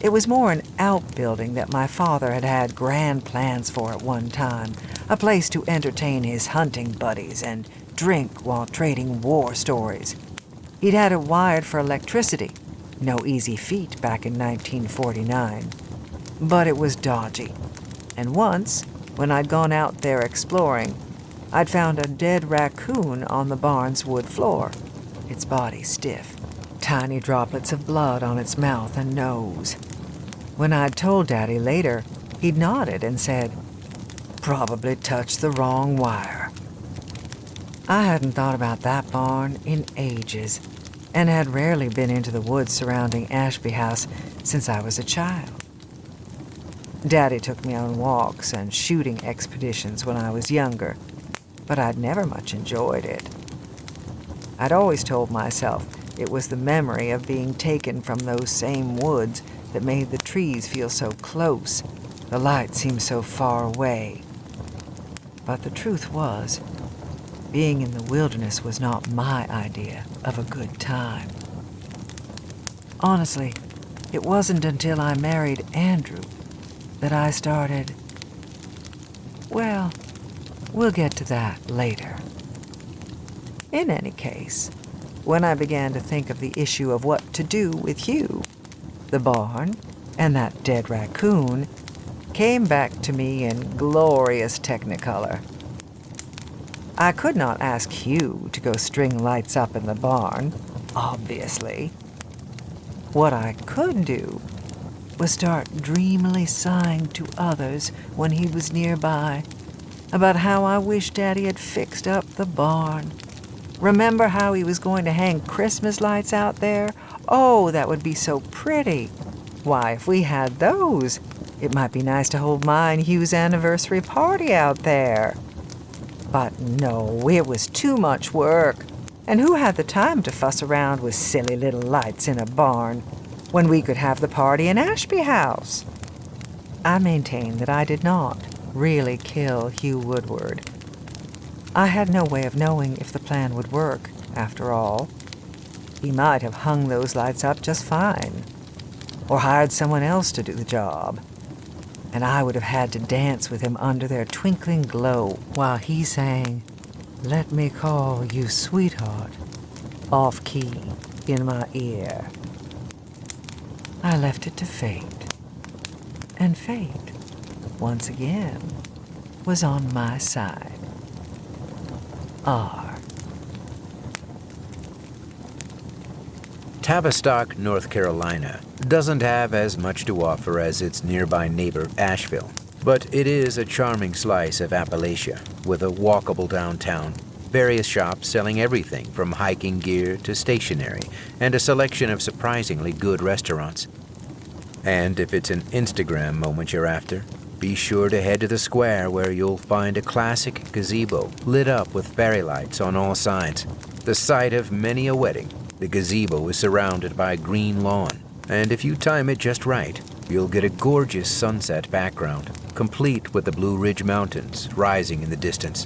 [SPEAKER 4] It was more an outbuilding that my father had had grand plans for at one time, a place to entertain his hunting buddies and drink while trading war stories. He'd had it wired for electricity, no easy feat back in 1949. But it was dodgy, and once, when I'd gone out there exploring, I'd found a dead raccoon on the barn's wood floor, its body stiff, tiny droplets of blood on its mouth and nose. When I'd told Daddy later, he'd nodded and said, "Probably touched the wrong wire." I hadn't thought about that barn in ages, and had rarely been into the woods surrounding Ashby House since I was a child. Daddy took me on walks and shooting expeditions when I was younger, but I'd never much enjoyed it. I'd always told myself it was the memory of being taken from those same woods that made the trees feel so close, the light seemed so far away. But the truth was, being in the wilderness was not my idea of a good time. Honestly, it wasn't until I married Andrew that I started... Well, we'll get to that later. In any case, when I began to think of the issue of what to do with Hugh, the barn, and that dead raccoon came back to me in glorious technicolor. I could not ask Hugh to go string lights up in the barn, obviously. What I could do was start dreamily sighing to others when he was nearby about how I wished Daddy had fixed up the barn. Remember how he was going to hang Christmas lights out there? Oh, that would be so pretty. Why, if we had those, it might be nice to hold my and Hugh's anniversary party out there. But no, it was too much work. And who had the time to fuss around with silly little lights in a barn when we could have the party in Ashby House? I maintain that I did not really kill Hugh Woodward. I had no way of knowing if the plan would work, after all. He might have hung those lights up just fine, or hired someone else to do the job, and I would have had to dance with him under their twinkling glow while he sang, "Let me call you sweetheart," off-key in my ear. I left it to fate, and fate, once again, was on my side. R.
[SPEAKER 1] Tavistock, North Carolina, doesn't have as much to offer as its nearby neighbor, Asheville, but it is a charming slice of Appalachia with a walkable downtown, various shops selling everything from hiking gear to stationery, and a selection of surprisingly good restaurants. And if it's an Instagram moment you're after, be sure to head to the square where you'll find a classic gazebo lit up with fairy lights on all sides. The site of many a wedding, the gazebo is surrounded by green lawn, and if you time it just right, you'll get a gorgeous sunset background, complete with the Blue Ridge Mountains rising in the distance.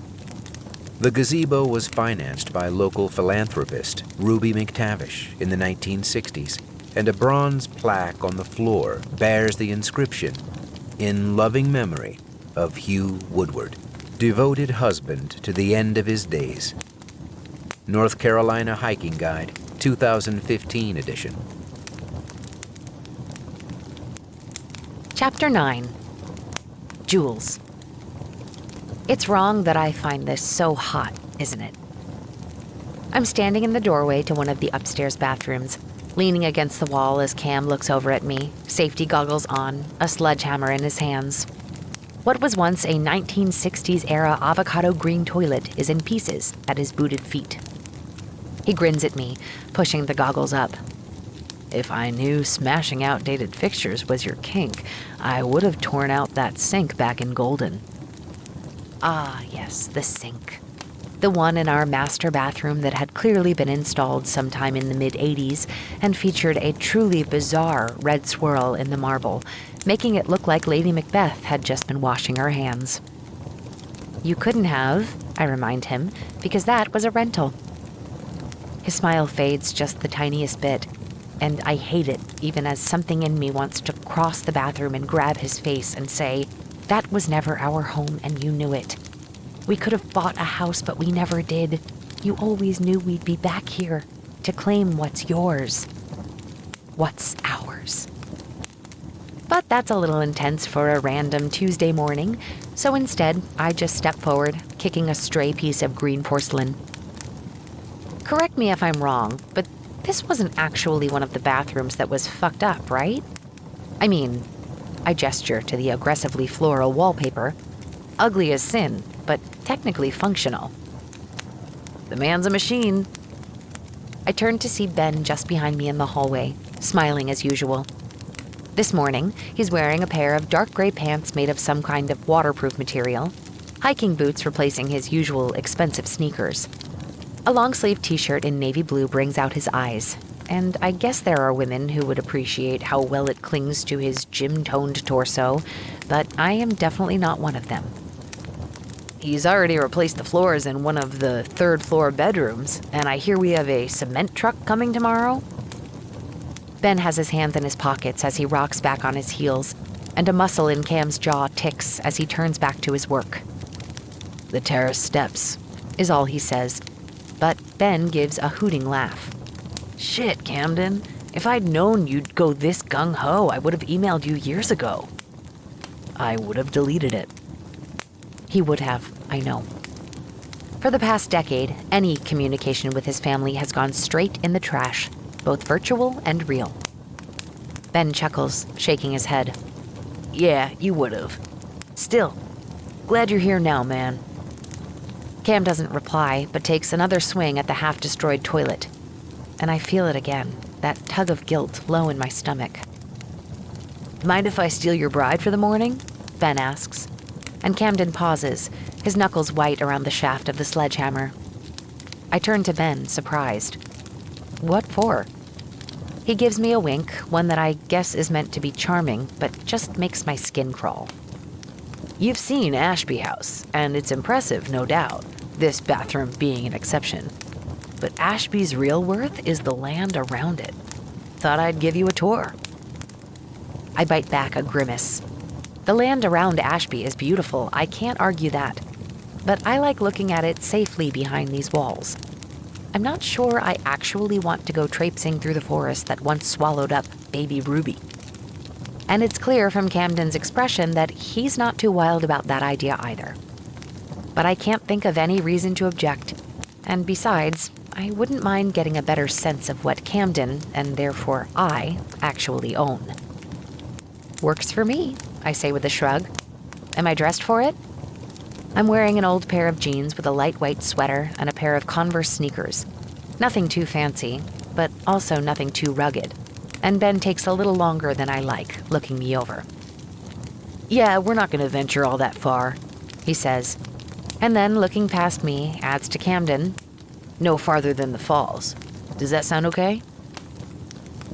[SPEAKER 1] The gazebo was financed by local philanthropist Ruby McTavish in the 1960s, and a bronze plaque on the floor bears the inscription, "In loving memory of Hugh Woodward, devoted husband to the end of his days." North Carolina Hiking Guide, 2015 edition.
[SPEAKER 2] Chapter 9. Jules. It's wrong that I find this so hot, isn't it? I'm standing in the doorway to one of the upstairs bathrooms, leaning against the wall as Cam looks over at me, safety goggles on, a sledgehammer in his hands. What was once a 1960s-era avocado green toilet is in pieces at his booted feet. He grins at me, pushing the goggles up. If I knew smashing outdated fixtures was your kink, I would have torn out that sink back in Golden. Ah, yes, the sink. The one in our master bathroom that had clearly been installed sometime in the mid-'80s and featured a truly bizarre red swirl in the marble, making it look like Lady Macbeth had just been washing her hands. You couldn't have, I remind him, because that was a rental. His smile fades just the tiniest bit, and I hate it even as something in me wants to cross the bathroom and grab his face and say, "That was never our home and you knew it. We could have bought a house, but we never did. You always knew we'd be back here to claim what's yours. What's ours." But that's a little intense for a random Tuesday morning, so instead, I just step forward, kicking a stray piece of green porcelain. Correct me if I'm wrong, but this wasn't actually one of the bathrooms that was fucked up, right? I mean, I gesture to the aggressively floral wallpaper. Ugly as sin, but technically functional. The man's a machine. I turn to see Ben just behind me in the hallway, smiling as usual. This morning, he's wearing a pair of dark gray pants made of some kind of waterproof material, hiking boots replacing his usual expensive sneakers. A long-sleeve t-shirt in navy blue brings out his eyes, and I guess there are women who would appreciate how well it clings to his gym-toned torso, but I am definitely not one of them. He's already replaced the floors in one of the third-floor bedrooms, and I hear we have a cement truck coming tomorrow. Ben has his hands in his pockets as he rocks back on his heels, and a muscle in Cam's jaw ticks as he turns back to his work. "The terrace steps," is all he says, but Ben gives a hooting laugh. "Shit, Camden. If I'd known you'd go this gung-ho, I would have emailed you years ago." "I would have deleted it." He would have, I know. For the past decade, any communication with his family has gone straight in the trash, both virtual and real. Ben chuckles, shaking his head. "Yeah, you would have. Still, glad you're here now, man." Cam doesn't reply, but takes another swing at the half-destroyed toilet. And I feel it again, that tug of guilt low in my stomach. "Mind if I steal your bride for the morning?" Ben asks. And Camden pauses, his knuckles white around the shaft of the sledgehammer. I turn to Ben, surprised. "What for?" He gives me a wink, one that I guess is meant to be charming, but just makes my skin crawl. "You've seen Ashby House, and it's impressive, no doubt. this bathroom being an exception. But Ashby's real worth is the land around it. Thought I'd give you a tour. I bite back a grimace. The land around Ashby is beautiful, I can't argue that. But I like looking at it safely behind these walls. I'm not sure I actually want to go traipsing through the forest that once swallowed up baby Ruby. And it's clear from Camden's expression that he's not too wild about that idea either. But I can't think of any reason to object. And besides, I wouldn't mind getting a better sense of what Camden, and therefore I, actually own. Works for me, I say with a shrug. Am I dressed for it? I'm wearing an old pair of jeans with a light white sweater and a pair of Converse sneakers. Nothing too fancy, but also nothing too rugged. And Ben takes a little longer than I like, looking me over. Yeah, we're not going to venture all that far, he says. And then, looking past me, adds to Camden, no farther than the falls. Does that sound okay?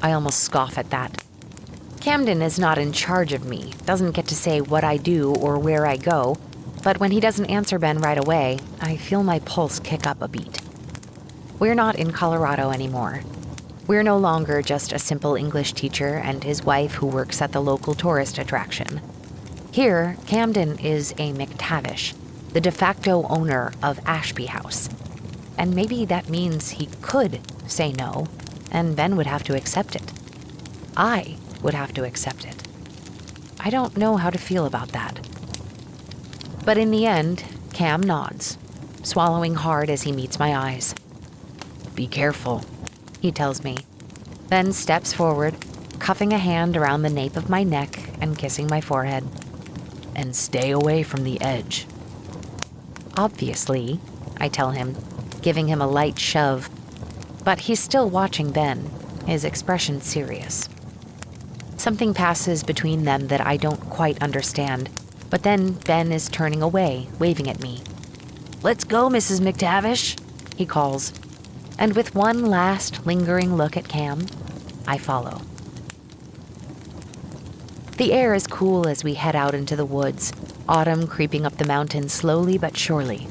[SPEAKER 2] I almost scoff at that. Camden is not in charge of me, doesn't get to say what I do or where I go, but when he doesn't answer Ben right away, I feel my pulse kick up a beat. We're not in Colorado anymore. We're no longer just a simple English teacher and his wife who works at the local tourist attraction. Here, Camden is a McTavish, the de facto owner of Ashby House. And maybe that means he could say no, and Ben would have to accept it. I would have to accept it. I don't know how to feel about that. But in the end, Cam nods, swallowing hard as he meets my eyes. Be careful, he tells me, then steps forward, cuffing a hand around the nape of my neck and kissing my forehead. And stay away from the edge. Obviously, I tell him, giving him a light shove. But he's still watching Ben, his expression serious. Something passes between them that I don't quite understand, but then Ben is turning away, waving at me. Let's go, Mrs. McTavish, he calls. And with one last lingering look at Cam, I follow. The air is cool as we head out into the woods, autumn creeping up the mountain slowly but surely.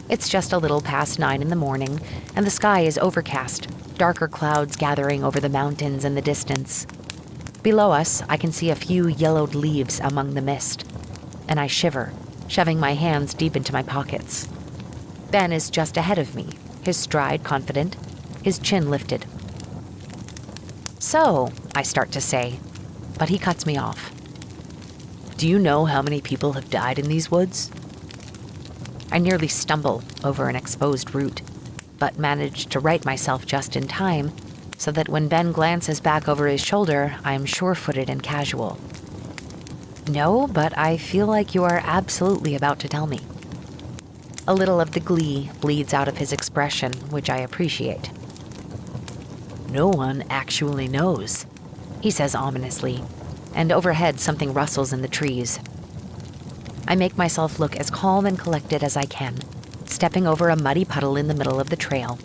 [SPEAKER 2] It's just a little past 9 in the morning, and the sky is overcast, darker clouds gathering over the mountains in the distance. Below us, I can see a few yellowed leaves among the mist, and I shiver, shoving my hands deep into my pockets. Ben is just ahead of me, his stride confident, his chin lifted. So, I start to say, but he cuts me off. Do you know how many people have died in these woods? I nearly stumble over an exposed root, but manage to right myself just in time, so that when Ben glances back over his shoulder, I'm sure-footed and casual. No, but I feel like you are absolutely about to tell me. A little of the glee bleeds out of his expression, which I appreciate. No one actually knows, he says ominously, and overhead something rustles in the trees. I make myself look as calm and collected as I can, stepping over a muddy puddle in the middle of the trail.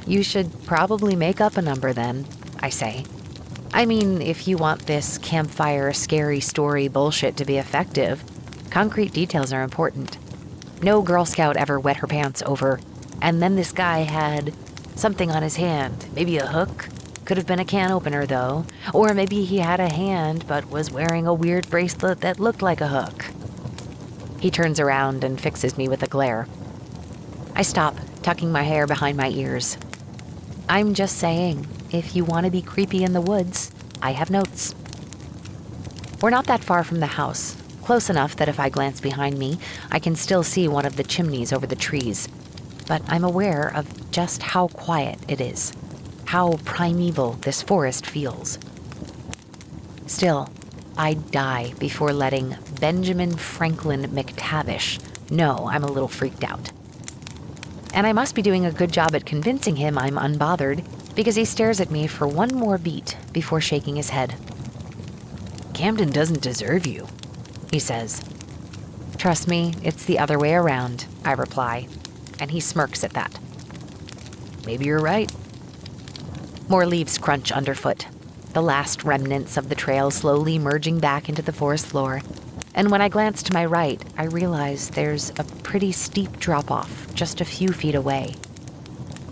[SPEAKER 2] You should probably make up a number then, I say. I mean, if you want this campfire scary story bullshit to be effective, concrete details are important. No Girl Scout ever wet her pants over, and then this guy had something on his hand, maybe a hook. Could have been a can opener, though. Or maybe he had a hand, but was wearing a weird bracelet that looked like a hook. He turns around and fixes me with a glare. I stop, tucking my hair behind my ears. I'm just saying, if you want to be creepy in the woods, I have notes. We're not that far from the house, close enough that if I glance behind me, I can still see one of the chimneys over the trees. But I'm aware of just how quiet it is, how primeval this forest feels. Still, I'd die before letting Benjamin Franklin McTavish know I'm a little freaked out. And I must be doing a good job at convincing him I'm unbothered, because he stares at me for one more beat before shaking his head. Camden doesn't deserve you, he says. Trust me, it's the other way around, I reply, and he smirks at that. Maybe you're right. More leaves crunch underfoot, the last remnants of the trail slowly merging back into the forest floor, And when I glance to my right, I realize there's a pretty steep drop-off just a few feet away.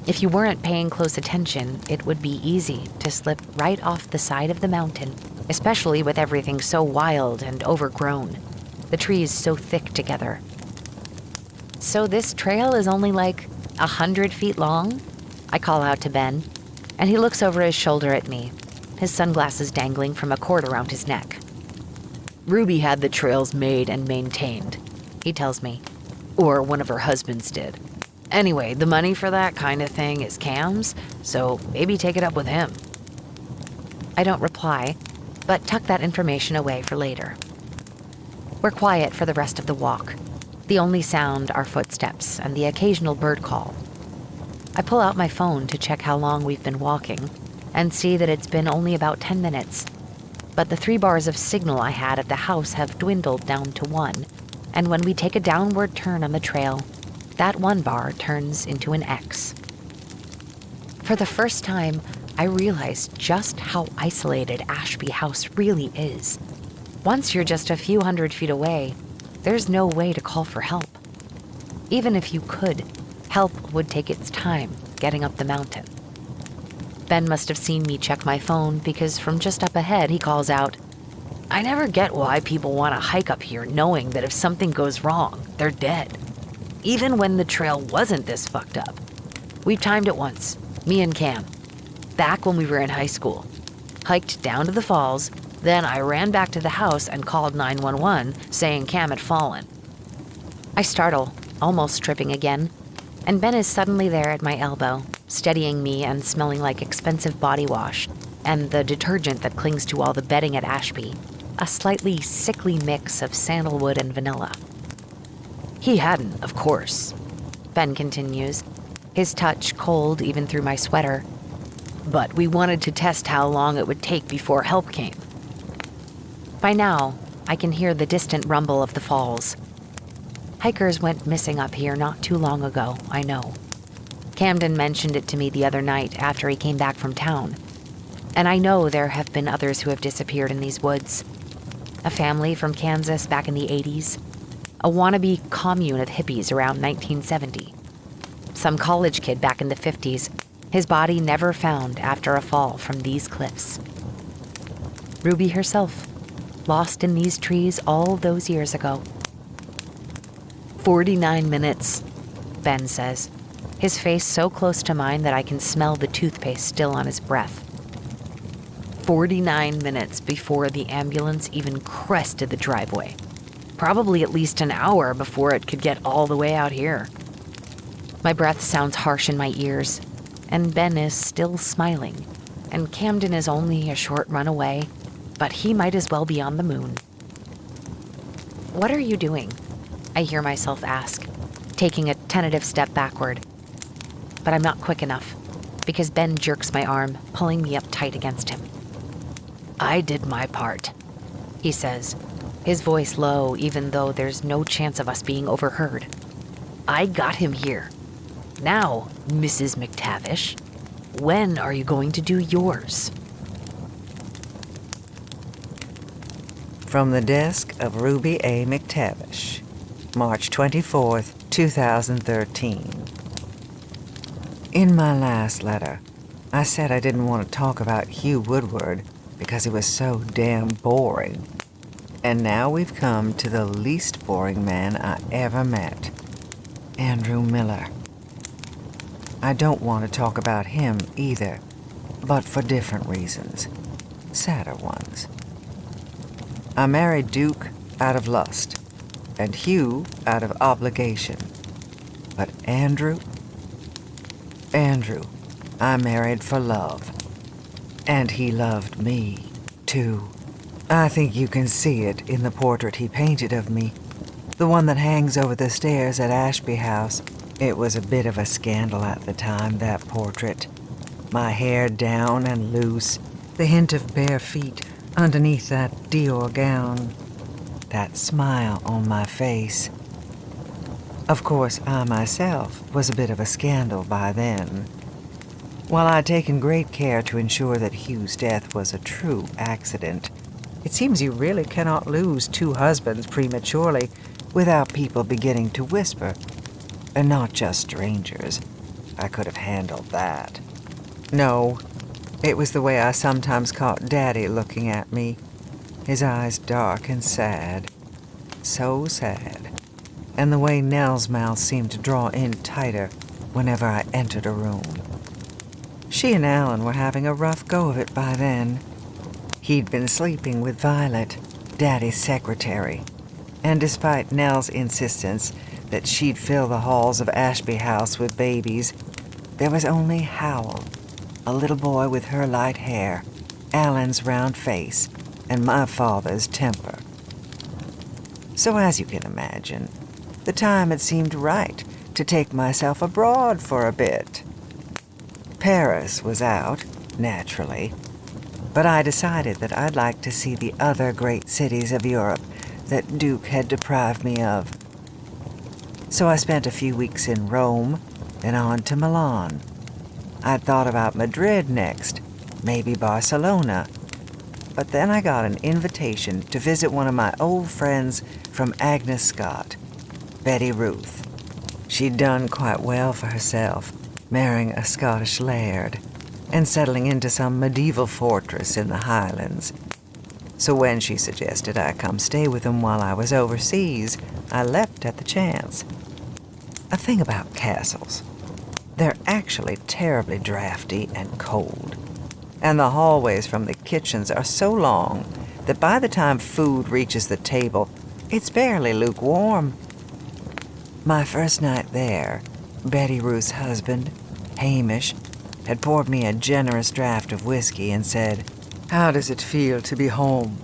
[SPEAKER 2] If you weren't paying close attention, it would be easy to slip right off the side of the mountain, especially with everything so wild and overgrown, the trees so thick together. So this trail is only like 100 feet long? I call out to Ben, and he looks over his shoulder at me, his sunglasses dangling from a cord around his neck. Ruby had the trails made and maintained, he tells me. Or one of her husbands did. Anyway, the money for that kind of thing is Cam's, so maybe take it up with him. I don't reply, but tuck that information away for later. We're quiet for the rest of the walk. The only sound are footsteps and the occasional bird call. I pull out my phone to check how long we've been walking and see that it's been only about 10 minutes. But the 3 bars of signal I had at the house have dwindled down to 1, and when we take a downward turn on the trail, that 1 bar turns into an X. For the first time, I realized just how isolated Ashby House really is. Once you're just a few hundred feet away, there's no way to call for help. Even if you could, help would take its time getting up the mountain. Ben must have seen me check my phone because from just up ahead he calls out, I never get why people want to hike up here knowing that if something goes wrong, they're dead. Even when the trail wasn't this fucked up. We've timed it once, me and Cam, back when we were in high school. Hiked down to the falls, then I ran back to the house and called 911 saying Cam had fallen. I startle, almost tripping again, and Ben is suddenly there at my elbow, steadying me and smelling like expensive body wash and the detergent that clings to all the bedding at Ashby, a slightly sickly mix of sandalwood and vanilla. He hadn't, of course, Ben continues, his touch cold even through my sweater. But we wanted to test how long it would take before help came. By now, I can hear the distant rumble of the falls. Hikers went missing up here not too long ago, I know. Camden mentioned it to me the other night after he came back from town. And I know there have been others who have disappeared in these woods. A family from Kansas back in the 80s. A wannabe commune of hippies around 1970. Some college kid back in the 50s, his body never found after a fall from these cliffs. Ruby herself, lost in these trees all those years ago. 49 minutes, Ben says, his face so close to mine that I can smell the toothpaste still on his breath. 49 minutes before the ambulance even crested the driveway. Probably at least an hour before it could get all the way out here. My breath sounds harsh in my ears, and Ben is still smiling, and Camden is only a short run away, but he might as well be on the moon. What are you doing? I hear myself ask, taking a tentative step backward. But I'm not quick enough, because Ben jerks my arm, pulling me up tight against him. I did my part, he says, his voice low even though there's no chance of us being overheard. I got him here. Now, Mrs. McTavish, when are you going to do yours?
[SPEAKER 4] From the desk of Ruby A. McTavish, March 24th, 2013. In my last letter, I said I didn't want to talk about Hugh Woodward because it was so damn boring. And now we've come to the least boring man I ever met, Andrew Miller. I don't want to talk about him either, but for different reasons, sadder ones. I married Duke out of lust, and Hugh out of obligation. But Andrew, I married for love. And he loved me, too. I think you can see it in the portrait he painted of me. The one that hangs over the stairs at Ashby House. It was a bit of a scandal at the time, that portrait. My hair down and loose, the hint of bare feet underneath that Dior gown. That smile on my face. Of course, I myself was a bit of a scandal by then. While I'd taken great care to ensure that Hugh's death was a true accident, It seems you really cannot lose 2 husbands prematurely without people beginning to whisper. And not just strangers. I could have handled that. No, it was the way I sometimes caught Daddy looking at me. His eyes dark and sad. So sad. And the way Nell's mouth seemed to draw in tighter whenever I entered a room. She and Alan were having a rough go of it by then. He'd been sleeping with Violet, Daddy's secretary, and despite Nell's insistence that she'd fill the halls of Ashby House with babies, there was only Howell, a little boy with her light hair, Alan's round face, and my father's temper. So as you can imagine, the time had seemed right to take myself abroad for a bit. Paris was out, naturally, but I decided that I'd like to see the other great cities of Europe that Duke had deprived me of. So I spent a few weeks in Rome, then on to Milan. I'd thought about Madrid next, maybe Barcelona, but then I got an invitation to visit one of my old friends from Agnes Scott, Betty Ruth. She'd done quite well for herself, marrying a Scottish laird and settling into some medieval fortress in the Highlands. So when she suggested I come stay with them while I was overseas, I leapt at the chance. A thing about castles. They're actually terribly drafty and cold. And the hallways from the kitchens are so long that by the time food reaches the table, it's barely lukewarm. My first night there, Betty Ruth's husband, Hamish, had poured me a generous draught of whiskey and said, "How does it feel to be home?"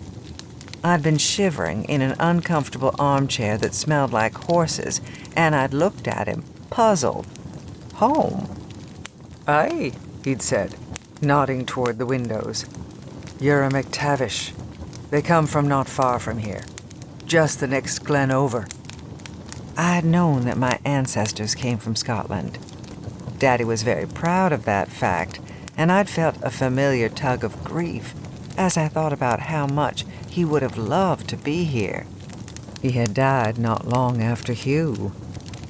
[SPEAKER 4] I'd been shivering in an uncomfortable armchair that smelled like horses, and I'd looked at him, puzzled. Home? "Aye," he'd said, nodding toward the windows. "You're a McTavish. They come from not far from here, just the next glen over." I had known that my ancestors came from Scotland. Daddy was very proud of that fact, and I'd felt a familiar tug of grief as I thought about how much he would have loved to be here. He had died not long after Hugh,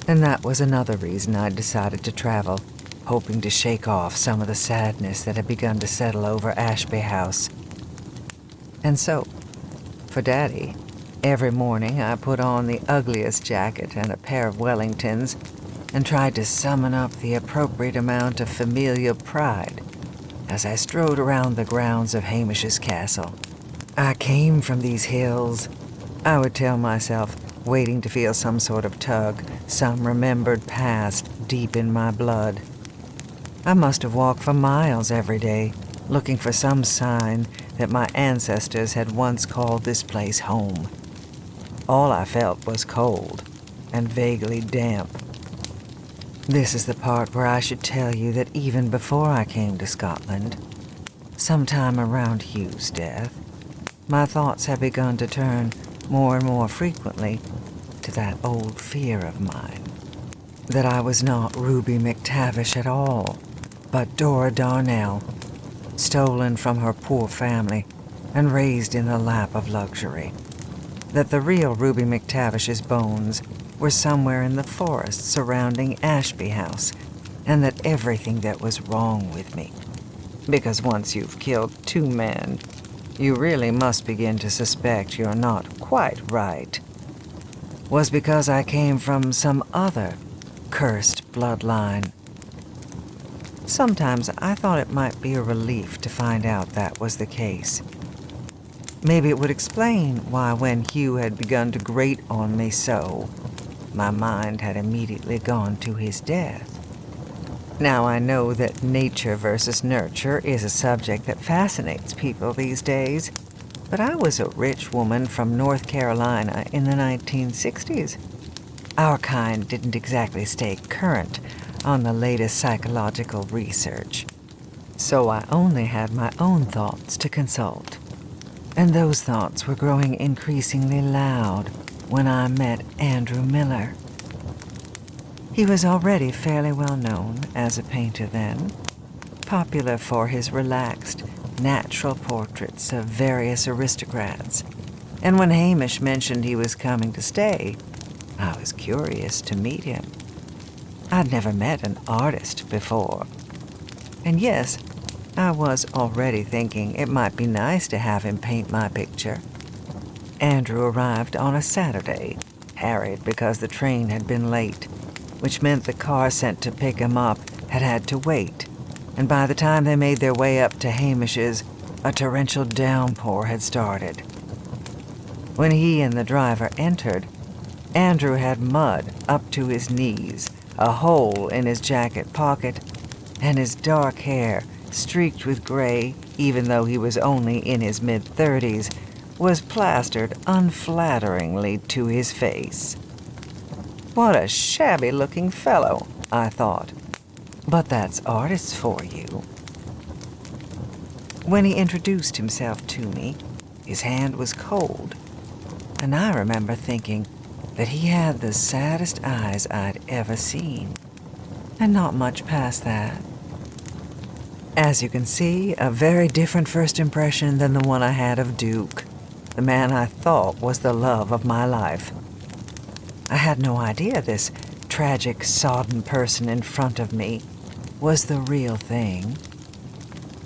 [SPEAKER 4] and that was another reason I'd decided to travel, hoping to shake off some of the sadness that had begun to settle over Ashby House. And so, for Daddy, every morning I put on the ugliest jacket and a pair of Wellingtons and tried to summon up the appropriate amount of familial pride as I strode around the grounds of Hamish's castle. I came from these hills, I would tell myself, waiting to feel some sort of tug, some remembered past deep in my blood. I must have walked for miles every day, looking for some sign that my ancestors had once called this place home. All I felt was cold and vaguely damp. This is the part where I should tell you that even before I came to Scotland, sometime around Hugh's death, my thoughts had begun to turn more and more frequently to that old fear of mine, that I was not Ruby McTavish at all, but Dora Darnell, stolen from her poor family and raised in the lap of luxury, that the real Ruby McTavish's bones were somewhere in the forest surrounding Ashby House, and that everything that was wrong with me, because once you've killed 2 men, you really must begin to suspect you're not quite right, was because I came from some other cursed bloodline. Sometimes I thought it might be a relief to find out that was the case. Maybe it would explain why when Hugh had begun to grate on me so, my mind had immediately gone to his death. Now I know that nature versus nurture is a subject that fascinates people these days, but I was a rich woman from North Carolina in the 1960s. Our kind didn't exactly stay current on the latest psychological research, so I only had my own thoughts to consult. And those thoughts were growing increasingly loud when I met Andrew Miller. He was already fairly well known as a painter then, popular for his relaxed, natural portraits of various aristocrats. And when Hamish mentioned he was coming to stay, I was curious to meet him. I'd never met an artist before. And yes, I was already thinking it might be nice to have him paint my picture. Andrew arrived on a Saturday, harried because the train had been late, which meant the car sent to pick him up had to wait, and by the time they made their way up to Hamish's, a torrential downpour had started. When he and the driver entered, Andrew had mud up to his knees, a hole in his jacket pocket, and his dark hair, streaked with gray even though he was only in his mid-30s, was plastered unflatteringly to his face. What a shabby-looking fellow, I thought. But that's artists for you. When he introduced himself to me, his hand was cold, and I remember thinking that he had the saddest eyes I'd ever seen, and not much past that. As you can see, a very different first impression than the one I had of Duke, the man I thought was the love of my life. I had no idea this tragic, sodden person in front of me was the real thing.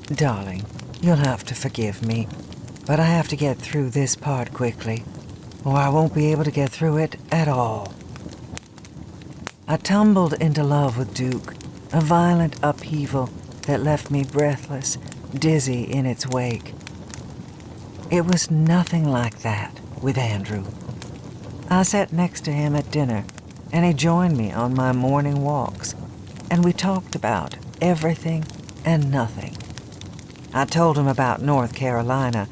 [SPEAKER 4] Darling, you'll have to forgive me, but I have to get through this part quickly, or I won't be able to get through it at all. I tumbled into love with Duke, a violent upheaval that left me breathless, dizzy in its wake. It was nothing like that with Andrew. I sat next to him at dinner, and he joined me on my morning walks, and we talked about everything and nothing. I told him about North Carolina,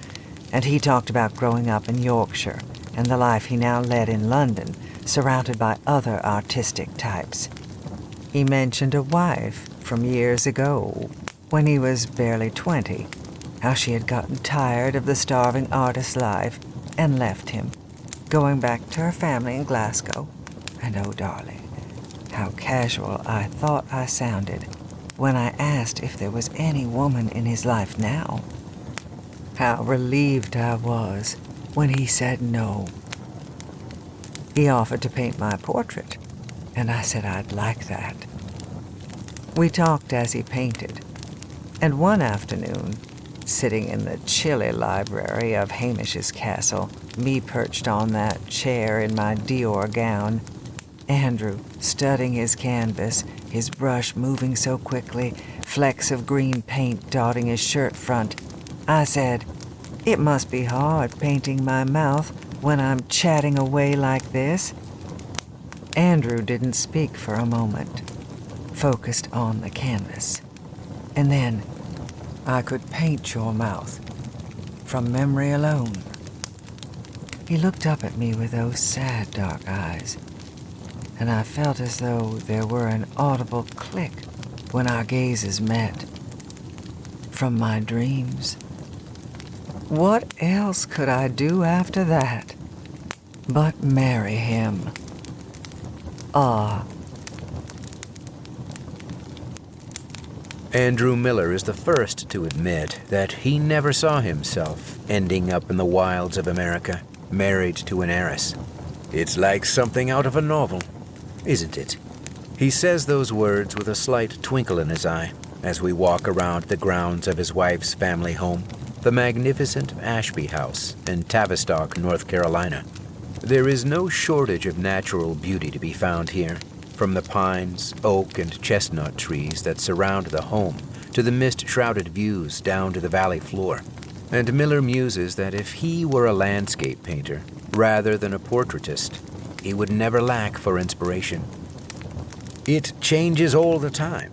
[SPEAKER 4] and he talked about growing up in Yorkshire and the life he now led in London, surrounded by other artistic types. He mentioned a wife from years ago, when he was barely 20, how she had gotten tired of the starving artist life and left him, going back to her family in Glasgow. And oh, darling, how casual I thought I sounded when I asked if there was any woman in his life now. How relieved I was when he said no. He offered to paint my portrait, and I said I'd like that. We talked as he painted, and one afternoon, sitting in the chilly library of Hamish's castle, me perched on that chair in my Dior gown, Andrew studying his canvas, his brush moving so quickly, flecks of green paint dotting his shirt front, I said, "It must be hard painting my mouth when I'm chatting away like this." Andrew didn't speak for a moment, focused on the canvas. And then, "I could paint your mouth from memory alone." He looked up at me with those sad, dark eyes, and I felt as though there were an audible click when our gazes met. From my dreams. What else could I do after that but marry him?
[SPEAKER 1] Andrew Miller is the first to admit that he never saw himself ending up in the wilds of America, married to an heiress. It's like something out of a novel, isn't it? He says those words with a slight twinkle in his eye as we walk around the grounds of his wife's family home, the magnificent Ashby House in Tavistock, North Carolina. There is no shortage of natural beauty to be found here, from the pines, oak, and chestnut trees that surround the home to the mist-shrouded views down to the valley floor. And Miller muses that if he were a landscape painter rather than a portraitist, he would never lack for inspiration. "It changes all the time,"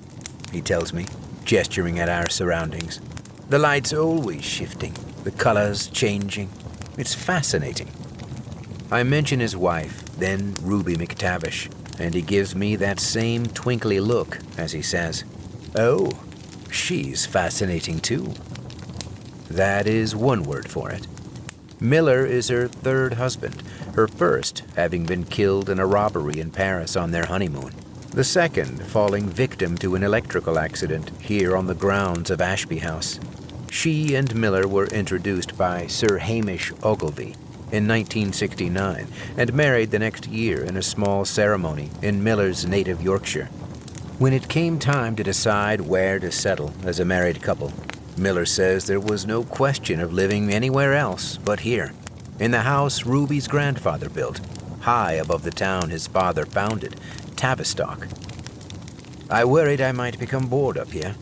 [SPEAKER 1] he tells me, gesturing at our surroundings. "The light's always shifting, the colors changing. It's fascinating." I mention his wife, then Ruby McTavish, and he gives me that same twinkly look as he says, "Oh, she's fascinating too." That is one word for it. Miller is her third husband, her first having been killed in a robbery in Paris on their honeymoon, the second falling victim to an electrical accident here on the grounds of Ashby House. She and Miller were introduced by Sir Hamish Ogilvy in 1969 and married the next year in a small ceremony in Miller's native Yorkshire. When it came time to decide where to settle as a married couple, Miller says there was no question of living anywhere else but here, in the house Ruby's grandfather built, high above the town his father founded, Tavistock. "I worried I might become bored up here,"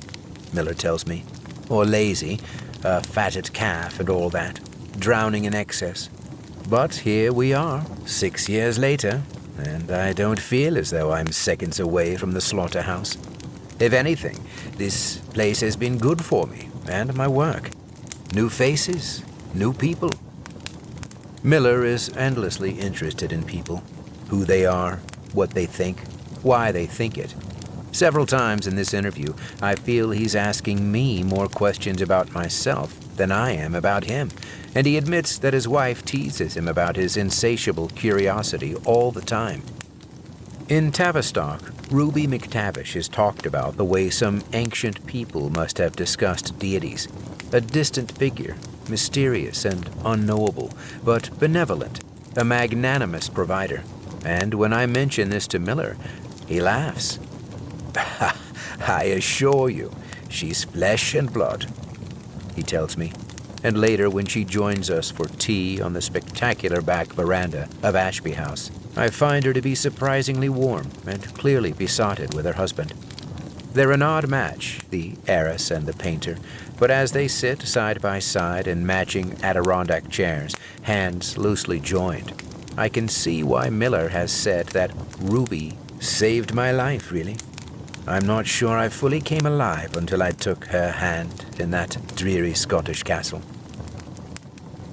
[SPEAKER 1] Miller tells me, "or lazy, a fatted calf and all that, drowning in excess. But here we are, 6 years later, and I don't feel as though I'm seconds away from the slaughterhouse. If anything, this place has been good for me and my work. New faces, new people." Miller is endlessly interested in people, who they are, what they think, why they think it. Several times in this interview, I feel he's asking me more questions about myself than I am about him, and he admits that his wife teases him about his insatiable curiosity all the time. In Tavistock, Ruby McTavish is talked about the way some ancient people must have discussed deities, a distant figure, mysterious and unknowable, but benevolent, a magnanimous provider. And when I mention this to Miller, he laughs. "I assure you, she's flesh and blood," he tells me. And later, when she joins us for tea on the spectacular back veranda of Ashby House, I find her to be surprisingly warm and clearly besotted with her husband. They're an odd match, the heiress and the painter, but as they sit side by side in matching Adirondack chairs, hands loosely joined, I can see why Miller has said that Ruby saved my life, really. I'm not sure I fully came alive until I took her hand in that dreary Scottish castle.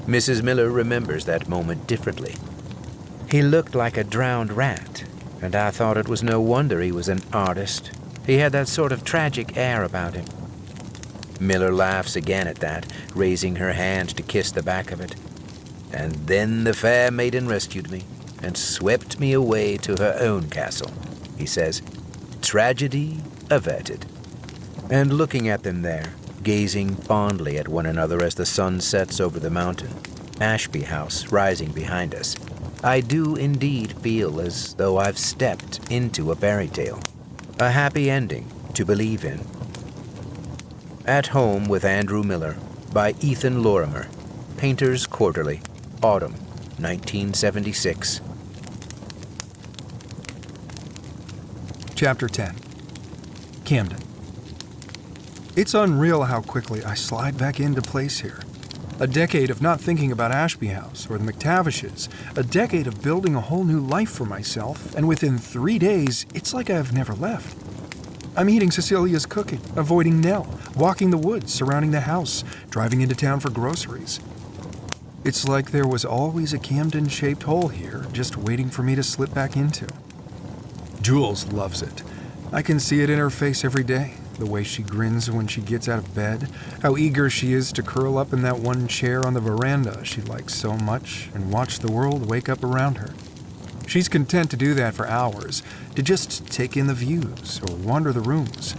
[SPEAKER 1] Mrs. Miller remembers that moment differently. "He looked like a drowned rat, and I thought it was no wonder he was an artist. He had that sort of tragic air about him." Miller laughs again at that, raising her hand to kiss the back of it. "And then the fair maiden rescued me and swept me away to her own castle," he says. "Tragedy averted." And looking at them there, gazing fondly at one another as the sun sets over the mountain, Ashby House rising behind us, I do indeed feel as though I've stepped into a fairy tale, a happy ending to believe in. At Home with Andrew Miller by Ethan Lorimer, Painters Quarterly, Autumn, 1976.
[SPEAKER 3] Chapter 10. Camden. It's unreal how quickly I slide back into place here. A decade of not thinking about Ashby House or the McTavishes, a decade of building a whole new life for myself, and within 3 days, it's like I've never left. I'm eating Cecilia's cooking, avoiding Nell, walking the woods surrounding the house, driving into town for groceries. It's like there was always a Camden-shaped hole here, just waiting for me to slip back into. Jules loves it. I can see it in her face every day, the way she grins when she gets out of bed, how eager she is to curl up in that one chair on the veranda she likes so much and watch the world wake up around her. She's content to do that for hours, to just take in the views or wander the rooms.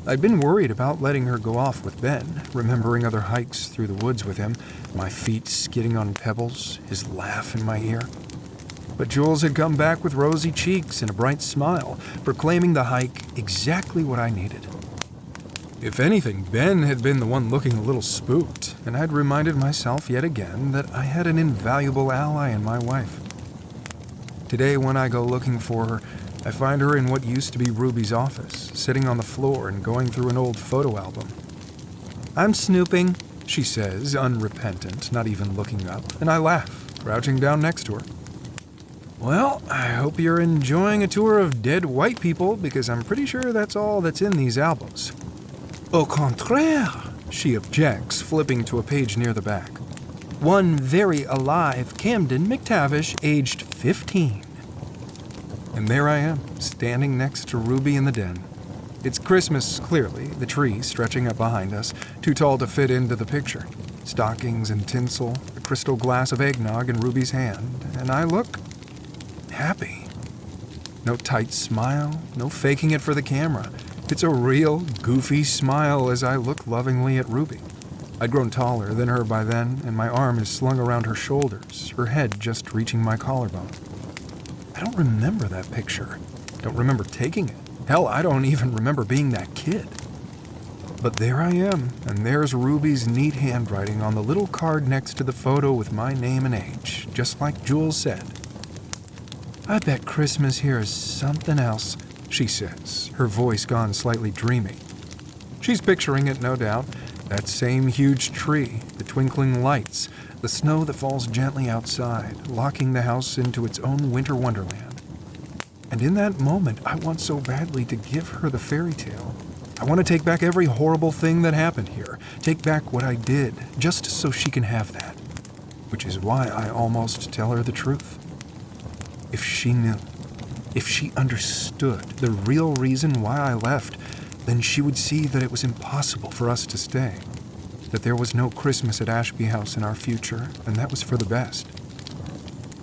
[SPEAKER 3] I'd been worried about letting her go off with Ben, remembering other hikes through the woods with him, my feet skidding on pebbles, his laugh in my ear. But Jules had come back with rosy cheeks and a bright smile, proclaiming the hike exactly what I needed. If anything, Ben had been the one looking a little spooked, and I'd reminded myself yet again that I had an invaluable ally in my wife. Today, when I go looking for her, I find her in what used to be Ruby's office, sitting on the floor and going through an old photo album. "I'm snooping," she says, unrepentant, not even looking up, and I laugh, crouching down next to her. "Well, I hope you're enjoying a tour of dead white people, because I'm pretty sure that's all that's in these albums." "Au contraire," she objects, flipping to a page near the back. "One very alive Camden McTavish, aged 15. And there I am, standing next to Ruby in the den. It's Christmas, clearly, the tree stretching up behind us, too tall to fit into the picture. Stockings and tinsel, a crystal glass of eggnog in Ruby's hand, and I look happy. No tight smile, no faking it for the camera. It's a real, goofy smile as I look lovingly at Ruby. I'd grown taller than her by then, and my arm is slung around her shoulders, her head just reaching my collarbone. I don't remember that picture. Don't remember taking it. Hell, I don't even remember being that kid. But there I am, and there's Ruby's neat handwriting on the little card next to the photo with my name and age, just like Jules said. I bet Christmas here is something else, she says, her voice gone slightly dreamy. She's picturing it, no doubt. That same huge tree, the twinkling lights, the snow that falls gently outside, locking the house into its own winter wonderland. And in that moment, I want so badly to give her the fairy tale. I want to take back every horrible thing that happened here, take back what I did, just so she can have that. Which is why I almost tell her the truth. If she knew, if she understood the real reason why I left, then she would see that it was impossible for us to stay, that there was no Christmas at Ashby House in our future, and that was for the best.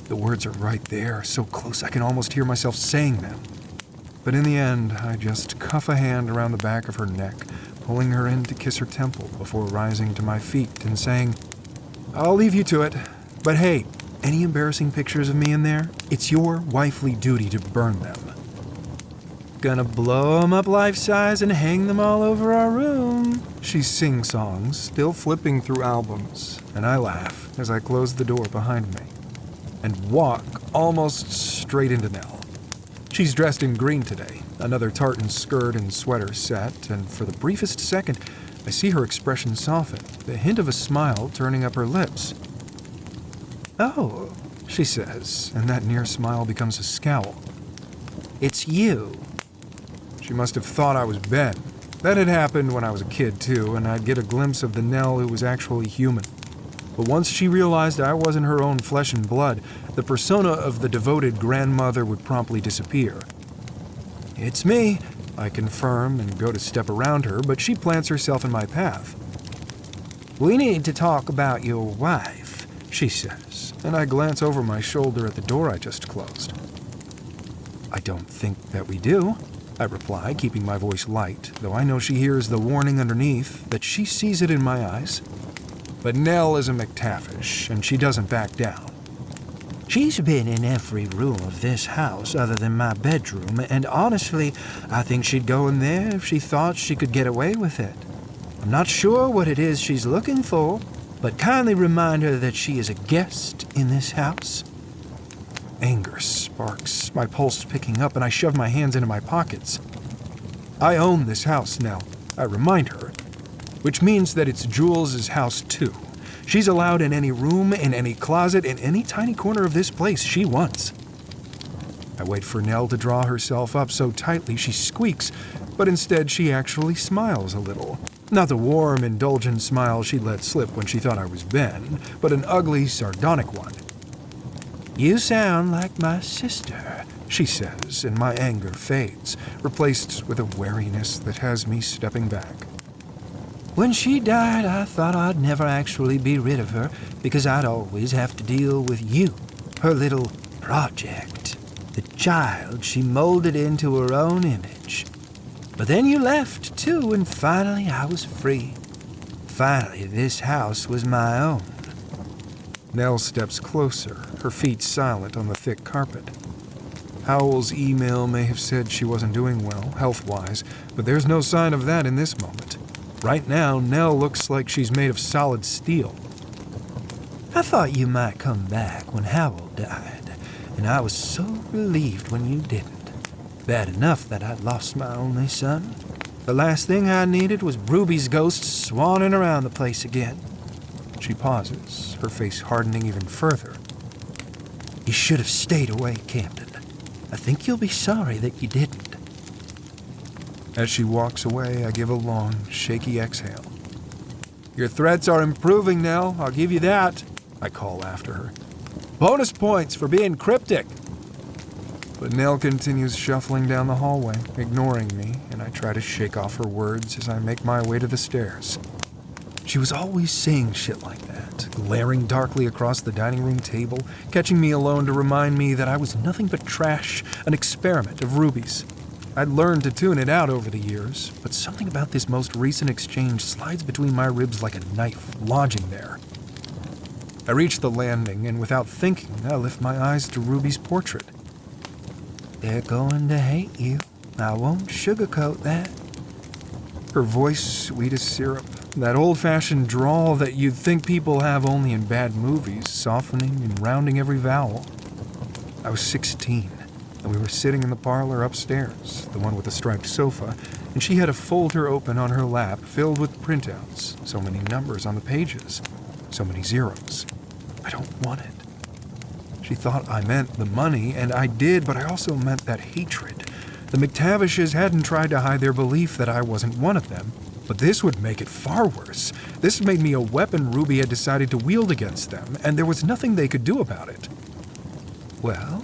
[SPEAKER 3] The words are right there, so close I can almost hear myself saying them. But in the end, I just cuff a hand around the back of her neck, pulling her in to kiss her temple before rising to my feet and saying, I'll leave you to it, but hey, any embarrassing pictures of me in there, it's your wifely duty to burn them. Gonna blow 'em up life-size and hang them all over our room. She sing-songs, still flipping through albums, and I laugh as I close the door behind me and walk almost straight into Nell. She's dressed in green today, another tartan skirt and sweater set, and for the briefest second, I see her expression soften, the hint of a smile turning up her lips. Oh, she says, and that near smile becomes a scowl. It's you. She must have thought I was Ben. That had happened when I was a kid, too, and I'd get a glimpse of the Nell who was actually human. But once she realized I wasn't her own flesh and blood, the persona of the devoted grandmother would promptly disappear. It's me, I confirm and go to step around her, but she plants herself in my path. We need to talk about your wife, she says, and I glance over my shoulder at the door I just closed. I don't think that we do, I reply, keeping my voice light, though I know she hears the warning underneath, that she sees it in my eyes. But Nell is a McTavish, and she doesn't back down. She's been in every room of this house other than my bedroom, and honestly, I think she'd go in there if she thought she could get away with it. I'm not sure what it is she's looking for, but kindly remind her that she is a guest in this house. Anger sparks, my pulse picking up, and I shove my hands into my pockets. I own this house now, I remind her, which means that it's Jules' house too. She's allowed in any room, in any closet, in any tiny corner of this place she wants. I wait for Nell to draw herself up so tightly she squeaks, but instead she actually smiles a little. Not the warm, indulgent smile she let slip when she thought I was Ben, but an ugly, sardonic one. You sound like my sister, she says, and my anger fades, replaced with a wariness that has me stepping back. When she died, I thought I'd never actually be rid of her because I'd always have to deal with you, her little project, the child she molded into her own image. But then you left, too, and finally I was free. Finally, this house was my own. Nell steps closer, her feet silent on the thick carpet. Howell's email may have said she wasn't doing well, health-wise, but there's no sign of that in this moment. Right now, Nell looks like she's made of solid steel. I thought you might come back when Howell died, and I was so relieved when you didn't. Bad enough that I'd lost my only son. The last thing I needed was Ruby's ghost swanning around the place again. She pauses, her face hardening even further. You should have stayed away, Camden. I think you'll be sorry that you didn't. As she walks away, I give a long, shaky exhale. Your threats are improving, Nell. I'll give you that, I call after her. Bonus points for being cryptic. But Nell continues shuffling down the hallway, ignoring me, and I try to shake off her words as I make my way to the stairs. She was always saying shit like that, glaring darkly across the dining room table, catching me alone to remind me that I was nothing but trash, an experiment of Ruby's. I'd learned to tune it out over the years, but something about this most recent exchange slides between my ribs like a knife, lodging there. I reached the landing, and without thinking, I lift my eyes to Ruby's portrait. "They're going to hate you. I won't sugarcoat that." Her voice sweet as syrup, that old-fashioned drawl that you'd think people have only in bad movies, softening and rounding every vowel. I was 16, and we were sitting in the parlor upstairs, the one with the striped sofa, and she had a folder open on her lap filled with printouts, so many numbers on the pages, so many zeros. I don't want it. She thought I meant the money, and I did, but I also meant that hatred. The McTavishes hadn't tried to hide their belief that I wasn't one of them, but this would make it far worse. This made me a weapon Ruby had decided to wield against them, and there was nothing they could do about it. "Well,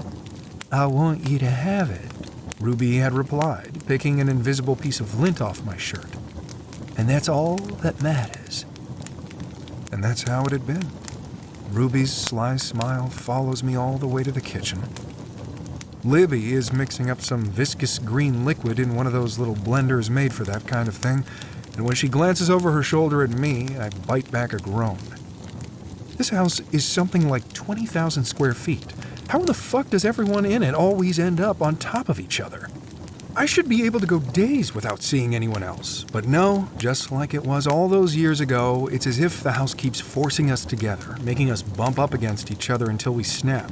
[SPEAKER 3] I want you to have it," Ruby had replied, picking an invisible piece of lint off my shirt. "And that's all that matters." And that's how it had been. Ruby's sly smile follows me all the way to the kitchen. Libby is mixing up some viscous green liquid in one of those little blenders made for that kind of thing, and when she glances over her shoulder at me, I bite back a groan. This house is something like 20,000 square feet. How the fuck does everyone in it always end up on top of each other? I should be able to go days without seeing anyone else. But no, just like it was all those years ago, it's as if the house keeps forcing us together, making us bump up against each other until we snap.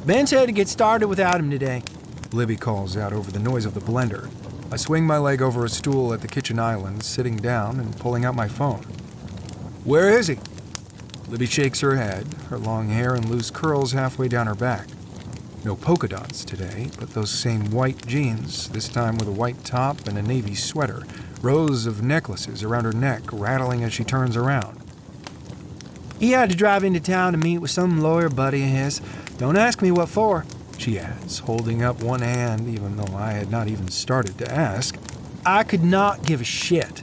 [SPEAKER 3] "Ben said to get started without him today," Libby calls out over the noise of the blender. I swing my leg over a stool at the kitchen island, sitting down and pulling out my phone. "Where is he?" Libby shakes her head, her long hair and loose curls halfway down her back. No polka dots today, but those same white jeans, this time with a white top and a navy sweater, rows of necklaces around her neck rattling as she turns around. "He had to drive into town to meet with some lawyer buddy of his. Don't ask me what for," she adds, holding up one hand even though I had not even started to ask. "I could not give a shit."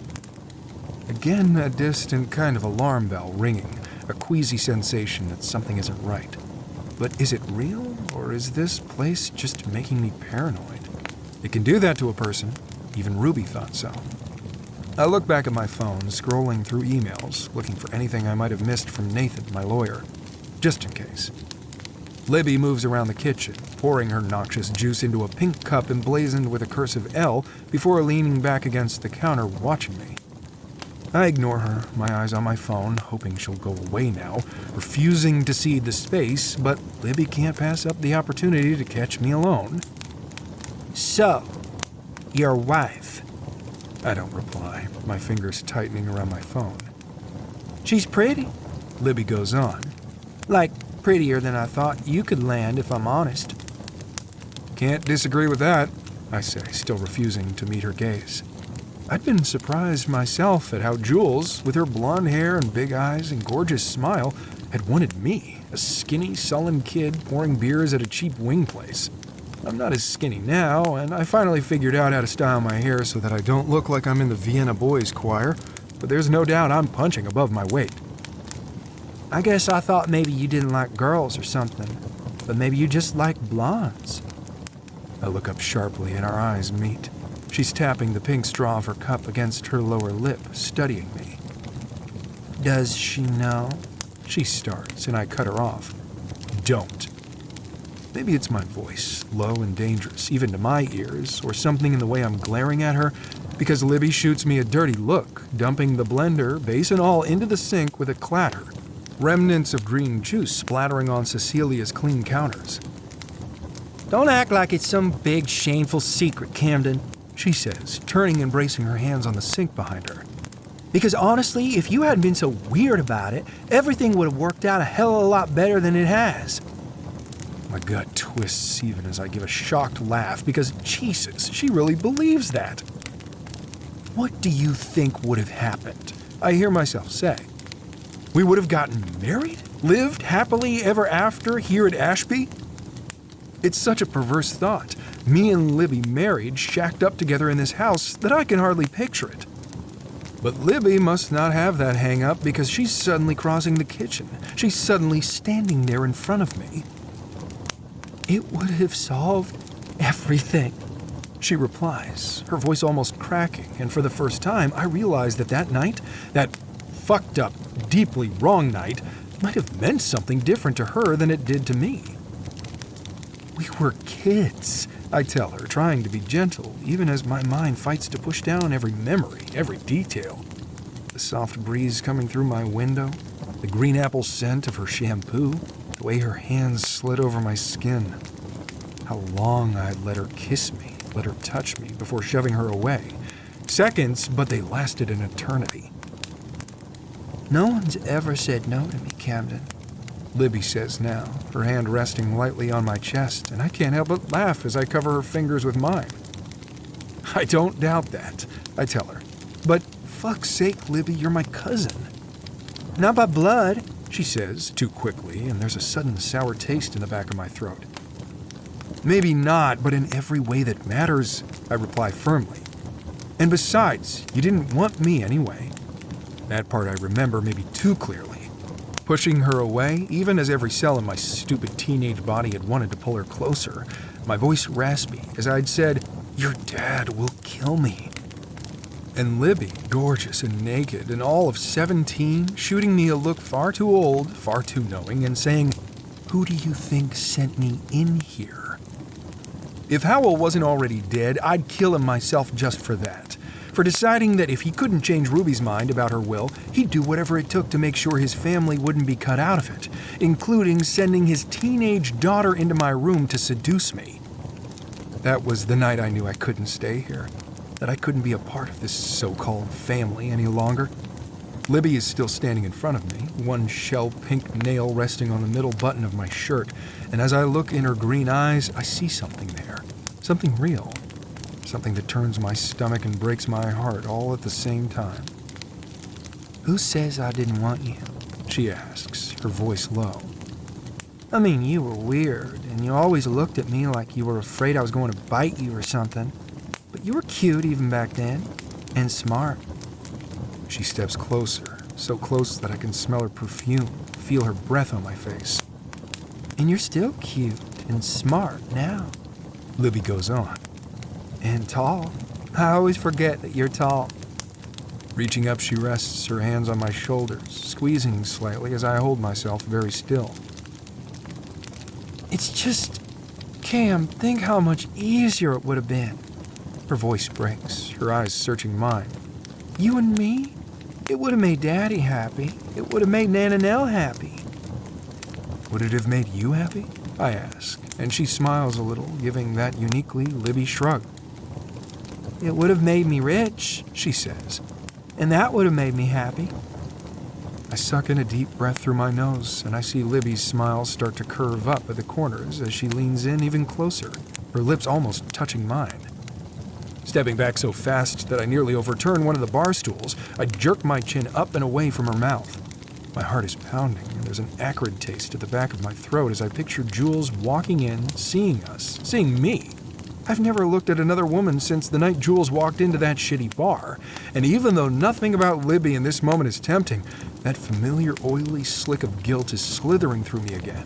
[SPEAKER 3] Again, a distant kind of alarm bell ringing, a queasy sensation that something isn't right. But is it real, or is this place just making me paranoid? It can do that to a person. Even Ruby thought so. I look back at my phone, scrolling through emails, looking for anything I might have missed from Nathan, my lawyer, just in case. Libby moves around the kitchen, pouring her noxious juice into a pink cup emblazoned with a cursive L before leaning back against the counter watching me. I ignore her, my eyes on my phone, hoping she'll go away now, refusing to cede the space, but Libby can't pass up the opportunity to catch me alone. "So, your wife?" I don't reply, my fingers tightening around my phone. "She's pretty," Libby goes on. "Like, prettier than I thought you could land, if I'm honest." "Can't disagree with that," I say, still refusing to meet her gaze. I'd been surprised myself at how Jules, with her blonde hair and big eyes and gorgeous smile, had wanted me, a skinny, sullen kid pouring beers at a cheap wing place. I'm not as skinny now, and I finally figured out how to style my hair so that I don't look like I'm in the Vienna Boys Choir, but there's no doubt I'm punching above my weight. "I guess I thought maybe you didn't like girls or something, but maybe you just like blondes." I look up sharply and our eyes meet. She's tapping the pink straw of her cup against her lower lip, studying me. "Does she know?" She starts, and I cut her off. "Don't." Maybe it's my voice, low and dangerous, even to my ears, or something in the way I'm glaring at her, because Libby shoots me a dirty look, dumping the blender, base and all, into the sink with a clatter, remnants of green juice splattering on Cecilia's clean counters. "Don't act like it's some big, shameful secret, Camden," she says, turning and bracing her hands on the sink behind her. "Because honestly, if you hadn't been so weird about it, everything would have worked out a hell of a lot better than it has." My gut twists even as I give a shocked laugh, because Jesus, she really believes that. "What do you think would have happened?" I hear myself say. "We would have gotten married? Lived happily ever after here at Ashby?" It's such a perverse thought. Me and Libby married, shacked up together in this house, that I can hardly picture it. But Libby must not have that hang-up because she's suddenly crossing the kitchen. She's suddenly standing there in front of me. "It would have solved everything," she replies, her voice almost cracking, and for the first time I realize that night, that fucked up, deeply wrong night, might have meant something different to her than it did to me. "We were kids," I tell her, trying to be gentle, even as my mind fights to push down every memory, every detail. The soft breeze coming through my window, the green apple scent of her shampoo, the way her hands slid over my skin. How long I'd let her kiss me, let her touch me before shoving her away. Seconds, but they lasted an eternity. "No one's ever said no to me, Camden," Libby says now, her hand resting lightly on my chest, and I can't help but laugh as I cover her fingers with mine. "I don't doubt that," I tell her. "But fuck's sake, Libby, you're my cousin." "Not by blood," she says, too quickly, and there's a sudden sour taste in the back of my throat. "Maybe not, but in every way that matters," I reply firmly. "And besides, you didn't want me anyway." That part I remember maybe too clearly. Pushing her away, even as every cell in my stupid teenage body had wanted to pull her closer, my voice raspy as I'd said, "Your dad will kill me." And Libby, gorgeous and naked, and all of 17, shooting me a look far too old, far too knowing, and saying, "Who do you think sent me in here?" If Howell wasn't already dead, I'd kill him myself just for that. For deciding that if he couldn't change Ruby's mind about her will, he'd do whatever it took to make sure his family wouldn't be cut out of it, including sending his teenage daughter into my room to seduce me. That was the night I knew I couldn't stay here, that I couldn't be a part of this so-called family any longer. Libby is still standing in front of me, one shell-pink nail resting on the middle button of my shirt, and as I look in her green eyes, I see something there, something real. Something that turns my stomach and breaks my heart all at the same time. "Who says I didn't want you?" she asks, her voice low. "I mean, you were weird, and you always looked at me like you were afraid I was going to bite you or something. But you were cute even back then, and smart." She steps closer, so close that I can smell her perfume, feel her breath on my face. "And you're still cute and smart now," Libby goes on. "And tall. I always forget that you're tall." Reaching up, she rests her hands on my shoulders, squeezing slightly as I hold myself very still. "It's just, Cam, think how much easier it would have been." Her voice breaks, her eyes searching mine. "You and me? It would have made Daddy happy. It would have made Nan and Nell happy." "Would it have made you happy?" I ask, and she smiles a little, giving that uniquely Libby shrug. "It would have made me rich," she says, "and that would have made me happy." I suck in a deep breath through my nose, and I see Libby's smile start to curve up at the corners as she leans in even closer, her lips almost touching mine. Stepping back so fast that I nearly overturn one of the bar stools, I jerk my chin up and away from her mouth. My heart is pounding, and there's an acrid taste at the back of my throat as I picture Jules walking in, seeing us, seeing me. I've never looked at another woman since the night Jules walked into that shitty bar, and even though nothing about Libby in this moment is tempting, that familiar oily slick of guilt is slithering through me again.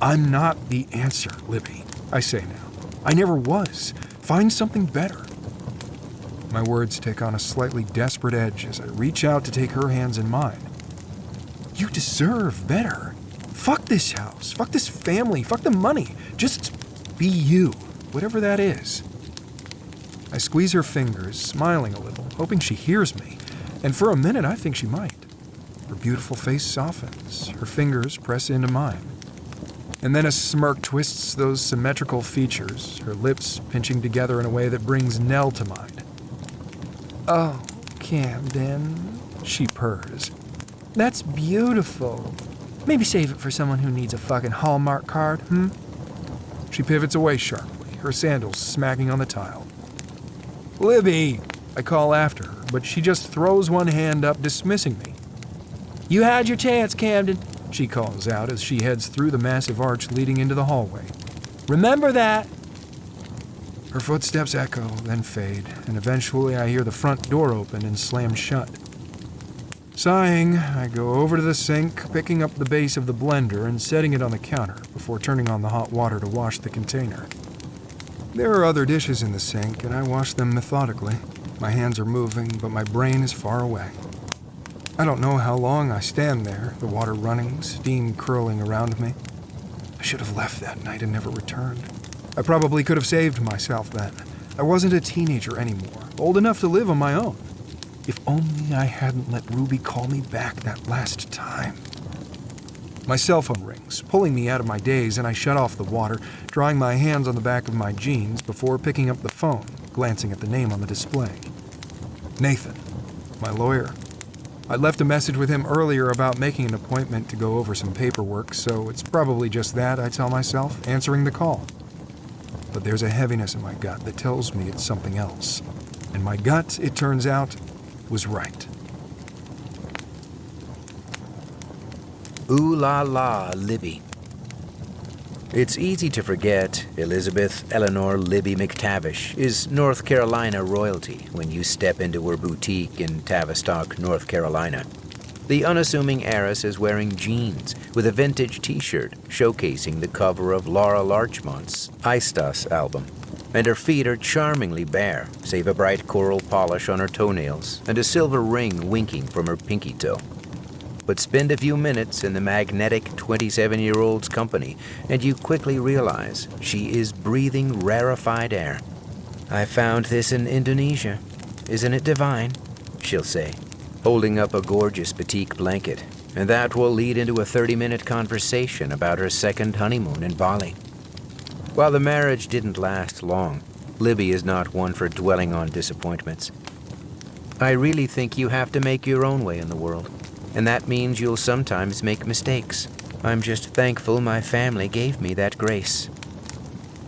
[SPEAKER 3] "I'm not the answer, Libby," I say now. "I never was. Find something better." My words take on a slightly desperate edge as I reach out to take her hands in mine. "You deserve better. Fuck this house, fuck this family, fuck the money. Just be you, whatever that is." I squeeze her fingers, smiling a little, hoping she hears me, and for a minute I think she might. Her beautiful face softens, her fingers press into mine. And then a smirk twists those symmetrical features, her lips pinching together in a way that brings Nell to mind. "Oh, Camden," she purrs. "That's beautiful. Maybe save it for someone who needs a fucking Hallmark card, She pivots away sharply, her sandals smacking on the tile. "Libby!" I call after her, but she just throws one hand up, dismissing me. "You had your chance, Camden," she calls out as she heads through the massive arch leading into the hallway. "Remember that!" Her footsteps echo, then fade, and eventually I hear the front door open and slam shut. Sighing, I go over to the sink, picking up the base of the blender and setting it on the counter before turning on the hot water to wash the container. There are other dishes in the sink, and I wash them methodically. My hands are moving, but my brain is far away. I don't know how long I stand there, the water running, steam curling around me. I should have left that night and never returned. I probably could have saved myself then. I wasn't a teenager anymore, old enough to live on my own. If only I hadn't let Ruby call me back that last time. My cell phone rings, pulling me out of my daze, and I shut off the water, drying my hands on the back of my jeans before picking up the phone, glancing at the name on the display. Nathan, my lawyer. I left a message with him earlier about making an appointment to go over some paperwork, so it's probably just that, I tell myself, answering the call. But there's a heaviness in my gut that tells me it's something else. And my gut, it turns out, was right.
[SPEAKER 1] Ooh la la, Libby. It's easy to forget Elizabeth Eleanor Libby McTavish is North Carolina royalty when you step into her boutique in Tavistock, North Carolina. The unassuming heiress is wearing jeans with a vintage t-shirt showcasing the cover of Laura Larchmont's Istas album. And her feet are charmingly bare, save a bright coral polish on her toenails and a silver ring winking from her pinky toe. But spend a few minutes in the magnetic 27-year-old's company, and you quickly realize she is breathing rarefied air. "I found this in Indonesia. Isn't it divine?" she'll say, holding up a gorgeous batik blanket, and that will lead into a 30-minute conversation about her second honeymoon in Bali. While the marriage didn't last long, Libby is not one for dwelling on disappointments. "I really think you have to make your own way in the world, and that means you'll sometimes make mistakes. I'm just thankful my family gave me that grace."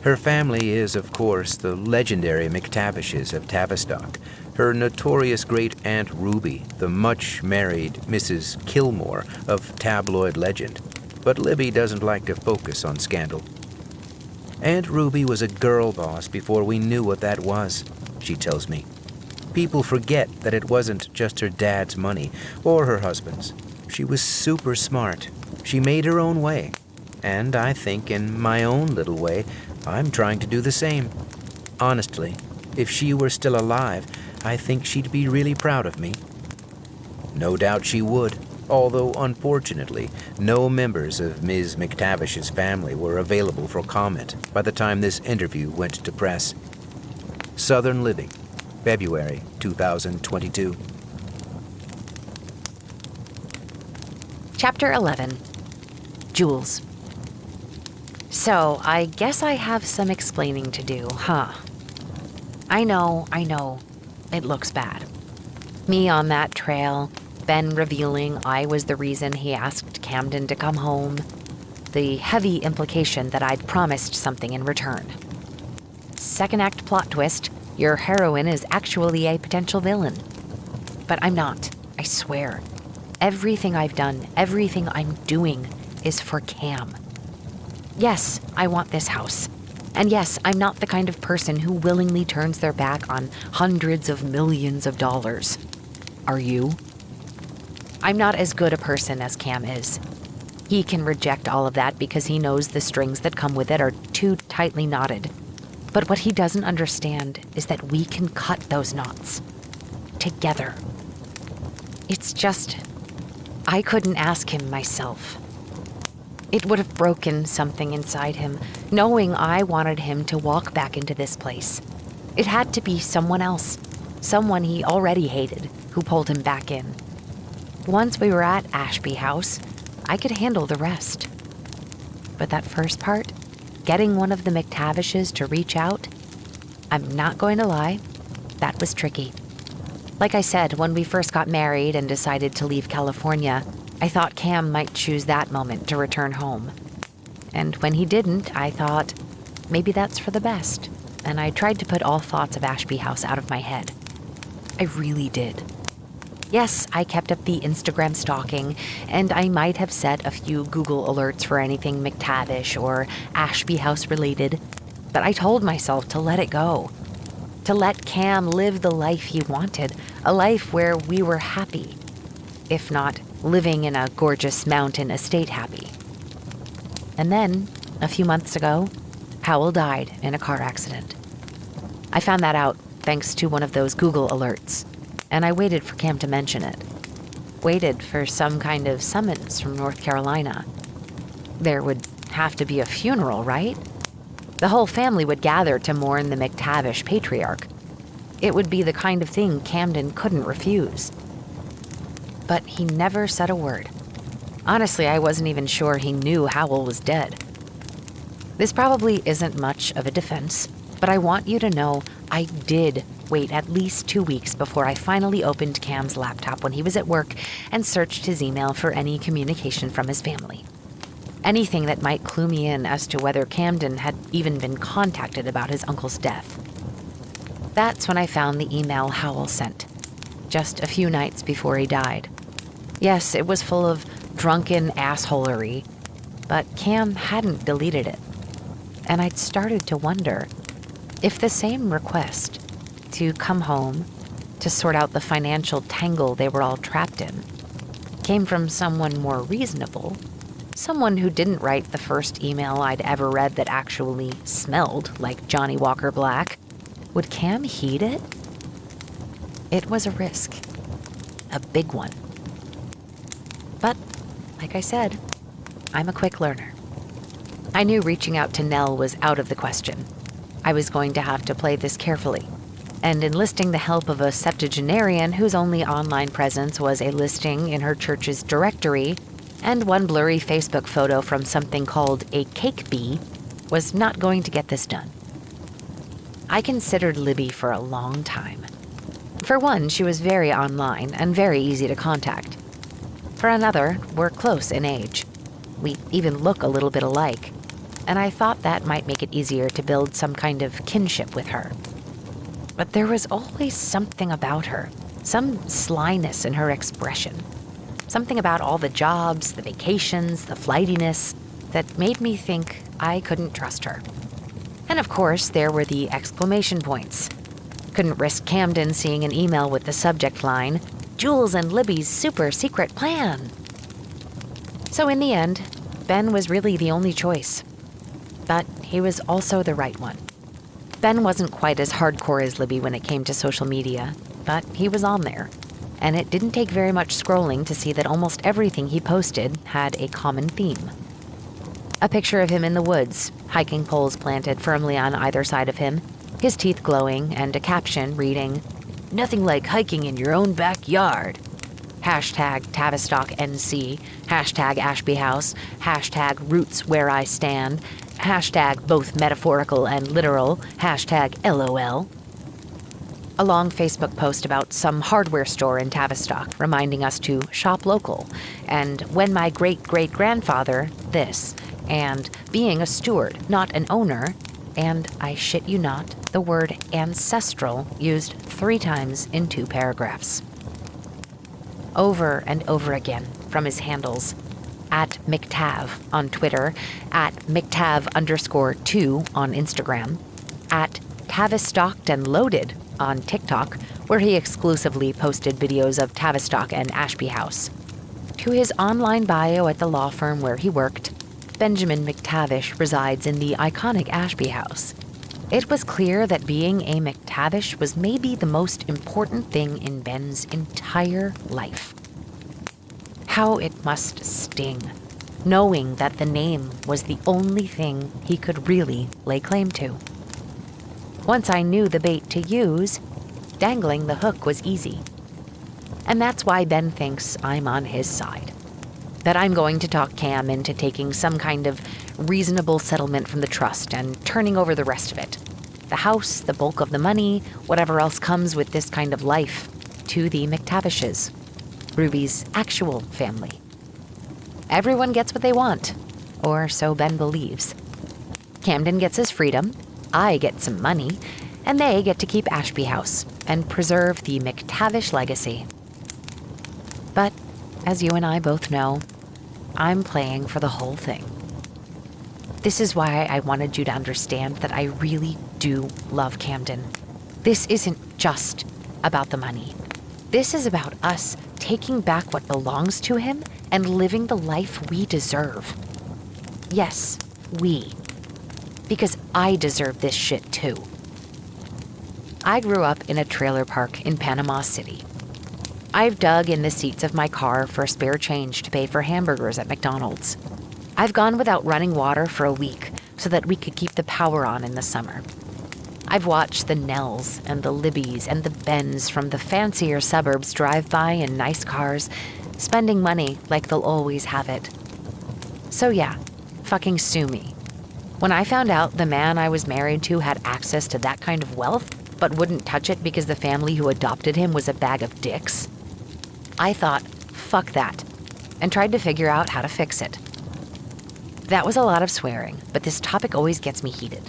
[SPEAKER 1] Her family is, of course, the legendary McTavishes of Tavistock, her notorious great-aunt Ruby, the much-married Mrs. Kilmore of tabloid legend. But Libby doesn't like to focus on scandal. "Aunt Ruby was a girl boss before we knew what that was," she tells me. "People forget that it wasn't just her dad's money or her husband's. She was super smart. She made her own way. And I think in my own little way, I'm trying to do the same. Honestly, if she were still alive, I think she'd be really proud of me." No doubt she would, although unfortunately, no members of Ms. McTavish's family were available for comment by the time this interview went to press. Southern Living, February 2022.
[SPEAKER 2] Chapter 11. Jules. So, I guess I have some explaining to do, huh? I know. It looks bad. Me on that trail, Ben revealing I was the reason he asked Camden to come home. The heavy implication that I'd promised something in return. Second act plot twist, your heroine is actually a potential villain. But I'm not, I swear. Everything I've done, everything I'm doing is for Cam. Yes, I want this house. And yes, I'm not the kind of person who willingly turns their back on hundreds of millions of dollars. Are you? I'm not as good a person as Cam is. He can reject all of that because he knows the strings that come with it are too tightly knotted. But what he doesn't understand is that we can cut those knots. Together. It's just, I couldn't ask him myself. It would have broken something inside him, knowing I wanted him to walk back into this place. It had to be someone else, someone he already hated, who pulled him back in. Once we were at Ashby House, I could handle the rest. But that first part, getting one of the McTavishes to reach out, I'm not going to lie, that was tricky. Like I said, when we first got married and decided to leave California, I thought Cam might choose that moment to return home. And when he didn't, I thought, maybe that's for the best. And I tried to put all thoughts of Ashby House out of my head. I really did. Yes, I kept up the Instagram stalking, and I might have set a few Google alerts for anything McTavish or Ashby House related, but I told myself to let it go. To let Cam live the life he wanted, a life where we were happy, if not living in a gorgeous mountain estate happy. And then, a few months ago, Howell died in a car accident. I found that out thanks to one of those Google alerts, and I waited for Cam to mention it. Waited for some kind of summons from North Carolina. There would have to be a funeral, right? The whole family would gather to mourn the McTavish patriarch. It would be the kind of thing Camden couldn't refuse. But he never said a word. Honestly, I wasn't even sure he knew Howell was dead. This probably isn't much of a defense, but I want you to know I did wait at least 2 weeks before I finally opened Cam's laptop when he was at work and searched his email for any communication from his family. Anything that might clue me in as to whether Camden had even been contacted about his uncle's death. That's when I found the email Howell sent, just a few nights before he died. Yes, it was full of drunken assholery, but Cam hadn't deleted it. And I'd started to wonder if the same request to come home, to sort out the financial tangle they were all trapped in, came from someone more reasonable, someone who didn't write the first email I'd ever read that actually smelled like Johnny Walker Black. Would Cam heed it? It was a risk. A big one. But, like I said, I'm a quick learner. I knew reaching out to Nell was out of the question. I was going to have to play this carefully, and enlisting the help of a septuagenarian whose only online presence was a listing in her church's directory and one blurry Facebook photo from something called a cake bee was not going to get this done. I considered Libby for a long time. For one, she was very online and very easy to contact. For another, we're close in age. We even look a little bit alike, and I thought that might make it easier to build some kind of kinship with her. But there was always something about her, some slyness in her expression. Something about all the jobs, the vacations, the flightiness, that made me think I couldn't trust her. And of course, there were the exclamation points. Couldn't risk Camden seeing an email with the subject line, "Jules and Libby's super secret plan." So in the end, Ben was really the only choice. But he was also the right one. Ben wasn't quite as hardcore as Libby when it came to social media, but he was on there. And it didn't take very much scrolling to see that almost everything he posted had a common theme. A picture of him in the woods, hiking poles planted firmly on either side of him, his teeth glowing, and a caption reading, "Nothing like hiking in your own backyard." Hashtag Tavistock NC, hashtag Ashby House, hashtag Roots Where I Stand, hashtag both metaphorical and literal, hashtag LOL. A long Facebook post about some hardware store in Tavistock reminding us to shop local, and when my great-great-grandfather, this, and being a steward, not an owner, and I shit you not, the word ancestral used 3 times in 2 paragraphs. Over and over again from his handles, at McTav on Twitter, at McTav_2 on Instagram, at Tavistocked and Loaded on TikTok, where he exclusively posted videos of Tavistock and Ashby House, to his online bio at the law firm where he worked. Benjamin McTavish resides in the iconic Ashby House. It was clear that being a McTavish was maybe the most important thing in Ben's entire life. How it must sting, knowing that the name was the only thing he could really lay claim to. Once I knew the bait to use, dangling the hook was easy. And that's why Ben thinks I'm on his side. That I'm going to talk Cam into taking some kind of reasonable settlement from the trust and turning over the rest of it. The house, the bulk of the money, whatever else comes with this kind of life, to the McTavishes, Ruby's actual family. Everyone gets what they want, or so Ben believes. Camden gets his freedom, I get some money, and they get to keep Ashby House and preserve the McTavish legacy. But, as you and I both know, I'm playing for the whole thing. This is why I wanted you to understand that I really do love Camden. This isn't just about the money. This is about us taking back what belongs to him and living the life we deserve. Yes, we. Because I deserve this shit too. I grew up in a trailer park in Panama City. I've dug in the seats of my car for spare change to pay for hamburgers at McDonald's. I've gone without running water for a week so that we could keep the power on in the summer. I've watched the Nells and the Libbies and the Bens from the fancier suburbs drive by in nice cars, spending money like they'll always have it. So yeah, fucking sue me. When I found out the man I was married to had access to that kind of wealth, but wouldn't touch it because the family who adopted him was a bag of dicks, I thought, fuck that, and tried to figure out how to fix it. That was a lot of swearing, but this topic always gets me heated.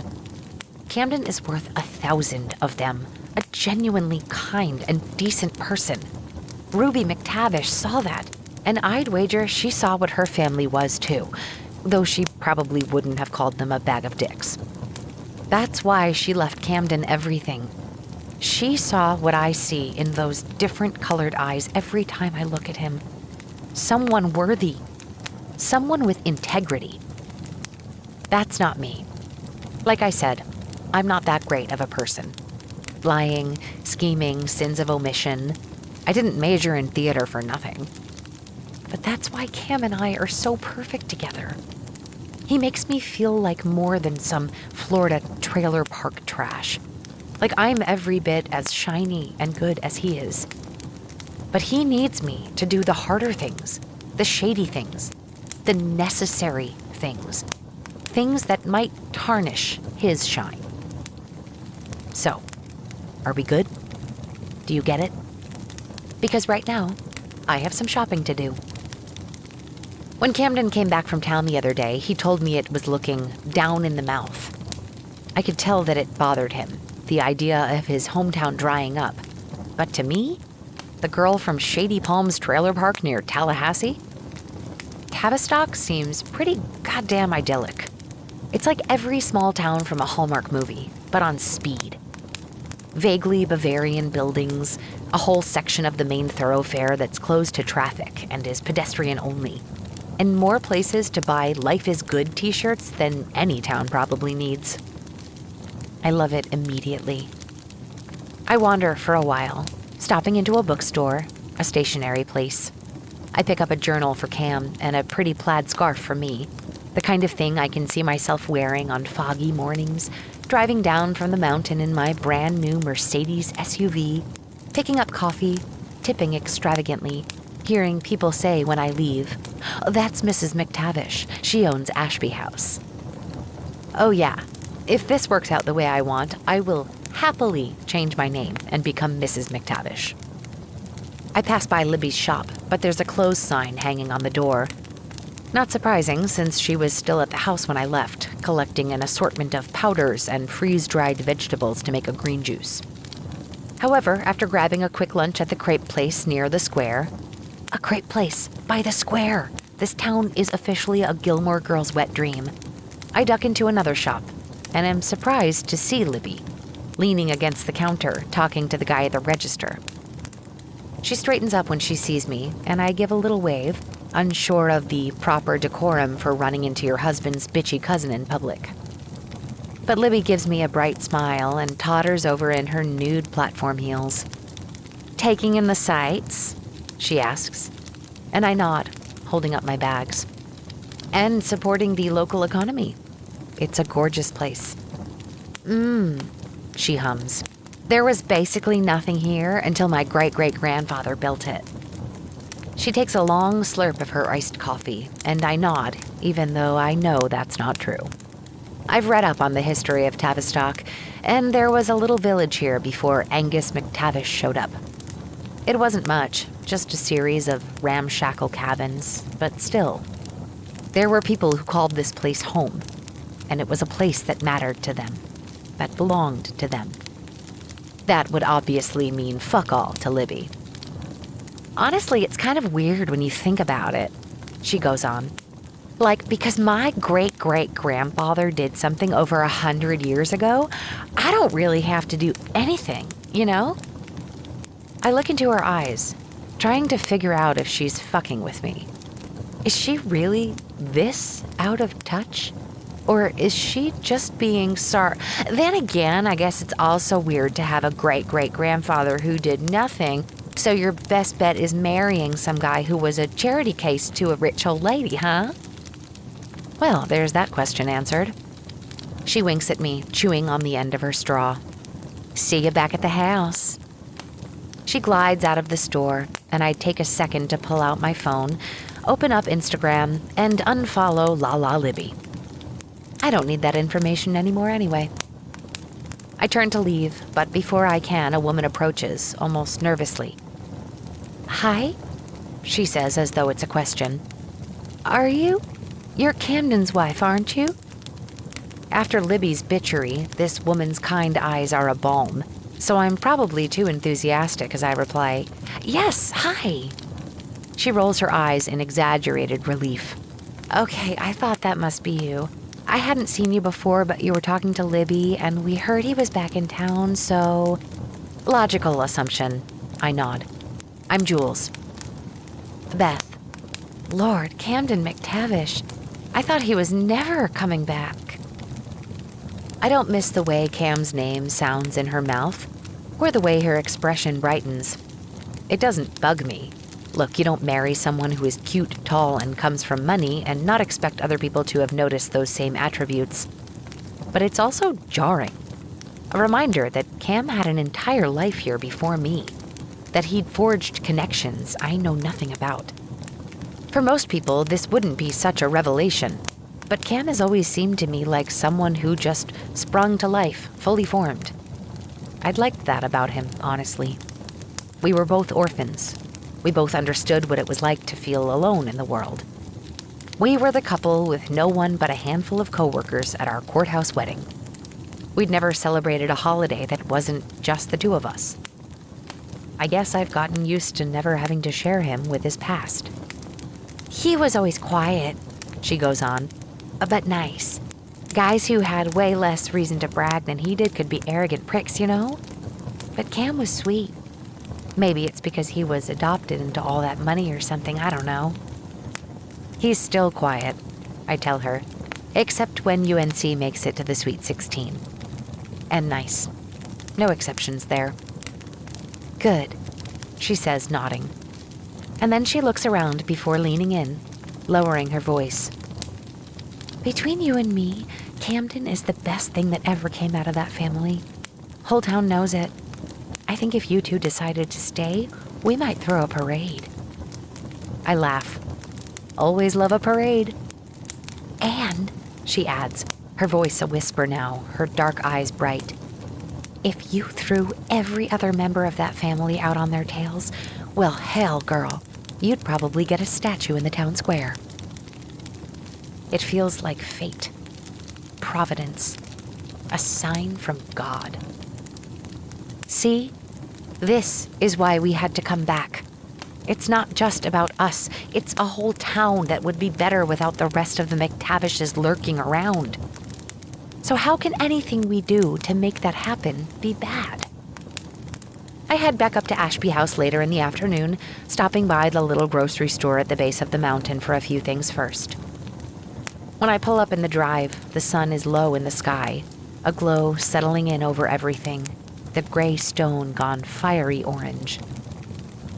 [SPEAKER 2] Camden is worth 1,000 of them, a genuinely kind and decent person. Ruby McTavish saw that, and I'd wager she saw what her family was too, though she probably wouldn't have called them a bag of dicks. That's why she left Camden everything. She saw what I see in those different colored eyes every time I look at him. Someone worthy. Someone with integrity. That's not me. Like I said, I'm not that great of a person. Lying, scheming, sins of omission. I didn't major in theater for nothing. But that's why Cam and I are so perfect together. He makes me feel like more than some Florida trailer park trash. Like I'm every bit as shiny and good as he is. But he needs me to do the harder things, the shady things, the necessary things. Things that might tarnish his shine. So, are we good? Do you get it? Because right now, I have some shopping to do. When Camden came back from town the other day, he told me it was looking down in the mouth. I could tell that it bothered him, the idea of his hometown drying up. But to me, the girl from Shady Palms Trailer Park near Tallahassee, Tavistock seems pretty goddamn idyllic. It's like every small town from a Hallmark movie, but on speed. Vaguely Bavarian buildings, a whole section of the main thoroughfare that's closed to traffic and is pedestrian only, and more places to buy Life is Good t-shirts than any town probably needs. I love it immediately. I wander for a while, stopping into a bookstore, a stationery place. I pick up a journal for Cam and a pretty plaid scarf for me, the kind of thing I can see myself wearing on foggy mornings, driving down from the mountain in my brand new Mercedes SUV, picking up coffee, tipping extravagantly, hearing people say when I leave, "That's Mrs. McTavish. She owns Ashby House." Oh yeah, if this works out the way I want, I will happily change my name and become Mrs. McTavish. I pass by Libby's shop, but there's a closed sign hanging on the door. Not surprising, since she was still at the house when I left, collecting an assortment of powders and freeze-dried vegetables to make a green juice. However, after grabbing a quick lunch at the crepe place near the square, a crepe place by the square! This town is officially a Gilmore Girls' wet dream. I duck into another shop, and am surprised to see Libby, leaning against the counter, talking to the guy at the register. She straightens up when she sees me, and I give a little wave, unsure of the proper decorum for running into your husband's bitchy cousin in public. But Libby gives me a bright smile and totters over in her nude platform heels. "Taking in the sights?" she asks, and I nod, holding up my bags. "And supporting the local economy. It's a gorgeous place." She hums. "There was basically nothing here until my great-great-grandfather built it." She takes a long slurp of her iced coffee, and I nod, even though I know that's not true. I've read up on the history of Tavistock, and there was a little village here before Angus McTavish showed up. It wasn't much, just a series of ramshackle cabins, but still. There were people who called this place home, and it was a place that mattered to them, that belonged to them. That would obviously mean fuck all to Libby. "Honestly, it's kind of weird when you think about it," she goes on. Like, because my great-great-grandfather did something over 100 years ago, I don't really have to do anything, you know? I look into her eyes, trying to figure out if she's fucking with me. Is she really this out of touch? Or is she just being Then again, I guess it's also weird to have a great-great-grandfather who did nothing, so your best bet is marrying some guy who was a charity case to a rich old lady, huh? Well, there's that question answered. She winks at me, chewing on the end of her straw. See you back at the house. She glides out of the store, and I take a second to pull out my phone, open up Instagram, and unfollow La Libby. I don't need that information anymore anyway. I turn to leave, but before I can, a woman approaches, almost nervously. Hi? She says as though it's a question. Are you? You're Camden's wife, aren't you? After Libby's bitchery, this woman's kind eyes are a balm, so I'm probably too enthusiastic as I reply, Yes, hi. She rolls her eyes in exaggerated relief. Okay, I thought that must be you. I hadn't seen you before, but you were talking to Libby, and we heard he was back in town, so... Logical assumption. I nod. I'm Jules. Beth. Lord, Camden McTavish. I thought he was never coming back. I don't miss the way Cam's name sounds in her mouth, or the way her expression brightens. It doesn't bug me. Look, you don't marry someone who is cute, tall, and comes from money and not expect other people to have noticed those same attributes. But it's also jarring. A reminder that Cam had an entire life here before me, that he'd forged connections I know nothing about. For most people, this wouldn't be such a revelation, but Cam has always seemed to me like someone who just sprung to life, fully formed. I'd liked that about him, honestly. We were both orphans. We both understood what it was like to feel alone in the world. We were the couple with no one but a handful of coworkers at our courthouse wedding. We'd never celebrated a holiday that wasn't just the two of us. I guess I've gotten used to never having to share him with his past. He was always quiet, she goes on, but nice. Guys who had way less reason to brag than he did could be arrogant pricks, you know? But Cam was sweet. Maybe it's because he was adopted into all that money or something, I don't know. He's still quiet, I tell her, except when UNC makes it to the Sweet 16. And nice. No exceptions there. Good, she says, nodding. And then she looks around before leaning in, lowering her voice. Between you and me, Camden is the best thing that ever came out of that family. Whole town knows it. I think if you two decided to stay, we might throw a parade. I laugh. Always love a parade. And, she adds, her voice a whisper now, her dark eyes bright, if you threw every other member of that family out on their tails, well, hell, girl, you'd probably get a statue in the town square. It feels like fate, providence, a sign from God. See, this is why we had to come back. It's not just about us. It's a whole town that would be better without the rest of the McTavishes lurking around. So how can anything we do to make that happen be bad? I head back up to Ashby House later in the afternoon, stopping by the little grocery store at the base of the mountain for a few things first. When I pull up in the drive, the sun is low in the sky, a glow settling in over everything, the gray stone gone fiery orange.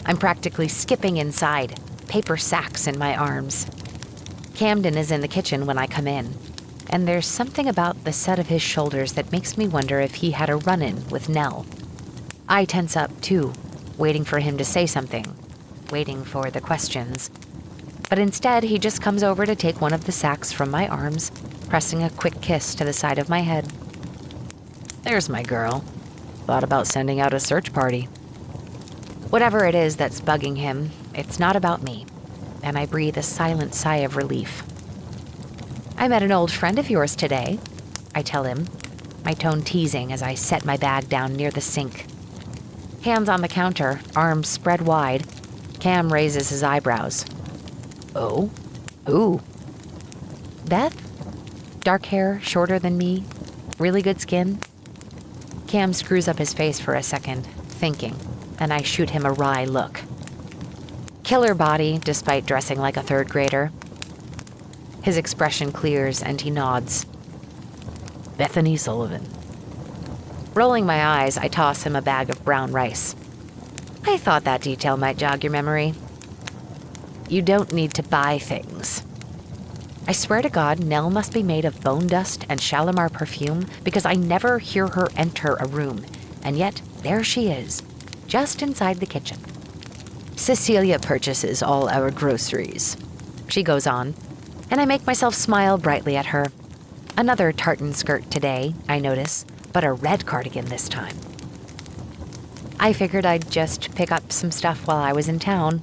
[SPEAKER 2] I'm practically skipping inside, paper sacks in my arms. Camden is in the kitchen when I come in, and there's something about the set of his shoulders that makes me wonder if he had a run-in with Nell. I tense up, too, waiting for him to say something, waiting for the questions. But instead, he just comes over to take one of the sacks from my arms, pressing a quick kiss to the side of my head. There's my girl. Thought about sending out a search party. Whatever it is that's bugging him, it's not about me, and I breathe a silent sigh of relief. I met an old friend of yours today, I tell him, my tone teasing as I set my bag down near the sink. Hands on the counter, arms spread wide, Cam raises his eyebrows. Oh? Ooh. Beth? Dark hair, shorter than me, really good skin? Cam screws up his face for a second, thinking, and I shoot him a wry look. Killer body, despite dressing like a third grader. His expression clears and he nods. Bethany Sullivan. Rolling my eyes, I toss him a bag of brown rice. I thought that detail might jog your memory. You don't need to buy things. I swear to God, Nell must be made of bone dust and Shalimar perfume because I never hear her enter a room, and yet there she is, just inside the kitchen. Cecilia purchases all our groceries, she goes on, and I make myself smile brightly at her. Another tartan skirt today, I notice, but a red cardigan this time. I figured I'd just pick up some stuff while I was in town,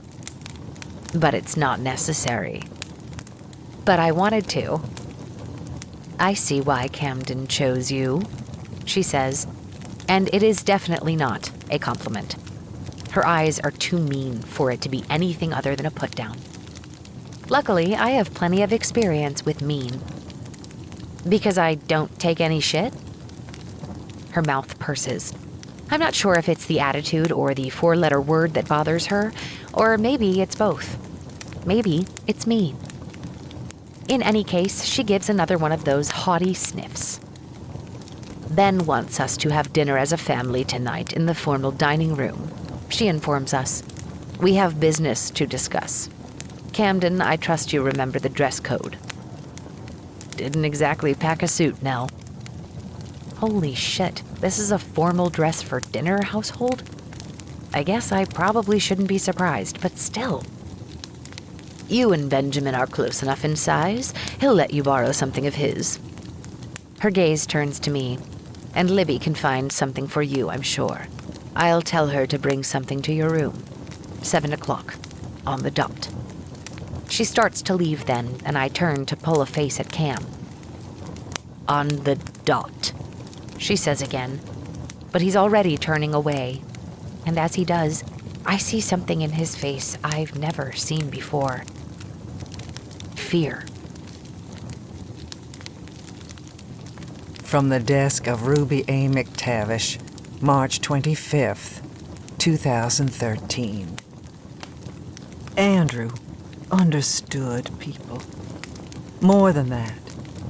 [SPEAKER 2] but it's not necessary. But I wanted to. I see why Camden chose you, she says, and it is definitely not a compliment. Her eyes are too mean for it to be anything other than a put-down. Luckily, I have plenty of experience with mean. Because I don't take any shit? Her mouth purses. I'm not sure if it's the attitude or the four-letter word that bothers her, or maybe it's both. Maybe it's me. In any case, she gives another one of those haughty sniffs. Ben wants us to have dinner as a family tonight in the formal dining room, she informs us. We have business to discuss. Camden, I trust you remember the dress code. Didn't exactly pack a suit, Nell. Holy shit, this is a formal dress for dinner household? I guess I probably shouldn't be surprised, but still. You and Benjamin are close enough in size. He'll let you borrow something of his. Her gaze turns to me, and Libby can find something for you, I'm sure. I'll tell her to bring something to your room. 7 o'clock, on the dot. She starts to leave then, and I turn to pull a face at Cam. On the dot, she says again, but he's already turning away. And as he does, I see something in his face I've never seen before. Fear.
[SPEAKER 4] From the desk of Ruby A. McTavish, March 25th, 2013. Andrew understood people. More than that,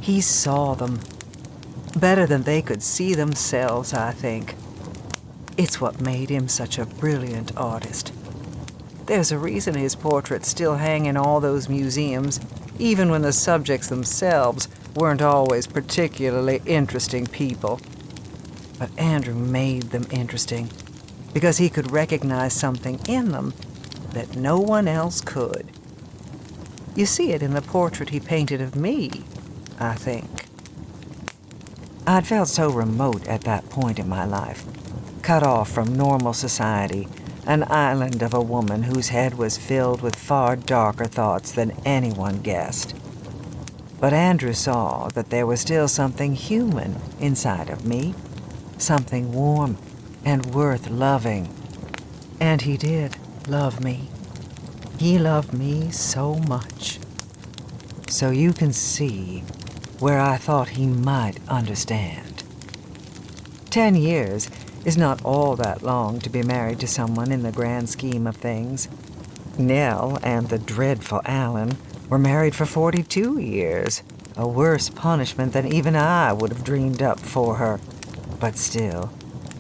[SPEAKER 4] he saw them. Better than they could see themselves, I think. It's what made him such a brilliant artist. There's a reason his portraits still hang in all those museums, even when the subjects themselves weren't always particularly interesting people. But Andrew made them interesting because he could recognize something in them that no one else could. You see it in the portrait he painted of me, I think. I'd felt so remote at that point in my life, cut off from normal society, an island of a woman whose head was filled with far darker thoughts than anyone guessed. But Andrew saw that there was still something human inside of me, something warm and worth loving. And he did love me. He loved me so much. So you can see where I thought he might understand. 10 years is not all that long to be married to someone in the grand scheme of things. Nell and the dreadful Alan were married for 42 years, a worse punishment than even I would have dreamed up for her. But still,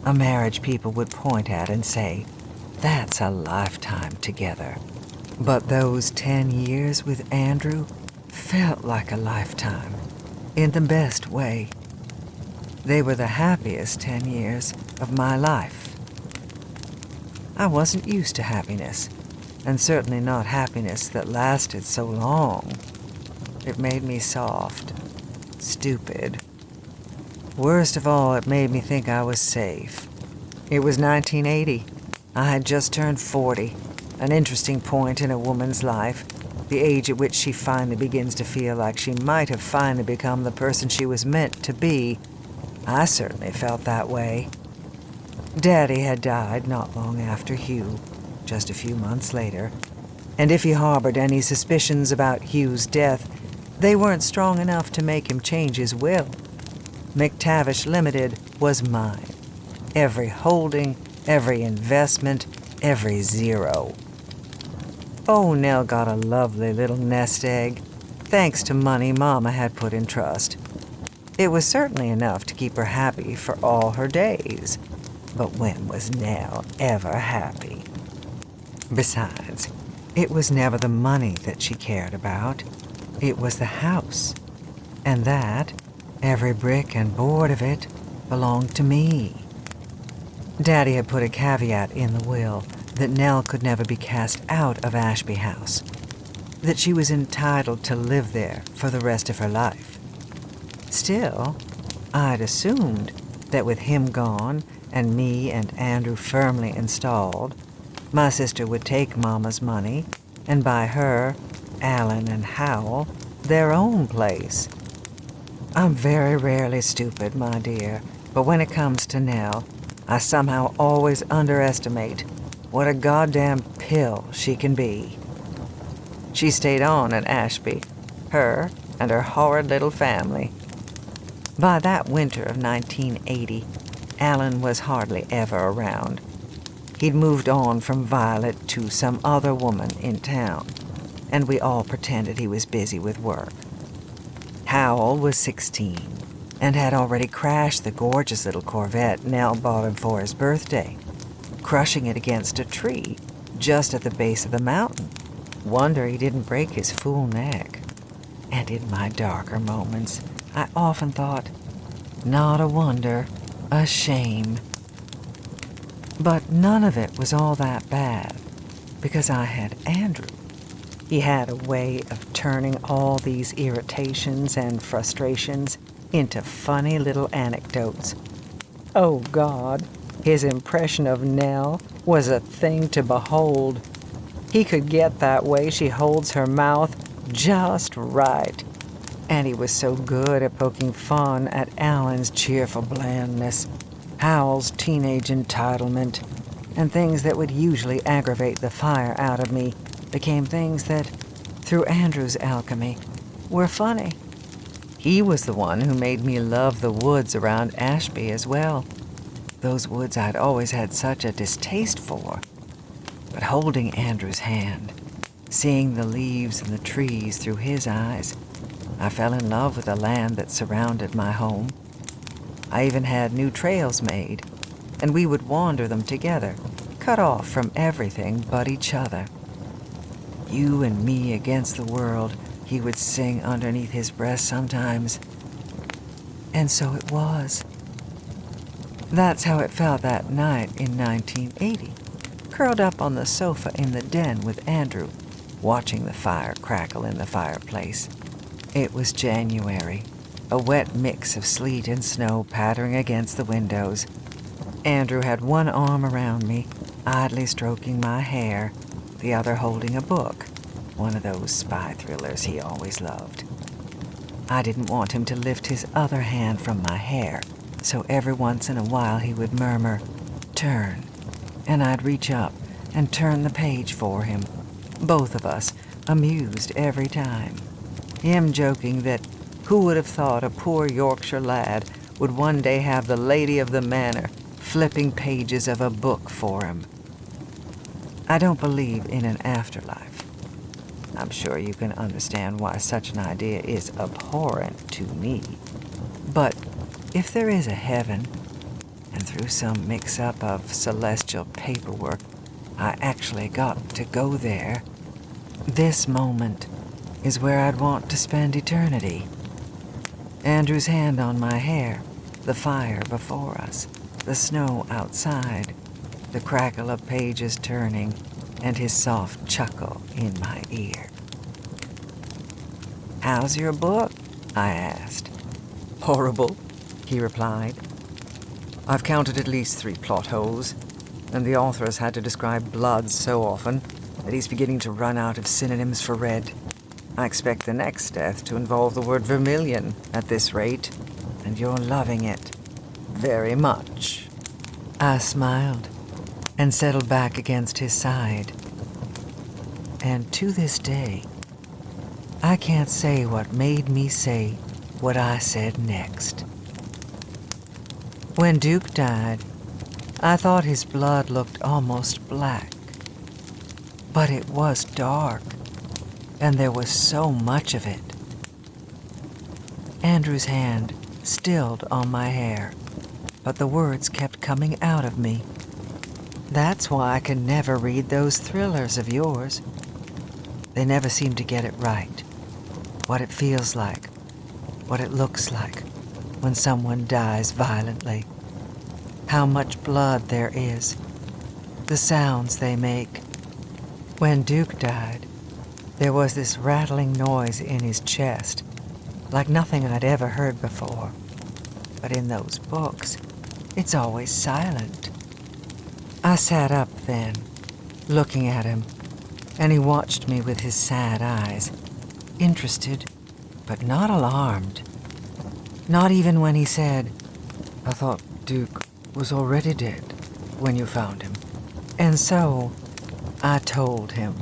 [SPEAKER 4] a marriage people would point at and say, that's a lifetime together. But those 10 years with Andrew felt like a lifetime, in the best way. They were the happiest 10 years of my life. I wasn't used to happiness, and certainly not happiness that lasted so long. It made me soft, stupid. Worst of all, it made me think I was safe. It was 1980. I had just turned 40, an interesting point in a woman's life, the age at which she finally begins to feel like she might have finally become the person she was meant to be. I certainly felt that way. Daddy had died not long after Hugh, just a few months later, and if he harbored any suspicions about Hugh's death, They weren't strong enough to make him change his will. McTavish Limited was mine. Every holding, every investment, every zero. Oh, Nell got a lovely little nest egg, thanks to money Mama had put in trust. It was certainly enough to keep her happy for all her days. But when was Nell ever happy? Besides, it was never the money that she cared about. It was the house. And that, every brick and board of it, belonged to me. Daddy had put a caveat in the will that Nell could never be cast out of Ashby House, that she was entitled to live there for the rest of her life. Still, I'd assumed that with him gone and me and Andrew firmly installed, my sister would take Mama's money and buy her, Alan, and Howell their own place. I'm very rarely stupid, my dear, but when it comes to Nell, I somehow always underestimate what a goddamn pill she can be. She stayed on at Ashby, her and her horrid little family. By that winter of 1980, Alan was hardly ever around. He'd moved on from Violet to some other woman in town, and we all pretended he was busy with work. Howell was 16 and had already crashed the gorgeous little Corvette Nell bought him for his birthday, crushing it against a tree just at the base of the mountain. Wonder he didn't break his fool neck. And in my darker moments, I often thought, not a wonder, a shame. But none of it was all that bad, because I had Andrew. He had a way of turning all these irritations and frustrations into funny little anecdotes. Oh, God, his impression of Nell was a thing to behold. He could get that way she holds her mouth just right. And he was so good at poking fun at Alan's cheerful blandness, Howell's teenage entitlement, and things that would usually aggravate the fire out of me became things that, through Andrew's alchemy, were funny. He was the one who made me love the woods around Ashby as well. Those woods I'd always had such a distaste for. But holding Andrew's hand, seeing the leaves and the trees through his eyes, I fell in love with the land that surrounded my home. I even had new trails made, and we would wander them together, cut off from everything but each other. You and me against the world, he would sing underneath his breath sometimes. And so it was. That's how it felt that night in 1980, curled up on the sofa in the den with Andrew, watching the fire crackle in the fireplace. It was January, a wet mix of sleet and snow pattering against the windows. Andrew had one arm around me, idly stroking my hair, the other holding a book, one of those spy thrillers he always loved. I didn't want him to lift his other hand from my hair, so every once in a while he would murmur, "Turn," and I'd reach up and turn the page for him, both of us amused every time. Him joking that who would have thought a poor Yorkshire lad would one day have the lady of the manor flipping pages of a book for him. I don't believe in an afterlife. I'm sure you can understand why such an idea is abhorrent to me. But if there is a heaven, and through some mix-up of celestial paperwork, I actually got to go there, this moment is where I'd want to spend eternity. Andrew's hand on my hair, the fire before us, the snow outside, the crackle of pages turning, and his soft chuckle in my ear. "How's your book?" I asked. "Horrible," he replied. "I've counted at least 3 plot holes, and the author has had to describe blood so often that he's beginning to run out of synonyms for red. I expect the next death to involve the word vermilion at this rate, and you're loving it very much." I smiled and settled back against his side. And to this day, I can't say what made me say what I said next. When Duke died, I thought his blood looked almost black. But it was dark, and there was so much of it. Andrew's hand stilled on my hair, but the words kept coming out of me. That's why I can never read those thrillers of yours. They never seem to get it right. What it feels like, what it looks like when someone dies violently, how much blood there is, the sounds they make. When Duke died, there was this rattling noise in his chest, like nothing I'd ever heard before. But in those books, it's always silent. I sat up then, looking at him, and he watched me with his sad eyes, interested, but not alarmed. Not even when he said, "I thought Duke was already dead when you found him." And so I told him.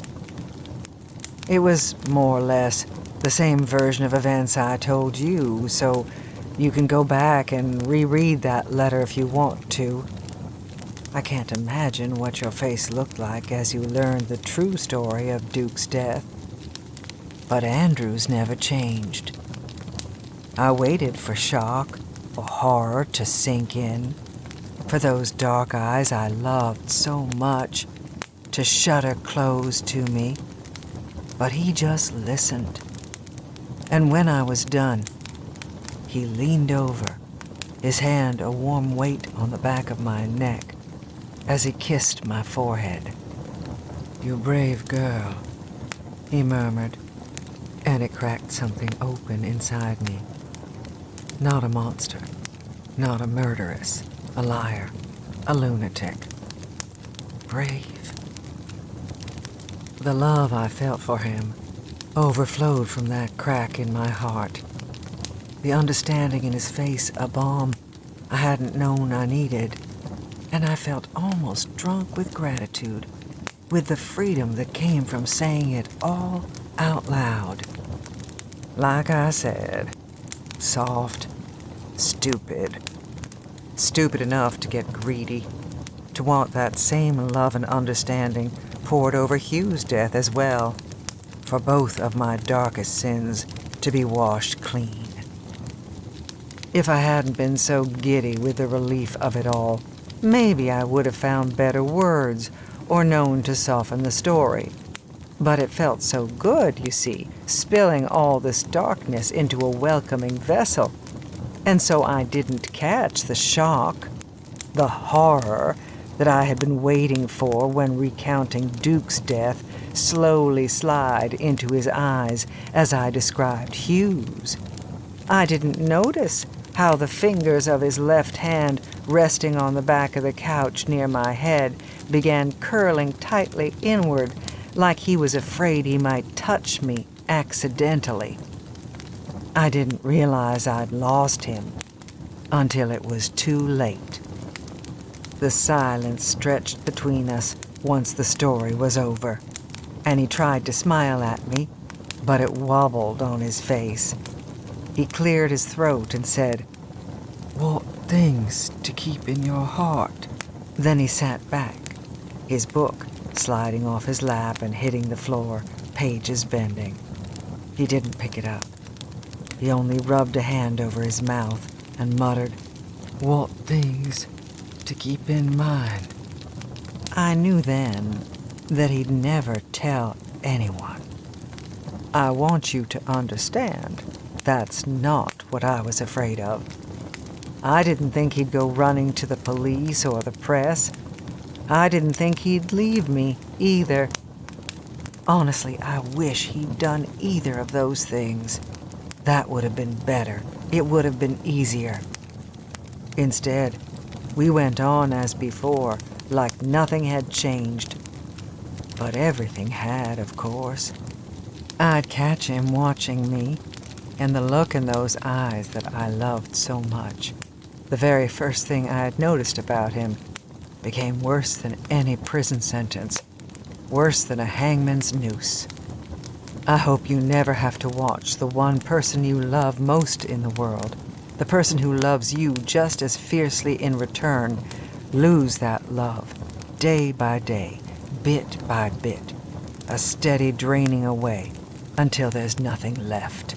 [SPEAKER 4] It was more or less the same version of events I told you, so you can go back and reread that letter if you want to. I can't imagine what your face looked like as you learned the true story of Duke's death. But Andrew's never changed. I waited for shock, for horror to sink in, for those dark eyes I loved so much to shudder closed to me. But he just listened. And when I was done, he leaned over, his hand a warm weight on the back of my neck as he kissed my forehead. "You brave girl," he murmured, and it cracked something open inside me. Not a monster, not a murderess, a liar, a lunatic. Brave. The love I felt for him overflowed from that crack in my heart. The understanding in his face a balm I hadn't known I needed, and I felt almost drunk with gratitude, with the freedom that came from saying it all out loud. Like I said, soft, stupid. Stupid enough to get greedy, to want that same love and understanding poured over Hugh's death as well, for both of my darkest sins to be washed clean. If I hadn't been so giddy with the relief of it all, maybe I would have found better words or known to soften the story. But it felt so good, you see, spilling all this darkness into a welcoming vessel. And so I didn't catch the shock, the horror that I had been waiting for when recounting Duke's death slowly slide into his eyes as I described Hugh's. I didn't notice how the fingers of his left hand resting on the back of the couch near my head began curling tightly inward, like he was afraid he might touch me accidentally. I didn't realize I'd lost him until it was too late. The silence stretched between us once the story was over, and he tried to smile at me, but it wobbled on his face. He cleared his throat and said, "What things to keep in your heart?" Then he sat back, his book sliding off his lap and hitting the floor, pages bending. He didn't pick it up. He only rubbed a hand over his mouth and muttered, "What things to keep in mind?" I knew then that he'd never tell anyone. I want you to understand, that's not what I was afraid of. I didn't think he'd go running to the police or the press. I didn't think he'd leave me either. Honestly, I wish he'd done either of those things. That would have been better. It would have been easier. Instead, we went on as before, like nothing had changed. But everything had, of course. I'd catch him watching me, and the look in those eyes that I loved so much, the very first thing I had noticed about him, became worse than any prison sentence, worse than a hangman's noose. I hope you never have to watch the one person you love most in the world, the person who loves you just as fiercely in return, lose that love, day by day, bit by bit, a steady draining away until there's nothing left.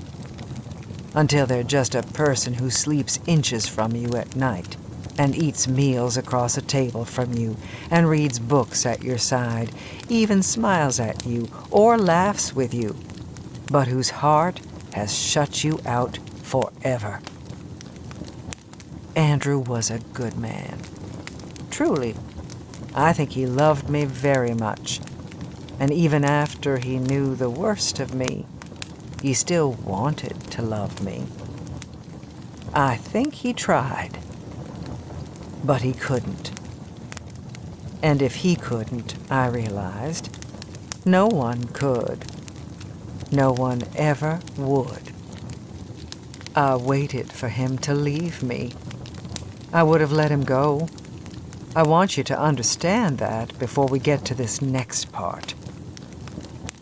[SPEAKER 4] Until they're just a person who sleeps inches from you at night and eats meals across a table from you and reads books at your side, even smiles at you or laughs with you, but whose heart has shut you out forever. Andrew was a good man. Truly, I think he loved me very much. And even after he knew the worst of me, he still wanted to love me. I think he tried, but he couldn't. And if he couldn't, I realized, no one could. No one ever would. I waited for him to leave me. I would have let him go. I want you to understand that before we get to this next part.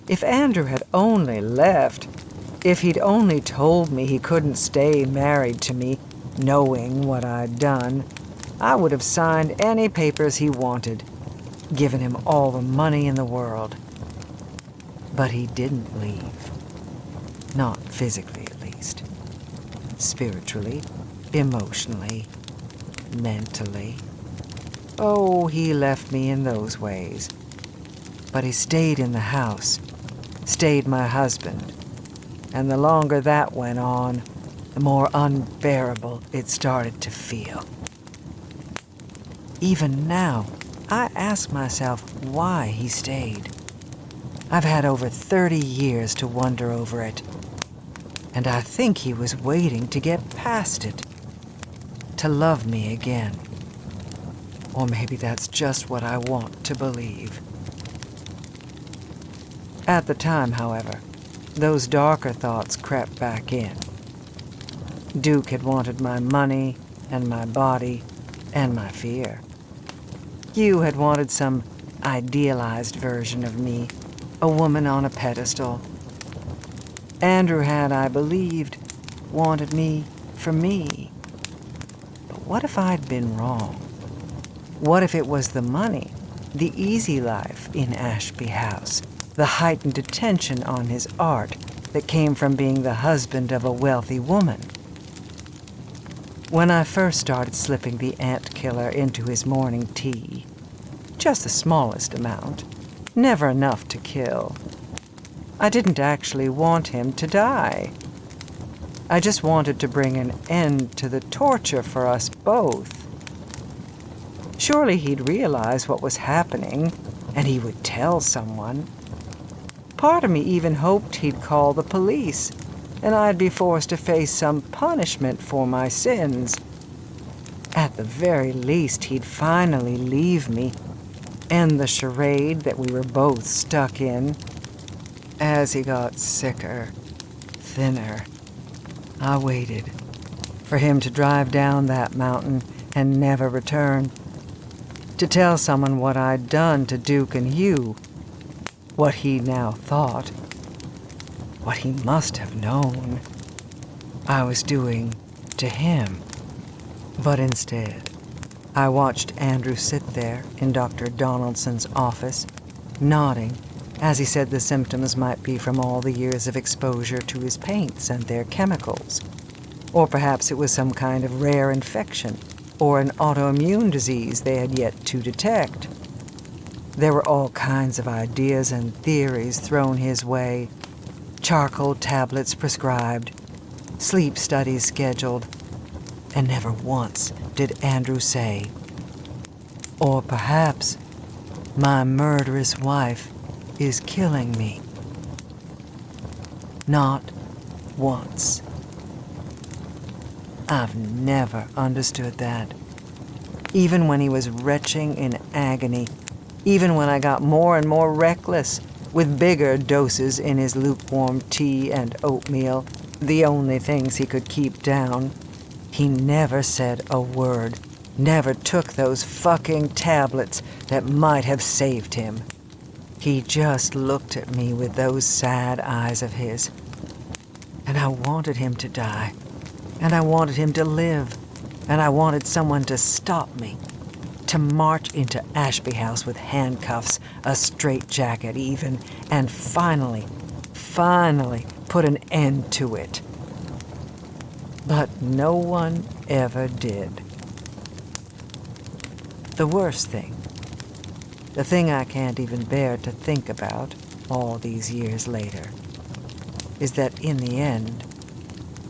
[SPEAKER 4] If Andrew had only left, if he'd only told me he couldn't stay married to me, knowing what I'd done, I would have signed any papers he wanted, given him all the money in the world. But he didn't leave. Not physically, at least. Spiritually, emotionally, mentally. Oh, he left me in those ways. But he stayed in the house, stayed my husband. And the longer that went on, the more unbearable it started to feel. Even now, I ask myself why he stayed. I've had over 30 years to wonder over it. And I think he was waiting to get past it, to love me again. Or maybe that's just what I want to believe. At the time, however, those darker thoughts crept back in. Duke had wanted my money and my body and my fear. Hugh had wanted some idealized version of me, a woman on a pedestal. Andrew had, I believed, wanted me for me. But what if I'd been wrong? What if it was the money, the easy life in Ashby House, the heightened attention on his art that came from being the husband of a wealthy woman? When I first started slipping the ant killer into his morning tea, just the smallest amount, never enough to kill, I didn't actually want him to die. I just wanted to bring an end to the torture for us both. Surely he'd realize what was happening, and he would tell someone. Part of me even hoped he'd call the police, and I'd be forced to face some punishment for my sins. At the very least, he'd finally leave me, end the charade that we were both stuck in. As he got sicker, thinner, I waited for him to drive down that mountain and never return, to tell someone what I'd done to Duke and Hugh, what he now thought, what he must have known I was doing to him. But instead, I watched Andrew sit there in Dr. Donaldson's office, nodding as he said the symptoms might be from all the years of exposure to his paints and their chemicals. Or perhaps it was some kind of rare infection, or an autoimmune disease they had yet to detect. There were all kinds of ideas and theories thrown his way, charcoal tablets prescribed, sleep studies scheduled, and never once did Andrew say, or perhaps my murderous wife is killing me. Not once. I've never understood that. Even when he was retching in agony, even when I got more and more reckless, with bigger doses in his lukewarm tea and oatmeal, the only things he could keep down, he never said a word, never took those fucking tablets that might have saved him. He just looked at me with those sad eyes of his. And I wanted him to die. And I wanted him to live. And I wanted someone to stop me. To march into Ashby House with handcuffs, a straitjacket even, and finally put an end to it. But no one ever did. The worst thing, the thing I can't even bear to think about all these years later, is that in the end,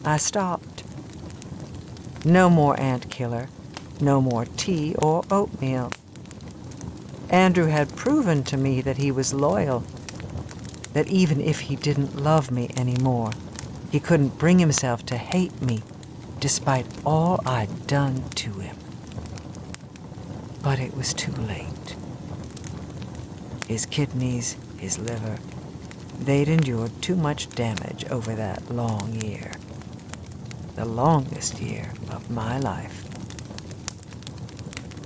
[SPEAKER 4] I stopped. No more ant killer, no more tea or oatmeal. Andrew had proven to me that he was loyal, that even if he didn't love me anymore, he couldn't bring himself to hate me despite all I'd done to him. But it was too late. His kidneys, his liver, they'd endured too much damage over that long year. The longest year of my life.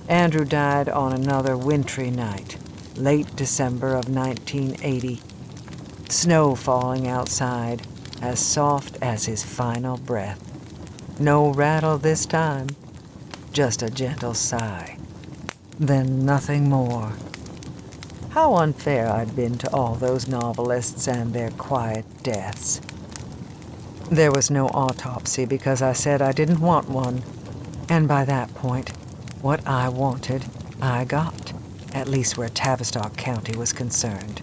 [SPEAKER 4] Andrew died on another wintry night, late December of 1980. Snow falling outside, as soft as his final breath. No rattle this time, just a gentle sigh. Then nothing more. How unfair I'd been to all those novelists and their quiet deaths. There was no autopsy because I said I didn't want one. And by that point, what I wanted, I got, at least where Tavistock County was concerned.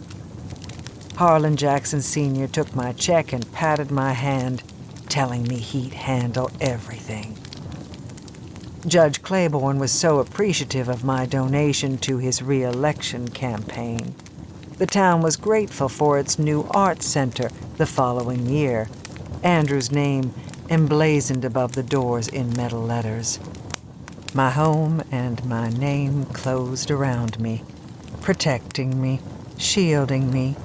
[SPEAKER 4] Harlan Jackson Sr. took my check and patted my hand, telling me he'd handle everything. Judge Claiborne was so appreciative of my donation to his re-election campaign. The town was grateful for its new arts center the following year, Andrew's name emblazoned above the doors in metal letters. My home and my name closed around me, protecting me, shielding me,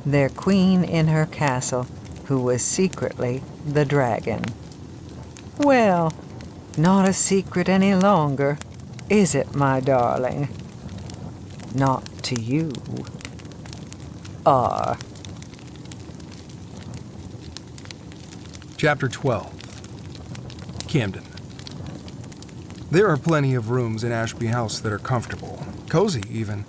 [SPEAKER 4] their queen in her castle, who was secretly the dragon. Well, not a secret any longer, is it, my darling? Not to you. R.
[SPEAKER 3] Chapter 12. Camden. There are plenty of rooms in Ashby House that are comfortable, cozy even.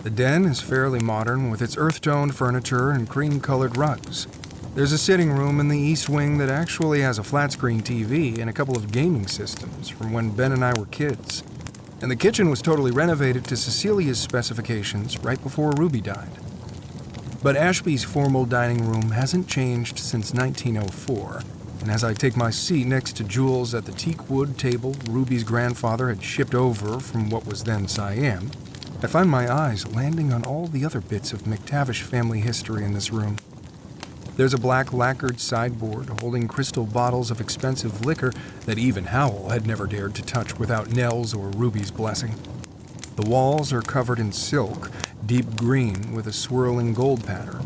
[SPEAKER 3] The den is fairly modern with its earth-toned furniture and cream-colored rugs. There's a sitting room in the east wing that actually has a flat-screen TV and a couple of gaming systems from when Ben and I were kids. And the kitchen was totally renovated to Cecilia's specifications right before Ruby died. But Ashby's formal dining room hasn't changed since 1904, and as I take my seat next to Jules at the teak wood table Ruby's grandfather had shipped over from what was then Siam, I find my eyes landing on all the other bits of McTavish family history in this room. There's a black lacquered sideboard holding crystal bottles of expensive liquor that even Howell had never dared to touch without Nell's or Ruby's blessing. The walls are covered in silk, deep green with a swirling gold pattern.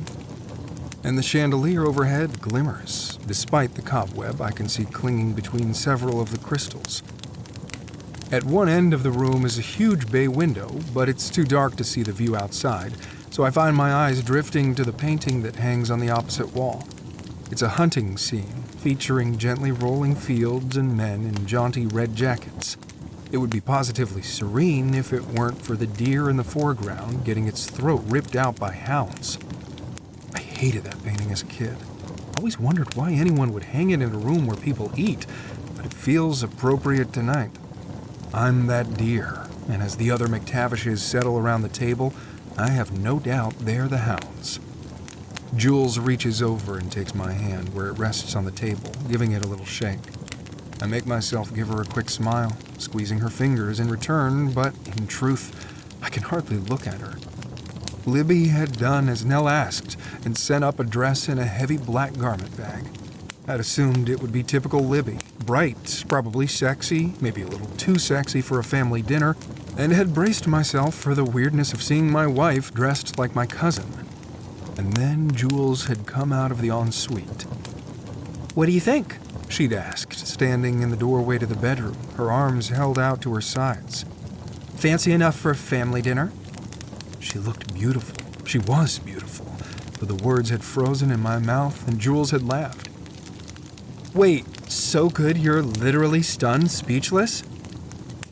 [SPEAKER 3] And the chandelier overhead glimmers, despite the cobweb I can see clinging between several of the crystals. At one end of the room is a huge bay window, but it's too dark to see the view outside, so I find my eyes drifting to the painting that hangs on the opposite wall. It's a hunting scene, featuring gently rolling fields and men in jaunty red jackets. It would be positively serene if it weren't for the deer in the foreground getting its throat ripped out by hounds. I hated that painting as a kid. I always wondered why anyone would hang it in a room where people eat, but it feels appropriate tonight. I'm that deer, and as the other McTavishes settle around the table, I have no doubt they're the hounds. Jules reaches over and takes my hand where it rests on the table, giving it a little shake. I make myself give her a quick smile, squeezing her fingers in return, but in truth, I can hardly look at her. Libby had done as Nell asked and sent up a dress in a heavy black garment bag. I'd assumed it would be typical Libby, bright, probably sexy, maybe a little too sexy for a family dinner, and had braced myself for the weirdness of seeing my wife dressed like my cousin. And then Jules had come out of the ensuite. "What do you think?" she'd asked, standing in the doorway to the bedroom, her arms held out to her sides. "Fancy enough for a family dinner?" She looked beautiful, She was beautiful, but the words had frozen in my mouth and Jules had laughed. Wait, so good you're literally stunned, speechless?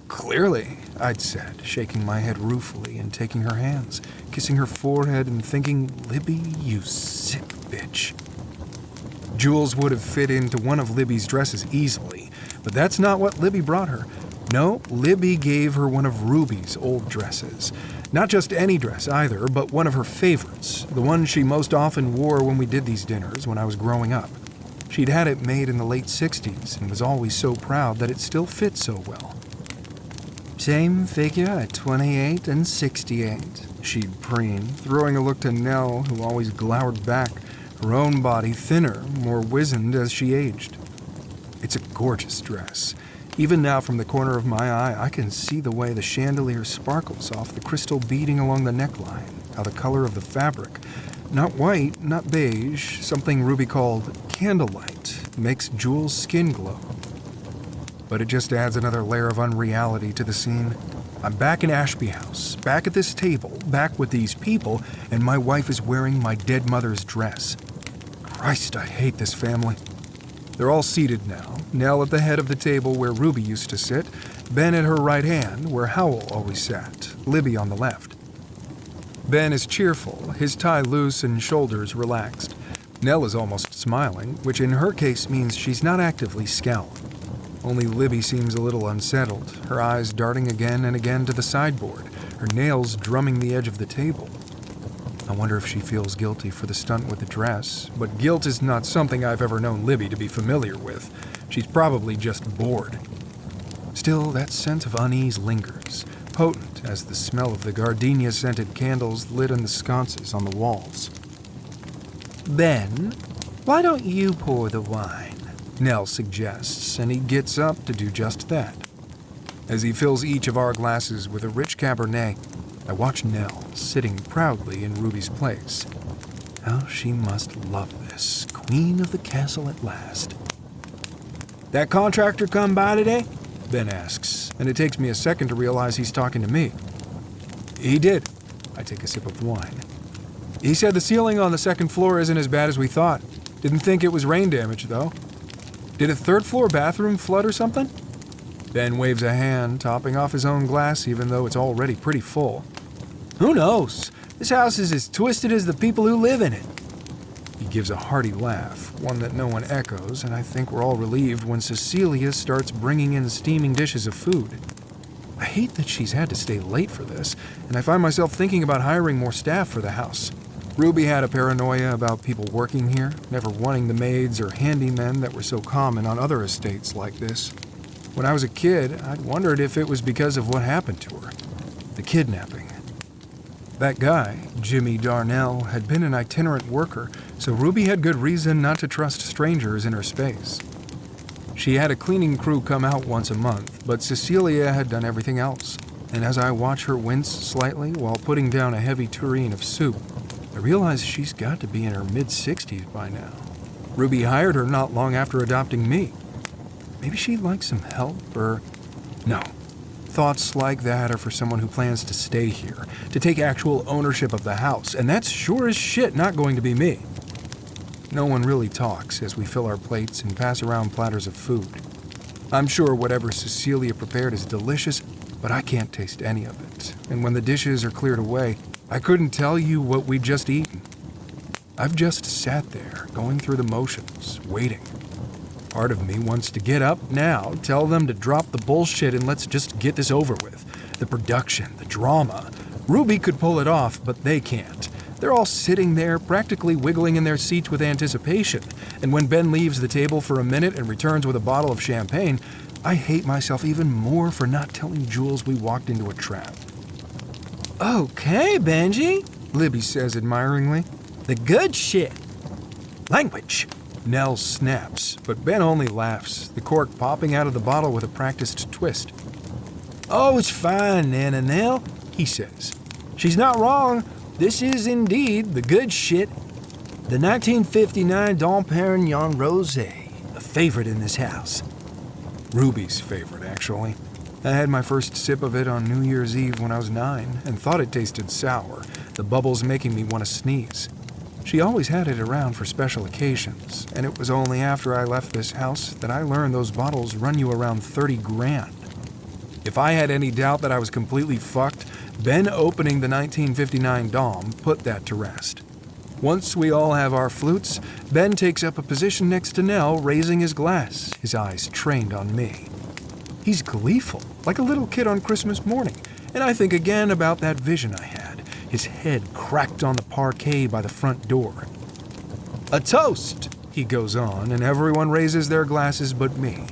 [SPEAKER 3] Clearly, I'd said, shaking my head ruefully and taking her hands, kissing her forehead and thinking, Libby, you sick bitch. Jules would have fit into one of Libby's dresses easily, but that's not what Libby brought her. No, Libby gave her one of Ruby's old dresses. Not just any dress either, but one of her favorites, the one she most often wore when we did these dinners when I was growing up. She'd had it made in the late 60s and was always so proud that it still fit so well. Same figure at 28 and 68, she'd preen, throwing a look to Nell, who always glowered back, her own body thinner, more wizened as she aged. It's a gorgeous dress. Even now from the corner of my eye, I can see the way the chandelier sparkles off the crystal beading along the neckline, how the color of the fabric, not white, not beige, something Ruby called candlelight, makes Jules' skin glow. But it just adds another layer of unreality to the scene. I'm back in Ashby House, back at this table, back with these people, and my wife is wearing my dead mother's dress. Christ, I hate this family. They're all seated now, Nell at the head of the table where Ruby used to sit, Ben at her right hand where Howell always sat, Libby on the left. Ben is cheerful, his tie loose and shoulders relaxed. Nell is almost smiling, which in her case means she's not actively scowling. Only Libby seems a little unsettled, her eyes darting again and again to the sideboard, her nails drumming the edge of the table. I wonder if she feels guilty for the stunt with the dress, but guilt is not something I've ever known Libby to be familiar with. She's probably just bored. Still, that sense of unease lingers, potent as the smell of the gardenia-scented candles lit in the sconces on the walls. Ben, why don't you pour the wine? Nell suggests, and he gets up to do just that. As he fills each of our glasses with a rich Cabernet, I watch Nell sitting proudly in Ruby's place. How she must love this, queen of the castle at last. That contractor come by today? Ben asks, and it takes me a second to realize he's talking to me. He did. I take a sip of wine. He said the ceiling on the second floor isn't as bad as we thought. Didn't think it was rain damage, though. Did a third-floor bathroom flood or something? Ben waves a hand, topping off his own glass even though it's already pretty full. Who knows? This house is as twisted as the people who live in it. He gives a hearty laugh, one that no one echoes, and I think we're all relieved when Cecilia starts bringing in steaming dishes of food. I hate that she's had to stay late for this, and I find myself thinking about hiring more staff for the house. Ruby had a paranoia about people working here, never wanting the maids or handymen that were so common on other estates like this. When I was a kid, I'd wondered if it was because of what happened to her, the kidnapping. That guy, Jimmy Darnell, had been an itinerant worker, so Ruby had good reason not to trust strangers in her space. She had a cleaning crew come out once a month, but Cecilia had done everything else, and as I watch her wince slightly while putting down a heavy tureen of soup, I realize she's got to be in her mid-60s by now. Ruby hired her not long after adopting me. Maybe she'd like some help, or... No. Thoughts like that are for someone who plans to stay here, to take actual ownership of the house, and that's sure as shit not going to be me. No one really talks as we fill our plates and pass around platters of food. I'm sure whatever Cecilia prepared is delicious, but I can't taste any of it, and when the dishes are cleared away, I couldn't tell you what we'd just eaten. I've just sat there, going through the motions, waiting. Part of me wants to get up now, tell them to drop the bullshit and let's just get this over with. The production, the drama. Ruby could pull it off, but they can't. They're all sitting there, practically wiggling in their seats with anticipation. And when Ben leaves the table for a minute and returns with a bottle of champagne, I hate myself even more for not telling Jules we walked into a trap. Okay, Benji, Libby says admiringly. The good shit. Language. Nell snaps, but Ben only laughs, the cork popping out of the bottle with a practiced twist. Oh, it's fine, Nana Nell, he says. She's not wrong. This is indeed the good shit. The 1959 Dom Perignon Rosé, a favorite in this house. Ruby's favorite, actually. I had my first sip of it on New Year's Eve when I was 9 and thought it tasted sour, the bubbles making me want to sneeze. She always had it around for special occasions, and it was only after I left this house that I learned those bottles run you around 30 grand. If I had any doubt that I was completely fucked, Ben opening the 1959 Dom put that to rest. Once we all have our flutes, Ben takes up a position next to Nell, raising his glass, his eyes trained on me. He's gleeful, like a little kid on Christmas morning, and I think again about that vision I had. His head cracked on the parquet by the front door. "A toast," he goes on, and everyone raises their glasses but me.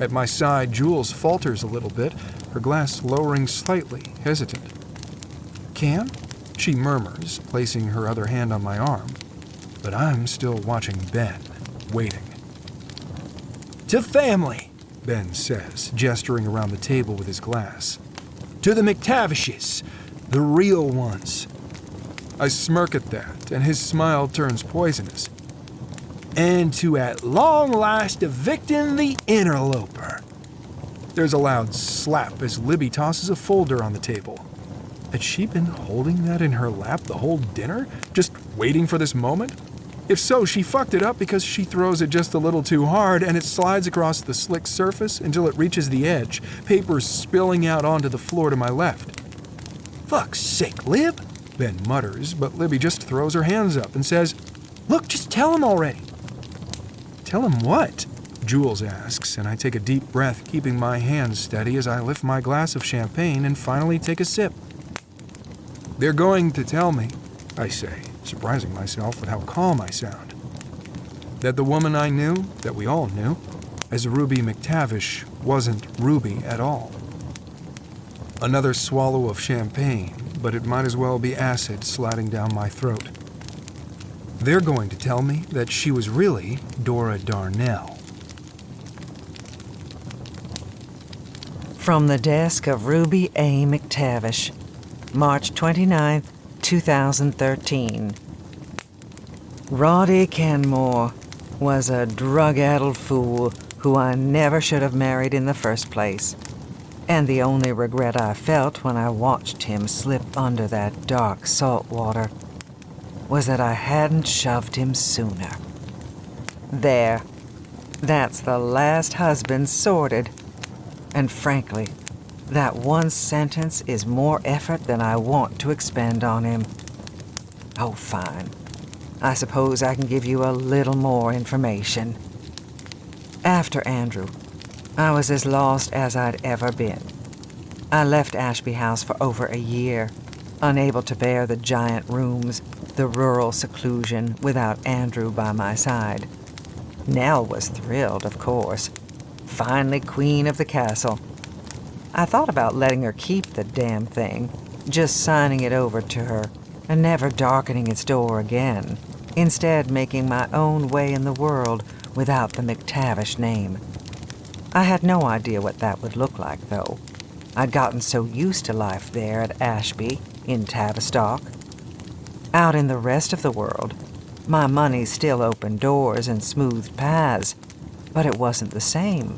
[SPEAKER 3] At my side, Jules falters a little bit, her glass lowering slightly, hesitant. "Cam?" she murmurs, placing her other hand on my arm. But I'm still watching Ben, waiting. "To family," Ben says, gesturing around the table with his glass. "To the McTavishes, the real ones." I smirk at that, and his smile turns poisonous. "And to at long last evicting the interloper." There's a loud slap as Libby tosses a folder on the table. Had she been holding that in her lap the whole dinner, just waiting for this moment? If so, she fucked it up because she throws it just a little too hard and it slides across the slick surface until it reaches the edge, paper spilling out onto the floor to my left. "Fuck's sake, Lib," Ben mutters, but Libby just throws her hands up and says, "Look, just tell him already." "Tell him what?" Jules asks, and I take a deep breath, keeping my hands steady as I lift my glass of champagne and finally take a sip. "They're going to tell me," I say, surprising myself with how calm I sound, "that the woman I knew, that we all knew, as Ruby McTavish wasn't Ruby at all." Another swallow of champagne, but it might as well be acid sliding down my throat. They're going to tell me that she was really Dora Darnell.
[SPEAKER 4] From the desk of Ruby A. McTavish, March 29, 2013. Roddy Kenmore was a drug-addled fool who I never should have married in the first place. And the only regret I felt when I watched him slip under that dark salt water was that I hadn't shoved him sooner. There. That's the last husband sorted. And frankly, that one sentence is more effort than I want to expend on him. Oh, fine. I suppose I can give you a little more information. After Andrew, I was as lost as I'd ever been. I left Ashby House for over a year, unable to bear the giant rooms, the rural seclusion without Andrew by my side. Nell was thrilled, of course. Finally queen of the castle. I thought about letting her keep the damn thing, just signing it over to her and never darkening its door again, instead making my own way in the world without the McTavish name. I had no idea what that would look like, though. I'd gotten so used to life there at Ashby, in Tavistock. Out in the rest of the world, my money still opened doors and smoothed paths, but it wasn't the same.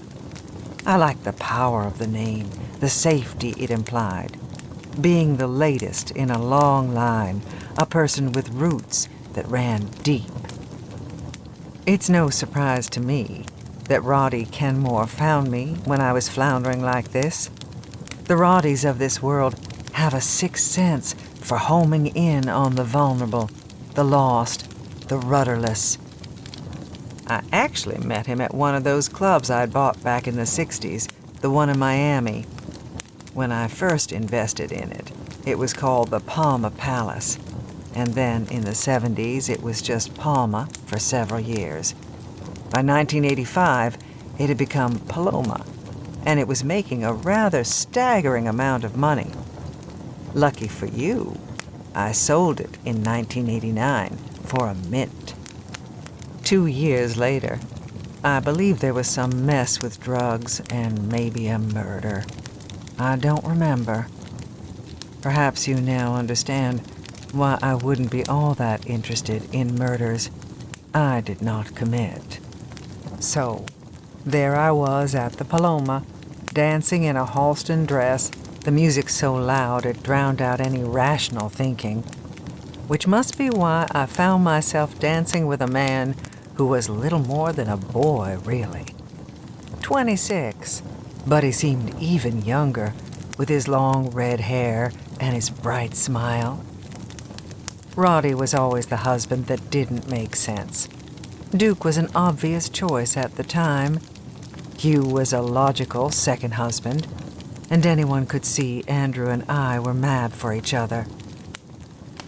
[SPEAKER 4] I liked the power of the name, the safety it implied. Being the latest in a long line, a person with roots that ran deep. It's no surprise to me that Roddy Kenmore found me when I was floundering like this. The Roddys of this world have a sixth sense for homing in on the vulnerable, the lost, the rudderless. I actually met him at one of those clubs I'd bought back in the 60s, the one in Miami. When I first invested in it, it was called the Palma Palace, and then in the 70s it was just Palma for several years. By 1985, it had become Paloma, and it was making a rather staggering amount of money. Lucky for you, I sold it in 1989 for a mint. 2 years later, I believe there was some mess with drugs and maybe a murder. I don't remember. Perhaps you now understand why I wouldn't be all that interested in murders I did not commit. So, there I was at the Paloma, dancing in a Halston dress, the music so loud it drowned out any rational thinking, which must be why I found myself dancing with a man who was little more than a boy, really. 26, but he seemed even younger, with his long red hair and his bright smile. Roddy was always the husband that didn't make sense. Duke was an obvious choice at the time. Hugh was a logical second husband, and anyone could see Andrew and I were mad for each other.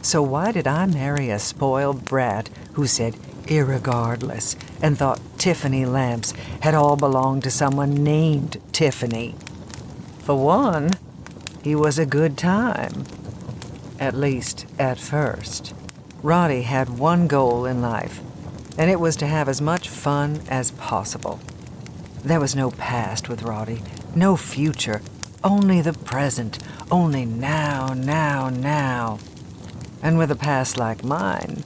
[SPEAKER 4] So why did I marry a spoiled brat who said irregardless and thought Tiffany lamps had all belonged to someone named Tiffany? For one, he was a good time. At least, at first. Roddy had one goal in life, and it was to have as much fun as possible. There was no past with Roddy, no future, only the present, only now, now, now. And with a past like mine,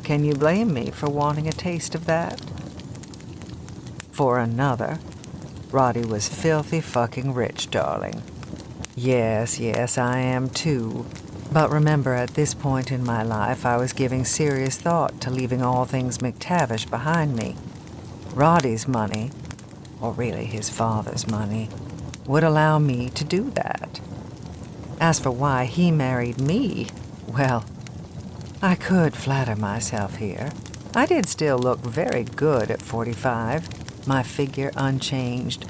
[SPEAKER 4] can you blame me for wanting a taste of that? For another, Roddy was filthy fucking rich, darling. Yes, I am too. But remember, at this point in my life, I was giving serious thought to leaving all things McTavish behind me. Roddy's money, or really his father's money, would allow me to do that. As for why he married me, well, I could flatter myself here. I did still look very good at 45, my figure unchanged,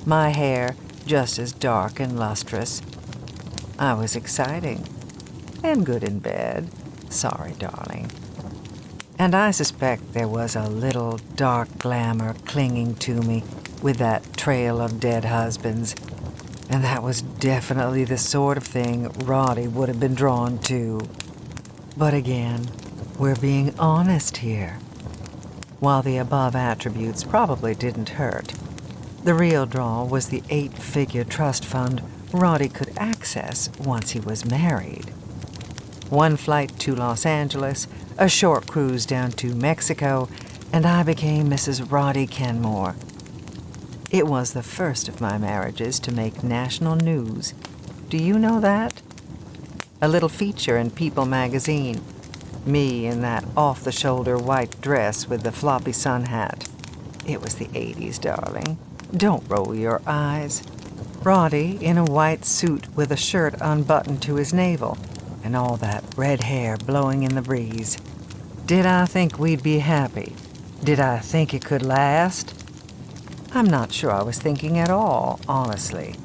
[SPEAKER 4] my hair just as dark and lustrous. I was exciting. And good in bed. Sorry, darling. And I suspect there was a little dark glamour clinging to me with that trail of dead husbands. And that was definitely the sort of thing Roddy would have been drawn to. But again, we're being honest here. While the above attributes probably didn't hurt, the real draw was the 8-figure trust fund Roddy could access once he was married. One flight to Los Angeles, a short cruise down to Mexico, and I became Mrs. Roddy Kenmore. It was the first of my marriages to make national news. Do you know that? A little feature in People magazine. Me in that off-the-shoulder white dress with the floppy sun hat. It was the 80s, darling. Don't roll your eyes. Roddy in a white suit with a shirt unbuttoned to his navel, and all that red hair blowing in the breeze. Did I think we'd be happy? Did I think it could last? I'm not sure I was thinking at all, honestly.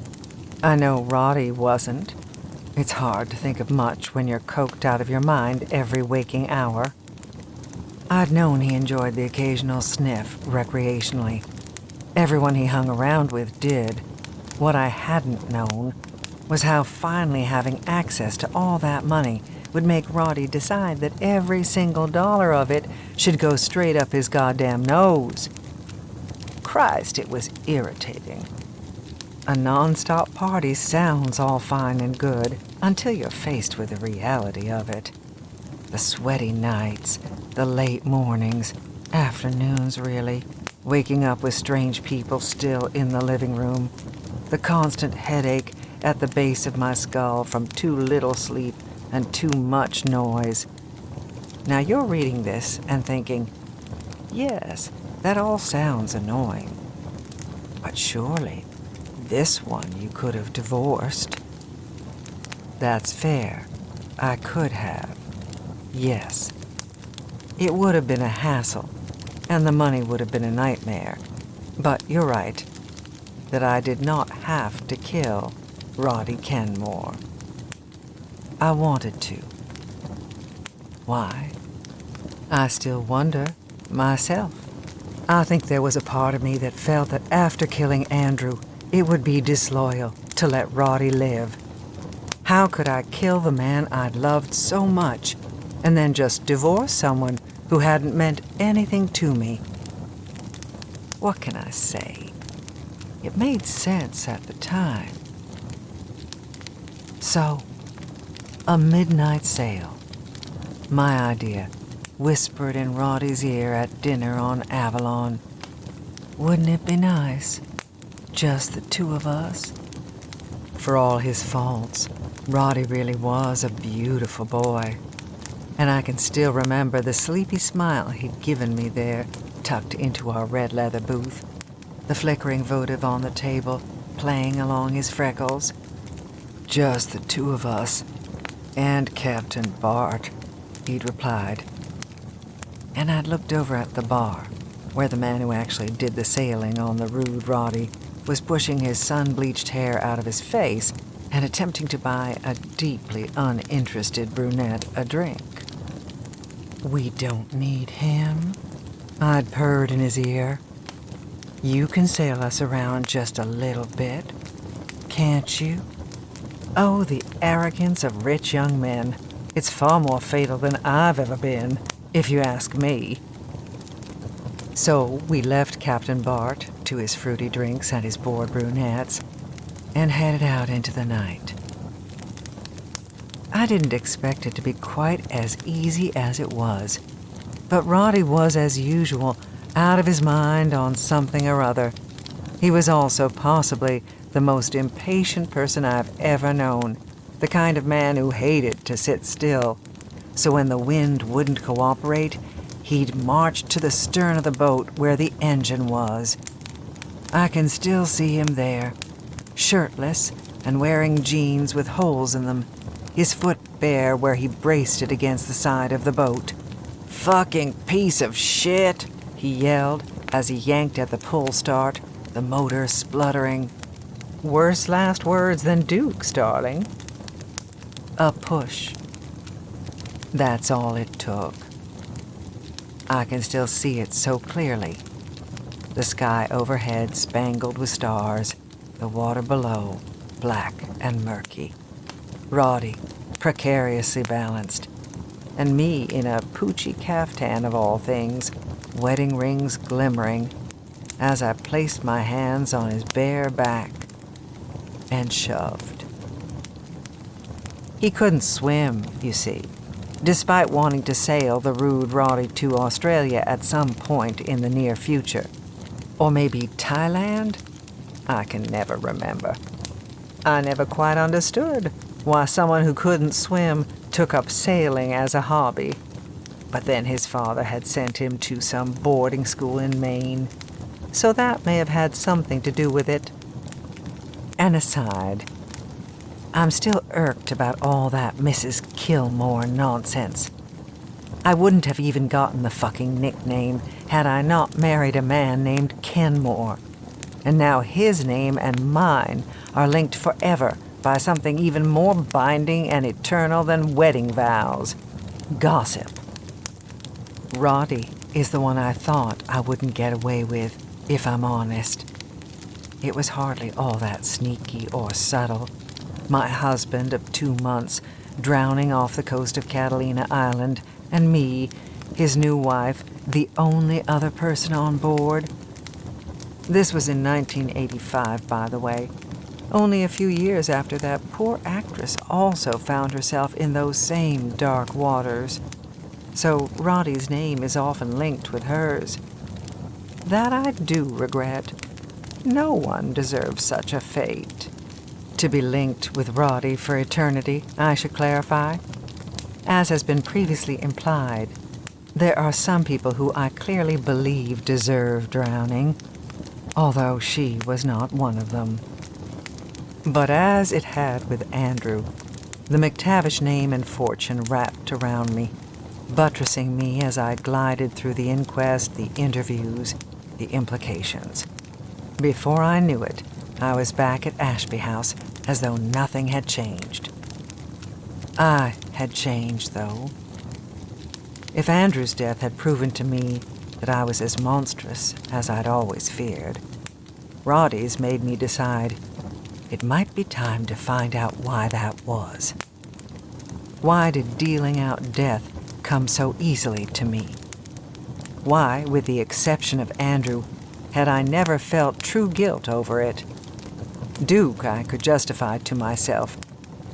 [SPEAKER 4] I know Roddy wasn't. It's hard to think of much when you're coked out of your mind every waking hour. I'd known he enjoyed the occasional sniff recreationally. Everyone he hung around with did. What I hadn't known was how finally having access to all that money would make Roddy decide that every single dollar of it should go straight up his goddamn nose. Christ, it was irritating. A non-stop party sounds all fine and good until you're faced with the reality of it. The sweaty nights, the late mornings, afternoons really, waking up with strange people still in the living room, the constant headache at the base of my skull from too little sleep and too much noise. Now you're reading this and thinking, yes, that all sounds annoying. But surely, this one you could have divorced. That's fair. I could have. Yes. It would have been a hassle, and the money would have been a nightmare. But you're right, that I did not have to kill Roddy Kenmore. I wanted to. Why? I still wonder, myself. I think there was a part of me that felt that after killing Andrew, it would be disloyal to let Roddy live. How could I kill the man I'd loved so much and then just divorce someone who hadn't meant anything to me? What can I say? It made sense at the time. So, a midnight sail. My idea, whispered in Roddy's ear at dinner on Avalon. Wouldn't it be nice? Just the two of us? For all his faults, Roddy really was a beautiful boy. and I can still remember the sleepy smile he'd given me there, tucked into our red leather booth, the flickering votive on the table playing along his freckles. "Just the two of us, and Captain Bart," he'd replied. And I'd looked over at the bar, where the man who actually did the sailing on the rude Roddy was pushing his sun-bleached hair out of his face and attempting to buy a deeply uninterested brunette a drink. "We don't need him," I'd purred in his ear. "You can sail us around just a little bit, can't you?" Oh, the arrogance of rich young men. It's far more fatal than I've ever been, if you ask me. So we left Captain Bart to his fruity drinks and his bored brunettes and headed out into the night. I didn't expect it to be quite as easy as it was, but Roddy was, as usual, out of his mind on something or other. He was also possibly the most impatient person I've ever known, the kind of man who hated to sit still. So when the wind wouldn't cooperate, he'd march to the stern of the boat where the engine was. I can still see him there, shirtless and wearing jeans with holes in them, his foot bare where he braced it against the side of the boat. "Fucking piece of shit," he yelled as he yanked at the pull start, the motor spluttering. Worse last words than Duke's, darling. A push. That's all it took. I can still see it so clearly. The sky overhead spangled with stars, the water below black and murky. Roddy, precariously balanced, and me in a poochy caftan of all things, wedding rings glimmering, as I placed my hands on his bare back and shoved. He couldn't swim, you see, despite wanting to sail the rude Roddy to Australia at some point in the near future. Or maybe Thailand? I can never remember. I never quite understood why someone who couldn't swim took up sailing as a hobby. But then his father had sent him to some boarding school in Maine, so that may have had something to do with it. An aside, I'm still irked about all that Mrs. Kilmore nonsense. I wouldn't have even gotten the fucking nickname had I not married a man named Kenmore. And now his name and mine are linked forever by something even more binding and eternal than wedding vows. Gossip. Roddy is the one I thought I wouldn't get away with, if I'm honest. It was hardly all that sneaky or subtle. My husband of 2 months, drowning off the coast of Catalina Island, and me, his new wife, the only other person on board. This was in 1985, by the way. Only a few years after that poor actress also found herself in those same dark waters. So Roddy's name is often linked with hers. That I do regret. No one deserves such a fate. To be linked with Roddy for eternity, I should clarify. As has been previously implied, there are some people who I clearly believe deserve drowning, although she was not one of them. But as it had with Andrew, the McTavish name and fortune wrapped around me, buttressing me as I glided through the inquest, the interviews, the implications. Before I knew it, I was back at Ashby House as though nothing had changed. I had changed, though. If Andrew's death had proven to me that I was as monstrous as I'd always feared, Roddy's made me decide it might be time to find out why that was. Why did dealing out death come so easily to me? Why, with the exception of Andrew, had I never felt true guilt over it? Duke I could justify to myself.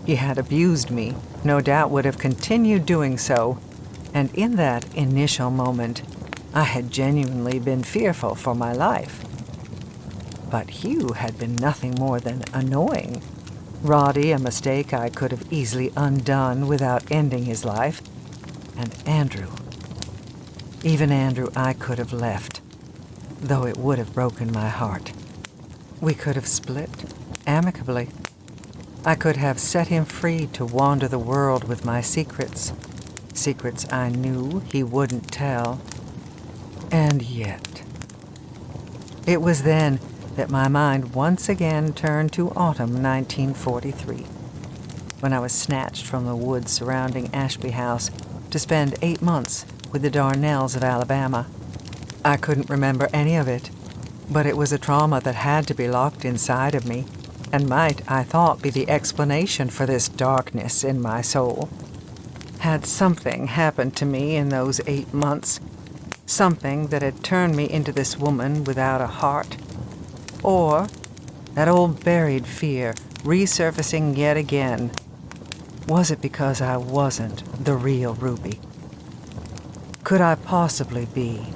[SPEAKER 4] He had abused me, no doubt would have continued doing so, and in that initial moment, I had genuinely been fearful for my life. But Hugh had been nothing more than annoying. Roddy, a mistake I could have easily undone without ending his life. And Andrew. Even Andrew I could have left, though it would have broken my heart. We could have split, amicably. I could have set him free to wander the world with my secrets. Secrets I knew he wouldn't tell. And yet, it was then that my mind once again turned to autumn 1943, when I was snatched from the woods surrounding Ashby House to spend 8 months with the Darnells of Alabama. I couldn't remember any of it, but it was a trauma that had to be locked inside of me, and might, I thought, be the explanation for this darkness in my soul. Had something happened to me in those 8 months, something that had turned me into this woman without a heart? Or that old buried fear resurfacing yet again? Was it because I wasn't the real Ruby? Could I possibly be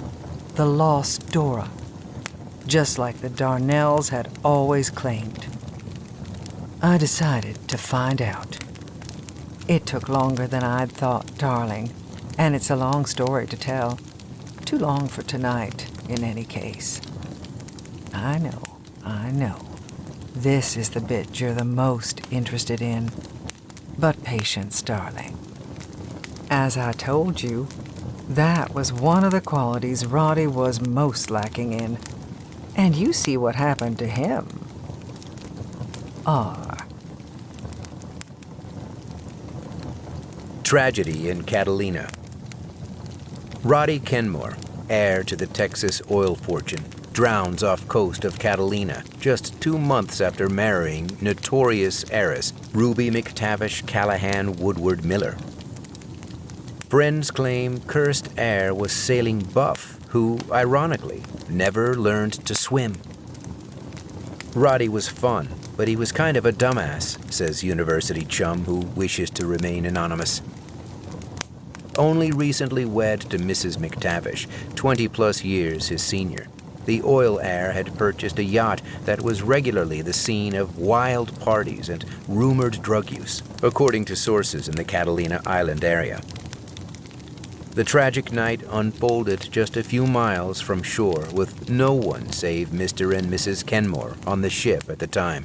[SPEAKER 4] the lost Dora, just like the Darnells had always claimed? I decided to find out. It took longer than I'd thought, darling, and it's a long story to tell. Too long for tonight, in any case. I know. This is the bit you're the most interested in. But patience, darling. As I told you, that was one of the qualities Roddy was most lacking in. And you see what happened to him.
[SPEAKER 1] Tragedy in Catalina. Roddy Kenmore, heir to the Texas oil fortune, drowns off coast of Catalina just 2 months after marrying notorious heiress Ruby McTavish Callahan Woodward Miller. Friends claim cursed heir was sailing buff, who, ironically, never learned to swim. Roddy was fun, but he was kind of a dumbass, says university chum who wishes to remain anonymous. Only recently wed to Mrs. McTavish, 20-plus years his senior, the oil heir had purchased a yacht that was regularly the scene of wild parties and rumored drug use, according to sources in the Catalina Island area. The tragic night unfolded just a few miles from shore with no one save Mr. and Mrs. Kenmore on the ship at the time.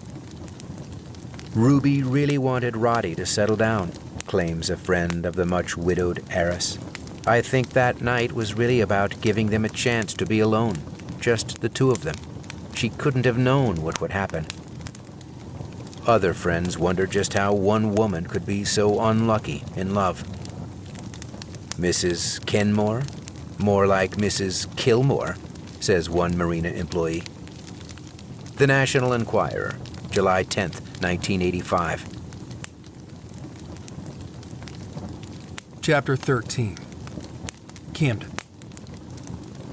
[SPEAKER 1] Ruby really wanted Roddy to settle down, claims a friend of the much-widowed heiress. I think that night was really about giving them a chance to be alone, just the two of them. She couldn't have known what would happen. Other friends wonder just how one woman could be so unlucky in love. Mrs. Kenmore? More like Mrs. Kilmore, says one marina employee. The National Enquirer, July 10th, 1985.
[SPEAKER 3] Chapter 13. Camden.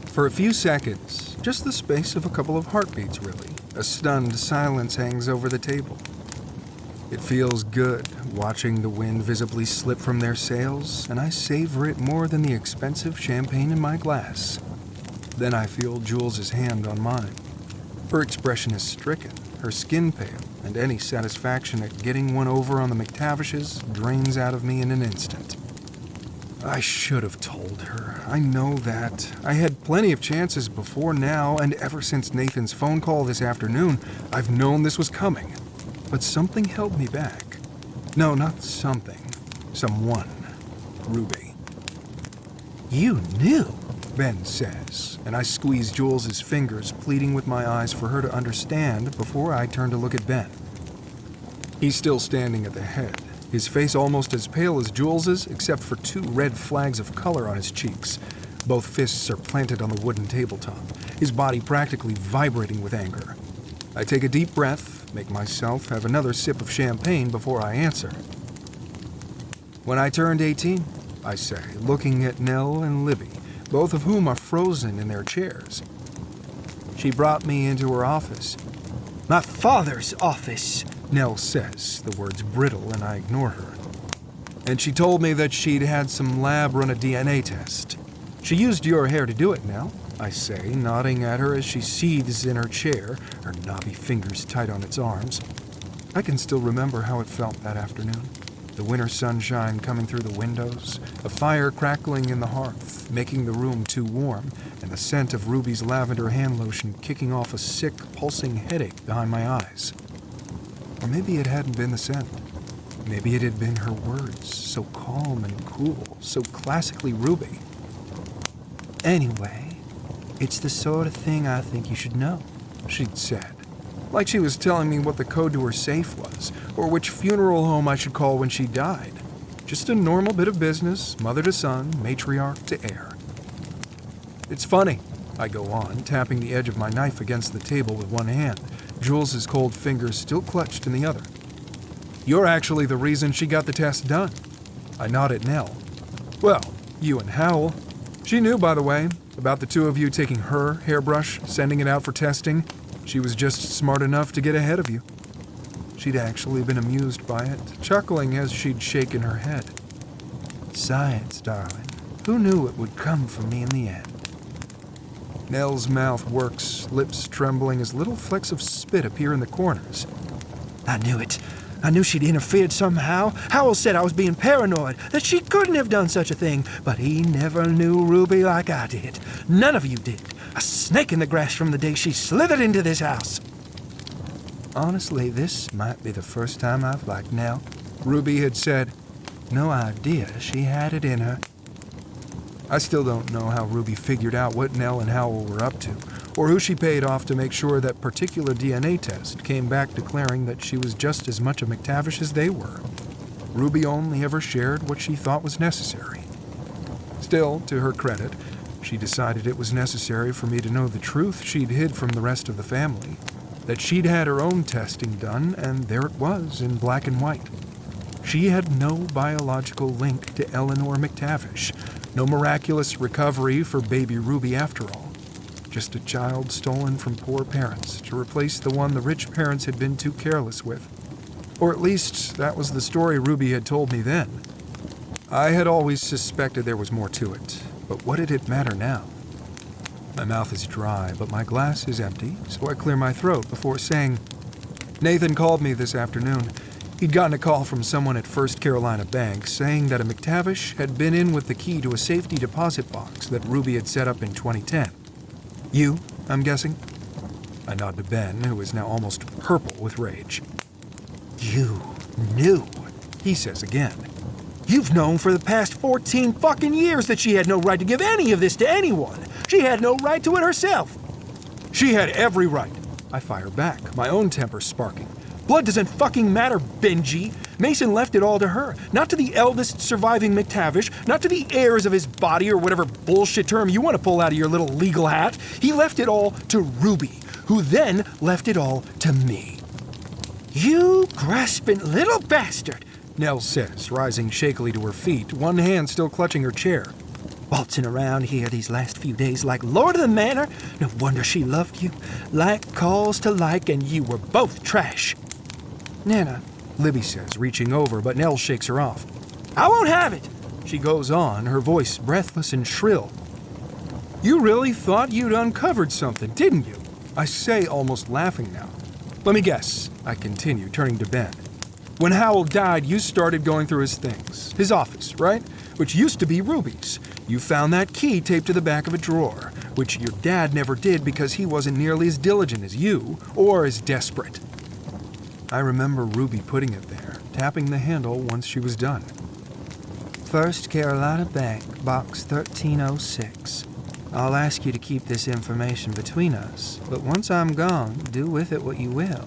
[SPEAKER 3] For a few seconds, just the space of a couple of heartbeats really, a stunned silence hangs over the table. It feels good, watching the wind visibly slip from their sails, and I savor it more than the expensive champagne in my glass. Then I feel Jules's hand on mine. Her expression is stricken, her skin pale, and any satisfaction at getting one over on the McTavishes drains out of me in an instant. I should have told her. I know that. I had plenty of chances before now, and ever since Nathan's phone call this afternoon, I've known this was coming. But something held me back. No, not something. Someone. Ruby. You knew, Ben says, and I squeeze Jules's fingers, pleading with my eyes for her to understand before I turn to look at Ben. He's still standing at the head, his face almost as pale as Jules's, except for 2 red flags of color on his cheeks. Both fists are planted on the wooden tabletop, his body practically vibrating with anger. I take a deep breath, make myself have another sip of champagne before I answer. When I turned 18, I say, looking at Nell and Libby, both of whom are frozen in their chairs. She brought me into her office. My father's office, Nell says, the words brittle, and I ignore her. And she told me that she'd had some lab run a DNA test. She used your hair to do it, Nell, I say, nodding at her as she seethes in her chair, her knobby fingers tight on its arms. I can still remember how it felt that afternoon. The winter sunshine coming through the windows, a fire crackling in the hearth, making the room too warm, and the scent of Ruby's lavender hand lotion kicking off a sick, pulsing headache behind my eyes. Or maybe it hadn't been the scent. Maybe it had been her words, so calm and cool, so classically Ruby.
[SPEAKER 5] Anyway, it's the sort of thing I think you should know,
[SPEAKER 3] she'd said. Like she was telling me what the code to her safe was, or which funeral home I should call when she died. Just a normal bit of business, mother to son, matriarch to heir. It's funny, I go on, tapping the edge of my knife against the table with one hand, Jules's cold fingers still clutched in the other. You're actually the reason she got the test done. I nod at Nell. Well, you and Howell. She knew, by the way, about the two of you taking her hairbrush, sending it out for testing. She was just smart enough to get ahead of you. She'd actually been amused by it, chuckling as she'd shaken her head.
[SPEAKER 5] Science, darling. Who knew it would come from me in the end?
[SPEAKER 3] Nell's mouth works, lips trembling as little flecks of spit appear in the corners.
[SPEAKER 5] I knew it. I knew she'd interfered somehow. Howell said I was being paranoid, that she couldn't have done such a thing, but he never knew Ruby like I did. None of you did. A snake in the grass from the day she slithered into this house. Honestly, this might be the first time I've liked Nell,
[SPEAKER 3] Ruby had said.
[SPEAKER 5] No idea she had it in her.
[SPEAKER 3] I still don't know how Ruby figured out what Nell and Howell were up to, or who she paid off to make sure that particular DNA test came back declaring that she was just as much a McTavish as they were. Ruby only ever shared what she thought was necessary. Still, to her credit, she decided it was necessary for me to know the truth she'd hid from the rest of the family, that she'd had her own testing done, and there it was in black and white. She had no biological link to Eleanor McTavish, no miraculous recovery for baby Ruby after all. Just a child stolen from poor parents to replace the one the rich parents had been too careless with. Or at least, that was the story Ruby had told me then. I had always suspected there was more to it, but what did it matter now? My mouth is dry, but my glass is empty, so I clear my throat before saying, Nathan called me this afternoon. He'd gotten a call from someone at First Carolina Bank saying that a McTavish had been in with the key to a safety deposit box that Ruby had set up in 2010. You, I'm guessing? I nod to Ben, who is now almost purple with rage.
[SPEAKER 5] You knew, he says again. You've known for the past 14 fucking years that she had no right to give any of this to anyone. She had no right to it herself.
[SPEAKER 3] She had every right. I fire back, my own temper sparking. Blood doesn't fucking matter, Benji. Mason left it all to her, not to the eldest surviving McTavish, not to the heirs of his body or whatever bullshit term you want to pull out of your little legal hat. He left it all to Ruby, who then left it all to me.
[SPEAKER 5] You grasping little bastard,
[SPEAKER 3] Nell says, rising shakily to her feet, one hand still clutching her chair.
[SPEAKER 5] Waltzing around here these last few days like Lord of the Manor. No wonder she loved you. Like calls to like, and you were both trash.
[SPEAKER 3] Nana, Libby says, reaching over, but Nell shakes her off.
[SPEAKER 5] I won't have it,
[SPEAKER 3] she goes on, her voice breathless and shrill. You really thought you'd uncovered something, didn't you? I say, almost laughing now. Let me guess, I continue, turning to Ben. When Howell died, you started going through his things. His office, right? Which used to be Ruby's. You found that key taped to the back of a drawer, which your dad never did because he wasn't nearly as diligent as you, or as desperate. I remember Ruby putting it there, tapping the handle once she was done.
[SPEAKER 5] First Carolina Bank, Box 1306. I'll ask you to keep this information between us, but once I'm gone, do with it what you will.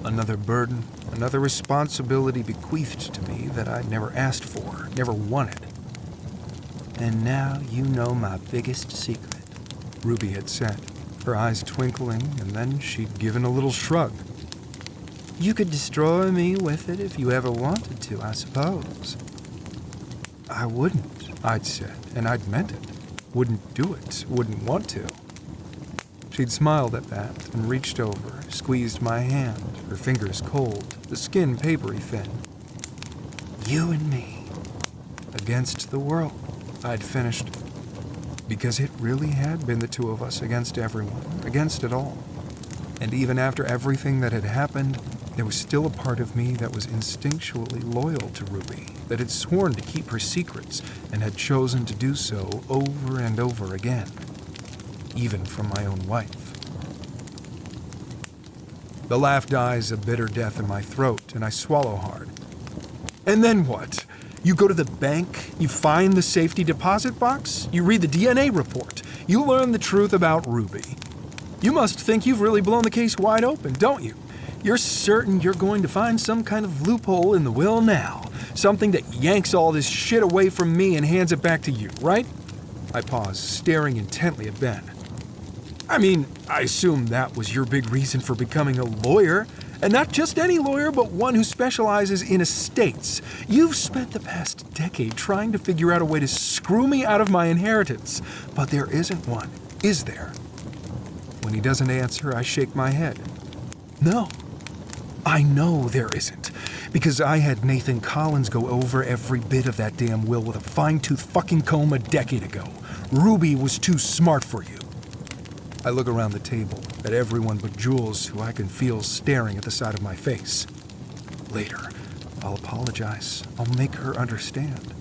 [SPEAKER 3] Another burden, another responsibility bequeathed to me that I never asked for, never wanted.
[SPEAKER 5] And now you know my biggest secret,
[SPEAKER 3] Ruby had said, her eyes twinkling, and then she'd given a little shrug.
[SPEAKER 5] You could destroy me with it if you ever wanted to, I suppose.
[SPEAKER 3] I wouldn't, I'd said, and I'd meant it. Wouldn't do it, wouldn't want to. She'd smiled at that and reached over, squeezed my hand, her fingers cold, the skin papery thin.
[SPEAKER 5] You and me.
[SPEAKER 3] Against the world, I'd finished. Because it really had been the two of us against everyone, against it all. And even after everything that had happened, There was still a part of me that was instinctually loyal to Ruby, that had sworn to keep her secrets and had chosen to do so over and over again, even from my own wife. The laugh dies a bitter death in my throat, and I swallow hard. And then what? You go to the bank, you find the safety deposit box, you read the DNA report, you learn the truth about Ruby. You must think you've really blown the case wide open, don't you? You're certain you're going to find some kind of loophole in the will now, something that yanks all this shit away from me and hands it back to you, right? I pause, staring intently at Ben. I mean, I assume that was your big reason for becoming a lawyer, and not just any lawyer, but one who specializes in estates. You've spent the past decade trying to figure out a way to screw me out of my inheritance, but there isn't one, is there? When he doesn't answer, I shake my head. No. I know there isn't, because I had Nathan Collins go over every bit of that damn will with a fine-tooth fucking comb a decade ago. Ruby was too smart for you. I look around the table at everyone but Jules, who I can feel staring at the side of my face. Later, I'll apologize. I'll make her understand.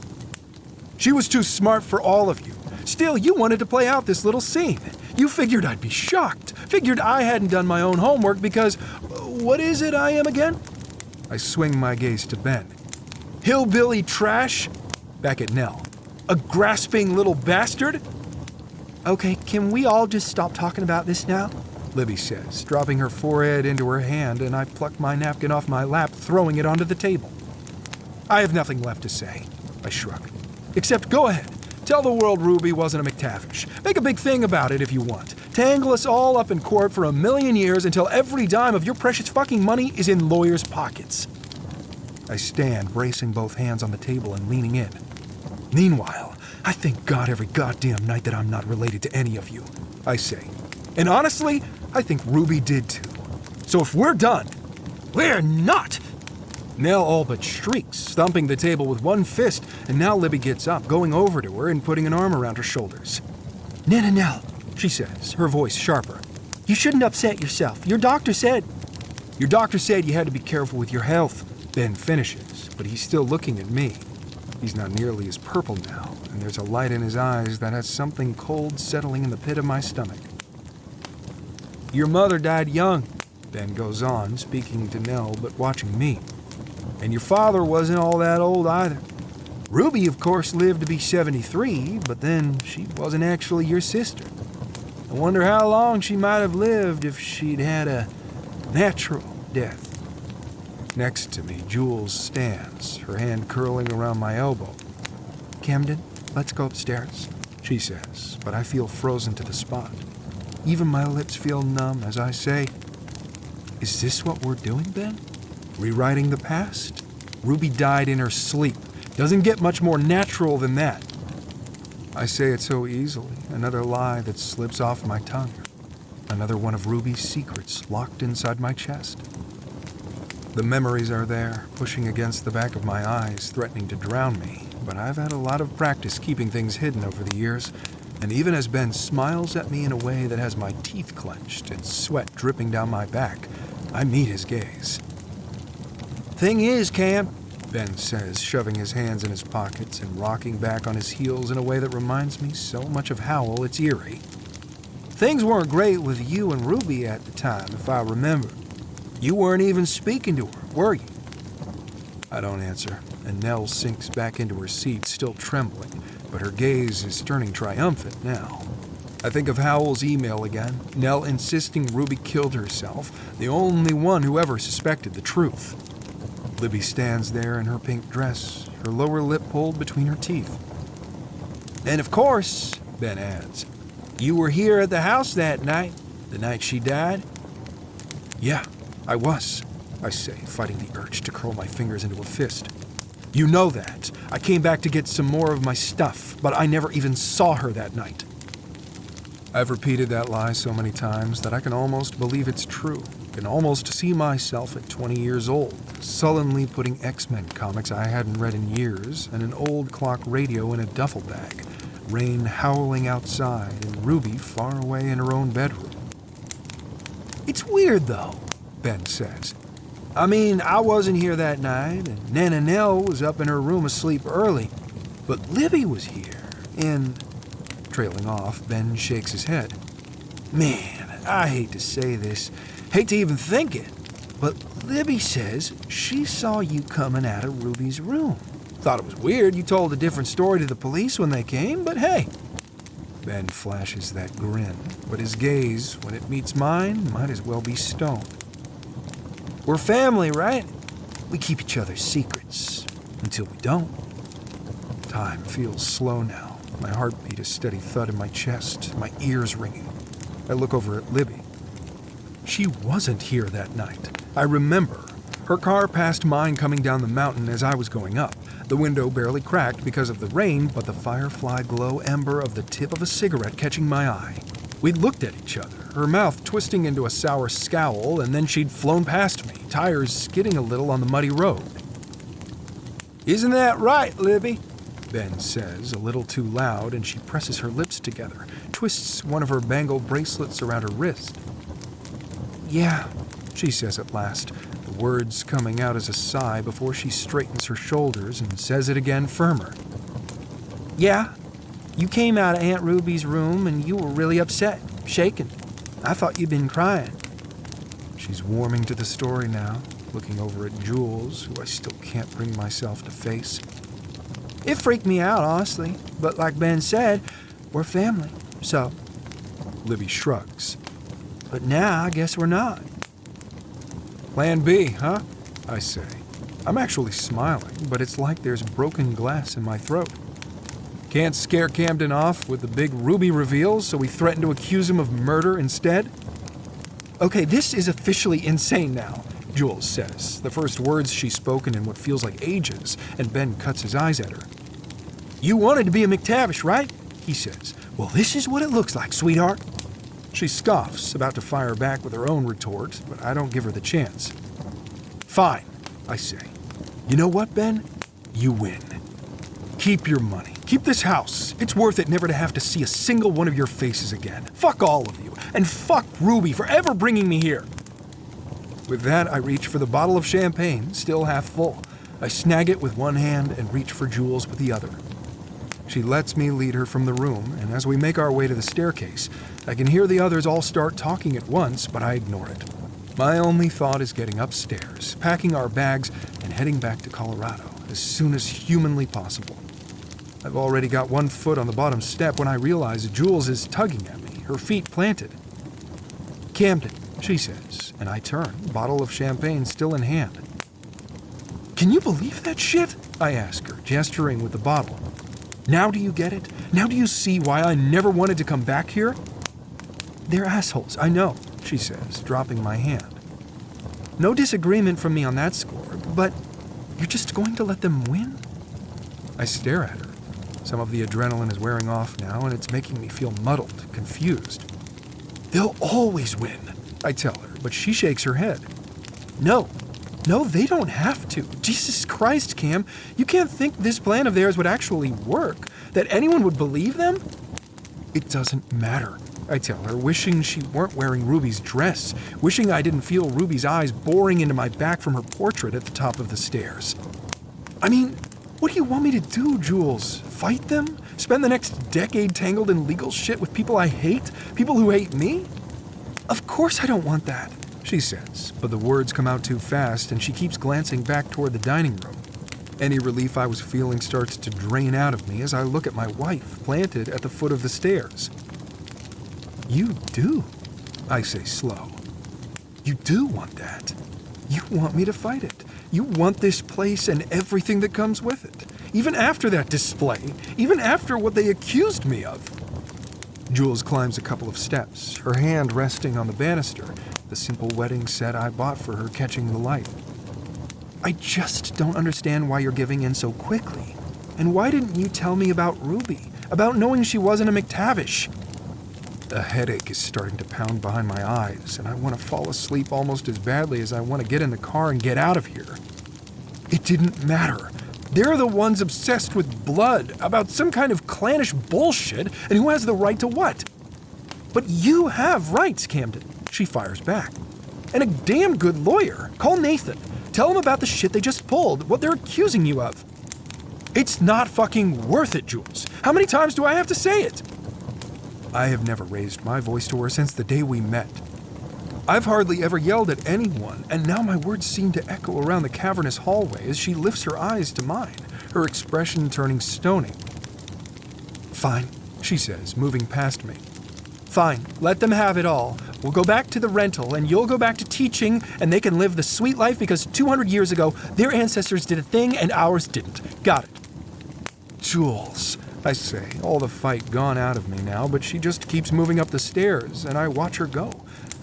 [SPEAKER 3] She was too smart for all of you. Still, you wanted to play out this little scene. You figured I'd be shocked. Figured I hadn't done my own homework because... what is it I am again? I swing my gaze to Ben. Hillbilly trash? Back at Nell. A grasping little bastard? Okay, can we all just stop talking about this now? Libby says, dropping her forehead into her hand, and I pluck my napkin off my lap, throwing it onto the table. I have nothing left to say, I shrug. Except go ahead. Tell the world Ruby wasn't a McTavish. Make a big thing about it if you want. Tangle us all up in court for 1,000,000 years until every dime of your precious fucking money is in lawyers' pockets. I stand, bracing both hands on the table and leaning in. Meanwhile, I thank God every goddamn night that I'm not related to any of you, I say. And honestly, I think Ruby did too. So if we're done, we're not! Nell all but shrieks, thumping the table with one fist, and now Libby gets up, going over to her and putting an arm around her shoulders. Nell, she says, her voice sharper. You shouldn't upset yourself. Your doctor said you had to be careful with your health. Ben finishes, but he's still looking at me. He's not nearly as purple now, and there's a light in his eyes that has something cold settling in the pit of my stomach. Your mother died young, Ben goes on, speaking to Nell but watching me. And your father wasn't all that old either. Ruby, of course, lived to be 73, but then she wasn't actually your sister. I wonder how long she might have lived if she'd had a natural death. Next to me, Jules stands, her hand curling around my elbow. Camden, let's go upstairs, she says, but I feel frozen to the spot. Even my lips feel numb as I say, is this what we're doing, Ben? Rewriting the past? Ruby died in her sleep. Doesn't get much more natural than that. I say it so easily, another lie that slips off my tongue. Another one of Ruby's secrets locked inside my chest. The memories are there, pushing against the back of my eyes, threatening to drown me, but I've had a lot of practice keeping things hidden over the years, and even as Ben smiles at me in a way that has my teeth clenched and sweat dripping down my back, I meet his gaze. Thing is, Cam, Ben says, shoving his hands in his pockets and rocking back on his heels in a way that reminds me so much of Howell it's eerie. Things weren't great with you and Ruby at the time, if I remember. You weren't even speaking to her, were you? I don't answer, and Nell sinks back into her seat, still trembling, but her gaze is turning triumphant now. I think of Howell's email again, Nell insisting Ruby killed herself, the only one who ever suspected the truth. Libby stands there in her pink dress, her lower lip pulled between her teeth. And of course, Ben adds, you were here at the house that night, the night she died? Yeah, I was, I say, fighting the urge to curl my fingers into a fist. You know that. I came back to get some more of my stuff, but I never even saw her that night. I've repeated that lie so many times that I can almost believe it's true. I can almost see myself at 20 years old, sullenly putting X-Men comics I hadn't read in years and an old clock radio in a duffel bag, rain howling outside and Ruby far away in her own bedroom. It's weird, though, Ben says.
[SPEAKER 5] I mean, I wasn't here that night, and Nana Nell was up in her room asleep early, but Libby was here, and... Trailing off, Ben shakes his head. Man, I hate to say this, hate to even think it, but Libby says she saw you coming out of Ruby's room. Thought it was weird you told a different story to the police when they came, but hey. Ben flashes that grin, but his gaze, when it meets mine, might as well be stone. We're family, right? We keep each other's secrets, until we don't. Time feels slow now. My heartbeat a steady thud in my chest, my ears ringing. I look over at Libby. She wasn't here that night. I remember. Her car passed mine coming down the mountain as I was going up. The window barely cracked because of the rain, but the firefly glow ember of the tip of a cigarette catching my eye. We looked at each other, her mouth twisting into a sour scowl, and then she'd flown past me, tires skidding a little on the muddy road. Isn't that right, Libby? Ben says, a little too loud, and she presses her lips together, twists one of her bangle bracelets around her wrist. Yeah, she says at last, the words coming out as a sigh before she straightens her shoulders and says it again firmer. Yeah, you came out of Aunt Ruby's room and you were really upset, shaken. I thought you'd been crying. She's warming to the story now, looking over at Jules, who I still can't bring myself to face. It freaked me out, honestly, but like Ben said, we're family, so. Libby shrugs. But now I guess we're not. Plan B, huh? I say. I'm actually smiling, but it's like there's broken glass in my throat. Can't scare Camden off with the big Ruby reveals, so we threaten to accuse him of murder instead? Okay, this is officially insane now, Jules says, the first words she's spoken in what feels like ages, and Ben cuts his eyes at her. You wanted to be a McTavish, right? He says. Well, this is what it looks like, sweetheart. She scoffs, about to fire back with her own retort, but I don't give her the chance. Fine, I say. You know what, Ben? You win. Keep your money. Keep this house. It's worth it never to have to see a single one of your faces again. Fuck all of you. And fuck Ruby for ever bringing me here. With that, I reach for the bottle of champagne, still half full. I snag it with one hand and reach for Jules with the other. She lets me lead her from the room, and as we make our way to the staircase, I can hear the others all start talking at once, but I ignore it. My only thought is getting upstairs, packing our bags, and heading back to Colorado as soon as humanly possible. I've already got one foot on the bottom step when I realize Jules is tugging at me, her feet planted. Camden, she says, and I turn, bottle of champagne still in hand. Can you believe that shit? I ask her, gesturing with the bottle. Now do you get it? Now do you see why I never wanted to come back here? They're assholes, I know, she says, dropping my hand. No disagreement from me on that score, but you're just going to let them win? I stare at her. Some of the adrenaline is wearing off now, and it's making me feel muddled, confused. They'll always win, I tell her, but she shakes her head. No, they don't have to. Jesus Christ, Cam, you can't think this plan of theirs would actually work, that anyone would believe them? It doesn't matter, I tell her, wishing she weren't wearing Ruby's dress, wishing I didn't feel Ruby's eyes boring into my back from her portrait at the top of the stairs. I mean, what do you want me to do, Jules? Fight them? Spend the next decade tangled in legal shit with people I hate? People who hate me? Of course I don't want that, she says, but the words come out too fast and she keeps glancing back toward the dining room. Any relief I was feeling starts to drain out of me as I look at my wife planted at the foot of the stairs. You do, I say slow. You do want that. You want me to fight it. You want this place and everything that comes with it. Even after that display. Even after what they accused me of. Jules climbs a couple of steps, her hand resting on the banister, the simple wedding set I bought for her catching the light. I just don't understand why you're giving in so quickly. And why didn't you tell me about Ruby? About knowing she wasn't a McTavish? A headache is starting to pound behind my eyes, and I want to fall asleep almost as badly as I want to get in the car and get out of here. It didn't matter. They're the ones obsessed with blood, about some kind of clannish bullshit, and who has the right to what? But you have rights, Camden, she fires back. And a damn good lawyer. Call Nathan. Tell him about the shit they just pulled, what they're accusing you of. It's not fucking worth it, Jules. How many times do I have to say it? I have never raised my voice to her since the day we met. I've hardly ever yelled at anyone, and now my words seem to echo around the cavernous hallway as she lifts her eyes to mine, her expression turning stony. Fine, she says, moving past me. Fine, let them have it all. We'll go back to the rental, and you'll go back to teaching, and they can live the sweet life because 200 years ago, their ancestors did a thing and ours didn't. Got it. Jules, I say, all the fight gone out of me now, but she just keeps moving up the stairs, and I watch her go,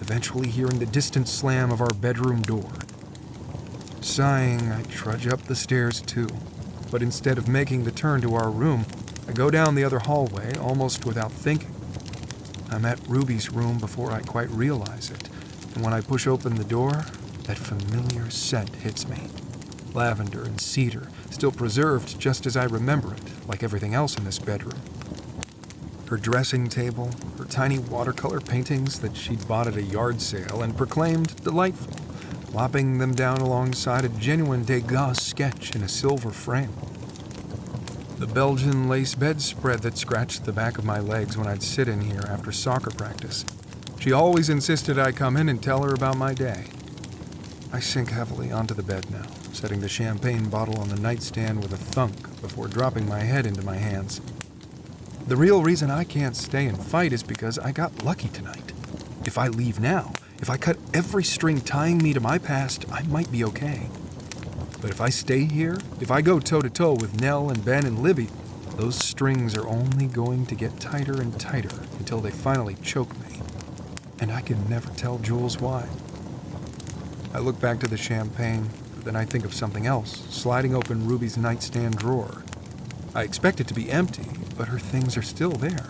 [SPEAKER 5] eventually hearing the distant slam of our bedroom door. Sighing, I trudge up the stairs too, but instead of making the turn to our room, I go down the other hallway almost without thinking. I'm at Ruby's room before I quite realize it, and when I push open the door, that familiar scent hits me. Lavender and cedar, still preserved just as I remember it, like everything else in this bedroom. Her dressing table, her tiny watercolor paintings that she'd bought at a yard sale and proclaimed delightful, lopping them down alongside a genuine Degas sketch in a silver frame. The Belgian lace bedspread that scratched the back of my legs when I'd sit in here after soccer practice. She always insisted I come in and tell her about my day. I sink heavily onto the bed now, setting the champagne bottle on the nightstand with a thunk before dropping my head into my hands. The real reason I can't stay and fight is because I got lucky tonight. If I leave now, if I cut every string tying me to my past, I might be okay. But if I stay here, if I go toe-to-toe with Nell and Ben and Libby, those strings are only going to get tighter and tighter until they finally choke me. And I can never tell Jules why. I look back to the champagne, but then I think of something else, sliding open Ruby's nightstand drawer. I expect it to be empty, but her things are still there.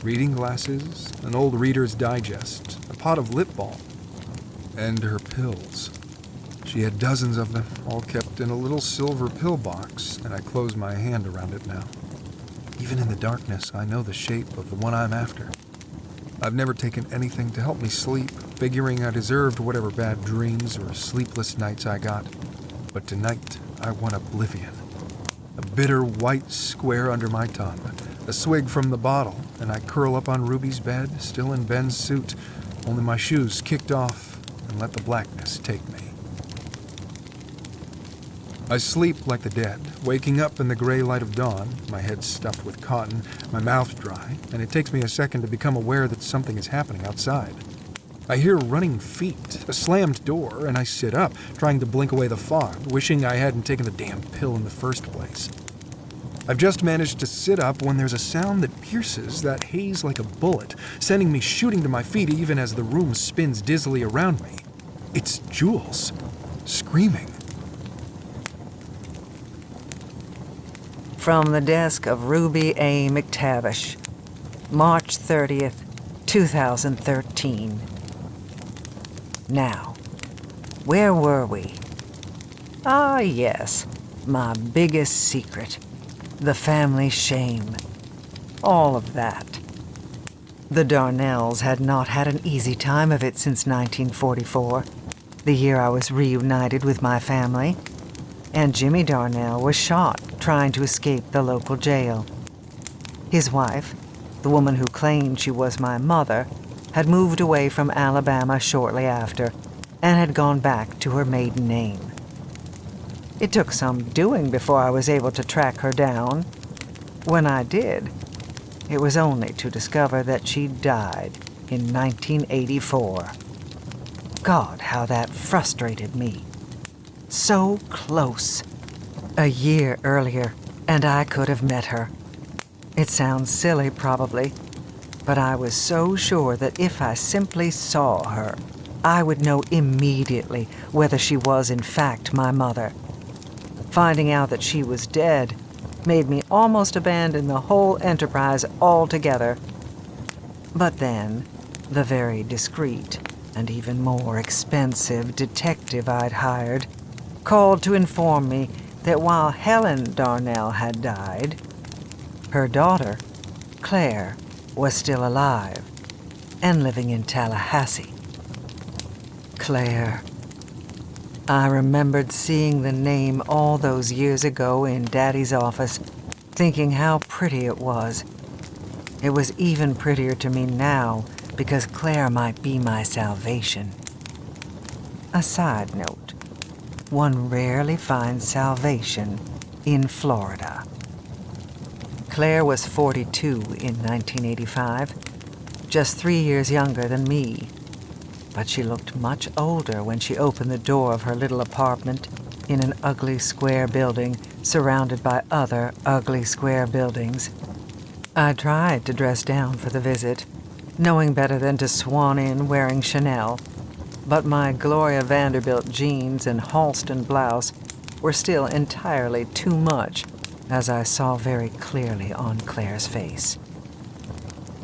[SPEAKER 5] Reading glasses, an old Reader's Digest, a pot of lip balm, and her pills. She had dozens of them, all kept in a little silver pill box, and I close my hand around it now. Even in the darkness, I know the shape of the one I'm after. I've never taken anything to help me sleep, figuring I deserved whatever bad dreams or sleepless nights I got. But tonight, I want oblivion. A bitter white square under my tongue, a swig from the bottle, and I curl up on Ruby's bed, still in Ben's suit, only my shoes kicked off, and let the blackness take me. I sleep like the dead, waking up in the gray light of dawn, my head stuffed with cotton, my mouth dry, and it takes me a second to become aware that something is happening outside. I hear running feet, a slammed door, and I sit up, trying to blink away the fog, wishing I hadn't taken the damn pill in the first place. I've just managed to sit up when there's a sound that pierces that haze like a bullet, sending me shooting to my feet even as the room spins dizzily around me. It's Jules, screaming.
[SPEAKER 4] From the desk of Ruby A. McTavish, March 30th, 2013. Now, where were we? Ah, yes, my biggest secret. The family shame. All of that. The Darnells had not had an easy time of it since 1944, the year I was reunited with my family. And Jimmy Darnell was shot trying to escape the local jail. His wife, the woman who claimed she was my mother, had moved away from Alabama shortly after and had gone back to her maiden name. It took some doing before I was able to track her down. When I did, it was only to discover that she died in 1984. God, how that frustrated me. So close. A year earlier, and I could have met her. It sounds silly, probably, but I was so sure that if I simply saw her, I would know immediately whether she was in fact my mother. Finding out that she was dead made me almost abandon the whole enterprise altogether. But then, the very discreet and even more expensive detective I'd hired called to inform me that while Helen Darnell had died, her daughter, Claire, was still alive and living in Tallahassee. Claire. I remembered seeing the name all those years ago in Daddy's office, thinking how pretty it was. It was even prettier to me now because Claire might be my salvation. A side note, one rarely finds salvation in Florida. Claire was 42 in 1985, just 3 years younger than me. But she looked much older when she opened the door of her little apartment in an ugly square building surrounded by other ugly square buildings. I tried to dress down for the visit, knowing better than to swan in wearing Chanel, but my Gloria Vanderbilt jeans and Halston blouse were still entirely too much, as I saw very clearly on Claire's face.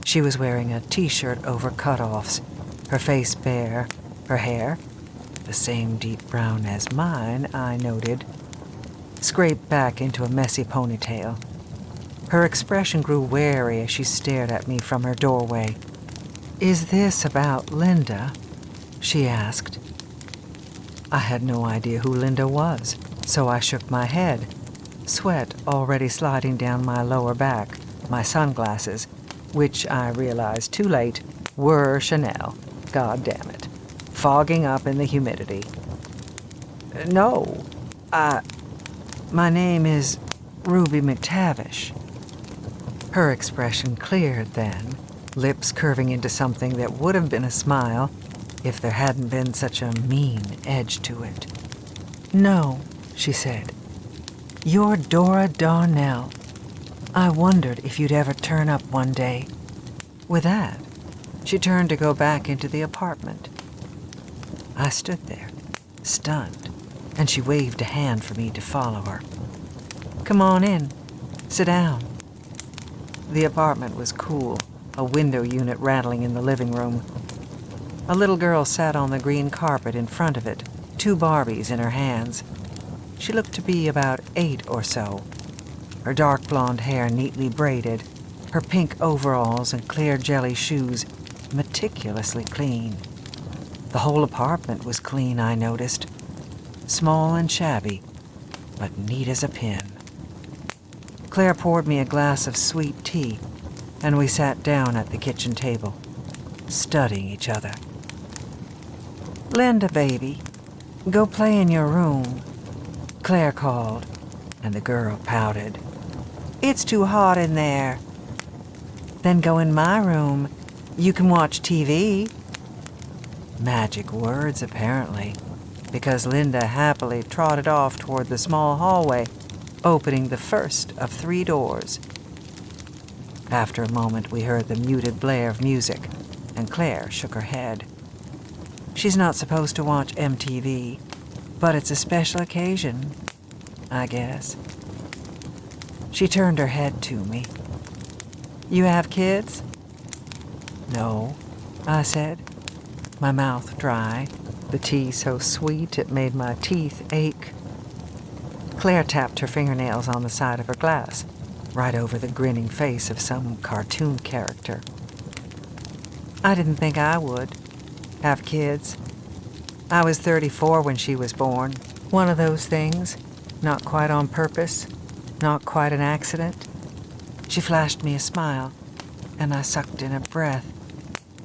[SPEAKER 4] She was wearing a t-shirt over cutoffs, her face bare, her hair, the same deep brown as mine, I noted, scraped back into a messy ponytail. Her expression grew wary as she stared at me from her doorway. "Is this about Linda?" she asked. I had no idea who Linda was, so I shook my head, sweat already sliding down my lower back, my sunglasses, which I realized too late were Chanel. God damn it. Fogging up in the humidity. "No, my name is Ruby McTavish." Her expression cleared then, lips curving into something that would have been a smile if there hadn't been such a mean edge to it. "No," she said. "You're Dora Darnell. I wondered if you'd ever turn up one day." With that, she turned to go back into the apartment. I stood there, stunned, and she waved a hand for me to follow her. "Come on in. Sit down." The apartment was cool, a window unit rattling in the living room. A little girl sat on the green carpet in front of it, 2 Barbies in her hands. She looked to be about 8 or so, her dark blonde hair neatly braided, her pink overalls and clear jelly shoes meticulously clean. The whole apartment was clean, I noticed. Small and shabby, but neat as a pin. Claire poured me a glass of sweet tea, and we sat down at the kitchen table, studying each other. "Linda, baby, go play in your room," Claire called, and the girl pouted. "It's too hot in there." "Then go in my room. You can watch TV." Magic words, apparently, because Linda happily trotted off toward the small hallway, opening the first of 3 doors. After a moment, we heard the muted blare of music, and Claire shook her head. "She's not supposed to watch MTV, but it's a special occasion, I guess." She turned her head to me. "You have kids?" "No," I said, my mouth dry, the tea so sweet it made my teeth ache. Claire tapped her fingernails on the side of her glass, right over the grinning face of some cartoon character. "I didn't think I would have kids. I was 34 when she was born. One of those things, not quite on purpose, not quite an accident." She flashed me a smile, and I sucked in a breath,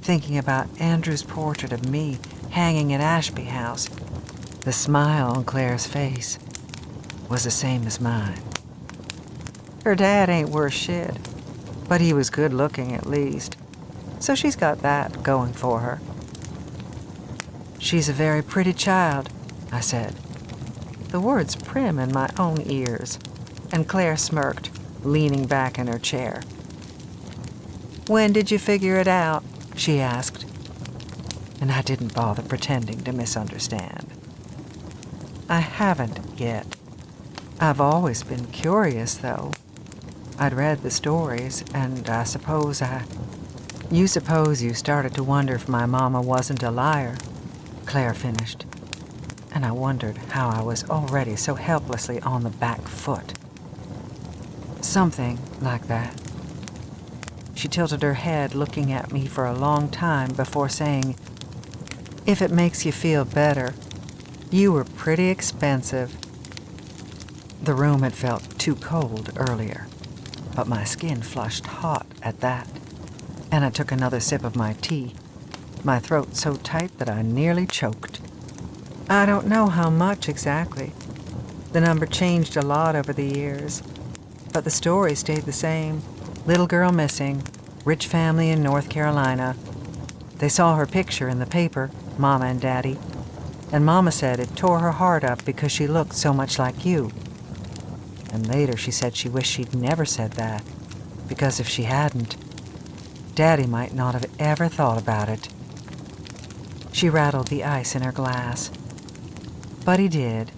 [SPEAKER 4] thinking about Andrew's portrait of me hanging at Ashby House. The smile on Claire's face was the same as mine. Her dad ain't worth shit, but he was good looking at least, so she's got that going for her. "She's a very pretty child," I said, the words prim in my own ears, and Claire smirked, leaning back in her chair. "When did you figure it out?" she asked, and I didn't bother pretending to misunderstand. "I haven't yet. I've always been curious, though. I'd read the stories, and I suppose You suppose you started to wonder if my mama wasn't a liar," Claire finished, and I wondered how I was already so helplessly on the back foot. "Something like that." She tilted her head, looking at me for a long time before saying, If it makes you feel better, you were pretty expensive. The room had felt too cold earlier, but my skin flushed hot at that, and I took another sip of my tea, my throat so tight that I nearly choked. I don't know how much exactly. The number changed a lot over the years, but the story stayed the same. Little girl missing, rich family in North Carolina. They saw her picture in the paper, Mama and Daddy, and Mama said it tore her heart up because she looked so much like you. And later she said she wished she'd never said that, because if she hadn't, Daddy might not have ever thought about it. She rattled the ice in her glass. But he did.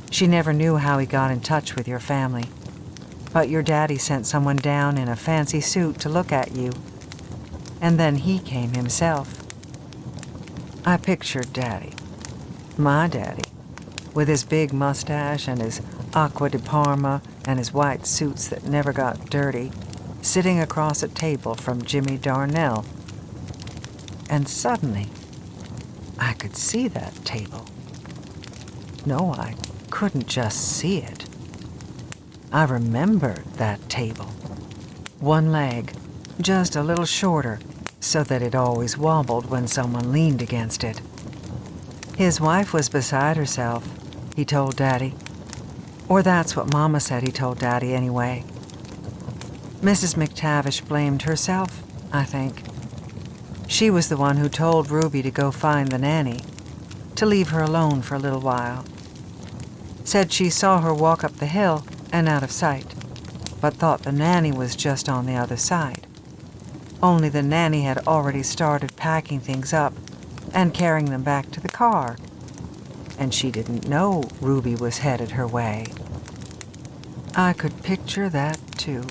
[SPEAKER 4] She never knew how he got in touch with your family. But your daddy sent someone down in a fancy suit to look at you. And then he came himself. I pictured Daddy, my daddy, with his big mustache and his aqua di Parma and his white suits that never got dirty, sitting across a table from Jimmy Darnell. And suddenly, I could see that table. No, I couldn't just see it. I remembered that table. One leg, just a little shorter, so that it always wobbled when someone leaned against it. His wife was beside herself, he told Daddy. Or that's what Mama said he told Daddy anyway. Mrs. McTavish blamed herself, I think. She was the one who told Ruby to go find the nanny, to leave her alone for a little while. Said she saw her walk up the hill and out of sight, but thought the nanny was just on the other side. Only the nanny had already started packing things up and carrying them back to the car, and she didn't know Ruby was headed her way. I could picture that too.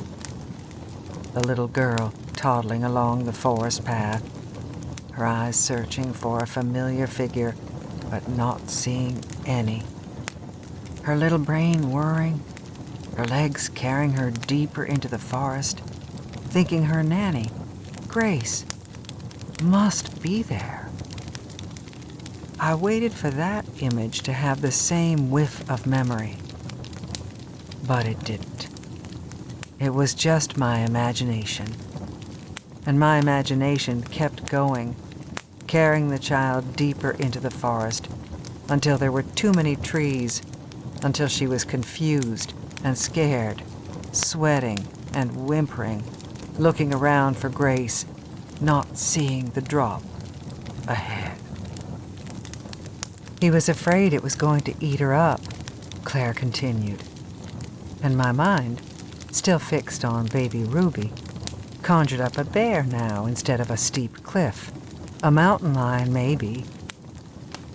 [SPEAKER 4] The little girl toddling along the forest path, her eyes searching for a familiar figure, but not seeing any. Her little brain whirring, her legs carrying her deeper into the forest, thinking her nanny, Grace, must be there. I waited for that image to have the same whiff of memory, but it didn't. It was just my imagination. And my imagination kept going, carrying the child deeper into the forest, until there were too many trees, until she was confused and scared, sweating and whimpering, looking around for Grace, not seeing the drop ahead. He was afraid it was going to eat her up, Claire continued. And my mind, still fixed on baby Ruby, conjured up a bear now instead of a steep cliff. A mountain lion, maybe.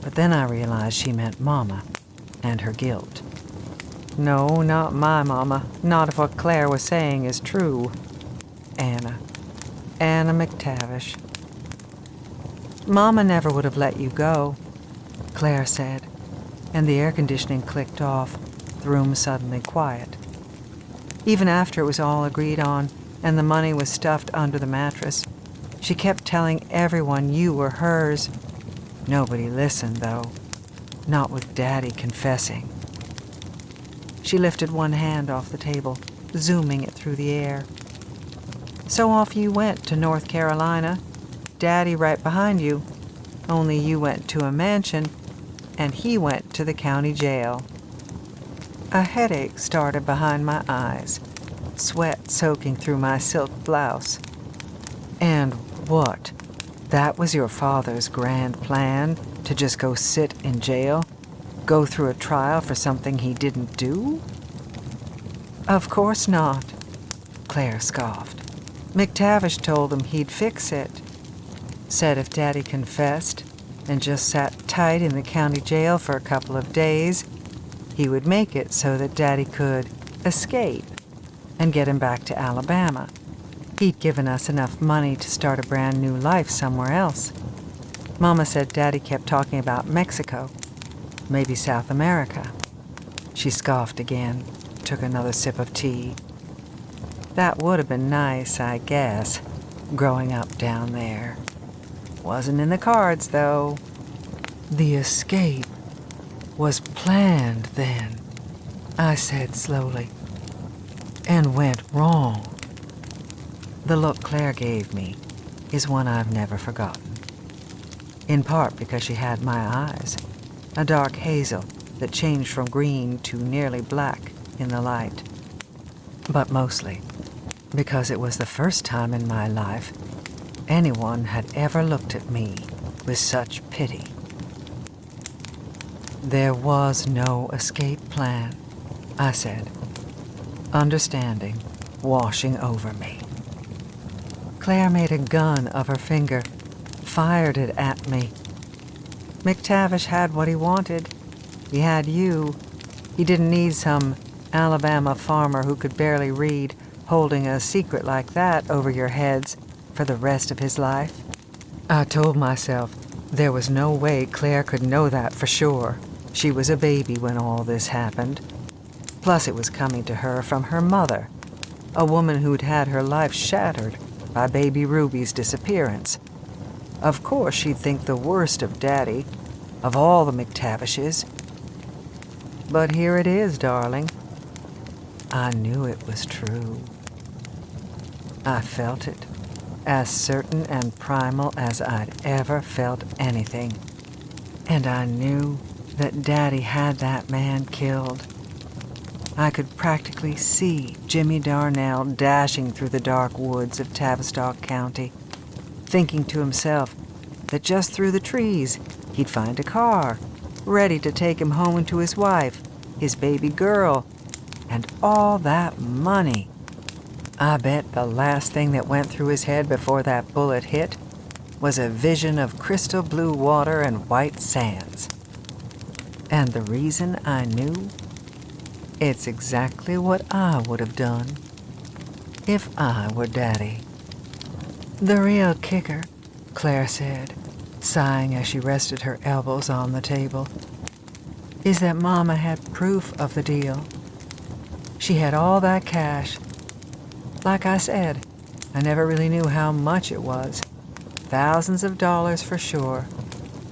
[SPEAKER 4] But then I realized she meant Mama and her guilt. No, not my Mama. Not if what Claire was saying is true. Anna McTavish. Mama never would have let you go, Claire said, and the air conditioning clicked off, the room suddenly quiet. Even after it was all agreed on and the money was stuffed under the mattress, she kept telling everyone you were hers. Nobody listened, though, not with Daddy confessing. She lifted one hand off the table, zooming it through the air. So off you went to North Carolina, Daddy right behind you, only you went to a mansion and he went to the county jail. A headache started behind my eyes, sweat soaking through my silk blouse. And what? That was your father's grand plan, to just go sit in jail? Go through a trial for something he didn't do? Of course not, Claire scoffed. McTavish told him he'd fix it. Said if Daddy confessed and just sat tight in the county jail for a couple of days, he would make it so that Daddy could escape and get him back to Alabama. He'd given us enough money to start a brand new life somewhere else. Mama said Daddy kept talking about Mexico, maybe South America. She scoffed again, took another sip of tea. That would have been nice, I guess, growing up down there. Wasn't in the cards, though. The escape was planned then, I said slowly, and went wrong. The look Claire gave me is one I've never forgotten. In part because she had my eyes, a dark hazel that changed from green to nearly black in the light. But mostly because it was the first time in my life anyone had ever looked at me with such pity. There was no escape plan, I said, understanding washing over me. Claire made a gun of her finger, fired it at me. McTavish had what he wanted. He had you. He didn't need some Alabama farmer who could barely read holding a secret like that over your heads for the rest of his life. I told myself there was no way Claire could know that for sure. She was a baby when all this happened. Plus it was coming to her from her mother, a woman who'd had her life shattered by baby Ruby's disappearance. Of course she'd think the worst of Daddy, of all the McTavishes. But here it is, darling. I knew it was true. I felt it, as certain and primal as I'd ever felt anything. And I knew that Daddy had that man killed. I could practically see Jimmy Darnell dashing through the dark woods of Tavistock County, thinking to himself that just through the trees he'd find a car, ready to take him home to his wife, his baby girl, and all that money. I bet the last thing that went through his head before that bullet hit was a vision of crystal blue water and white sands. And the reason I knew? It's exactly what I would have done if I were Daddy. The real kicker, Claire said, sighing as she rested her elbows on the table, is that Mama had proof of the deal. She had all that cash. Like I said, I never really knew how much it was. Thousands of dollars for sure.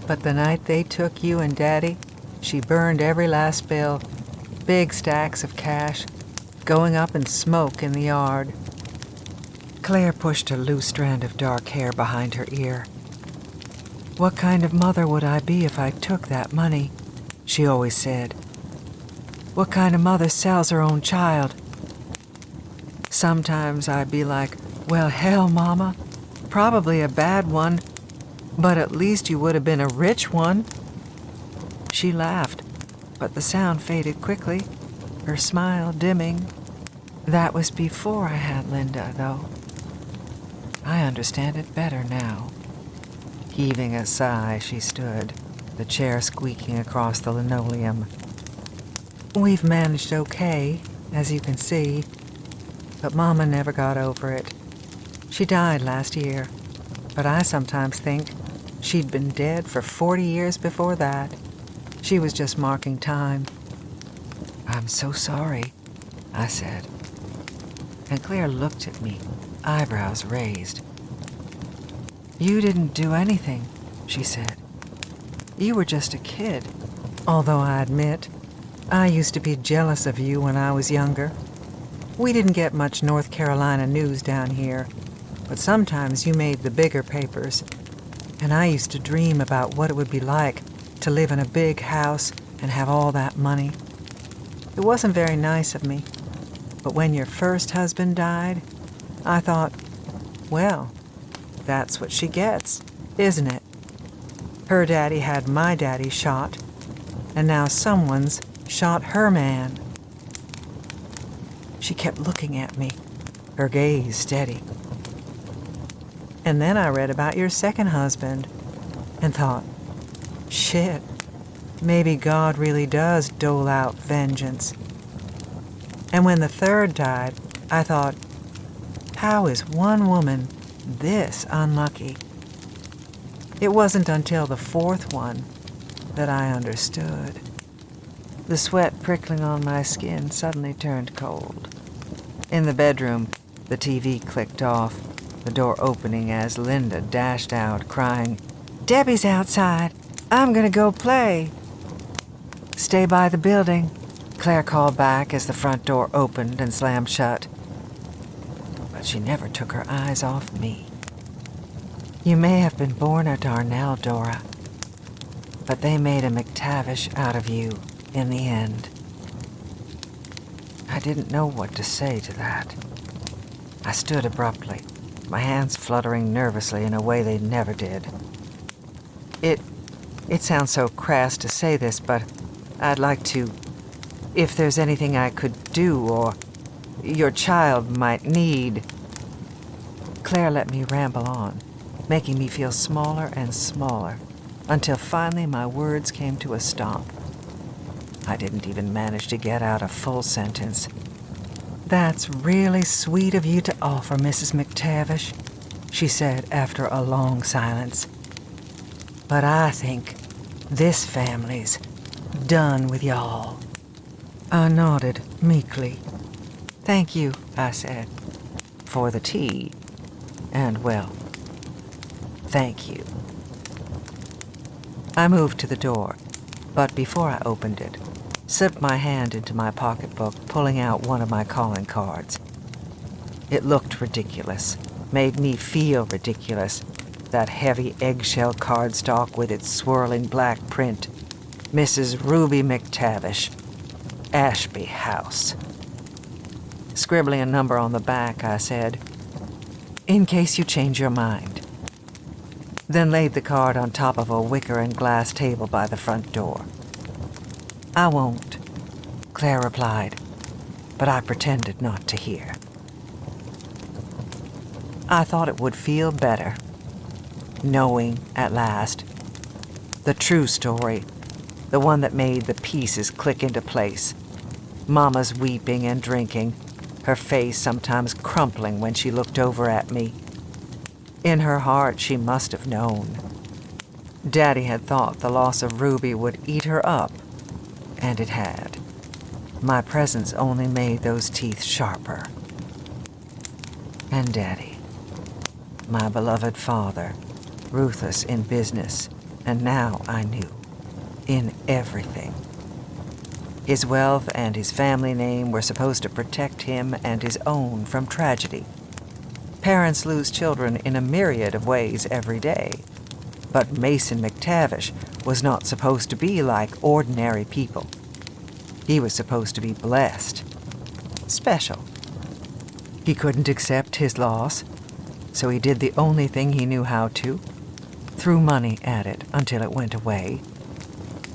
[SPEAKER 4] But the night they took you and Daddy, she burned every last bill, big stacks of cash, going up in smoke in the yard. Claire pushed a loose strand of dark hair behind her ear. What kind of mother would I be if I took that money? She always said. What kind of mother sells her own child? Sometimes I'd be like, well, hell, Mama, probably a bad one, but at least you would have been a rich one. She laughed, but the sound faded quickly, her smile dimming. That was before I had Linda, though. I understand it better now. Heaving a sigh, she stood, the chair squeaking across the linoleum. We've managed okay, as you can see, but Mama never got over it. She died last year, but I sometimes think she'd been dead for 40 years before that. She was just marking time. I'm so sorry, I said. And Claire looked at me, eyebrows raised. You didn't do anything, she said. You were just a kid, although I admit, I used to be jealous of you when I was younger. We didn't get much North Carolina news down here, but sometimes you made the bigger papers, and I used to dream about what it would be like to live in a big house and have all that money. It wasn't very nice of me, but when your first husband died, I thought, well, that's what she gets, isn't it? Her daddy had my daddy shot, and now someone's shot her man. She kept looking at me, her gaze steady. And then I read about your second husband and thought, shit, maybe God really does dole out vengeance. And when the third died, I thought, how is one woman this unlucky? It wasn't until the fourth one that I understood. The sweat prickling on my skin suddenly turned cold. In the bedroom, the TV clicked off, the door opening as Linda dashed out, crying, Debbie's outside. I'm gonna go play. Stay by the building, Claire called back as the front door opened and slammed shut. But she never took her eyes off me. You may have been born a Darnell, Dora, but they made a McTavish out of you in the end. I didn't know what to say to that. I stood abruptly, my hands fluttering nervously in a way they never did. It sounds so crass to say this, but I'd like to, if there's anything I could do or your child might need. Claire let me ramble on, making me feel smaller and smaller, until finally my words came to a stop. I didn't even manage to get out a full sentence. That's really sweet of you to offer, Mrs. McTavish, she said after a long silence. But I think this family's done with y'all. I nodded meekly. Thank you, I said, for the tea. And, well, thank you. I moved to the door, but before I opened it, slipped my hand into my pocketbook, pulling out one of my calling cards. It looked ridiculous, made me feel ridiculous, that heavy eggshell cardstock with its swirling black print. Mrs. Ruby McTavish, Ashby House. Scribbling a number on the back, I said, in case you change your mind. Then laid the card on top of a wicker and glass table by the front door. I won't, Claire replied, but I pretended not to hear. I thought it would feel better, knowing, at last, the true story, the one that made the pieces click into place. Mama's weeping and drinking, her face sometimes crumpling when she looked over at me. In her heart, she must have known. Daddy had thought the loss of Ruby would eat her up, and it had. My presence only made those teeth sharper. And Daddy, my beloved father, ruthless in business, and now I knew, in everything. His wealth and his family name were supposed to protect him and his own from tragedy. Parents lose children in a myriad of ways every day, but Mason McTavish was not supposed to be like ordinary people. He was supposed to be blessed, special. He couldn't accept his loss, so he did the only thing he knew how to, threw money at it until it went away,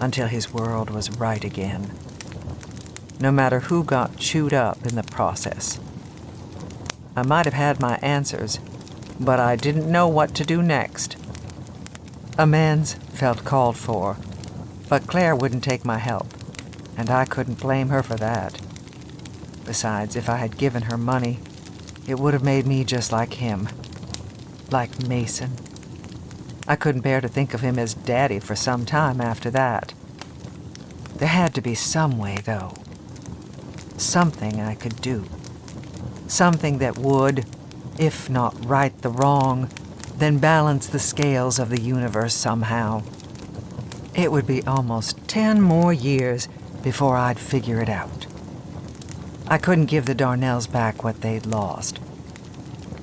[SPEAKER 4] until his world was right again. No matter who got chewed up in the process. I might have had my answers, but I didn't know what to do next. Amends felt called for, but Claire wouldn't take my help, and I couldn't blame her for that. Besides, if I had given her money, it would have made me just like him, like Mason. I couldn't bear to think of him as Daddy for some time after that. There had to be some way, though. Something I could do. Something that would, if not right the wrong, then balance the scales of the universe somehow. It would be almost 10 more years before I'd figure it out. I couldn't give the Darnells back what they'd lost,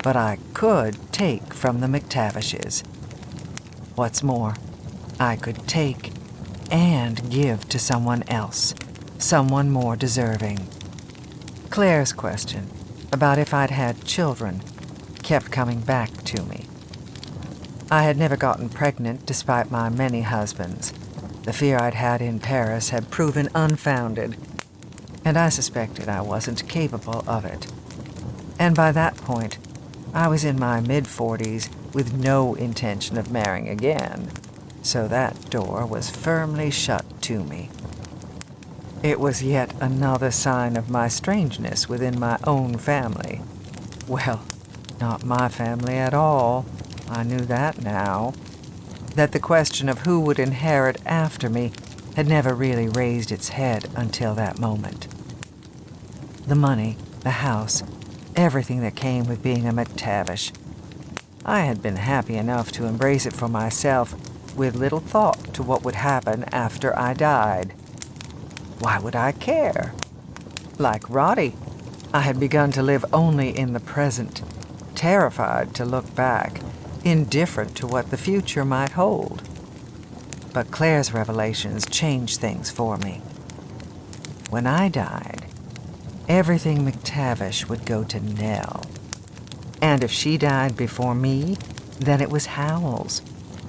[SPEAKER 4] but I could take from the McTavishes. What's more, I could take and give to someone else, someone more deserving. Claire's question about if I'd had children kept coming back to me. I had never gotten pregnant despite my many husbands. The fear I'd had in Paris had proven unfounded, and I suspected I wasn't capable of it. And by that point, I was in my mid-40s with no intention of marrying again, so that door was firmly shut to me. It was yet another sign of my strangeness within my own family. Well, not my family at all. I knew that now. That the question of who would inherit after me had never really raised its head until that moment. The money, the house, everything that came with being a McTavish. I had been happy enough to embrace it for myself, with little thought to what would happen after I died. Why would I care? Like Roddy, I had begun to live only in the present, terrified to look back, indifferent to what the future might hold. But Claire's revelations changed things for me. When I died, everything McTavish would go to Nell. And if she died before me, then it was Howell's.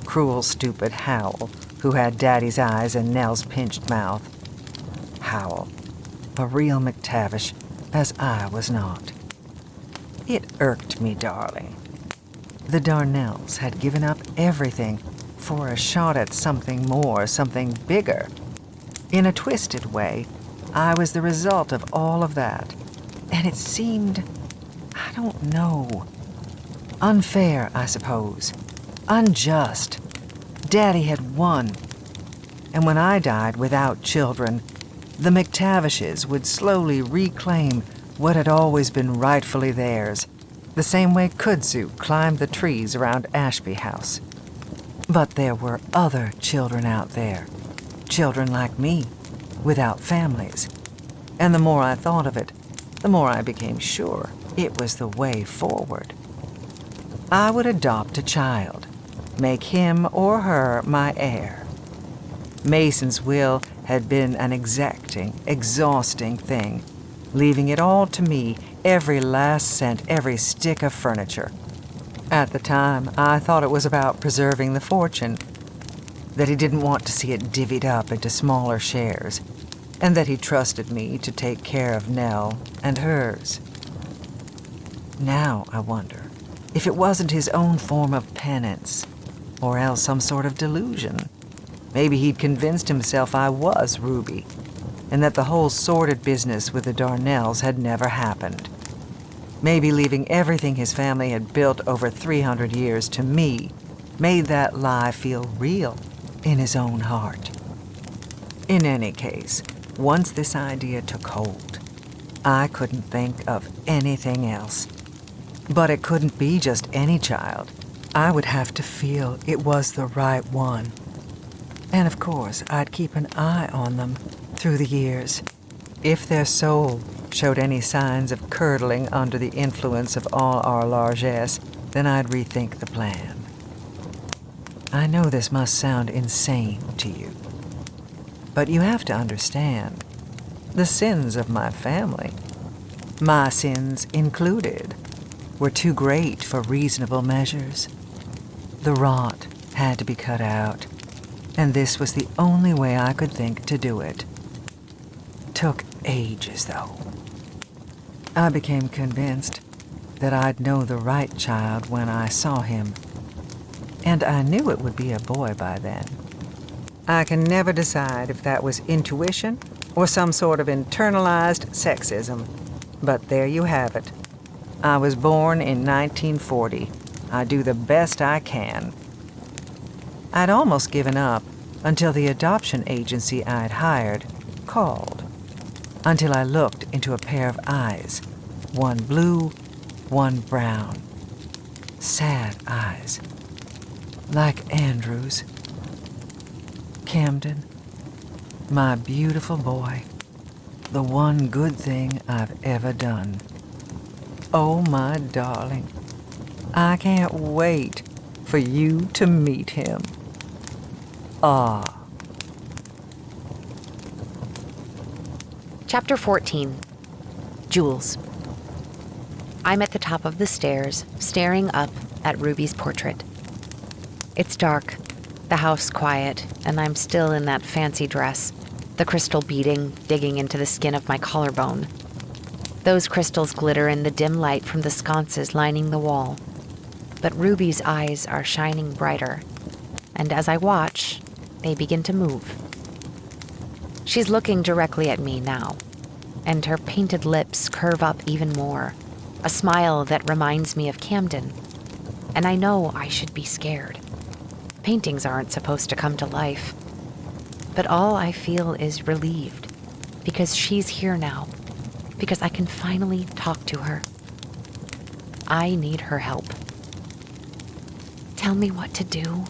[SPEAKER 4] Cruel, stupid Howell, who had Daddy's eyes and Nell's pinched mouth. Howell, a real McTavish, as I was not. It irked me, darling. The Darnells had given up everything for a shot at something more, something bigger. In a twisted way, I was the result of all of that. And it seemed, I don't know, unfair, I suppose. Unjust. Daddy had won. And when I died without children, the McTavishes would slowly reclaim what had always been rightfully theirs, the same way kudzu climbed the trees around Ashby House. But there were other children out there, children like me, without families. And the more I thought of it, the more I became sure it was the way forward. I would adopt a child, make him or her my heir. Mason's will had been an exacting, exhausting thing, leaving it all to me, every last cent, every stick of furniture. At the time, I thought it was about preserving the fortune, that he didn't want to see it divvied up into smaller shares, and that he trusted me to take care of Nell and hers. Now I wonder if it wasn't his own form of penance, or else some sort of delusion. Maybe he'd convinced himself I was Ruby, and that the whole sordid business with the Darnells had never happened. Maybe leaving everything his family had built over 300 years to me made that lie feel real in his own heart. In any case, once this idea took hold, I couldn't think of anything else. But it couldn't be just any child. I would have to feel it was the right one. And of course, I'd keep an eye on them through the years. If their soul showed any signs of curdling under the influence of all our largesse, then I'd rethink the plan. I know this must sound insane to you, but you have to understand the sins of my family, my sins included, were too great for reasonable measures. The rot had to be cut out, and this was the only way I could think to do it. Took ages, though. I became convinced that I'd know the right child when I saw him, and I knew it would be a boy by then. I can never decide if that was intuition or some sort of internalized sexism, but there you have it. I was born in 1940. I do the best I can. I'd almost given up until the adoption agency I'd hired called. Until I looked into a pair of eyes, one blue, one brown. Sad eyes, like Andrew's. Camden, my beautiful boy, the one good thing I've ever done. Oh, my darling, I can't wait for you to meet him. Ah.
[SPEAKER 2] Chapter 14. Jules. I'm at the top of the stairs, staring up at Ruby's portrait. It's dark, the house quiet, and I'm still in that fancy dress, the crystal beading digging into the skin of my collarbone. Those crystals glitter in the dim light from the sconces lining the wall. But Ruby's eyes are shining brighter, and as I watch, they begin to move. She's looking directly at me now, and her painted lips curve up even more, a smile that reminds me of Camden. And I know I should be scared. Paintings aren't supposed to come to life. But all I feel is relieved, because she's here now, because I can finally talk to her. I need her help. Tell me what to do,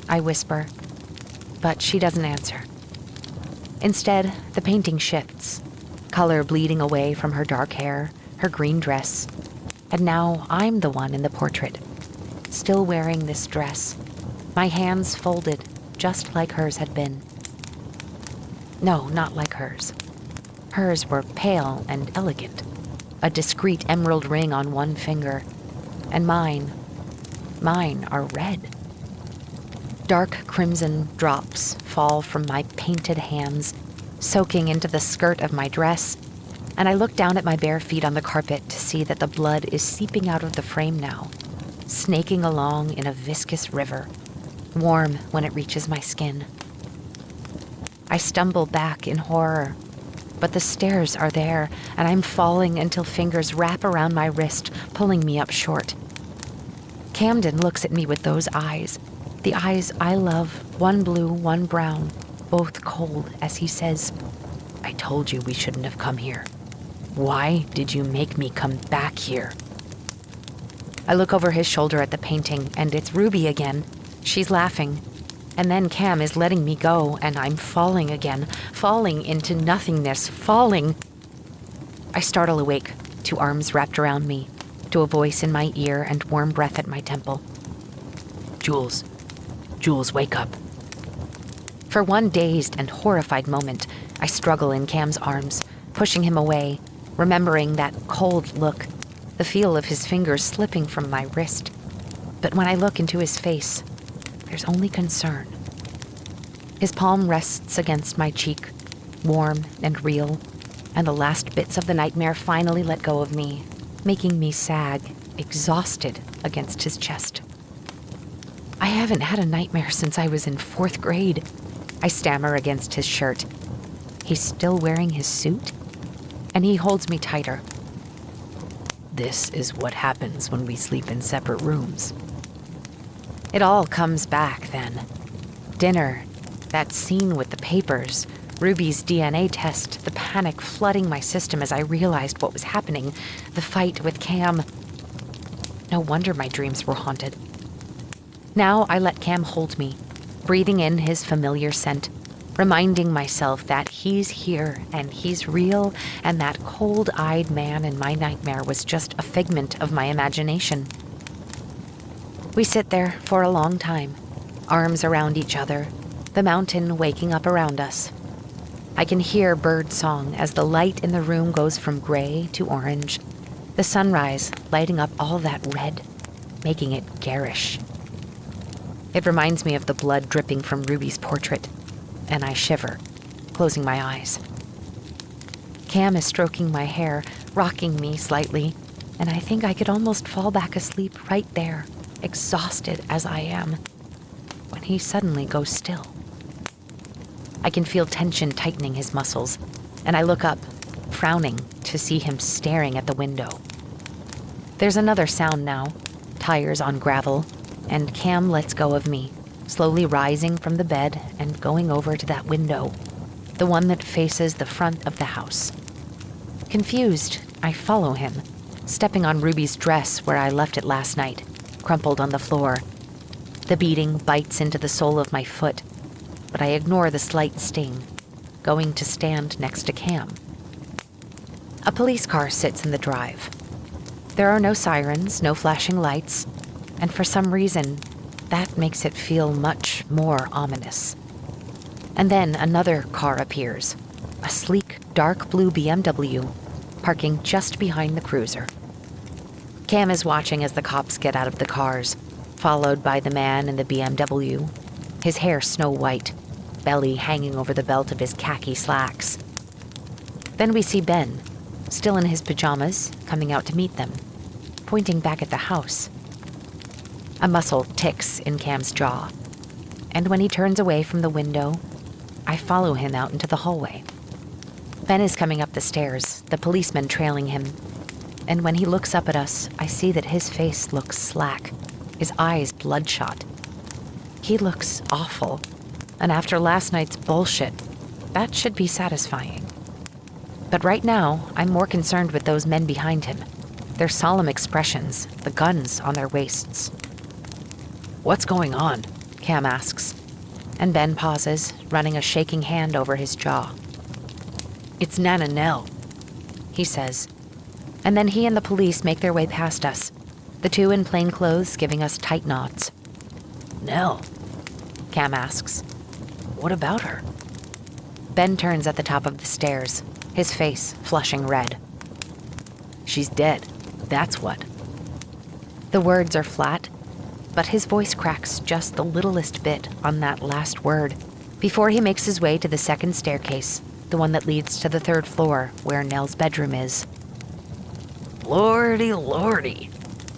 [SPEAKER 2] I whisper, but she doesn't answer. Instead, the painting shifts, color bleeding away from her dark hair, her green dress, and now I'm the one in the portrait, still wearing this dress, my hands folded just like hers had been. No, not like hers. Hers were pale and elegant, a discreet emerald ring on one finger, and mine are red. Dark crimson drops fall from my painted hands, soaking into the skirt of my dress, and I look down at my bare feet on the carpet to see that the blood is seeping out of the frame now, snaking along in a viscous river, warm when it reaches my skin. I stumble back in horror, but the stairs are there, and I'm falling until fingers wrap around my wrist, pulling me up short. Camden looks at me with those eyes, the eyes I love, one blue, one brown, both cold, as he says, "I told you we shouldn't have come here. Why did you make me come back here?" I look over his shoulder at the painting, and it's Ruby again. She's laughing. And then Cam is letting me go, and I'm falling again, falling into nothingness, falling. I startle awake, to arms wrapped around me, to a voice in my ear and warm breath at my temple. Jules, wake up." For one dazed and horrified moment, I struggle in Cam's arms, pushing him away, remembering that cold look, the feel of his fingers slipping from my wrist. But when I look into his face, there's only concern. His palm rests against my cheek, warm and real, and the last bits of the nightmare finally let go of me, making me sag, exhausted, against his chest. I haven't had a nightmare since I was in 4th grade. I stammer against his shirt. He's still wearing his suit, and he holds me tighter. This is what happens when we sleep in separate rooms. It all comes back then. Dinner, that scene with the papers, Ruby's DNA test, the panic flooding my system as I realized what was happening, the fight with Cam. No wonder my dreams were haunted. Now I let Cam hold me, breathing in his familiar scent, reminding myself that he's here and he's real, and that cold-eyed man in my nightmare was just a figment of my imagination. We sit there for a long time, arms around each other, the mountain waking up around us. I can hear bird song as the light in the room goes from gray to orange, the sunrise lighting up all that red, making it garish. It reminds me of the blood dripping from Ruby's portrait, and I shiver, closing my eyes. Cam is stroking my hair, rocking me slightly, and I think I could almost fall back asleep right there, exhausted as I am, when he suddenly goes still. I can feel tension tightening his muscles, and I look up, frowning, to see him staring at the window. There's another sound now, tires on gravel, and Cam lets go of me, slowly rising from the bed and going over to that window, the one that faces the front of the house. Confused, I follow him, stepping on Ruby's dress where I left it last night, crumpled on the floor. The beating bites into the sole of my foot, but I ignore the slight sting, going to stand next to Cam. A police car sits in the drive. There are no sirens, no flashing lights, and for some reason, that makes it feel much more ominous. And then another car appears, a sleek, dark blue BMW, parking just behind the cruiser. Cam is watching as the cops get out of the cars, followed by the man in the BMW, his hair snow white, belly hanging over the belt of his khaki slacks. Then we see Ben, still in his pajamas, coming out to meet them, pointing back at the house. A muscle ticks in Cam's jaw, and when he turns away from the window, I follow him out into the hallway. Ben is coming up the stairs, the policeman trailing him, and when he looks up at us, I see that his face looks slack, his eyes bloodshot. He looks awful, and after last night's bullshit, that should be satisfying. But right now, I'm more concerned with those men behind him, their solemn expressions, the guns on their waists. "What's going on?" Cam asks, and Ben pauses, running a shaking hand over his jaw.
[SPEAKER 6] It's Nana Nell,
[SPEAKER 2] he says, and then he and the police make their way past us, the two in plain clothes giving us tight nods.
[SPEAKER 6] Nell,
[SPEAKER 2] Cam asks.
[SPEAKER 6] what about her?
[SPEAKER 2] Ben turns at the top of the stairs, his face flushing red.
[SPEAKER 6] She's dead, that's what.
[SPEAKER 2] The words are flat, but his voice cracks just the littlest bit on that last word before he makes his way to the second staircase, the one that leads to the third floor where Nell's bedroom is.
[SPEAKER 6] Lordy, lordy,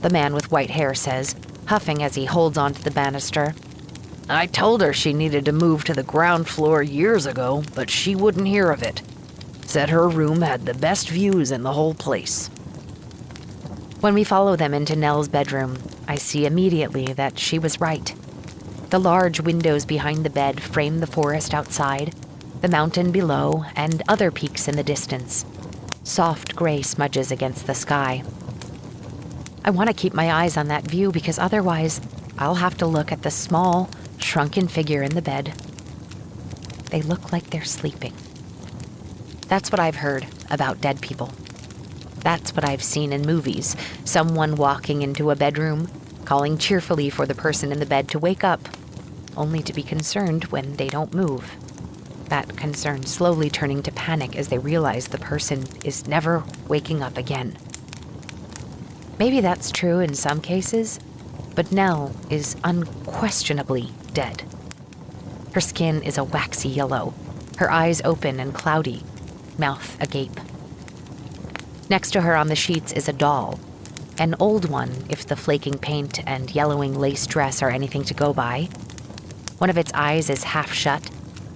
[SPEAKER 2] The man with white hair says, huffing as he holds onto the banister.
[SPEAKER 6] I told her she needed to move to the ground floor years ago, but she wouldn't hear of it. Said her room had the best views in the whole place.
[SPEAKER 2] When we follow them into Nell's bedroom, I see immediately that she was right. The large windows behind the bed frame the forest outside, the mountain below, and other peaks in the distance. Soft gray smudges against the sky. I want to keep my eyes on that view because otherwise I'll have to look at the small, shrunken figure in the bed. They look like they're sleeping. That's what I've heard about dead people. That's what I've seen in movies. Someone walking into a bedroom, calling cheerfully for the person in the bed to wake up, only to be concerned when they don't move. That concern slowly turning to panic as they realize the person is never waking up again. Maybe that's true in some cases, but Nell is unquestionably dead. Her skin is a waxy yellow, her eyes open and cloudy, mouth agape. Next to her on the sheets is a doll, an old one if the flaking paint and yellowing lace dress are anything to go by. One of its eyes is half shut,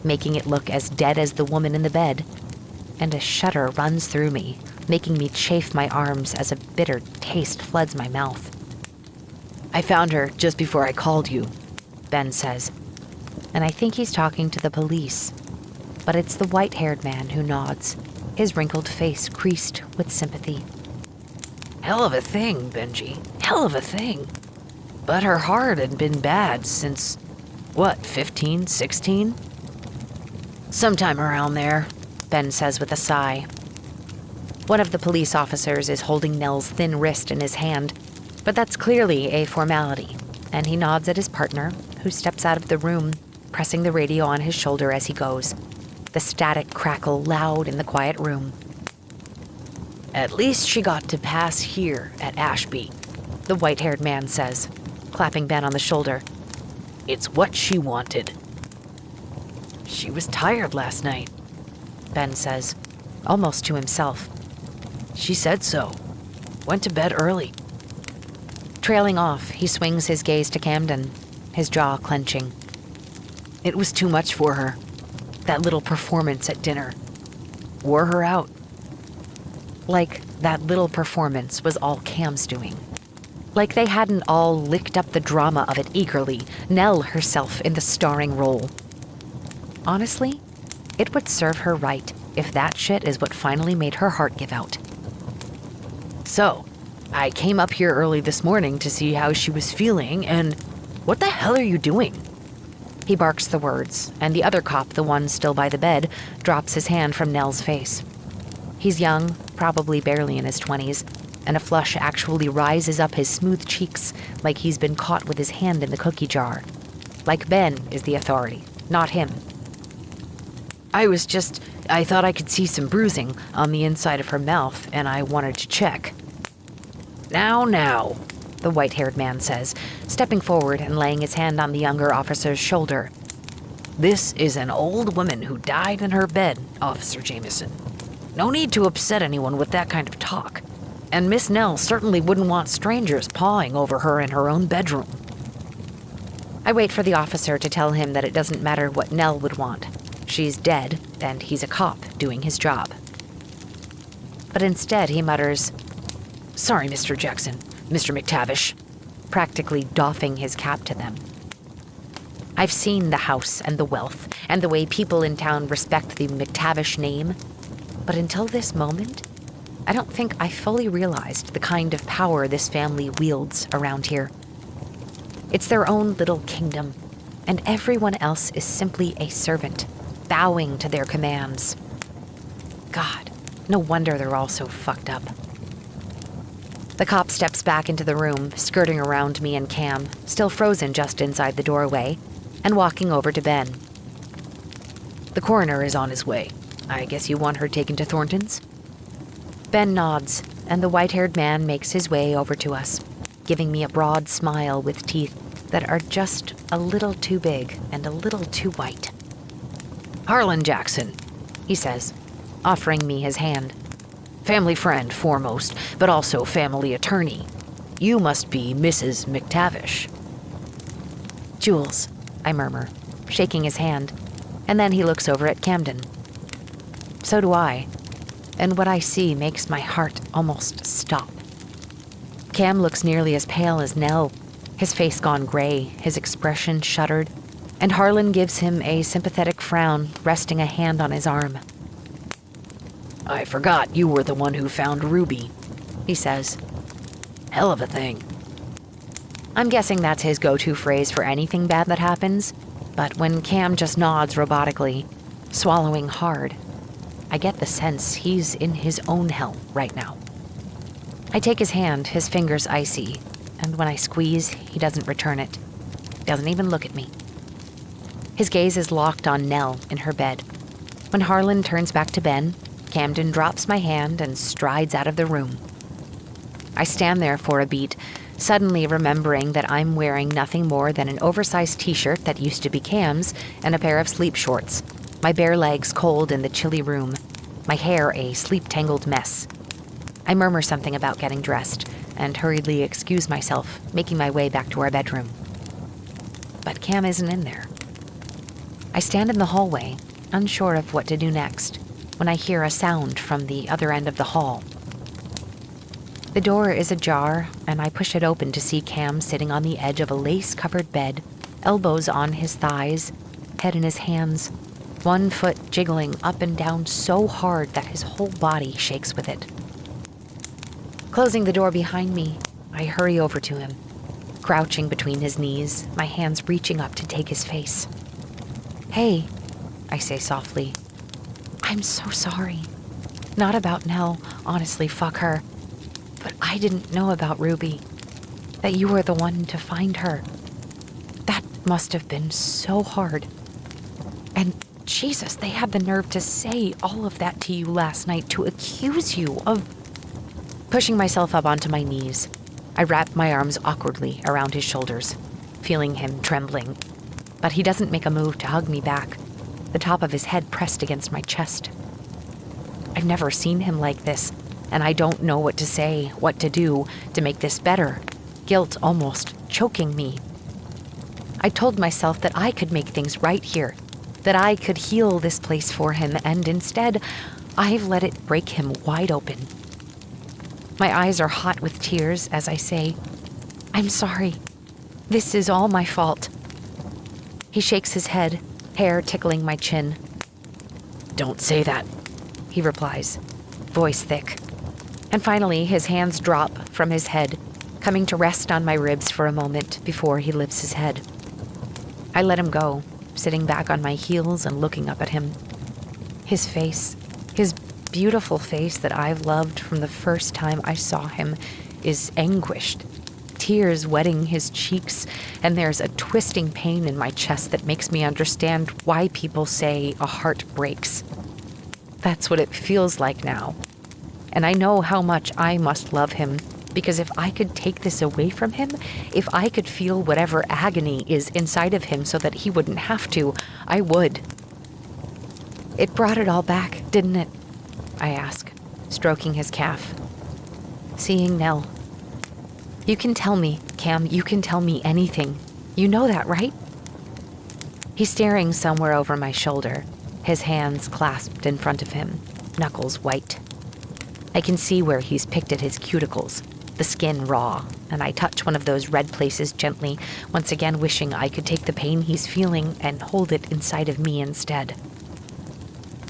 [SPEAKER 2] making it look as dead as the woman in the bed, and a shudder runs through me, making me chafe my arms as a bitter taste floods my mouth.
[SPEAKER 6] I found her just before I called you,
[SPEAKER 2] Ben says, and I think he's talking to the police, but it's the white-haired man who nods, his wrinkled face creased with sympathy.
[SPEAKER 6] Hell of a thing, Benji. Hell of a thing. But her heart had been bad since, 15, 16? Sometime around there,
[SPEAKER 2] Ben says with a sigh. One of the police officers is holding Nell's thin wrist in his hand, but that's clearly a formality, and he nods at his partner, who steps out of the room, pressing the radio on his shoulder as he goes. The static crackle loud in the quiet room.
[SPEAKER 6] At least she got to pass here at Ashby,
[SPEAKER 2] the white-haired man says, clapping Ben on the shoulder.
[SPEAKER 6] It's what she wanted. She was tired last night,
[SPEAKER 2] Ben says, almost to himself.
[SPEAKER 6] She said so. Went to bed early.
[SPEAKER 2] Trailing off, he swings his gaze to Camden, his jaw clenching.
[SPEAKER 6] It was too much for her. That little performance at dinner. Wore her out.
[SPEAKER 2] Like that little performance was all Cam's doing. Like they hadn't all licked up the drama of it eagerly, Nell herself in the starring role. Honestly, it would serve her right if that shit is what finally made her heart give out.
[SPEAKER 6] So, I came up here early this morning to see how she was feeling, and what the hell are you doing?
[SPEAKER 2] He barks the words, and the other cop, the one still by the bed, drops his hand from Nell's face. He's young, probably barely in his 20s, and a flush actually rises up his smooth cheeks like he's been caught with his hand in the cookie jar. Like Ben is the authority, not him.
[SPEAKER 6] I thought I could see some bruising on the inside of her mouth, and I wanted to check. Now,
[SPEAKER 2] the white-haired man says, stepping forward and laying his hand on the younger officer's shoulder.
[SPEAKER 6] This is an old woman who died in her bed, Officer Jameson. No need to upset anyone with that kind of talk. And Miss Nell certainly wouldn't want strangers pawing over her in her own bedroom.
[SPEAKER 2] I wait for the officer to tell him that it doesn't matter what Nell would want. She's dead, and he's a cop doing his job. But instead he mutters,
[SPEAKER 6] Sorry, Mr. Jackson, Mr. McTavish,
[SPEAKER 2] practically doffing his cap to them. I've seen the house and the wealth, and the way people in town respect the McTavish name, but until this moment, I don't think I fully realized the kind of power this family wields around here. It's their own little kingdom, and everyone else is simply a servant, bowing to their commands. God, no wonder they're all so fucked up. The cop steps back into the room, skirting around me and Cam, still frozen just inside the doorway, and walking over to Ben.
[SPEAKER 6] The coroner is on his way. I guess you want her taken to Thornton's?
[SPEAKER 2] Ben nods, and the white-haired man makes his way over to us, giving me a broad smile with teeth that are just a little too big and a little too white.
[SPEAKER 6] Harlan Jackson,
[SPEAKER 2] He says, offering me his hand.
[SPEAKER 6] family friend foremost, but also family attorney. You must be Mrs. McTavish.
[SPEAKER 2] Jules, I murmur, shaking his hand, and then he looks over at Camden. So do I, and what I see makes my heart almost stop. Cam looks nearly as pale as Nell, his face gone gray, his expression shuttered, and Harlan gives him a sympathetic frown, resting a hand on his arm.
[SPEAKER 6] I forgot you were the one who found Ruby,
[SPEAKER 2] He says.
[SPEAKER 6] hell of a thing.
[SPEAKER 2] I'm guessing that's his go-to phrase for anything bad that happens, but when Cam just nods robotically, swallowing hard, I get the sense he's in his own hell right now. I take his hand, his fingers icy, and when I squeeze, he doesn't return it. Doesn't even look at me. His gaze is locked on Nell in her bed. When Harlan turns back to Ben, Camden drops my hand and strides out of the room. I stand there for a beat, suddenly remembering that I'm wearing nothing more than an oversized t-shirt that used to be Cam's and a pair of sleep shorts, my bare legs cold in the chilly room, my hair a sleep-tangled mess. I murmur something about getting dressed and hurriedly excuse myself, making my way back to our bedroom. But Cam isn't in there. I stand in the hallway, unsure of what to do next, when I hear a sound from the other end of the hall. The door is ajar, and I push it open to see Cam sitting on the edge of a lace-covered bed, elbows on his thighs, head in his hands, one foot jiggling up and down so hard that his whole body shakes with it. Closing the door behind me, I hurry over to him, crouching between his knees, my hands reaching up to take his face. "Hey," I say softly. "I'm so sorry. Not about Nell, honestly, fuck her. But I didn't know about Ruby. That you were the one to find her. That must have been so hard. And Jesus, they had the nerve to say all of that to you last night, to accuse you of..." Pushing myself up onto my knees, I wrap my arms awkwardly around his shoulders, feeling him trembling. But he doesn't make a move to hug me back, the top of his head pressed against my chest. I've never seen him like this, and I don't know what to say, what to do to make this better, guilt almost choking me. I told myself that I could make things right here, that I could heal this place for him, and instead, I've let it break him wide open. My eyes are hot with tears as I say, "I'm sorry. This is all my fault." He shakes his head, hair tickling my chin.
[SPEAKER 6] Don't say that,
[SPEAKER 2] He replies, voice thick. And finally, his hands drop from his head, coming to rest on my ribs for a moment before he lifts his head. I let him go, sitting back on my heels and looking up at him. His face, his beautiful face that I've loved from the first time I saw him, is anguished, tears wetting his cheeks, and there's a twisting pain in my chest that makes me understand why people say a heart breaks. That's what it feels like now. And I know how much I must love him, because if I could take this away from him, if I could feel whatever agony is inside of him so that he wouldn't have to, I would. It brought it all back, didn't it? I ask, stroking his calf. Seeing Nell. You can tell me, Cam, you can tell me anything. You know that, right? He's staring somewhere over my shoulder, his hands clasped in front of him, knuckles white. I can see where he's picked at his cuticles, the skin raw, and I touch one of those red places gently, once again wishing I could take the pain he's feeling and hold it inside of me instead.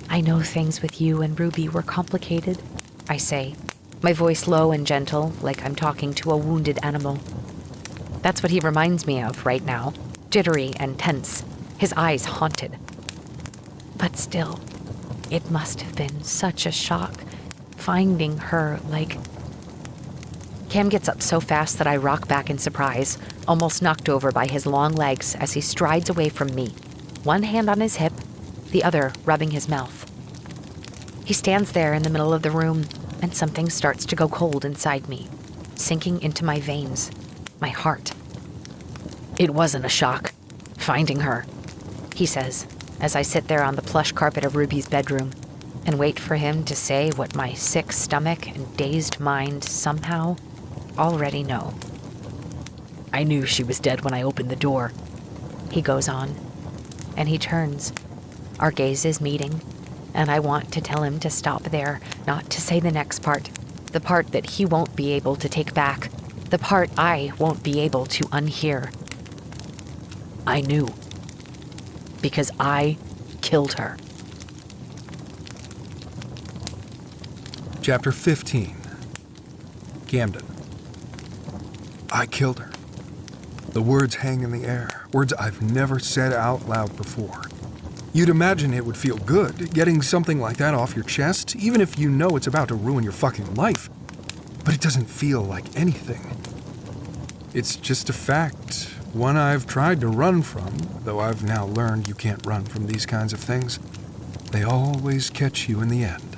[SPEAKER 2] "I know things with you and Ruby were complicated," I say, my voice low and gentle, like I'm talking to a wounded animal. That's what he reminds me of right now, jittery and tense, his eyes haunted. But still, it must have been such a shock finding her like... Cam gets up so fast that I rock back in surprise, almost knocked over by his long legs as he strides away from me, one hand on his hip, the other rubbing his mouth. He stands there in the middle of the room, and something starts to go cold inside me, sinking into my veins, my heart.
[SPEAKER 6] It wasn't a shock, finding her,
[SPEAKER 2] He says, as I sit there on the plush carpet of Ruby's bedroom and wait for him to say what my sick stomach and dazed mind somehow already know.
[SPEAKER 6] I knew she was dead when I opened the door.
[SPEAKER 2] He goes on, and he turns. Our gazes meeting, and I want to tell him to stop there, not to say the next part, the part that he won't be able to take back, the part I won't be able to unhear.
[SPEAKER 6] I knew. Because I killed her.
[SPEAKER 3] Chapter 15. Camden. I killed her. The words hang in the air, words I've never said out loud before. You'd imagine it would feel good, getting something like that off your chest, even if you know it's about to ruin your fucking life. But it doesn't feel like anything. It's just a fact, one I've tried to run from, though I've now learned you can't run from these kinds of things. They always catch you in the end.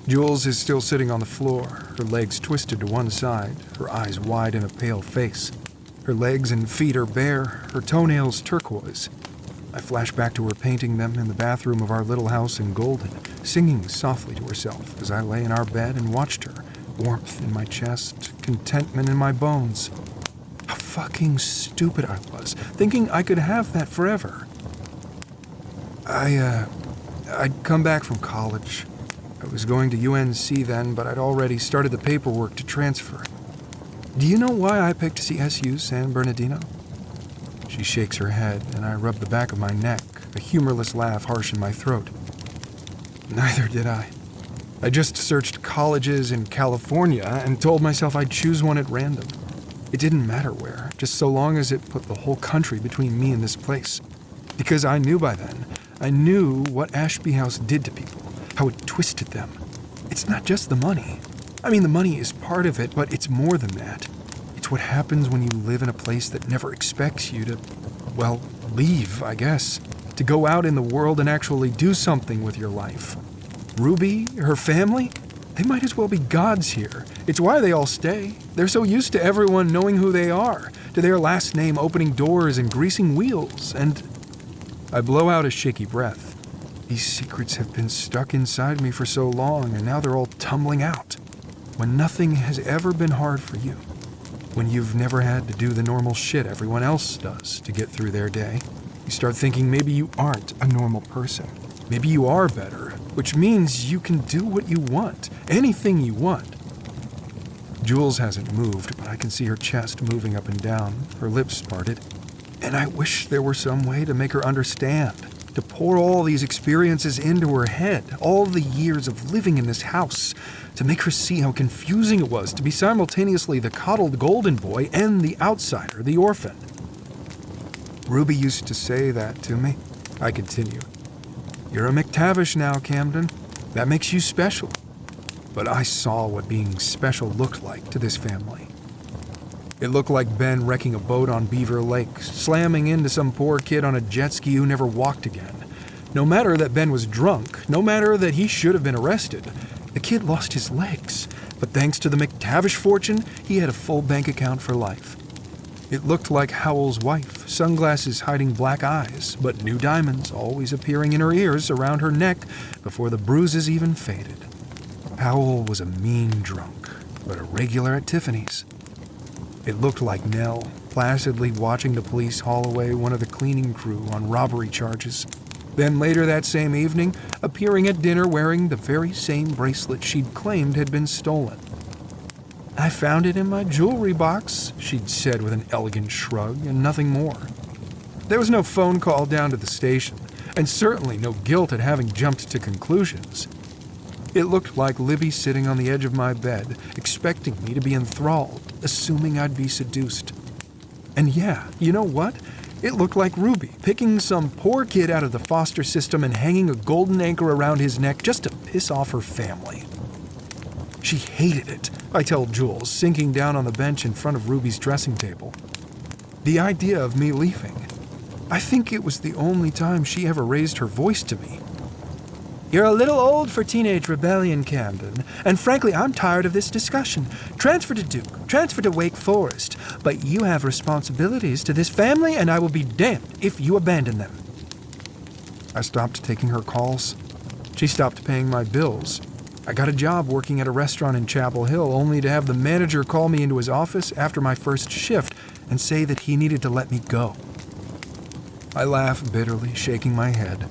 [SPEAKER 3] Jules is still sitting on the floor, her legs twisted to one side, her eyes wide in a pale face. Her legs and feet are bare, her toenails turquoise. I flash back to her painting them in the bathroom of our little house in Golden, singing softly to herself as I lay in our bed and watched her, warmth in my chest, contentment in my bones. How fucking stupid I was, thinking I could have that forever. I'd come back from college. I was going to UNC then, but I'd already started the paperwork to transfer. Do you know why I picked CSU San Bernardino? She shakes her head, and I rub the back of my neck, a humorless laugh harsh in my throat. Neither did I. I just searched colleges in California and told myself I'd choose one at random. It didn't matter where, just so long as it put the whole country between me and this place. Because I knew by then, I knew what Ashby House did to people, how it twisted them. It's not just the money. I mean, the money is part of it, but it's more than that. It's what happens when you live in a place that never expects you to, well, leave, I guess. To go out in the world and actually do something with your life. Ruby, her family, they might as well be gods here. It's why they all stay. They're so used to everyone knowing who they are, to their last name opening doors and greasing wheels, and... I blow out a shaky breath. These secrets have been stuck inside me for so long, and now they're all tumbling out. When nothing has ever been hard for you. When you've never had to do the normal shit everyone else does to get through their day. You start thinking maybe you aren't a normal person. Maybe you are better, which means you can do what you want. Anything you want. Jules hasn't moved, but I can see her chest moving up and down, her lips parted. And I wish there were some way to make her understand. To pour all these experiences into her head, all the years of living in this house, to make her see how confusing it was to be simultaneously the coddled golden boy and the outsider, the orphan. Ruby used to say that to me. I continue. You're a McTavish now, Camden. That makes you special. But I saw what being special looked like to this family. It looked like Ben wrecking a boat on Beaver Lake, slamming into some poor kid on a jet ski who never walked again. No matter that Ben was drunk, no matter that he should have been arrested, the kid lost his legs. But thanks to the McTavish fortune, he had a full bank account for life. It looked like Howell's wife, sunglasses hiding black eyes, but new diamonds always appearing in her ears around her neck before the bruises even faded. Howell was a mean drunk, but a regular at Tiffany's. It looked like Nell, placidly watching the police haul away one of the cleaning crew on robbery charges. Then later that same evening, appearing at dinner wearing the very same bracelet she'd claimed had been stolen. I found it in my jewelry box, she'd said with an elegant shrug, and nothing more. There was no phone call down to the station, and certainly no guilt at having jumped to conclusions. It looked like Libby sitting on the edge of my bed, expecting me to be enthralled, assuming I'd be seduced. And yeah, you know what? It looked like Ruby, picking some poor kid out of the foster system and hanging a golden anchor around his neck just to piss off her family. She hated it, I tell Jules, sinking down on the bench in front of Ruby's dressing table. The idea of me leaving. I think it was the only time she ever raised her voice to me.
[SPEAKER 5] You're a little old for teenage rebellion, Camden, and frankly, I'm tired of this discussion. Transfer to Duke, transfer to Wake Forest, but you have responsibilities to this family, and I will be damned if you abandon them.
[SPEAKER 3] I stopped taking her calls. She stopped paying my bills. I got a job working at a restaurant in Chapel Hill, only to have the manager call me into his office after my first shift and say that he needed to let me go. I laughed bitterly, shaking my head.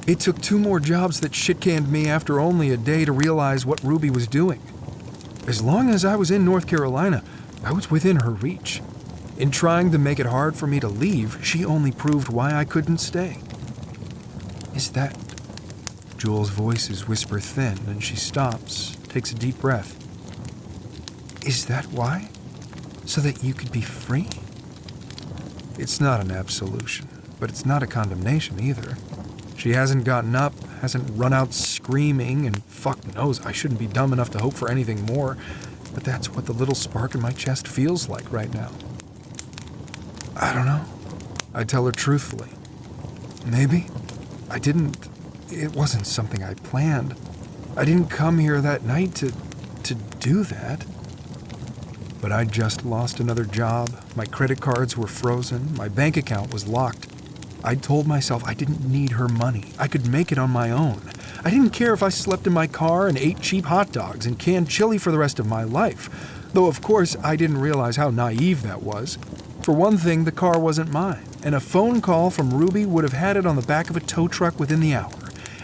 [SPEAKER 3] It took 2 more jobs that shit-canned me after only a day to realize what Ruby was doing. As long as I was in North Carolina, I was within her reach. In trying to make it hard for me to leave, she only proved why I couldn't stay. Is that... Jules' voice is whisper thin, and she stops, takes a deep breath. Is that why? So that you could be free? It's not an absolution, but it's not a condemnation either. She hasn't gotten up, hasn't run out screaming, and fuck knows I shouldn't be dumb enough to hope for anything more, but that's what the little spark in my chest feels like right now. I don't know. I tell her truthfully. Maybe. It wasn't something I planned. I didn't come here that night to do that. But I just lost another job, my credit cards were frozen, my bank account was locked. I told myself I didn't need her money. I could make it on my own. I didn't care if I slept in my car and ate cheap hot dogs and canned chili for the rest of my life. Though, of course, I didn't realize how naive that was. For one thing, the car wasn't mine, and a phone call from Ruby would have had it on the back of a tow truck within the hour.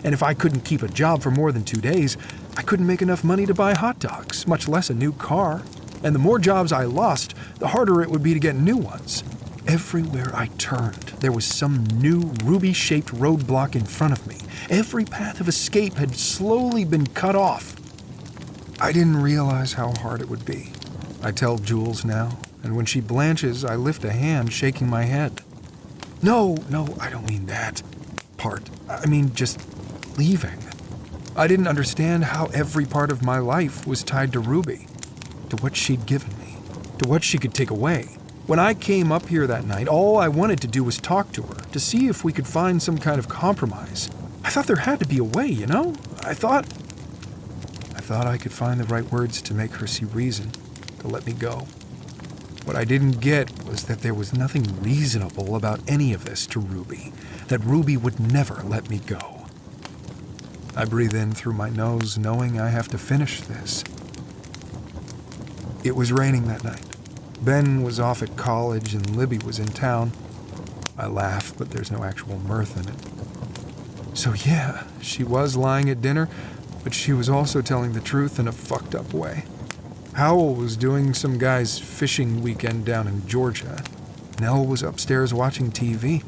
[SPEAKER 3] And if I couldn't keep a job for more than 2 days, I couldn't make enough money to buy hot dogs, much less a new car. And the more jobs I lost, the harder it would be to get new ones. Everywhere I turned, there was some new ruby-shaped roadblock in front of me. Every path of escape had slowly been cut off. I didn't realize how hard it would be. I tell Jules now, and when she blanches, I lift a hand, shaking my head. No, I don't mean that part. I mean just leaving. I didn't understand how every part of my life was tied to Ruby, to what she'd given me, to what she could take away. When I came up here that night, all I wanted to do was talk to her, to see if we could find some kind of compromise. I thought there had to be a way, you know? I thought I could find the right words to make her see reason, to let me go. What I didn't get was that there was nothing reasonable about any of this to Ruby, that Ruby would never let me go. I breathe in through my nose, knowing I have to finish this. It was raining that night. Ben was off at college and Libby was in town. I laugh, but there's no actual mirth in it. So yeah, she was lying at dinner, but she was also telling the truth in a fucked up way. Howell was doing some guy's fishing weekend down in Georgia. Nell was upstairs watching TV.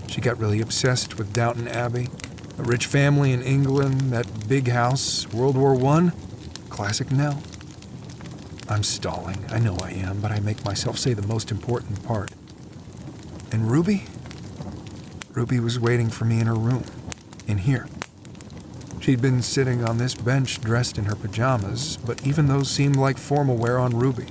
[SPEAKER 3] She got really obsessed with Downton Abbey, a rich family in England, that big house, World War I. Classic Nell. I'm stalling. I know I am, but I make myself say the most important part. And Ruby? Ruby was waiting for me in her room, in here. She'd been sitting on this bench dressed in her pajamas, but even those seemed like formal wear on Ruby.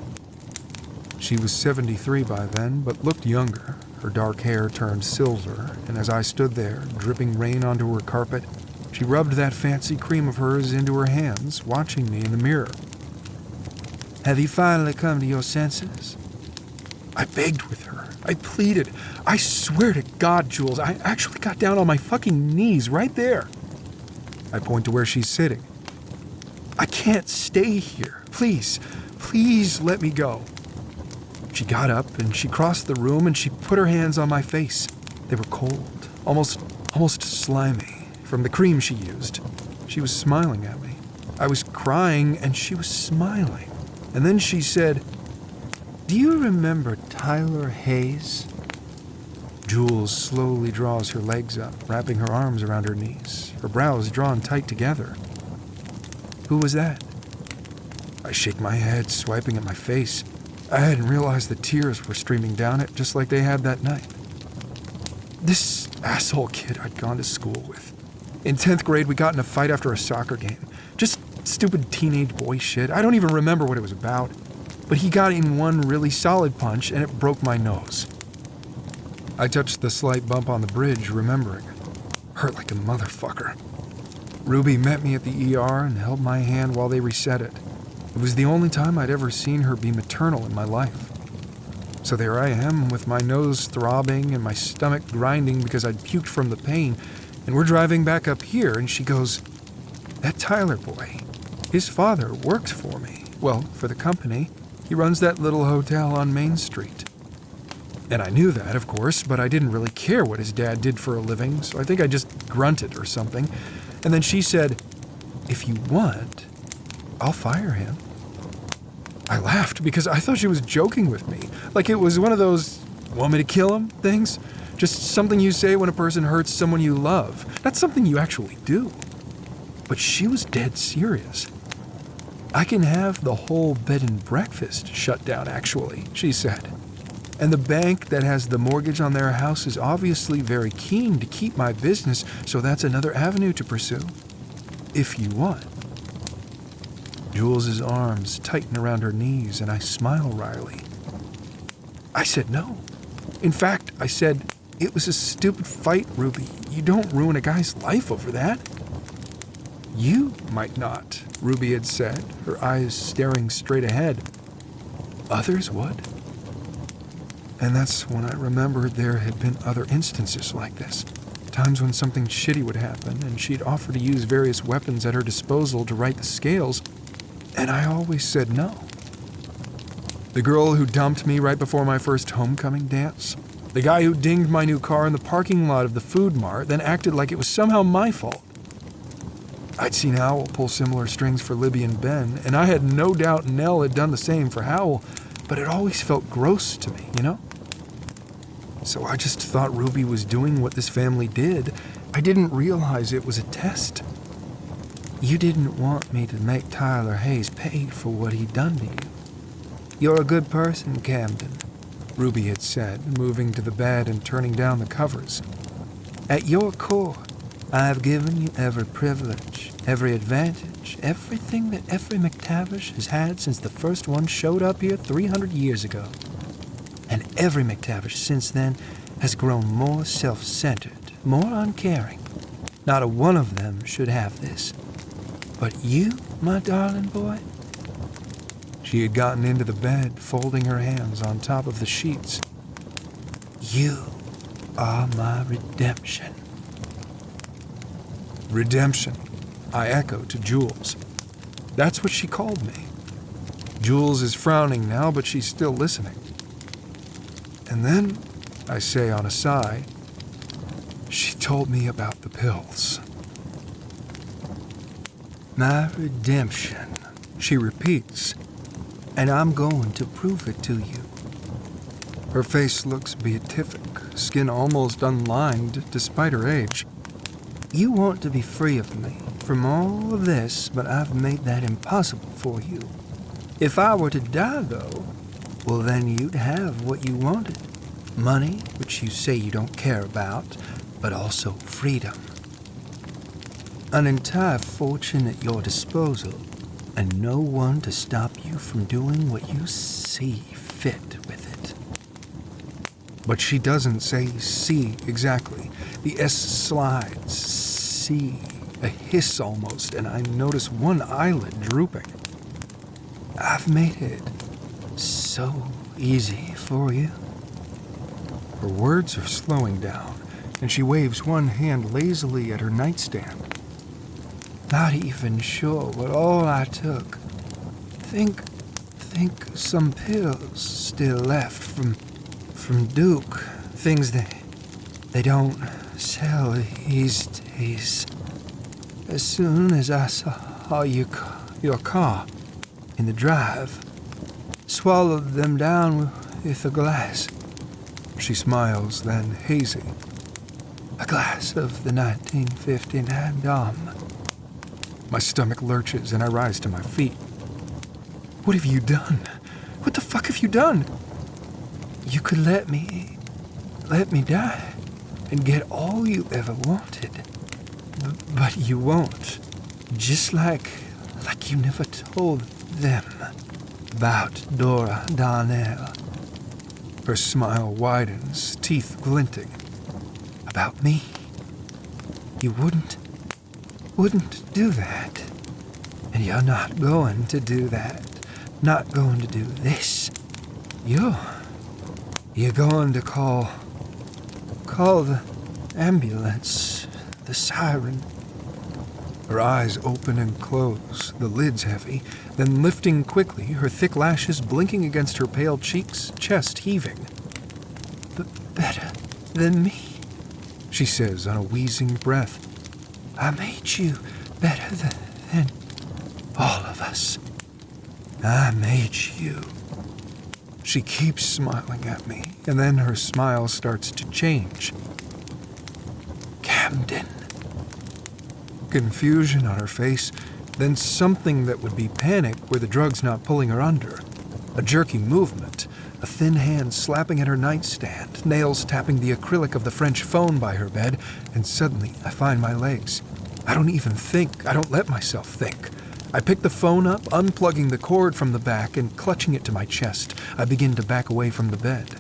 [SPEAKER 3] She was 73 by then, but looked younger. Her dark hair turned silver, and as I stood there, dripping rain onto her carpet, she rubbed that fancy cream of hers into her hands, watching me in the mirror.
[SPEAKER 5] Have you finally come to your senses?
[SPEAKER 3] I begged with her. I pleaded. I swear to God, Jules, I actually got down on my fucking knees right there. I point to where she's sitting. I can't stay here. Please let me go. She got up and she crossed the room and she put her hands on my face. They were cold, almost slimy, from the cream she used. She was smiling at me. I was crying and she was smiling. And then she said, "Do you remember Tyler Hayes?" Jules slowly draws her legs up, wrapping her arms around her knees, her brows drawn tight together. "Who was that?" I shake my head, swiping at my face. I hadn't realized the tears were streaming down it just like they had that night. This asshole kid I'd gone to school with. In 10th grade, we got in a fight after a soccer game. Just stupid teenage boy shit. I don't even remember what it was about. But he got in one really solid punch, and it broke my nose. I touched the slight bump on the bridge, remembering. Hurt like a motherfucker. Ruby met me at the ER and held my hand while they reset it. It was the only time I'd ever seen her be maternal in my life. So there I am, with my nose throbbing and my stomach grinding because I'd puked from the pain, and we're driving back up here, and she goes, "That Tyler boy, his father works for me. Well, for the company. He runs that little hotel on Main Street." And I knew that, of course, but I didn't really care what his dad did for a living, so I think I just grunted or something. And then she said, "If you want, I'll fire him." I laughed because I thought she was joking with me, like it was one of those "want me to kill him" things. Just something you say when a person hurts someone you love, not something you actually do. But she was dead serious. "I can have the whole bed and breakfast shut down, actually," she said. "And the bank that has the mortgage on their house is obviously very keen to keep my business, so that's another avenue to pursue. If you want." Jules's arms tighten around her knees, and I smile wryly. I said no. In fact, I said, "It was a stupid fight, Ruby. You don't ruin a guy's life over that." "You might not," Ruby had said, her eyes staring straight ahead. "Others would." And that's when I remembered there had been other instances like this. Times when something shitty would happen, and she'd offer to use various weapons at her disposal to right the scales, and I always said no. The girl who dumped me right before my first homecoming dance. The guy who dinged my new car in the parking lot of the food mart, then acted like it was somehow my fault. I'd seen Howell pull similar strings for Libby and Ben, and I had no doubt Nell had done the same for Howell, but it always felt gross to me, you know? So I just thought Ruby was doing what this family did. I didn't realize it was a test. "You didn't want me to make Tyler Hayes pay for what he'd done to you. You're a good person, Camden," Ruby had said, moving to the bed and turning down the covers. "At your core, I have given you every privilege, every advantage, everything that every McTavish has had since the first one showed up here 300 years ago. And every McTavish since then has grown more self-centered, more uncaring. Not a one of them should have this. But you, my darling boy?" She had gotten into the bed, folding her hands on top of the sheets. "You are my redemption." Redemption, I echoed to Jules. That's what she called me. Jules is frowning now, but she's still listening. And then, I say on a sigh, she told me about the pills. "My redemption," she repeats, "and I'm going to prove it to you." Her face looks beatific, skin almost unlined despite her age. "You want to be free of me from all of this, but I've made that impossible for you. If I were to die, though, well, then you'd have what you wanted. Money, which you say you don't care about, but also freedom. An entire fortune at your disposal, and no one to stop you from doing what you see fit with it." But she doesn't say "see" exactly. The S slides. "See." A hiss almost, and I notice one eyelid drooping. "I've made it so easy for you." Her words are slowing down, and she waves one hand lazily at her nightstand. "Not even sure what all I took. Think some pills still left from Duke. Things they don't sell these days. As soon as I saw your car in the drive, swallowed them down with a glass." She smiles, then hazy. "A glass of the 1959 Dom." My stomach lurches and I rise to my feet. "What have you done? What the fuck have you done?" "You could let me die." and get all you ever wanted. But you won't. Just like you never told them about Dora Darnell. Her smile widens, teeth glinting. About me. You wouldn't do that. And you're not going to do that. Not going to do this. You're going to call the ambulance, the siren. Her eyes open and close, the lids heavy, then lifting quickly, her thick lashes blinking against her pale cheeks, chest heaving. Better than me, she says on a wheezing breath. I made you better than all of us. I made you. She keeps smiling at me, and then her smile starts to change. Camden. Confusion on her face, then something that would be panic where the drug's not pulling her under. A jerky movement, a thin hand slapping at her nightstand, nails tapping the acrylic of the French phone by her bed, and suddenly I find my legs. I don't even think. I don't let myself think. I pick the phone up, unplugging the cord from the back and clutching it to my chest. I begin to back away from the bed.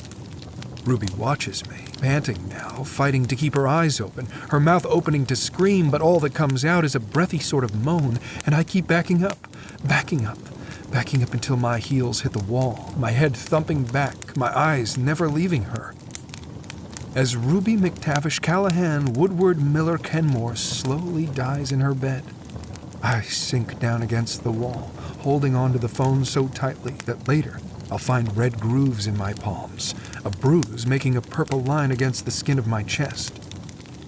[SPEAKER 3] Ruby watches me, panting now, fighting to keep her eyes open, her mouth opening to scream, but all that comes out is a breathy sort of moan, and I keep backing up until my heels hit the wall, my head thumping back, my eyes never leaving her. As Ruby McTavish Callahan Woodward Miller Kenmore slowly dies in her bed, I sink down against the wall, holding onto the phone so tightly that later I'll find red grooves in my palms, a bruise making a purple line against the skin of my chest.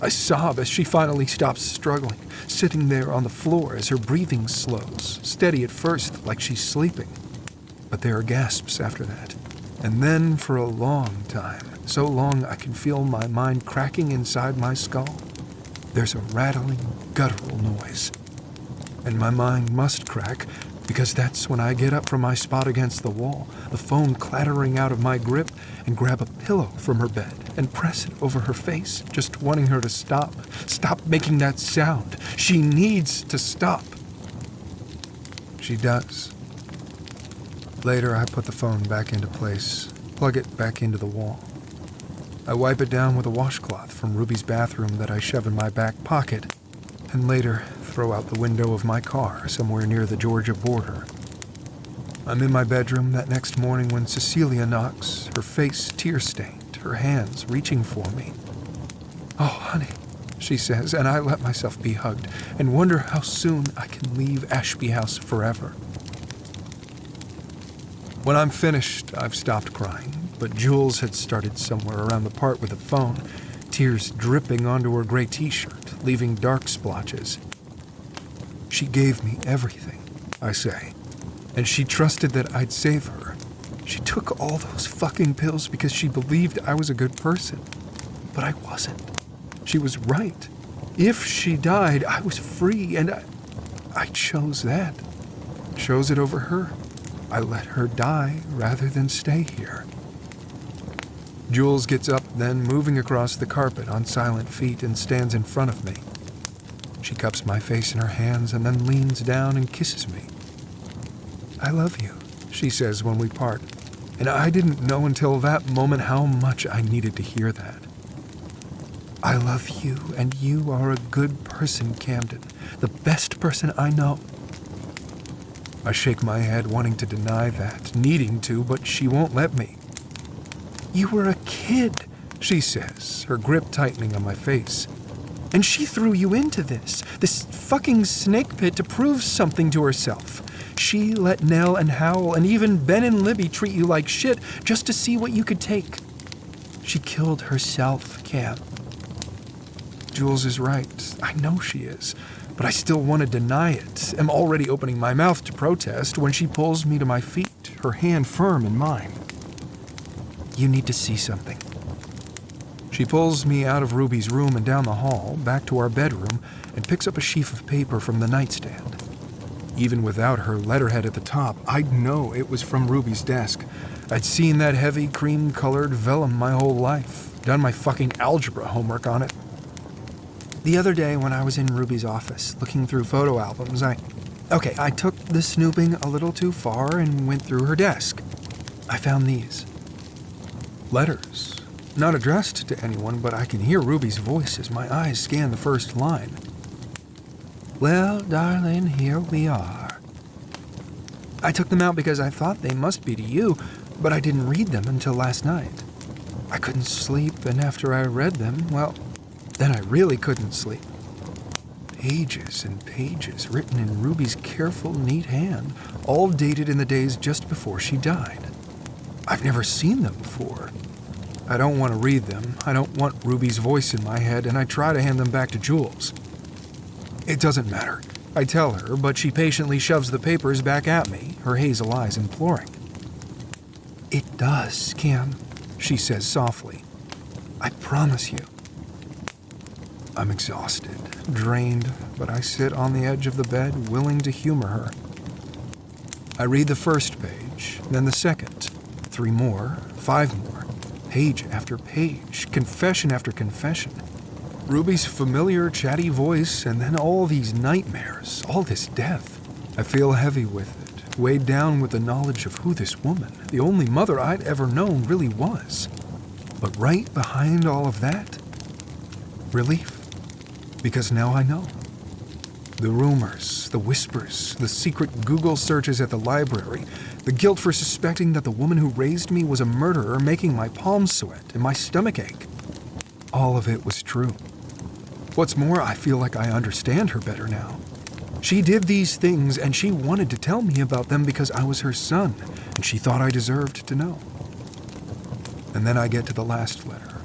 [SPEAKER 3] I sob as she finally stops struggling, sitting there on the floor as her breathing slows, steady at first like she's sleeping. But there are gasps after that. And then for a long time, so long I can feel my mind cracking inside my skull, there's a rattling, guttural noise. And my mind must crack, because that's when I get up from my spot against the wall, the phone clattering out of my grip, and grab a pillow from her bed and press it over her face, just wanting her to stop. Stop making that sound. She needs to stop. She does. Later, I put the phone back into place, plug it back into the wall. I wipe it down with a washcloth from Ruby's bathroom that I shove in my back pocket, and later throw out the window of my car somewhere near the Georgia border. I'm in my bedroom that next morning when Cecilia knocks, her face tear-stained, her hands reaching for me. "Oh, honey," she says, and I let myself be hugged and wonder how soon I can leave Ashby House forever. When I'm finished, I've stopped crying, but Jules had started somewhere around the part with the phone, tears dripping onto her gray t-shirt, leaving dark splotches. She gave me everything, I say, and she trusted that I'd save her. She took all those fucking pills because she believed I was a good person, but I wasn't. She was right. If she died, I was free, and I chose that. Chose it over her. I let her die rather than stay here. Jules gets up then, moving across the carpet on silent feet, and stands in front of me. She cups my face in her hands and then leans down and kisses me. "I love you," she says when we part, and I didn't know until that moment how much I needed to hear that. "I love you, and you are a good person, Camden, the best person I know." I shake my head, wanting to deny that, needing to, but she won't let me. "You were a kid," she says, her grip tightening on my face. "And she threw you into this fucking snake pit to prove something to herself. She let Nell and Howell and even Ben and Libby treat you like shit just to see what you could take. She killed herself, Cam." Jules is right. I know she is. But I still want to deny it. Am already opening my mouth to protest when she pulls me to my feet, her hand firm in mine. "You need to see something." She pulls me out of Ruby's room and down the hall, back to our bedroom, and picks up a sheaf of paper from the nightstand. Even without her letterhead at the top, I'd know it was from Ruby's desk. I'd seen that heavy, cream-colored vellum my whole life. done my fucking algebra homework on it. The other day when I was in Ruby's office looking through photo albums, I took the snooping a little too far and went through her desk. I found these. Letters. Not addressed to anyone, but I can hear Ruby's voice as my eyes scan the first line. Well, darling, here we are. I took them out because I thought they must be to you, but I didn't read them until last night. I couldn't sleep, and after I read them, well, then I really couldn't sleep. Pages and pages written in Ruby's careful, neat hand, all dated in the days just before she died. I've never seen them before. I don't want to read them. I don't want Ruby's voice in my head, and I try to hand them back to Jules. It doesn't matter. I tell her, but she patiently shoves the papers back at me, her hazel eyes imploring. It does, Cam, she says softly. I promise you. I'm exhausted, drained, but I sit on the edge of the bed, willing to humor her. I read the first page, then the second, 3 more, 5 more, page after page, confession after confession. Ruby's familiar, chatty voice, and then all these nightmares, all this death. I feel heavy with it, weighed down with the knowledge of who this woman, the only mother I'd ever known, really was. But right behind all of that, relief. Because now I know. The rumors, the whispers, the secret Google searches at the library, the guilt for suspecting that the woman who raised me was a murderer making my palms sweat and my stomach ache. All of it was true. What's more, I feel like I understand her better now. She did these things and she wanted to tell me about them because I was her son, and she thought I deserved to know. And then I get to the last letter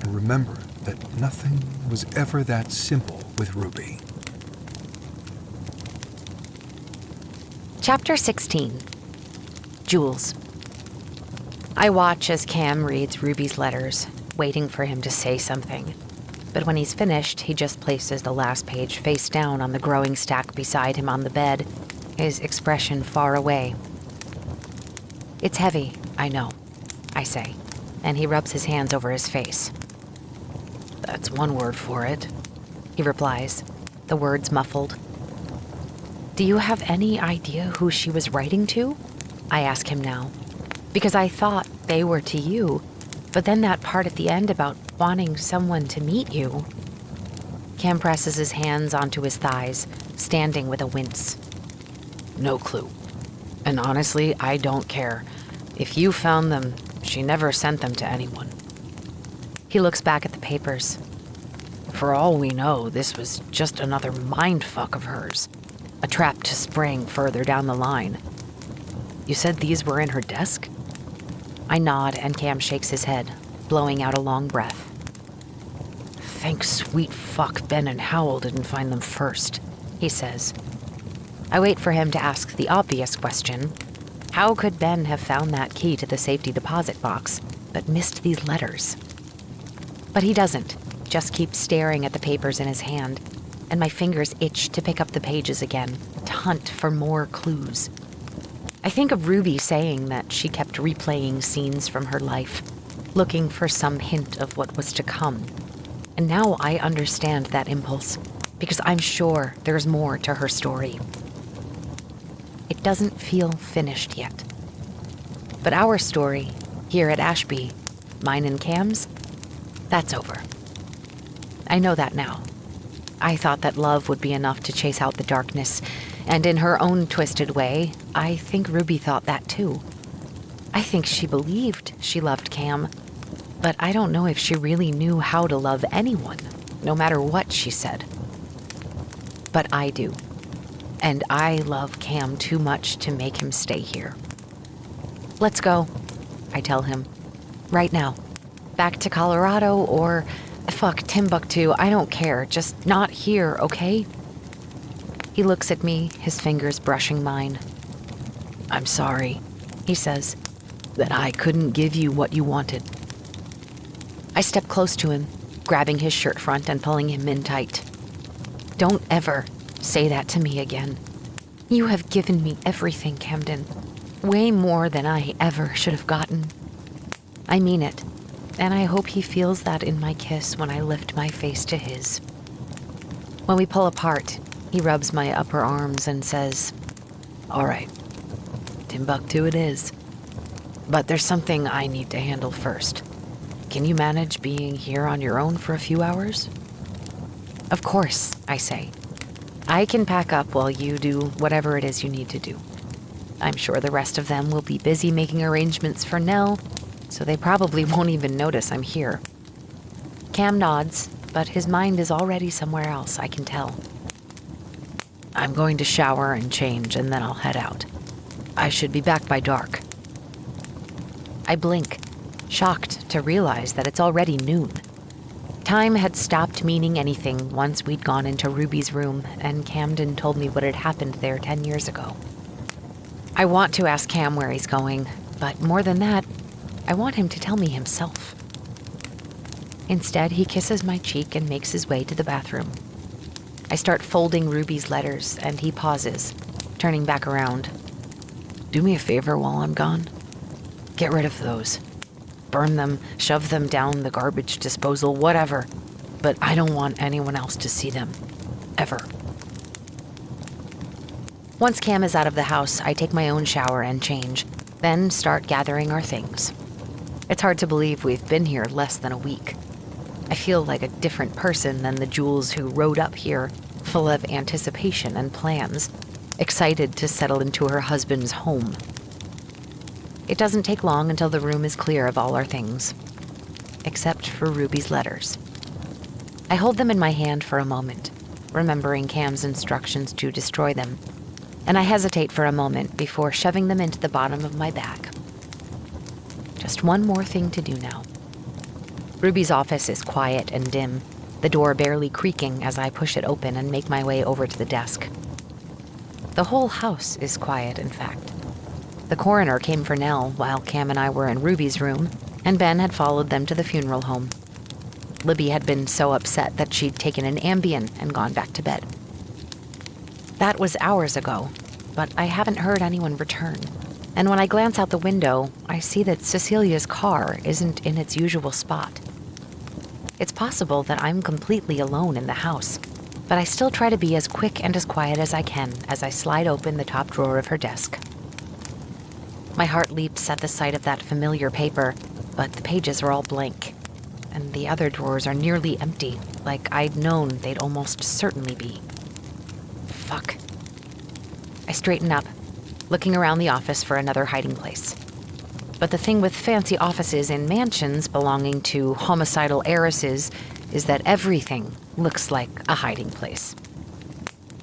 [SPEAKER 3] and remember that nothing was ever that simple with Ruby.
[SPEAKER 2] Chapter 16. Jules. I watch as Cam reads Ruby's letters, waiting for him to say something. But when he's finished, he just places the last page face down on the growing stack beside him on the bed, his expression far away. It's heavy, I know, I say, and he rubs his hands over his face.
[SPEAKER 6] That's one word for it,
[SPEAKER 2] he replies, the words muffled. Do you have any idea who she was writing to? I ask him now, because I thought they were to you, but then that part at the end about wanting someone to meet you. Cam presses his hands onto his thighs, standing with a wince.
[SPEAKER 6] No clue. And honestly, I don't care. If you found them, she never sent them to anyone.
[SPEAKER 2] He looks back at the papers.
[SPEAKER 6] For all we know, this was just another mindfuck of hers. A trap to spring further down the line. You said these were in her desk?
[SPEAKER 2] I nod and Cam shakes his head, blowing out a long breath.
[SPEAKER 6] Thank sweet fuck Ben and Howell didn't find them first,
[SPEAKER 2] he says. I wait for him to ask the obvious question. How could Ben have found that key to the safety deposit box, but missed these letters? But he doesn't, just keeps staring at the papers in his hand, and my fingers itch to pick up the pages again, to hunt for more clues. I think of Ruby saying that she kept replaying scenes from her life, looking for some hint of what was to come. And now I understand that impulse, because I'm sure there's more to her story. It doesn't feel finished yet. But our story, here at Ashby, mine and Cam's, that's over. I know that now. I thought that love would be enough to chase out the darkness, and in her own twisted way, I think Ruby thought that too. I think she believed she loved Cam, but I don't know if she really knew how to love anyone, no matter what she said. But I do, and I love Cam too much to make him stay here. Let's go, I tell him, right now. Back to Colorado or, fuck, Timbuktu, I don't care, just not here, okay? He looks at me, his fingers brushing mine.
[SPEAKER 6] I'm sorry, he says, that I couldn't give you what you wanted.
[SPEAKER 2] I step close to him, grabbing his shirt front and pulling him in tight. Don't ever say that to me again. You have given me everything, Camden. Way more than I ever should have gotten. I mean it. and I hope he feels that in my kiss when I lift my face to his. When we pull apart, he rubs my upper arms and says, "All right, Timbuktu it is. But there's something I need to handle first. Can you manage being here on your own for a few hours?" "Of course," I say. "I can pack up while you do whatever it is you need to do. I'm sure the rest of them will be busy making arrangements for Nell, so they probably won't even notice I'm here." Cam nods, but his mind is already somewhere else, I can tell. "I'm going to shower and change, and then I'll head out. I should be back by dark." I blink, shocked to realize that it's already noon. Time had stopped meaning anything once we'd gone into Ruby's room, and Camden told me what had happened there 10 years ago. I want to ask Cam where he's going, but more than that, I want him to tell me himself. Instead, he kisses my cheek and makes his way to the bathroom. I start folding Ruby's letters, and he pauses, turning back around. "Do me a favor while I'm gone. Get rid of those. Burn them, shove them down the garbage disposal, whatever. But I don't want anyone else to see them. Ever." Once Cam is out of the house, I take my own shower and change, then start gathering our things. It's hard to believe we've been here less than a week. I feel like a different person than the Jules who rode up here, full of anticipation and plans, excited to settle into her husband's home. It doesn't take long until the room is clear of all our things, except for Ruby's letters. I hold them in my hand for a moment, remembering Cam's instructions to destroy them, and I hesitate for a moment before shoving them into the bottom of my bag. Just one more thing to do now. Ruby's office is quiet and dim, the door barely creaking as I push it open and make my way over to the desk. The whole house is quiet, in fact. The coroner came for Nell while Cam and I were in Ruby's room, and Ben had followed them to the funeral home. Libby had been so upset that she'd taken an Ambien and gone back to bed. That was hours ago, but I haven't heard anyone return. And when I glance out the window, I see that Cecilia's car isn't in its usual spot. It's possible that I'm completely alone in the house, but I still try to be as quick and as quiet as I can as I slide open the top drawer of her desk. My heart leaps at the sight of that familiar paper, but the pages are all blank, and the other drawers are nearly empty, like I'd known they'd almost certainly be. Fuck. I straighten up, looking around the office for another hiding place. But the thing with fancy offices in mansions belonging to homicidal heiresses is that everything looks like a hiding place.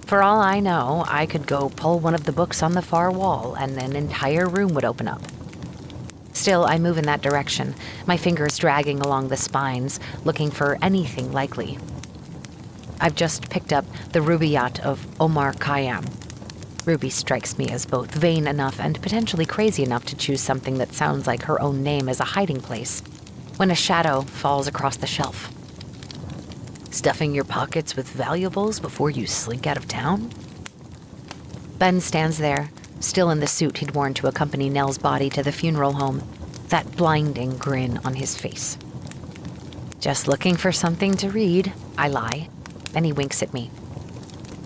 [SPEAKER 2] For all I know, I could go pull one of the books on the far wall and an entire room would open up. Still, I move in that direction, my fingers dragging along the spines, looking for anything likely. I've just picked up the Rubaiyat of Omar Khayyam. Ruby strikes me as both vain enough and potentially crazy enough to choose something that sounds like her own name as a hiding place, when a shadow falls across the shelf. Stuffing your pockets with valuables before you slink out of town? Ben stands there, still in the suit he'd worn to accompany Nell's body to the funeral home, that blinding grin on his face. Just looking for something to read, I lie, and he winks at me.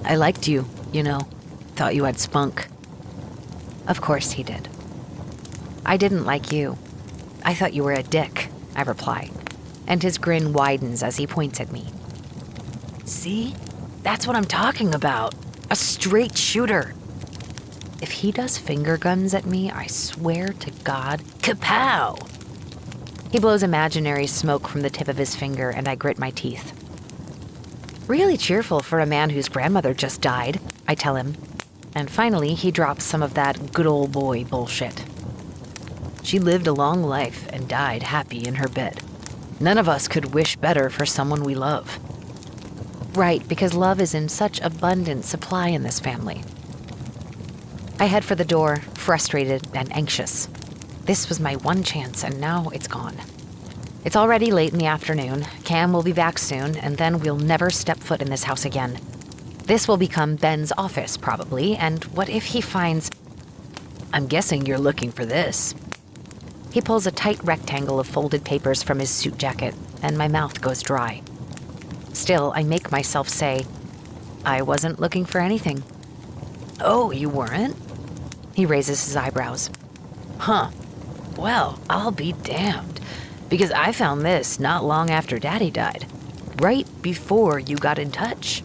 [SPEAKER 2] I liked you, you know. Thought you had spunk. Of course he did. I didn't like you. I thought you were a dick, I reply, and his grin widens as he points at me. See? That's what I'm talking about. A straight shooter. If he does finger guns at me, I swear to God, kapow! He blows imaginary smoke from the tip of his finger, and I grit my teeth. Really cheerful for a man whose grandmother just died, I tell him. And finally, he drops some of that good old boy bullshit. She lived a long life and died happy in her bed. None of us could wish better for someone we love. Right, because love is in such abundant supply in this family. I head for the door, frustrated and anxious. This was my one chance, and now it's gone. It's already late in the afternoon. Cam will be back soon, and then we'll never step foot in this house again. This will become Ben's office, probably, and what if he finds... I'm guessing you're looking for this. He pulls a tight rectangle of folded papers from his suit jacket, and my mouth goes dry. Still, I make myself say, I wasn't looking for anything.
[SPEAKER 6] Oh, you weren't?
[SPEAKER 2] He raises his eyebrows.
[SPEAKER 6] Huh. Well, I'll be damned. Because I found this not long after Daddy died. Right before you got in touch.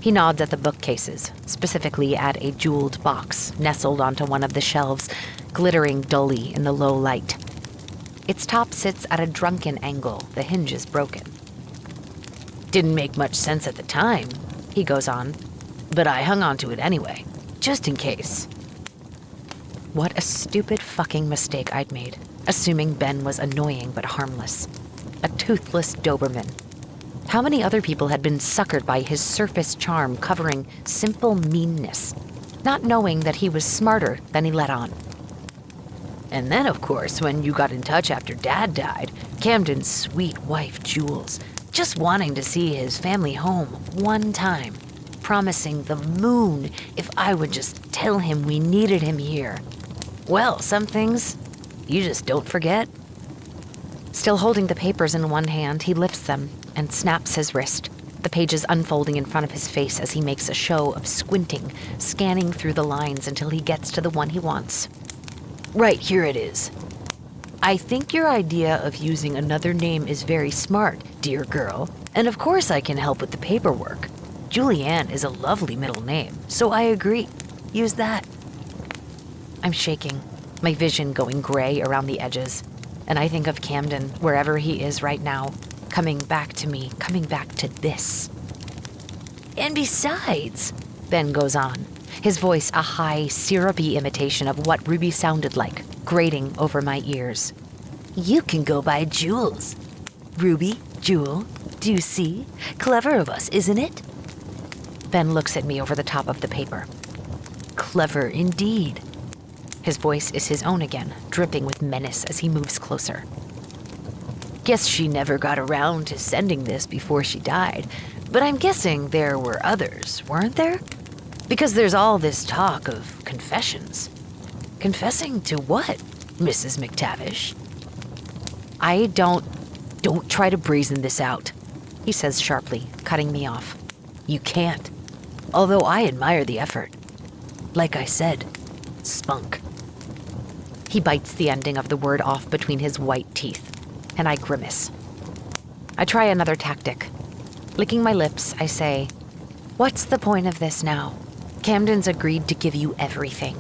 [SPEAKER 2] He nods at the bookcases, specifically at a jeweled box nestled onto one of the shelves, glittering dully in the low light. Its top sits at a drunken angle, the hinges broken.
[SPEAKER 6] Didn't make much sense at the time, he goes on, but I hung on to it anyway, just in case.
[SPEAKER 2] What a stupid fucking mistake I'd made, assuming Ben was annoying but harmless. A toothless Doberman. How many other people had been suckered by his surface charm covering simple meanness, not knowing that he was smarter than he let on?
[SPEAKER 6] And then, of course, when you got in touch after Dad died, Camden's sweet wife, Jules, just wanting to see his family home one time, promising the moon if I would just tell him we needed him here. Well, some things you just don't forget.
[SPEAKER 2] Still holding the papers in one hand, he lifts them and snaps his wrist, the pages unfolding in front of his face as he makes a show of squinting, scanning through the lines until he gets to the one he wants.
[SPEAKER 6] Right, here it is. I think your idea of using another name is very smart, dear girl, and of course I can help with the paperwork. Julianne is a lovely middle name, so I agree. Use that.
[SPEAKER 2] I'm shaking, my vision going gray around the edges, and I think of Camden, wherever he is right now, coming back to me, coming back to this.
[SPEAKER 6] And besides,
[SPEAKER 2] Ben goes on, his voice a high, syrupy imitation of what Ruby sounded like, grating over my ears.
[SPEAKER 6] You can go by Jules. Ruby, Jewel, do you see? Clever of us, isn't it?
[SPEAKER 2] Ben looks at me over the top of the paper.
[SPEAKER 6] Clever indeed.
[SPEAKER 2] His voice is his own again, dripping with menace as he moves closer.
[SPEAKER 6] Guess she never got around to sending this before she died, but I'm guessing there were others, weren't there? Because there's all this talk of confessions. Confessing to what, Mrs. McTavish? Don't try to brazen this out,
[SPEAKER 2] he says sharply, cutting me off.
[SPEAKER 6] You can't, although I admire the effort. Like I said, spunk.
[SPEAKER 2] He bites the ending of the word off between his white teeth, and I grimace. I try another tactic. Licking my lips, I say, "What's the point of this now? Camden's agreed to give you everything.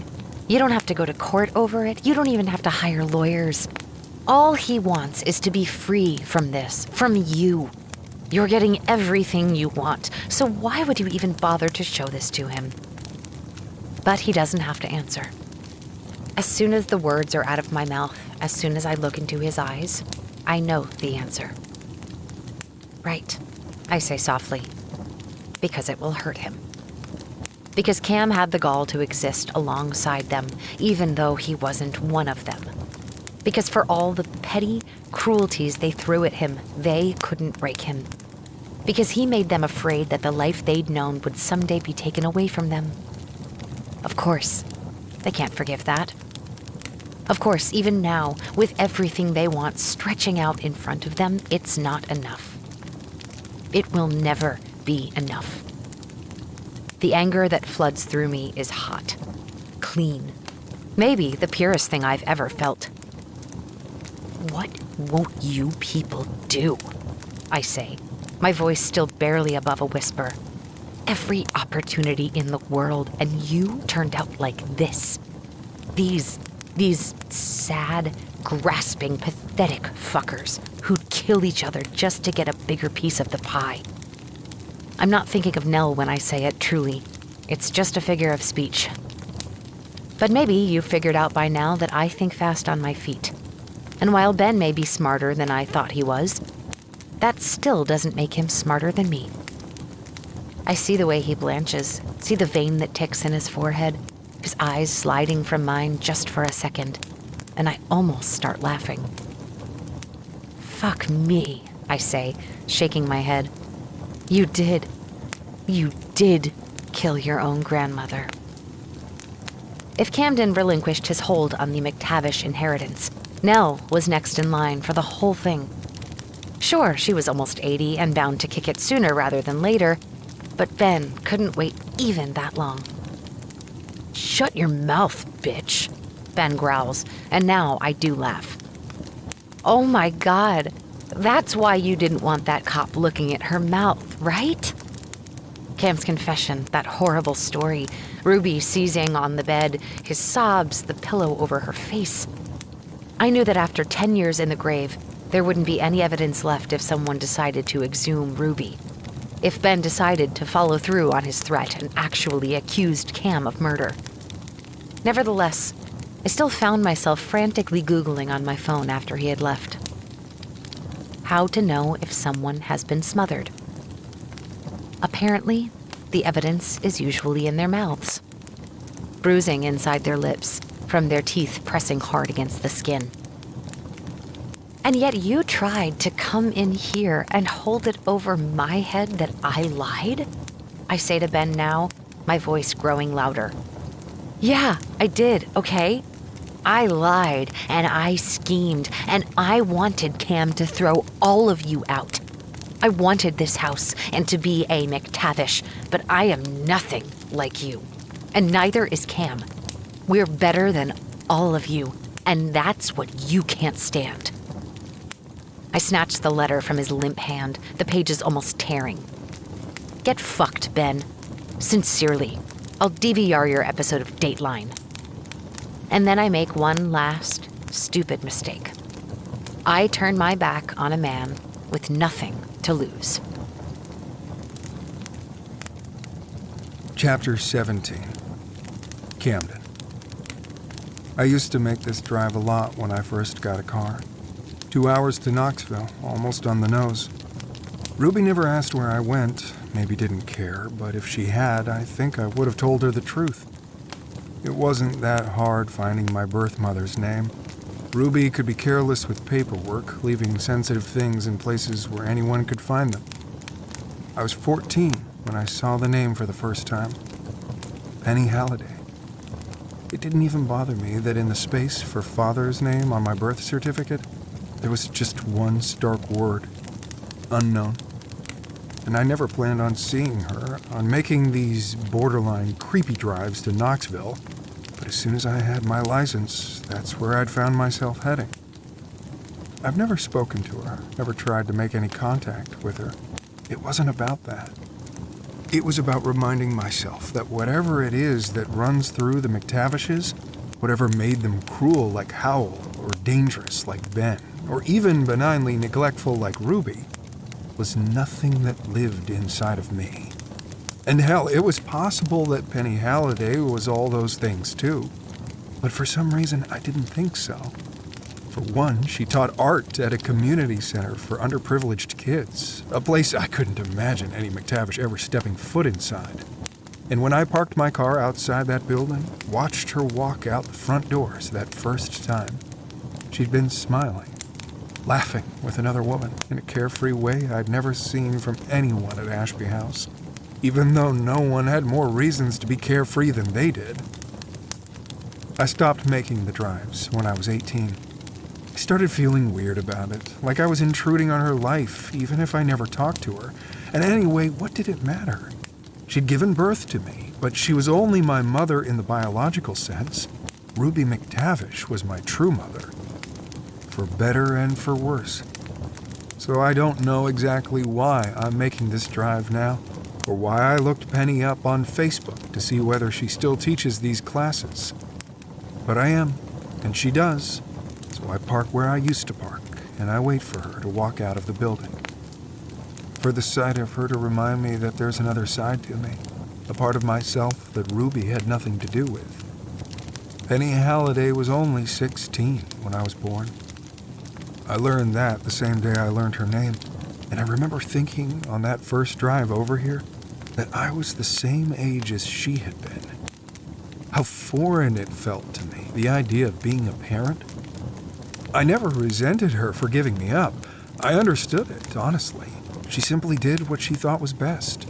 [SPEAKER 2] You don't have to go to court over it. You don't even have to hire lawyers. All he wants is to be free from this, from you. You're getting everything you want, so why would you even bother to show this to him?" But he doesn't have to answer. As soon as the words are out of my mouth, as soon as I look into his eyes, I know the answer. Right, I say softly, because it will hurt him. Because Cam had the gall to exist alongside them, even though he wasn't one of them. Because for all the petty cruelties they threw at him, they couldn't break him. Because he made them afraid that the life they'd known would someday be taken away from them. Of course, they can't forgive that. Of course, even now, with everything they want stretching out in front of them, it's not enough. It will never be enough. The anger that floods through me is hot, clean, maybe the purest thing I've ever felt. "What won't you people do?" I say, my voice still barely above a whisper. "Every opportunity in the world, and you turned out like this. These sad, grasping, pathetic fuckers who'd kill each other just to get a bigger piece of the pie." I'm not thinking of Nell when I say it, truly. It's just a figure of speech. But maybe you've figured out by now that I think fast on my feet. And while Ben may be smarter than I thought he was, that still doesn't make him smarter than me. I see the way he blanches, see the vein that ticks in his forehead, his eyes sliding from mine just for a second, and I almost start laughing. "Fuck me," I say, shaking my head. You did kill your own grandmother." If Camden relinquished his hold on the McTavish inheritance, Nell was next in line for the whole thing. Sure, she was almost 80 and bound to kick it sooner rather than later, but Ben couldn't wait even that long.
[SPEAKER 6] Shut your mouth, bitch.
[SPEAKER 2] Ben growls, and now I do laugh. Oh my God, that's why you didn't want that cop looking at her mouth, right? Cam's confession, that horrible story, Ruby seizing on the bed, his sobs, the pillow over her face. I knew that after 10 years in the grave, there wouldn't be any evidence left if someone decided to exhume Ruby. If Ben decided to follow through on his threat and actually accused Cam of murder. Nevertheless, I still found myself frantically Googling on my phone after he had left. How to know if someone has been smothered. Apparently, the evidence is usually in their mouths. Bruising inside their lips, from their teeth pressing hard against the skin. And yet you tried to come in here and hold it over my head that I lied? I say to Ben now, my voice growing louder. Yeah, I did, okay? I lied, and I schemed, and I wanted Cam to throw all of you out. I wanted this house and to be a McTavish, but I am nothing like you. And neither is Cam. We're better than all of you, and that's what you can't stand. I snatched the letter from his limp hand, the pages almost tearing. Get fucked, Ben. Sincerely. I'll DVR your episode of Dateline. And then I make one last, stupid mistake. I turn my back on a man with nothing to lose.
[SPEAKER 3] Chapter 17. Camden. I used to make this drive a lot when I first got a car. 2 hours to Knoxville, almost on the nose. Ruby never asked where I went, maybe didn't care, but if she had, I think I would have told her the truth. It wasn't that hard finding my birth mother's name. Ruby could be careless with paperwork, leaving sensitive things in places where anyone could find them. I was 14 when I saw the name for the first time. Penny Halliday. It didn't even bother me that in the space for father's name on my birth certificate, there was just one stark word, unknown. And I never planned on seeing her, on making these borderline creepy drives to Knoxville. But as soon as I had my license, that's where I'd found myself heading. I've never spoken to her, never tried to make any contact with her. It wasn't about that. It was about reminding myself that whatever it is that runs through the McTavishes, whatever made them cruel like Howell, or dangerous like Ben, or even benignly neglectful like Ruby, was nothing that lived inside of me. And hell, it was possible that Penny Halliday was all those things too. But for some reason, I didn't think so. For one, she taught art at a community center for underprivileged kids, a place I couldn't imagine any McTavish ever stepping foot inside. And when I parked my car outside that building, watched her walk out the front doors that first time, she'd been smiling, laughing with another woman in a carefree way I'd never seen from anyone at Ashby House, even though no one had more reasons to be carefree than they did. I stopped making the drives when I was 18. I started feeling weird about it, like I was intruding on her life, even if I never talked to her. And anyway, what did it matter? She'd given birth to me, but she was only my mother in the biological sense. Ruby McTavish was my true mother, for better and for worse. So I don't know exactly why I'm making this drive now, or why I looked Penny up on Facebook to see whether she still teaches these classes. But I am, and she does. So I park where I used to park, and I wait for her to walk out of the building. For the sight of her to remind me that there's another side to me, a part of myself that Ruby had nothing to do with. Penny Halliday was only 16 when I was born. I learned that the same day I learned her name, and I remember thinking on that first drive over here that I was the same age as she had been. How foreign it felt to me, the idea of being a parent. I never resented her for giving me up. I understood it, honestly. She simply did what she thought was best.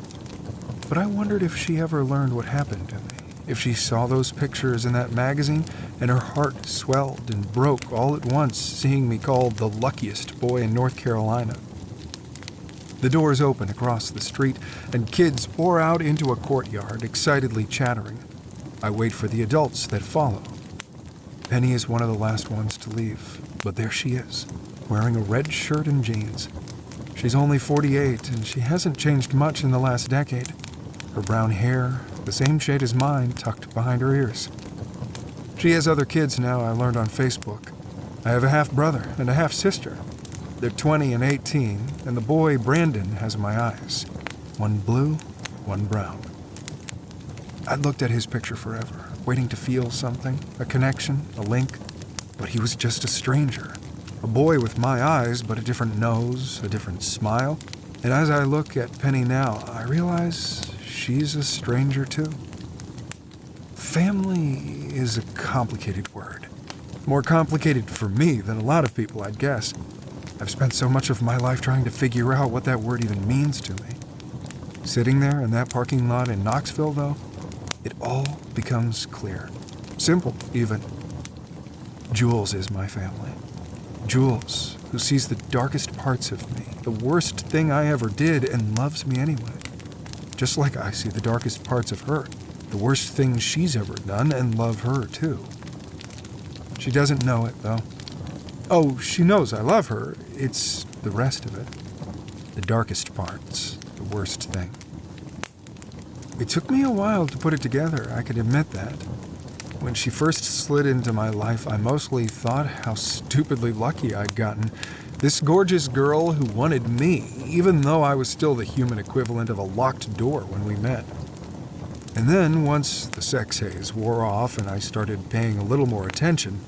[SPEAKER 3] But I wondered if she ever learned what happened to me, if she saw those pictures in that magazine, and her heart swelled and broke all at once seeing me called the luckiest boy in North Carolina. The doors open across the street, and kids pour out into a courtyard, excitedly chattering. I wait for the adults that follow. Penny is one of the last ones to leave, but there she is, wearing a red shirt and jeans. She's only 48, and she hasn't changed much in the last decade. Her brown hair, the same shade as mine, tucked behind her ears. She has other kids now, I learned on Facebook. I have a half-brother and a half-sister. They're 20 and 18, and the boy, Brandon, has my eyes. One blue, one brown. I looked at his picture forever, waiting to feel something, a connection, a link, but he was just a stranger. A boy with my eyes, but a different nose, a different smile. And as I look at Penny now, I realize she's a stranger too. Family is a complicated word. More complicated for me than a lot of people, I'd guess. I've spent so much of my life trying to figure out what that word even means to me. Sitting there in that parking lot in Knoxville, though, it all becomes clear. Simple, even. Jules is my family. Jules, who sees the darkest parts of me, the worst thing I ever did, and loves me anyway. Just like I see the darkest parts of her, the worst thing she's ever done, and love her too. She doesn't know it, though. Oh, she knows I love her. It's the rest of it. The darkest parts, the worst thing. It took me a while to put it together, I can admit that. When she first slid into my life, I mostly thought how stupidly lucky I'd gotten. This gorgeous girl who wanted me, even though I was still the human equivalent of a locked door when we met. And then, once the sex haze wore off and I started paying a little more attention,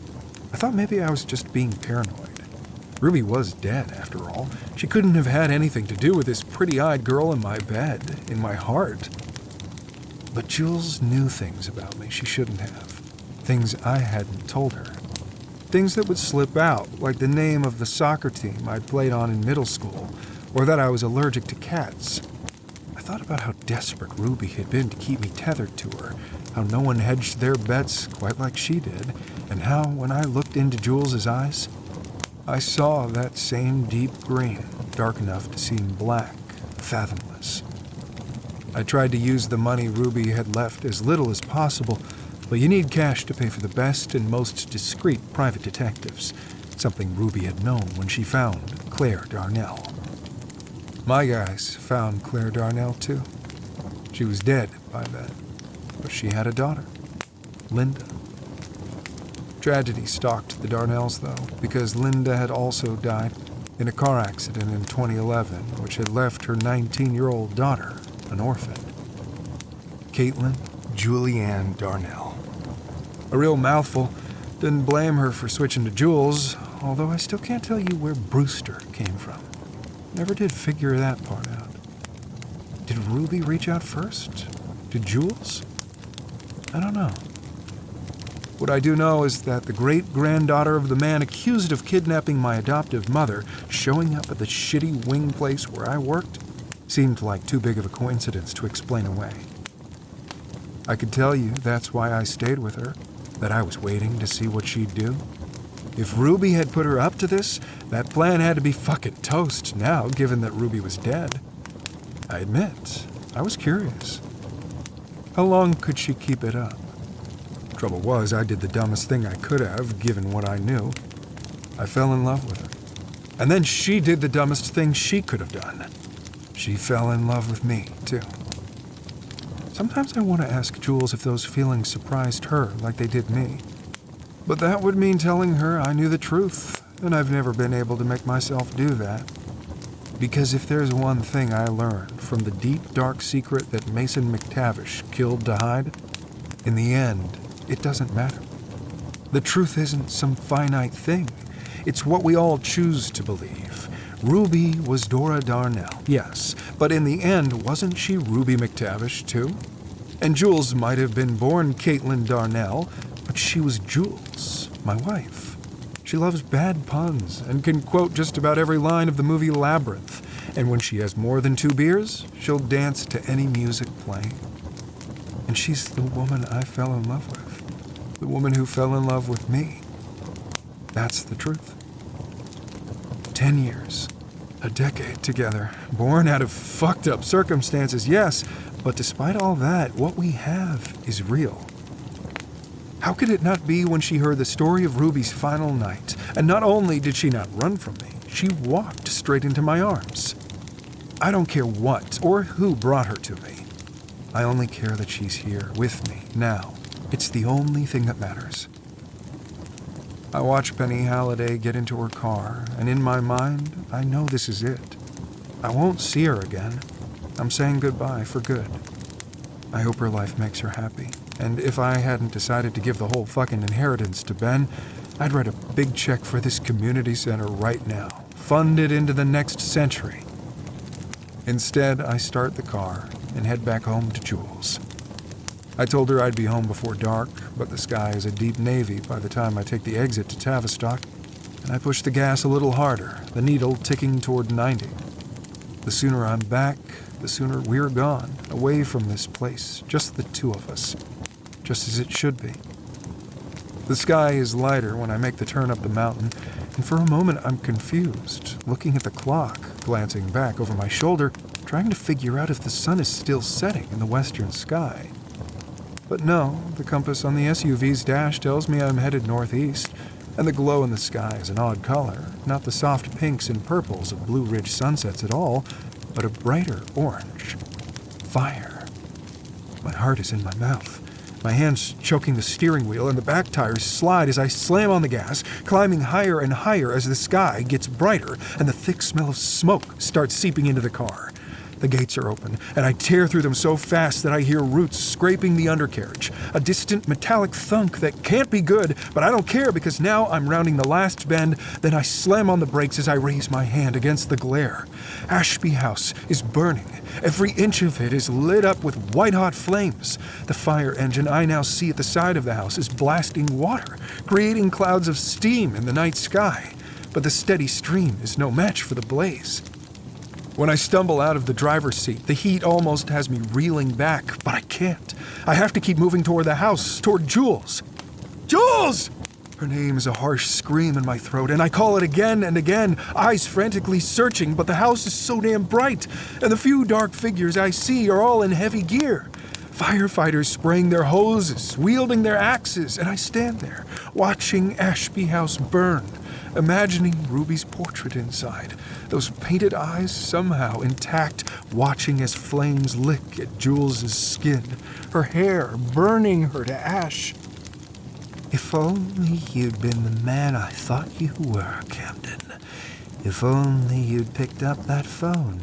[SPEAKER 3] I thought maybe I was just being paranoid. Ruby was dead, after all. She couldn't have had anything to do with this pretty-eyed girl in my bed, in my heart. But Jules knew things about me she shouldn't have. Things I hadn't told her. Things that would slip out, like the name of the soccer team I'd played on in middle school, or that I was allergic to cats. I thought about how desperate Ruby had been to keep me tethered to her, how no one hedged their bets quite like she did, and how, when I looked into Jules's eyes, I saw that same deep green, dark enough to seem black, fathomless. I tried to use the money Ruby had left as little as possible, but you need cash to pay for the best and most discreet private detectives, something Ruby had known when she found Claire Darnell. My guys found Claire Darnell, too. She was dead by then, but she had a daughter, Linda. Tragedy stalked the Darnells, though, because Linda had also died in a car accident in 2011, which had left her 19-year-old daughter an orphan. Caitlin Julianne Darnell. A real mouthful. Didn't blame her for switching to Jules, although I still can't tell you where Brewster came from. Never did figure that part out. Did Ruby reach out first? To Jules? I don't know. What I do know is that the great-granddaughter of the man accused of kidnapping my adoptive mother showing up at the shitty wing place where I worked seemed like too big of a coincidence to explain away. I could tell you that's why I stayed with her, that I was waiting to see what she'd do. If Ruby had put her up to this, that plan had to be fucking toast now, given that Ruby was dead. I admit, I was curious. How long could she keep it up? Trouble was, I did the dumbest thing I could have, given what I knew. I fell in love with her. And then she did the dumbest thing she could have done. She fell in love with me, too. Sometimes I want to ask Jules if those feelings surprised her like they did me. But that would mean telling her I knew the truth, and I've never been able to make myself do that. Because if there's one thing I learned from the deep, dark secret that Mason McTavish killed to hide, in the end, it doesn't matter. The truth isn't some finite thing. It's what we all choose to believe. Ruby was Dora Darnell, yes, but in the end, wasn't she Ruby McTavish, too? And Jules might have been born Caitlin Darnell, but she was Jules, my wife. She loves bad puns and can quote just about every line of the movie Labyrinth, and when she has more than 2 beers, she'll dance to any music playing. And she's the woman I fell in love with. The woman who fell in love with me. That's the truth. 10 years. A decade together. Born out of fucked up circumstances, yes. But despite all that, what we have is real. How could it not be when she heard the story of Ruby's final night? And not only did she not run from me, she walked straight into my arms. I don't care what or who brought her to me. I only care that she's here with me now. It's the only thing that matters. I watch Penny Halliday get into her car, and in my mind, I know this is it. I won't see her again. I'm saying goodbye for good. I hope her life makes her happy. And if I hadn't decided to give the whole fucking inheritance to Ben, I'd write a big check for this community center right now. Fund it into the next century. Instead, I start the car and head back home to Jules. I told her I'd be home before dark, but the sky is a deep navy by the time I take the exit to Tavistock, and I push the gas a little harder, the needle ticking toward 90. The sooner I'm back, the sooner we're gone, away from this place, just the two of us, just as it should be. The sky is lighter when I make the turn up the mountain, and for a moment I'm confused, looking at the clock, glancing back over my shoulder, trying to figure out if the sun is still setting in the western sky. But no, the compass on the SUV's dash tells me I'm headed northeast, and the glow in the sky is an odd color, not the soft pinks and purples of Blue Ridge sunsets at all, but a brighter orange. Fire. My heart is in my mouth. My hands choking the steering wheel, and the back tires slide as I slam on the gas, climbing higher and higher as the sky gets brighter and the thick smell of smoke starts seeping into the car. The gates are open, and I tear through them so fast that I hear roots scraping the undercarriage, a distant metallic thunk that can't be good, but I don't care because now I'm rounding the last bend, then I slam on the brakes as I raise my hand against the glare. Ashby House is burning. Every inch of it is lit up with white-hot flames. The fire engine I now see at the side of the house is blasting water, creating clouds of steam in the night sky, but the steady stream is no match for the blaze. When I stumble out of the driver's seat, the heat almost has me reeling back, but I can't. I have to keep moving toward the house, toward Jules. Jules! Her name is a harsh scream in my throat, and I call it again and again, eyes frantically searching, but the house is so damn bright, and the few dark figures I see are all in heavy gear. Firefighters spraying their hoses, wielding their axes, and I stand there, watching Ashby House burn, imagining Ruby's portrait inside, those painted eyes somehow intact, watching as flames lick at Jules's skin, her hair burning her to ash. If only you'd been the man I thought you were, Camden. If only you'd picked up that phone.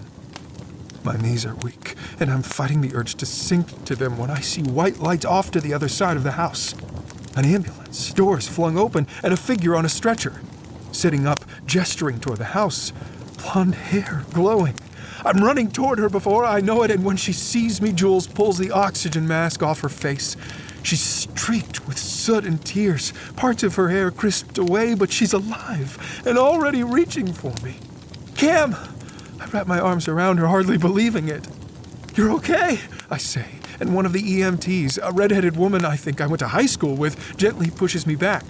[SPEAKER 3] My knees are weak, and I'm fighting the urge to sink to them when I see white lights off to the other side of the house. An ambulance, doors flung open, and a figure on a stretcher. Sitting up, gesturing toward the house, blonde hair glowing. I'm running toward her before I know it, and when she sees me, Jules pulls the oxygen mask off her face. She's streaked with soot and tears, parts of her hair crisped away, but she's alive and already reaching for me. Cam! I wrap my arms around her, hardly believing it. You're okay, I say, and one of the EMTs, a redheaded woman I think I went to high school with, gently pushes me back.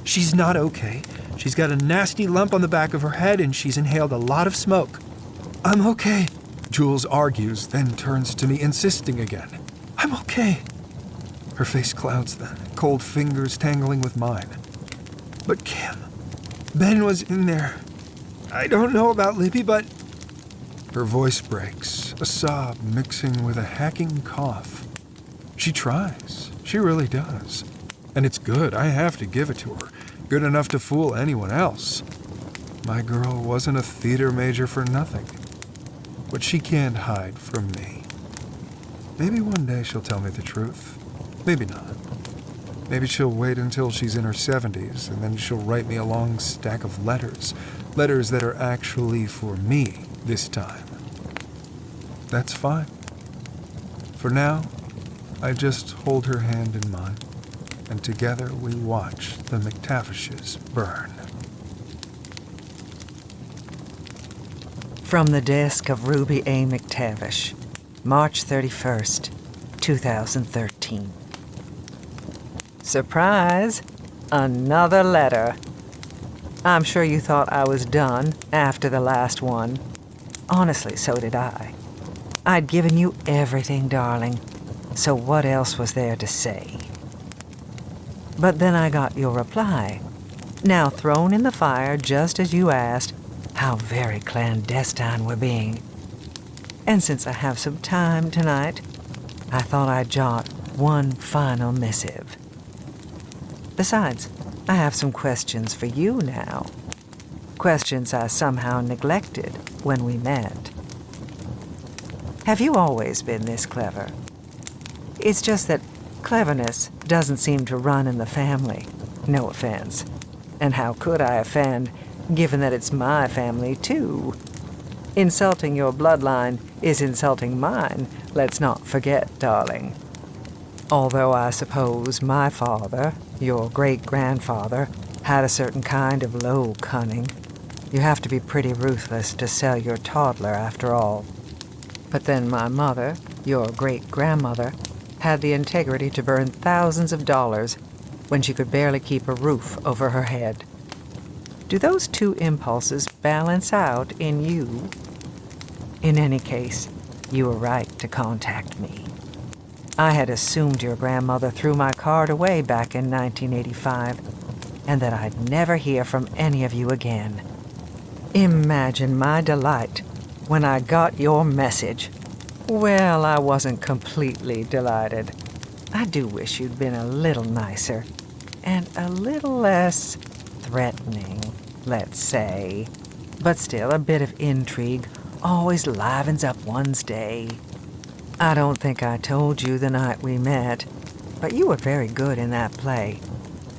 [SPEAKER 3] She's not okay. She's got a nasty lump on the back of her head, and she's inhaled a lot of smoke. I'm okay, Jules argues, then turns to me, insisting again. I'm okay. Her face clouds then, cold fingers tangling with mine. But Cam, Ben was in there. I don't know about Libby, but... Her voice breaks, a sob mixing with a hacking cough. She tries. She really does. And it's good. I have to give it to her. Good enough to fool anyone else. My girl wasn't a theater major for nothing. But she can't hide from me. Maybe one day she'll tell me the truth. Maybe not. Maybe she'll wait until she's in her 70s, and then she'll write me a long stack of letters. Letters that are actually for me this time. That's fine. For now, I just hold her hand in mine, and together we watch the McTavishes burn.
[SPEAKER 4] From the desk of Ruby A. McTavish, March 31st, 2013. Surprise! Another letter. I'm sure you thought I was done after the last one. Honestly, so did I. I'd given you everything, darling, so what else was there to say? But then I got your reply, now thrown in the fire just as you asked how very clandestine we're being. And since I have some time tonight, I thought I'd jot one final missive. Besides, I have some questions for you now. Questions I somehow neglected when we met. Have you always been this clever? It's just that cleverness doesn't seem to run in the family. No offense. And how could I offend, given that it's my family, too? Insulting your bloodline is insulting mine, let's not forget, darling. Although I suppose my father, your great-grandfather, had a certain kind of low cunning. You have to be pretty ruthless to sell your toddler, after all. But then my mother, your great-grandmother, had the integrity to burn thousands of dollars when she could barely keep a roof over her head. Do those two impulses balance out in you? In any case, you were right to contact me. I had assumed your grandmother threw my card away back in 1985, and that I'd never hear from any of you again. Imagine my delight when I got your message. Well, I wasn't completely delighted. I do wish you'd been a little nicer, and a little less threatening, let's say. But still, a bit of intrigue always livens up one's day. I don't think I told you the night we met, but you were very good in that play.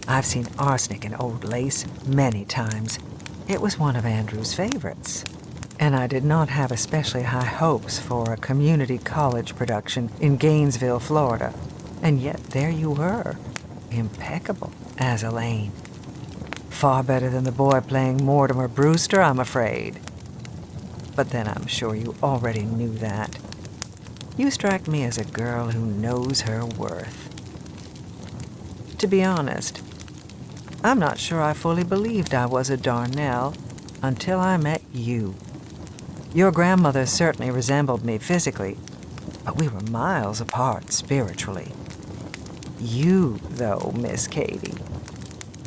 [SPEAKER 4] I've seen Arsenic in Old Lace many times. It was one of Andrew's favorites. And I did not have especially high hopes for a community college production in Gainesville, Florida. And yet there you were, impeccable as Elaine. Far better than the boy playing Mortimer Brewster, I'm afraid. But then I'm sure you already knew that. You strike me as a girl who knows her worth. To be honest, I'm not sure I fully believed I was a Darnell until I met you. Your grandmother certainly resembled me physically, but we were miles apart spiritually. You, though, Miss Katie,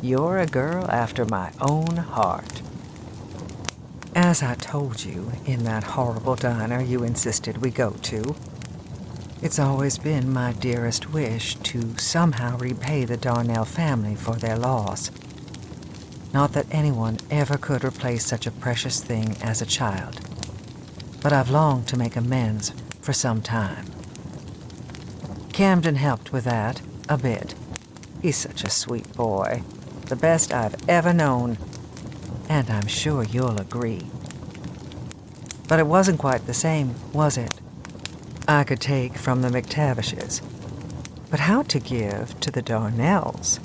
[SPEAKER 4] you're a girl after my own heart. As I told you in that horrible diner you insisted we go to, it's always been my dearest wish to somehow repay the Darnell family for their loss. Not that anyone ever could replace such a precious thing as a child, but I've longed to make amends for some time. Camden helped with that a bit. He's such a sweet boy, the best I've ever known, and I'm sure you'll agree. But it wasn't quite the same, was it? I could take from the McTavishes, but how to give to the Darnells?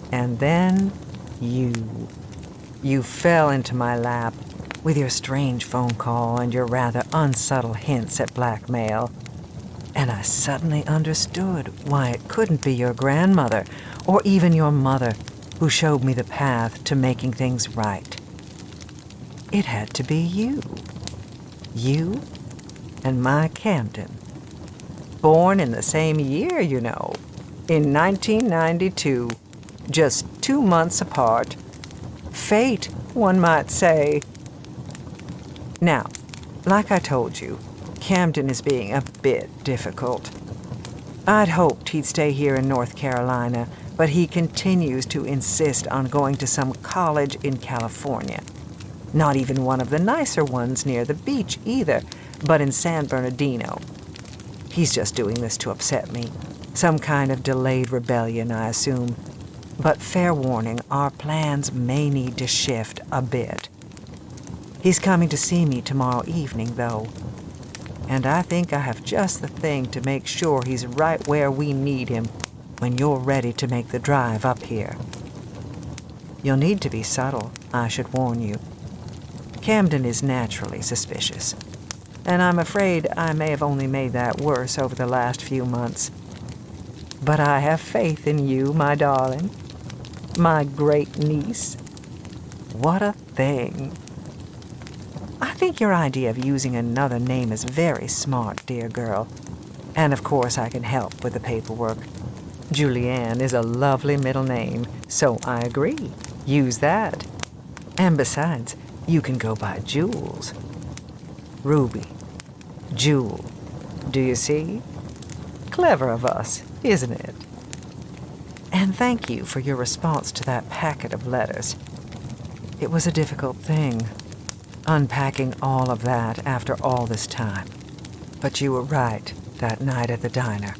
[SPEAKER 4] And then you fell into my lap with your strange phone call and your rather unsubtle hints at blackmail, and I suddenly understood why it couldn't be your grandmother or even your mother who showed me the path to making things right. It had to be you. You and my Camden. Born in the same year, you know, in 1992, just 2 months apart. Fate, one might say. Now, like I told you, Camden is being a bit difficult. I'd hoped he'd stay here in North Carolina, but he continues to insist on going to some college in California. Not even one of the nicer ones near the beach either, but in San Bernardino. He's just doing this to upset me. Some kind of delayed rebellion, I assume. But fair warning, our plans may need to shift a bit. He's coming to see me tomorrow evening, though. And I think I have just the thing to make sure he's right where we need him when you're ready to make the drive up here. You'll need to be subtle, I should warn you. Camden is naturally suspicious. and I'm afraid I may have only made that worse over the last few months. But I have faith in you, my darling. My great niece. What a thing. I think your idea of using another name is very smart, dear girl. And of course I can help with the paperwork. Julianne is a lovely middle name, so I agree. Use that. And besides, you can go by Jules. Ruby. Jewel. Do you see? Clever of us, isn't it? And thank you for your response to that packet of letters. It was a difficult thing, unpacking all of that after all this time. But you were right that night at the diner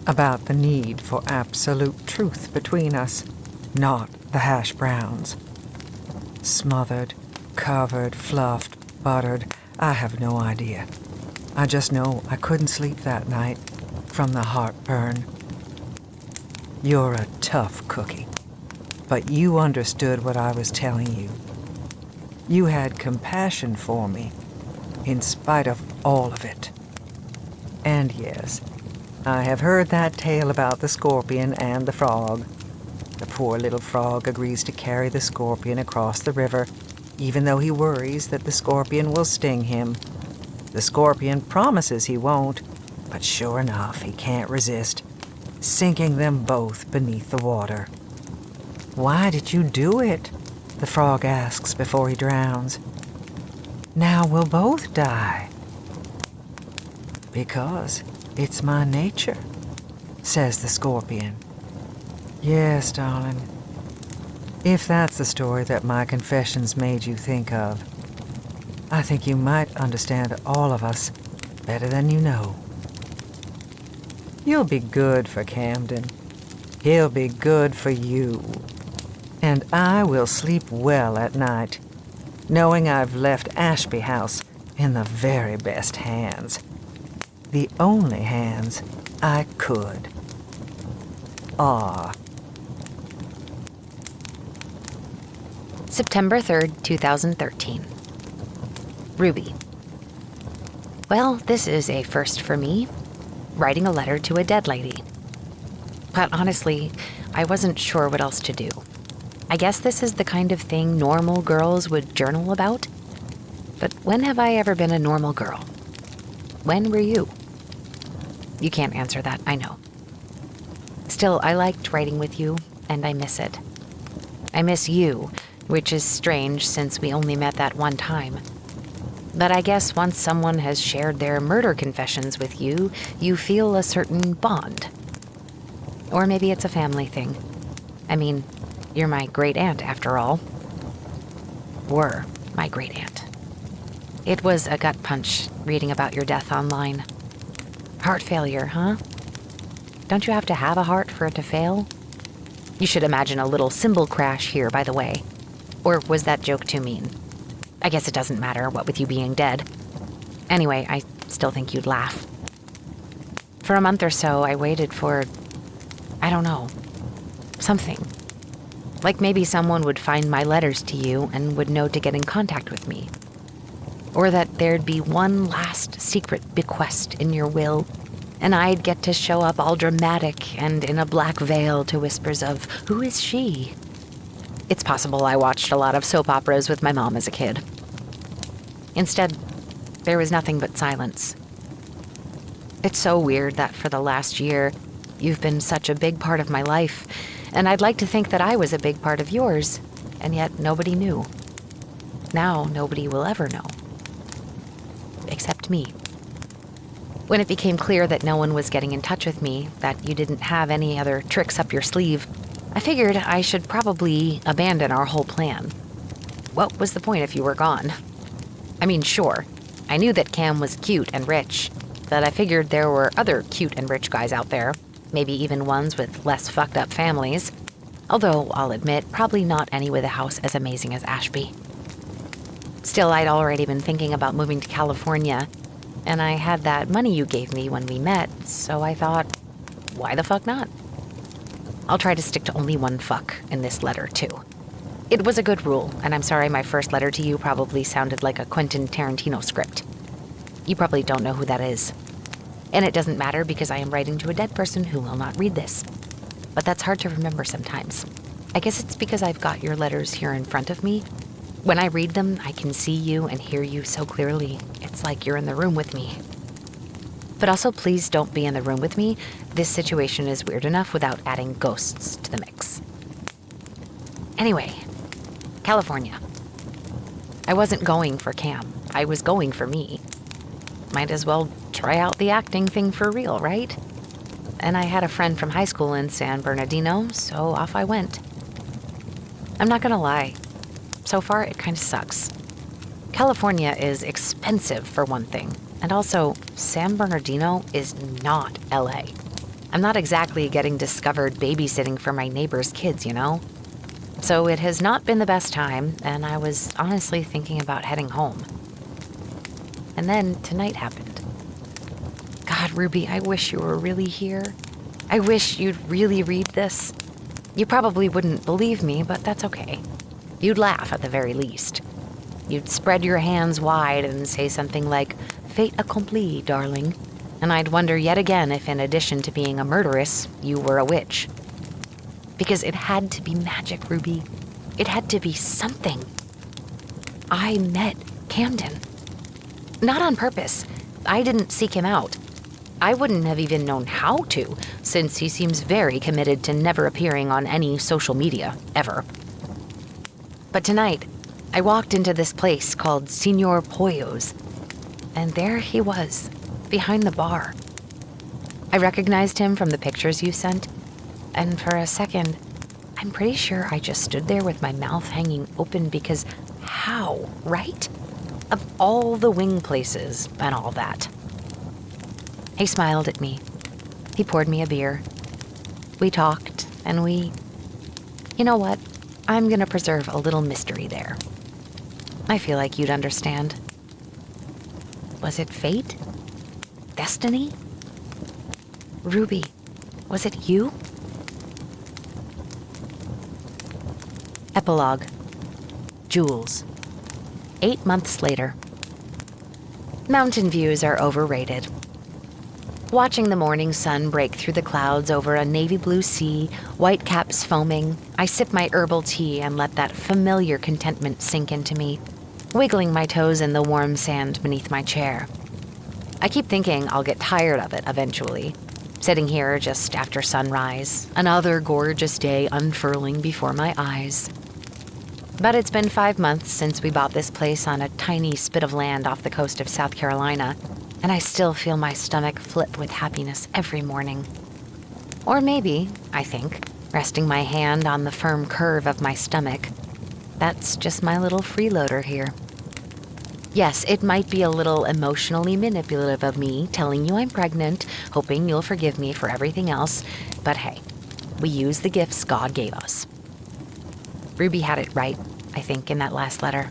[SPEAKER 4] about the need for absolute truth between us, not the hash browns. Smothered, covered, fluffed, buttered, I have no idea. I just know I couldn't sleep that night from the heartburn. You're a tough cookie, but you understood what I was telling you. You had compassion for me, in spite of all of it. And yes, I have heard that tale about the scorpion and the frog. The poor little frog agrees to carry the scorpion across the river, even though he worries that the scorpion will sting him. The scorpion promises he won't, but sure enough, he can't resist, sinking them both beneath the water. Why did you do it? The frog asks before he drowns. Now we'll both die. Because it's my nature, says the scorpion. Yes, darling. If that's the story that my confessions made you think of, I think you might understand all of us better than you know. You'll be good for Camden. He'll be good for you. And I will sleep well at night, knowing I've left Ashby House in the very best hands. The only hands I could.
[SPEAKER 2] September 3rd, 2013. Ruby. Well, this is a first for me, writing a letter to a dead lady. But honestly, I wasn't sure what else to do. I guess this is the kind of thing normal girls would journal about. But when have I ever been a normal girl? When were you? You can't answer that, I know. Still, I liked writing with you, and I miss it. I miss you, which is strange since we only met that one time. But I guess once someone has shared their murder confessions with you, you feel a certain bond. Or maybe it's a family thing. I mean, you're my great-aunt, after all. Were my great-aunt. It was a gut punch reading about your death online. Heart failure, huh? Don't you have to have a heart for it to fail? You should imagine a little cymbal crash here, by the way. Or was that joke too mean? I guess it doesn't matter, what with you being dead. Anyway, I still think you'd laugh. For a month or so, I waited for, I don't know, something. Like maybe someone would find my letters to you and would know to get in contact with me. Or that there'd be one last secret bequest in your will, and I'd get to show up all dramatic and in a black veil to whispers of, "Who is she?" It's possible I watched a lot of soap operas with my mom as a kid. Instead, there was nothing but silence. It's so weird that for the last year, you've been such a big part of my life, and I'd like to think that I was a big part of yours, and yet nobody knew. Now nobody will ever know. Except me. When it became clear that no one was getting in touch with me, that you didn't have any other tricks up your sleeve, I figured I should probably abandon our whole plan. What was the point if you were gone? I mean, sure, I knew that Cam was cute and rich, that I figured there were other cute and rich guys out there, maybe even ones with less fucked up families. Although, I'll admit, probably not any with a house as amazing as Ashby. Still, I'd already been thinking about moving to California, and I had that money you gave me when we met, so I thought, why the fuck not? I'll try to stick to only one fuck in this letter, too. It was a good rule, and I'm sorry my first letter to you probably sounded like a Quentin Tarantino script. You probably don't know who that is. And it doesn't matter because I am writing to a dead person who will not read this. But that's hard to remember sometimes. I guess it's because I've got your letters here in front of me. When I read them, I can see you and hear you so clearly. It's like you're in the room with me. But also, please don't be in the room with me. This situation is weird enough without adding ghosts to the mix. Anyway, California. I wasn't going for Cam. I was going for me. Might as well try out the acting thing for real, right? And I had a friend from high school in San Bernardino, so off I went. I'm not gonna lie. So far, it kind of sucks. California is expensive, for one thing. And also, San Bernardino is not LA. I'm not exactly getting discovered babysitting for my neighbor's kids, you know? So it has not been the best time, and I was honestly thinking about heading home. And then tonight happened. God, Ruby, I wish you were really here. I wish you'd really read this. You probably wouldn't believe me, but that's okay. You'd laugh at the very least. You'd spread your hands wide and say something like, "Fait accompli, darling." And I'd wonder yet again if, in addition to being a murderess, you were a witch. Because it had to be magic, Ruby. It had to be something. I met Camden. Not on purpose. I didn't seek him out. I wouldn't have even known how to, since he seems very committed to never appearing on any social media, ever. But tonight, I walked into this place called Señor Pollo's, and there he was, behind the bar. I recognized him from the pictures you sent, and for a second, I'm pretty sure I just stood there with my mouth hanging open because how, right? Of all the wing places and all that. He smiled at me. He poured me a beer. We talked, and you know what? I'm gonna preserve a little mystery there. I feel like you'd understand. Was it fate? Destiny? Ruby, was it you? Epilogue. Jules. 8 months later. Mountain views are overrated. Watching the morning sun break through the clouds over a navy blue sea, white caps foaming, I sip my herbal tea and let that familiar contentment sink into me, wiggling my toes in the warm sand beneath my chair. I keep thinking I'll get tired of it eventually, sitting here just after sunrise, another gorgeous day unfurling before my eyes. But it's been 5 months since we bought this place on a tiny spit of land off the coast of South Carolina, and I still feel my stomach flip with happiness every morning. Or maybe, I think, resting my hand on the firm curve of my stomach, that's just my little freeloader here. Yes, it might be a little emotionally manipulative of me telling you I'm pregnant, hoping you'll forgive me for everything else, but hey, we use the gifts God gave us. Ruby had it right, I think, in that last letter.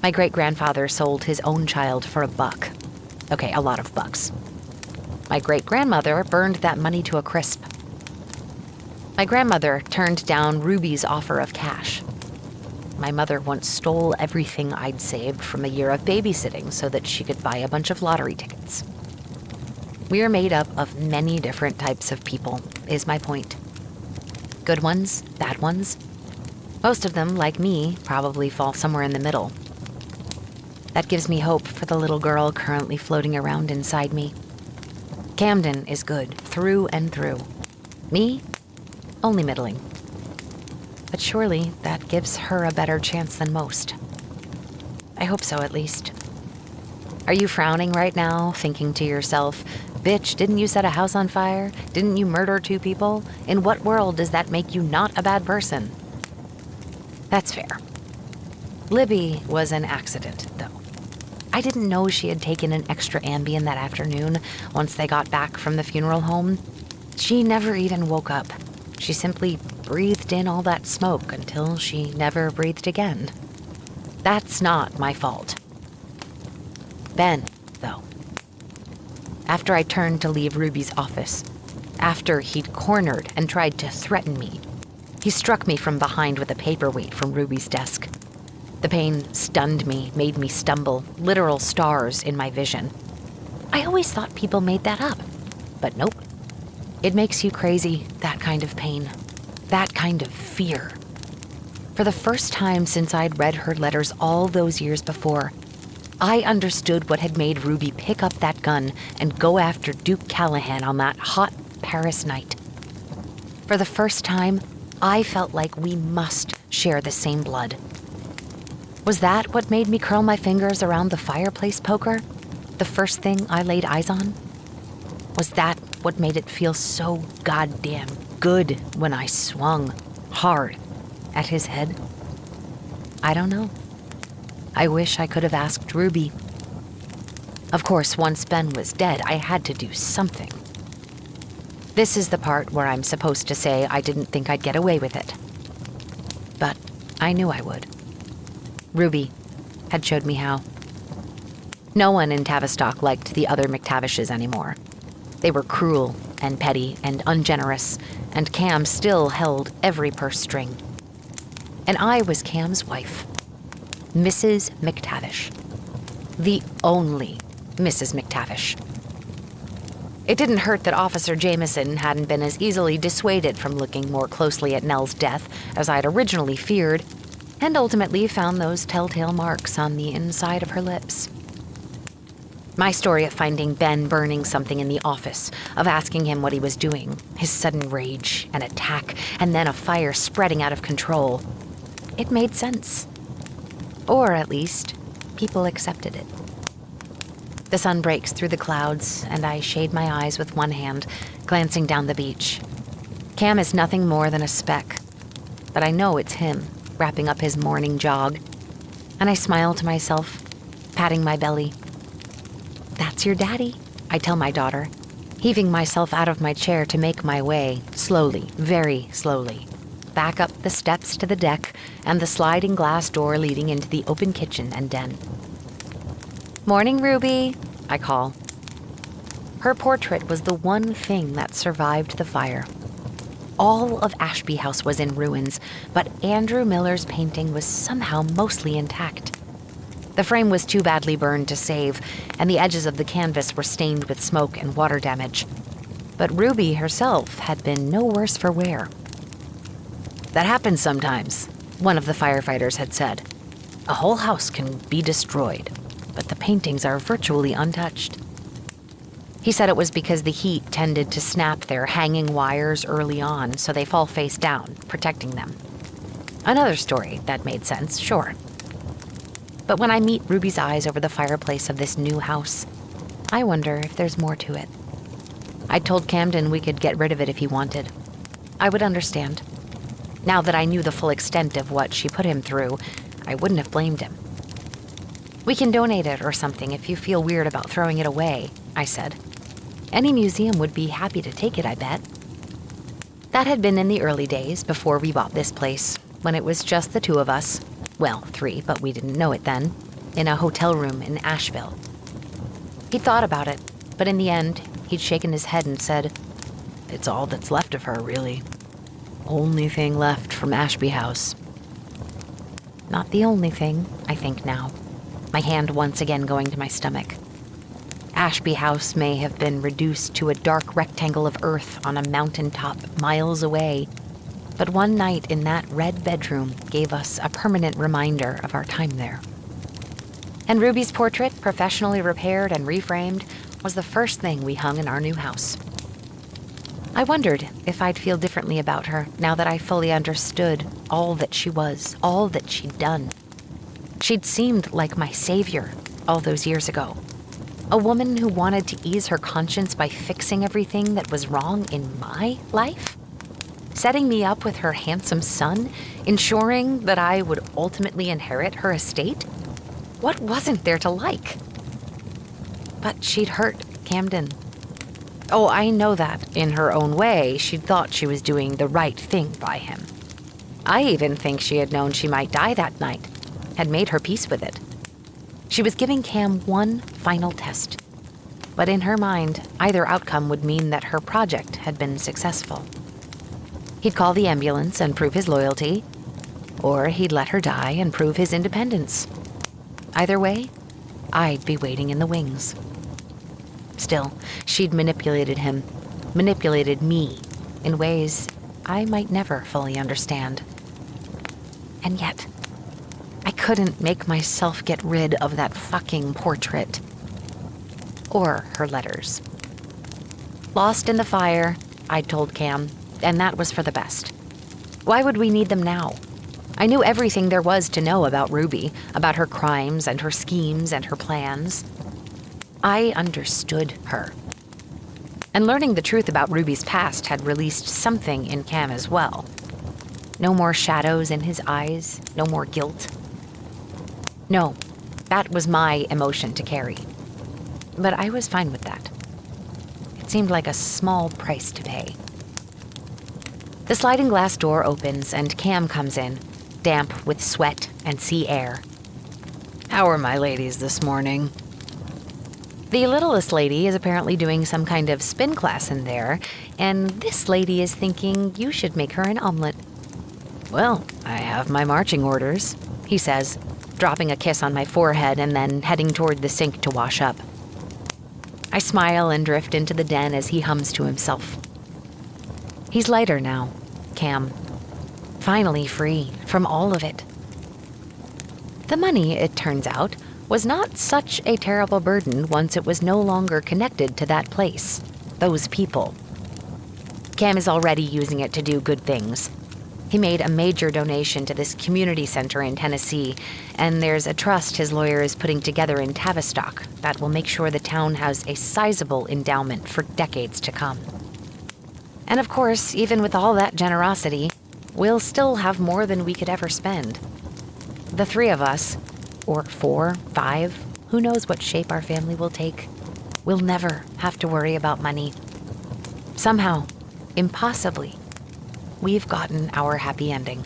[SPEAKER 2] My great-grandfather sold his own child for $1. Okay, a lot of bucks. My great-grandmother burned that money to a crisp. My grandmother turned down Ruby's offer of cash. My mother once stole everything I'd saved from a year of babysitting so that she could buy a bunch of lottery tickets. We are made up of many different types of people, is my point. Good ones, bad ones. Most of them, like me, probably fall somewhere in the middle. That gives me hope for the little girl currently floating around inside me. Camden is good, through and through. Me, only middling. But surely that gives her a better chance than most. I hope so, at least. Are you frowning right now, thinking to yourself, "Bitch, didn't you set a house on fire? Didn't you murder 2 people? In what world does that make you not a bad person?" That's fair. Libby was an accident, though. I didn't know she had taken an extra Ambien that afternoon once they got back from the funeral home. She never even woke up. She simply breathed in all that smoke until she never breathed again. That's not my fault. Ben, though. After I turned to leave Ruby's office, after he'd cornered and tried to threaten me, he struck me from behind with a paperweight from Ruby's desk. The pain stunned me, made me stumble, literal stars in my vision. I always thought people made that up, but nope. It makes you crazy, that kind of pain, that kind of fear. For the first time since I'd read her letters all those years before, I understood what had made Ruby pick up that gun and go after Duke Callahan on that hot Paris night. For the first time, I felt like we must share the same blood. Was that what made me curl my fingers around the fireplace poker, the first thing I laid eyes on? Was that what made it feel so goddamn good when I swung hard at his head? I don't know. I wish I could have asked Ruby. Of course, once Ben was dead, I had to do something. This is the part where I'm supposed to say I didn't think I'd get away with it. But I knew I would. Ruby had showed me how. No one in Tavistock liked the other McTavishes anymore. They were cruel and petty and ungenerous, and Cam still held every purse string. And I was Cam's wife, Mrs. McTavish. The only Mrs. McTavish. It didn't hurt that Officer Jameson hadn't been as easily dissuaded from looking more closely at Nell's death as I'd originally feared, and ultimately found those telltale marks on the inside of her lips. My story of finding Ben burning something in the office, of asking him what he was doing, his sudden rage, an attack, and then a fire spreading out of control. It made sense. Or at least, people accepted it. The sun breaks through the clouds, and I shade my eyes with one hand, glancing down the beach. Cam is nothing more than a speck, but I know it's him, wrapping up his morning jog, and I smile to myself, patting my belly. "That's your daddy," I tell my daughter, heaving myself out of my chair to make my way, slowly, very slowly, back up the steps to the deck and the sliding glass door leading into the open kitchen and den. "Morning, Ruby," I call. Her portrait was the one thing that survived the fire. All of Ashby House was in ruins, but Andrew Miller's painting was somehow mostly intact. The frame was too badly burned to save, and the edges of the canvas were stained with smoke and water damage. But Ruby herself had been no worse for wear. "That happens sometimes," one of the firefighters had said. "A whole house can be destroyed, but the paintings are virtually untouched." He said it was because the heat tended to snap their hanging wires early on, so they fall face down, protecting them. Another story that made sense, sure. But when I meet Ruby's eyes over the fireplace of this new house, I wonder if there's more to it. I told Camden we could get rid of it if he wanted. I would understand. Now that I knew the full extent of what she put him through, I wouldn't have blamed him. "We can donate it or something if you feel weird about throwing it away," I said. "Any museum would be happy to take it, I bet." That had been in the early days, before we bought this place, when it was just the two of us, well, 3, but we didn't know it then, in a hotel room in Asheville. He'd thought about it, but in the end, he'd shaken his head and said, "It's all that's left of her, really. Only thing left from Ashby House." Not the only thing, I think now, my hand once again going to my stomach. Ashby House may have been reduced to a dark rectangle of earth on a mountaintop miles away, but one night in that red bedroom gave us a permanent reminder of our time there. And Ruby's portrait, professionally repaired and reframed, was the first thing we hung in our new house. I wondered if I'd feel differently about her now that I fully understood all that she was, all that she'd done. She'd seemed like my savior all those years ago. A woman who wanted to ease her conscience by fixing everything that was wrong in my life? Setting me up with her handsome son, ensuring that I would ultimately inherit her estate? What wasn't there to like? But she'd hurt Camden. Oh, I know that, in her own way, she'd thought she was doing the right thing by him. I even think she had known she might die that night, had made her peace with it. She was giving Cam one final test. But in her mind, either outcome would mean that her project had been successful. He'd call the ambulance and prove his loyalty, or he'd let her die and prove his independence. Either way, I'd be waiting in the wings. Still, she'd manipulated him, manipulated me, in ways I might never fully understand. And yet, I couldn't make myself get rid of that fucking portrait. Or her letters. Lost in the fire, I'd told Cam, and that was for the best. Why would we need them now? I knew everything there was to know about Ruby, about her crimes and her schemes and her plans. I understood her. And learning the truth about Ruby's past had released something in Cam as well. No more shadows in his eyes, no more guilt. No, that was my emotion to carry. But I was fine with that. It seemed like a small price to pay. The sliding glass door opens and Cam comes in, damp with sweat and sea air.
[SPEAKER 6] How are my ladies this morning?
[SPEAKER 2] The littlest lady is apparently doing some kind of spin class in there, and this lady is thinking you should make her an omelet.
[SPEAKER 6] Well, I have my marching orders,
[SPEAKER 2] He says, dropping a kiss on my forehead and then heading toward the sink to wash up. I smile and drift into the den as he hums to himself. He's lighter now, Cam. Finally free from all of it. The money, it turns out, was not such a terrible burden once it was no longer connected to that place, those people. Cam is already using it to do good things. He made a major donation to this community center in Tennessee, and there's a trust his lawyer is putting together in Tavistock that will make sure the town has a sizable endowment for decades to come. And of course, even with all that generosity, we'll still have more than we could ever spend. The three of us, or 4, 5, who knows what shape our family will take, we'll never have to worry about money. Somehow, impossibly, we've gotten our happy ending.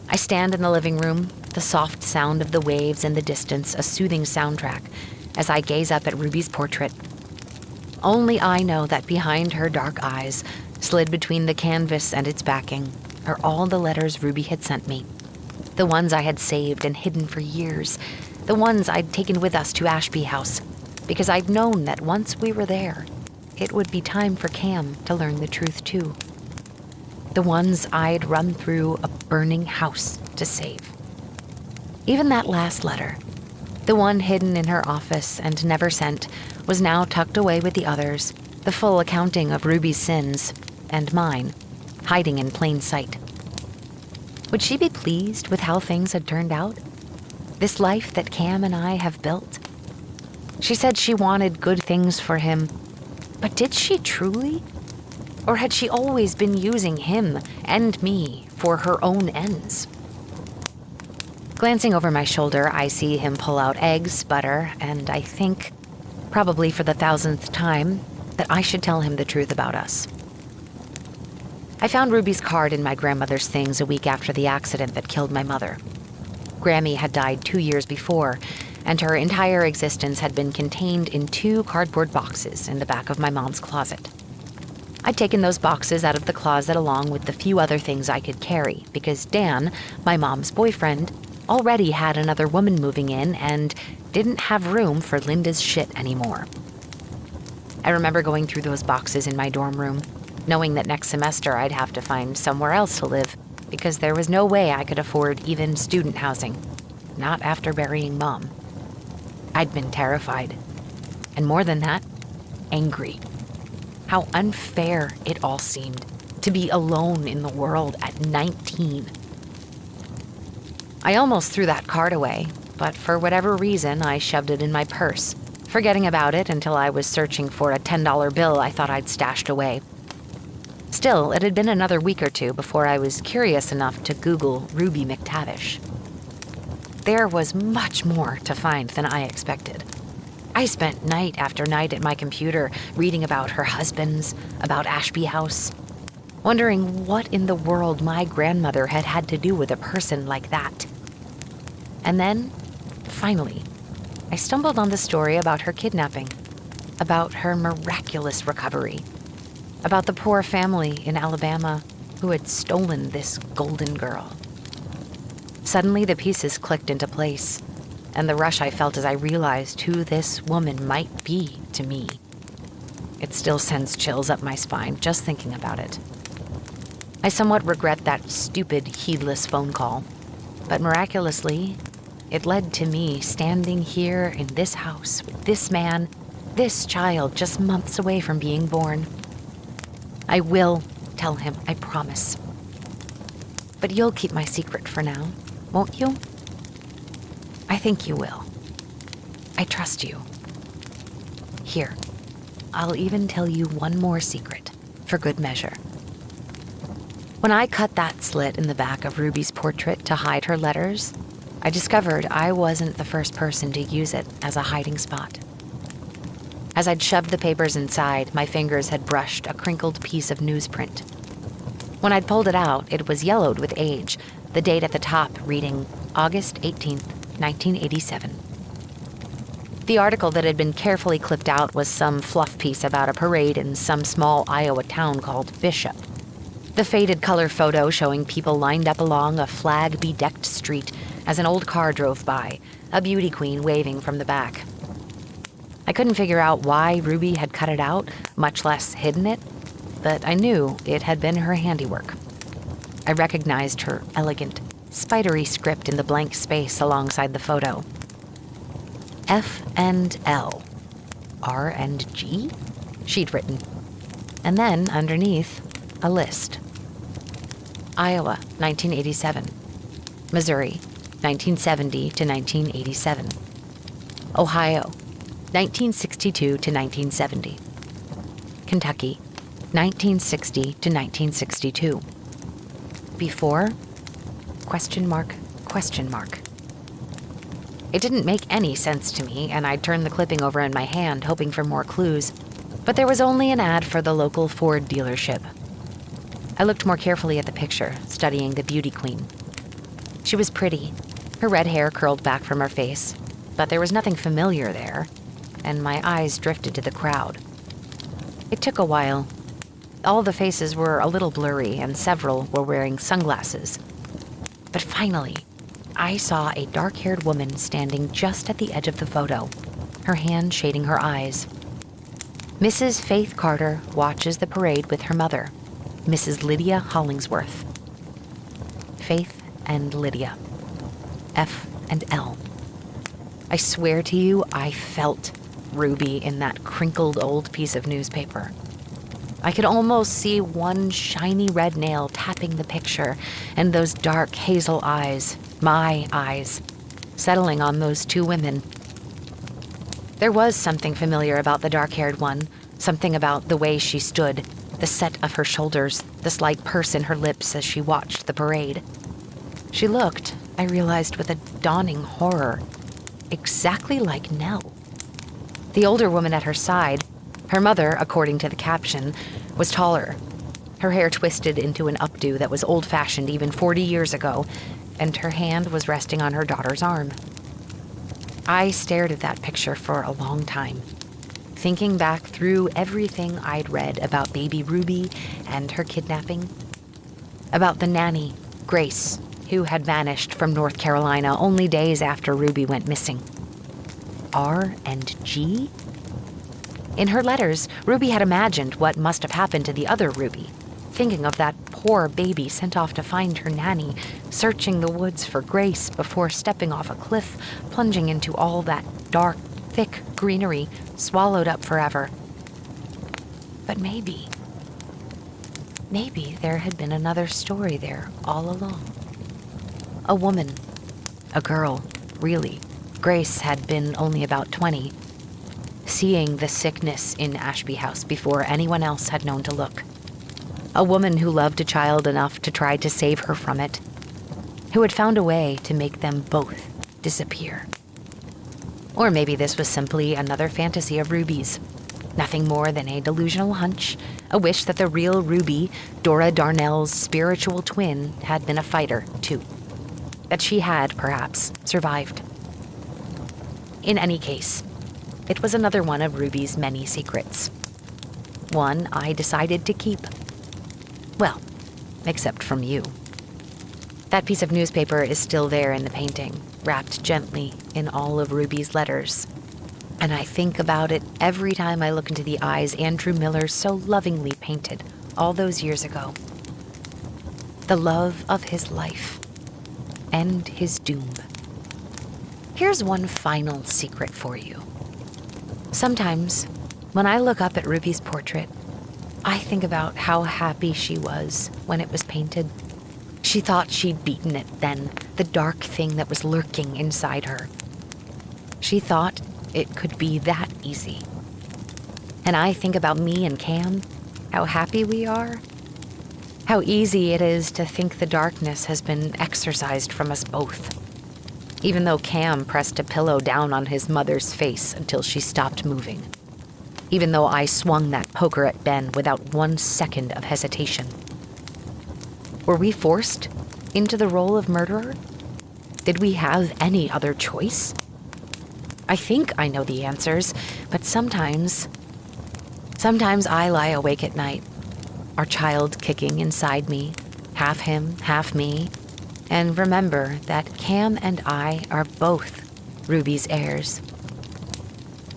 [SPEAKER 2] I stand in the living room, the soft sound of the waves in the distance a soothing soundtrack, as I gaze up at Ruby's portrait. Only I know that behind her dark eyes, slid between the canvas and its backing, are all the letters Ruby had sent me. The ones I had saved and hidden for years. The ones I'd taken with us to Ashby House, because I'd known that once we were there, it would be time for Cam to learn the truth too. The ones I'd run through a burning house to save. Even that last letter, the one hidden in her office and never sent, was now tucked away with the others, the full accounting of Ruby's sins, and mine, hiding in plain sight. Would she be pleased with how things had turned out? This life that Cam and I have built? She said she wanted good things for him, but did she truly? Or had she always been using him and me for her own ends? Glancing over my shoulder, I see him pull out eggs, butter, and I think, probably for the 1000th time, that I should tell him the truth about us. I found Ruby's card in my grandmother's things a week after the accident that killed my mother. Grammy had died 2 years before, and her entire existence had been contained in 2 cardboard boxes in the back of my mom's closet. I'd taken those boxes out of the closet along with the few other things I could carry, because Dan, my mom's boyfriend, already had another woman moving in and didn't have room for Linda's shit anymore. I remember going through those boxes in my dorm room, knowing that next semester I'd have to find somewhere else to live, because there was no way I could afford even student housing, not after burying Mom. I'd been terrified, and more than that, angry. How unfair it all seemed to be alone in the world at 19. I almost threw that card away, but for whatever reason, I shoved it in my purse, forgetting about it until I was searching for a $10 bill I thought I'd stashed away. Still, it had been another week or two before I was curious enough to Google Ruby McTavish. There was much more to find than I expected. I spent night after night at my computer reading about her husbands, about Ashby House, wondering what in the world my grandmother had had to do with a person like that. And then, finally, I stumbled on the story about her kidnapping, about her miraculous recovery, about the poor family in Alabama who had stolen this golden girl. Suddenly, the pieces clicked into place, and the rush I felt as I realized who this woman might be to me. It still sends chills up my spine just thinking about it. I somewhat regret that stupid, heedless phone call, but miraculously, it led to me standing here in this house with this man, this child just months away from being born. I will tell him, I promise. But you'll keep my secret for now, won't you? I think you will. I trust you. Here, I'll even tell you one more secret, for good measure. When I cut that slit in the back of Ruby's portrait to hide her letters, I discovered I wasn't the first person to use it as a hiding spot. As I'd shoved the papers inside, my fingers had brushed a crinkled piece of newsprint. When I'd pulled it out, it was yellowed with age, the date at the top reading August 18th, 1987. The article that had been carefully clipped out was some fluff piece about a parade in some small Iowa town called Bishop. The faded color photo showing people lined up along a flag-bedecked street as an old car drove by, a beauty queen waving from the back. I couldn't figure out why Ruby had cut it out, much less hidden it, but I knew it had been her handiwork. I recognized her elegant, spidery script in the blank space alongside the photo. F and L, R and G, she'd written. And then, underneath, a list. Iowa, 1987. Missouri, 1970 to 1987. Ohio, 1962 to 1970. Kentucky, 1960 to 1962. Before? Question mark, question mark. It didn't make any sense to me, and I turned the clipping over in my hand, hoping for more clues. But there was only an ad for the local Ford dealership. I looked more carefully at the picture, studying the beauty queen. She was pretty, her red hair curled back from her face, but there was nothing familiar there, and my eyes drifted to the crowd. It took a while. All the faces were a little blurry, and several were wearing sunglasses. But finally, I saw a dark-haired woman standing just at the edge of the photo, her hand shading her eyes. Mrs. Faith Carter watches the parade with her mother, Mrs. Lydia Hollingsworth. Faith and Lydia. F and L. I swear to you, I felt Ruby in that crinkled old piece of newspaper. I could almost see one shiny red nail tapping the picture, and those dark hazel eyes, my eyes, settling on those two women. There was something familiar about the dark-haired one, something about the way she stood, the set of her shoulders, the slight purse in her lips as she watched the parade. She looked, I realized with a dawning horror, exactly like Nell. The older woman at her side, her mother, according to the caption, was taller. Her hair twisted into an updo that was old-fashioned even 40 years ago, and her hand was resting on her daughter's arm. I stared at that picture for a long time, thinking back through everything I'd read about baby Ruby and her kidnapping, about the nanny, Grace, who had vanished from North Carolina only days after Ruby went missing. R and G? In her letters, Ruby had imagined what must have happened to the other Ruby, thinking of that poor baby sent off to find her nanny, searching the woods for Grace before stepping off a cliff, plunging into all that dark, thick greenery, swallowed up forever. But maybe there had been another story there all along. A woman, a girl, really. Grace had been only about 20, seeing the sickness in Ashby House before anyone else had known to look. A woman who loved a child enough to try to save her from it, who had found a way to make them both disappear. Or maybe this was simply another fantasy of Ruby's. Nothing more than a delusional hunch, a wish that the real Ruby, Dora Darnell's spiritual twin, had been a fighter, too. That she had, perhaps, survived. In any case, it was another one of Ruby's many secrets. One I decided to keep. Well, except from you. That piece of newspaper is still there in the painting, wrapped gently in all of Ruby's letters. And I think about it every time I look into the eyes Andrew Miller so lovingly painted all those years ago. The love of his life and his doom. Here's one final secret for you. Sometimes, when I look up at Ruby's portrait, I think about how happy she was when it was painted. She thought she'd beaten it then, the dark thing that was lurking inside her. She thought it could be that easy. And I think about me and Cam, how happy we are, how easy it is to think the darkness has been exorcised from us both. Even though Cam pressed a pillow down on his mother's face until she stopped moving. Even though I swung that poker at Ben without 1 second of hesitation. Were we forced into the role of murderer? Did we have any other choice? I think I know the answers, but sometimes I lie awake at night, our child kicking inside me, half him, half me, and remember that Cam and I are both Ruby's heirs.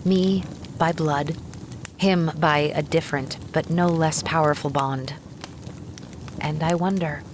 [SPEAKER 2] Me by blood, him by a different but no less powerful bond. And I wonder.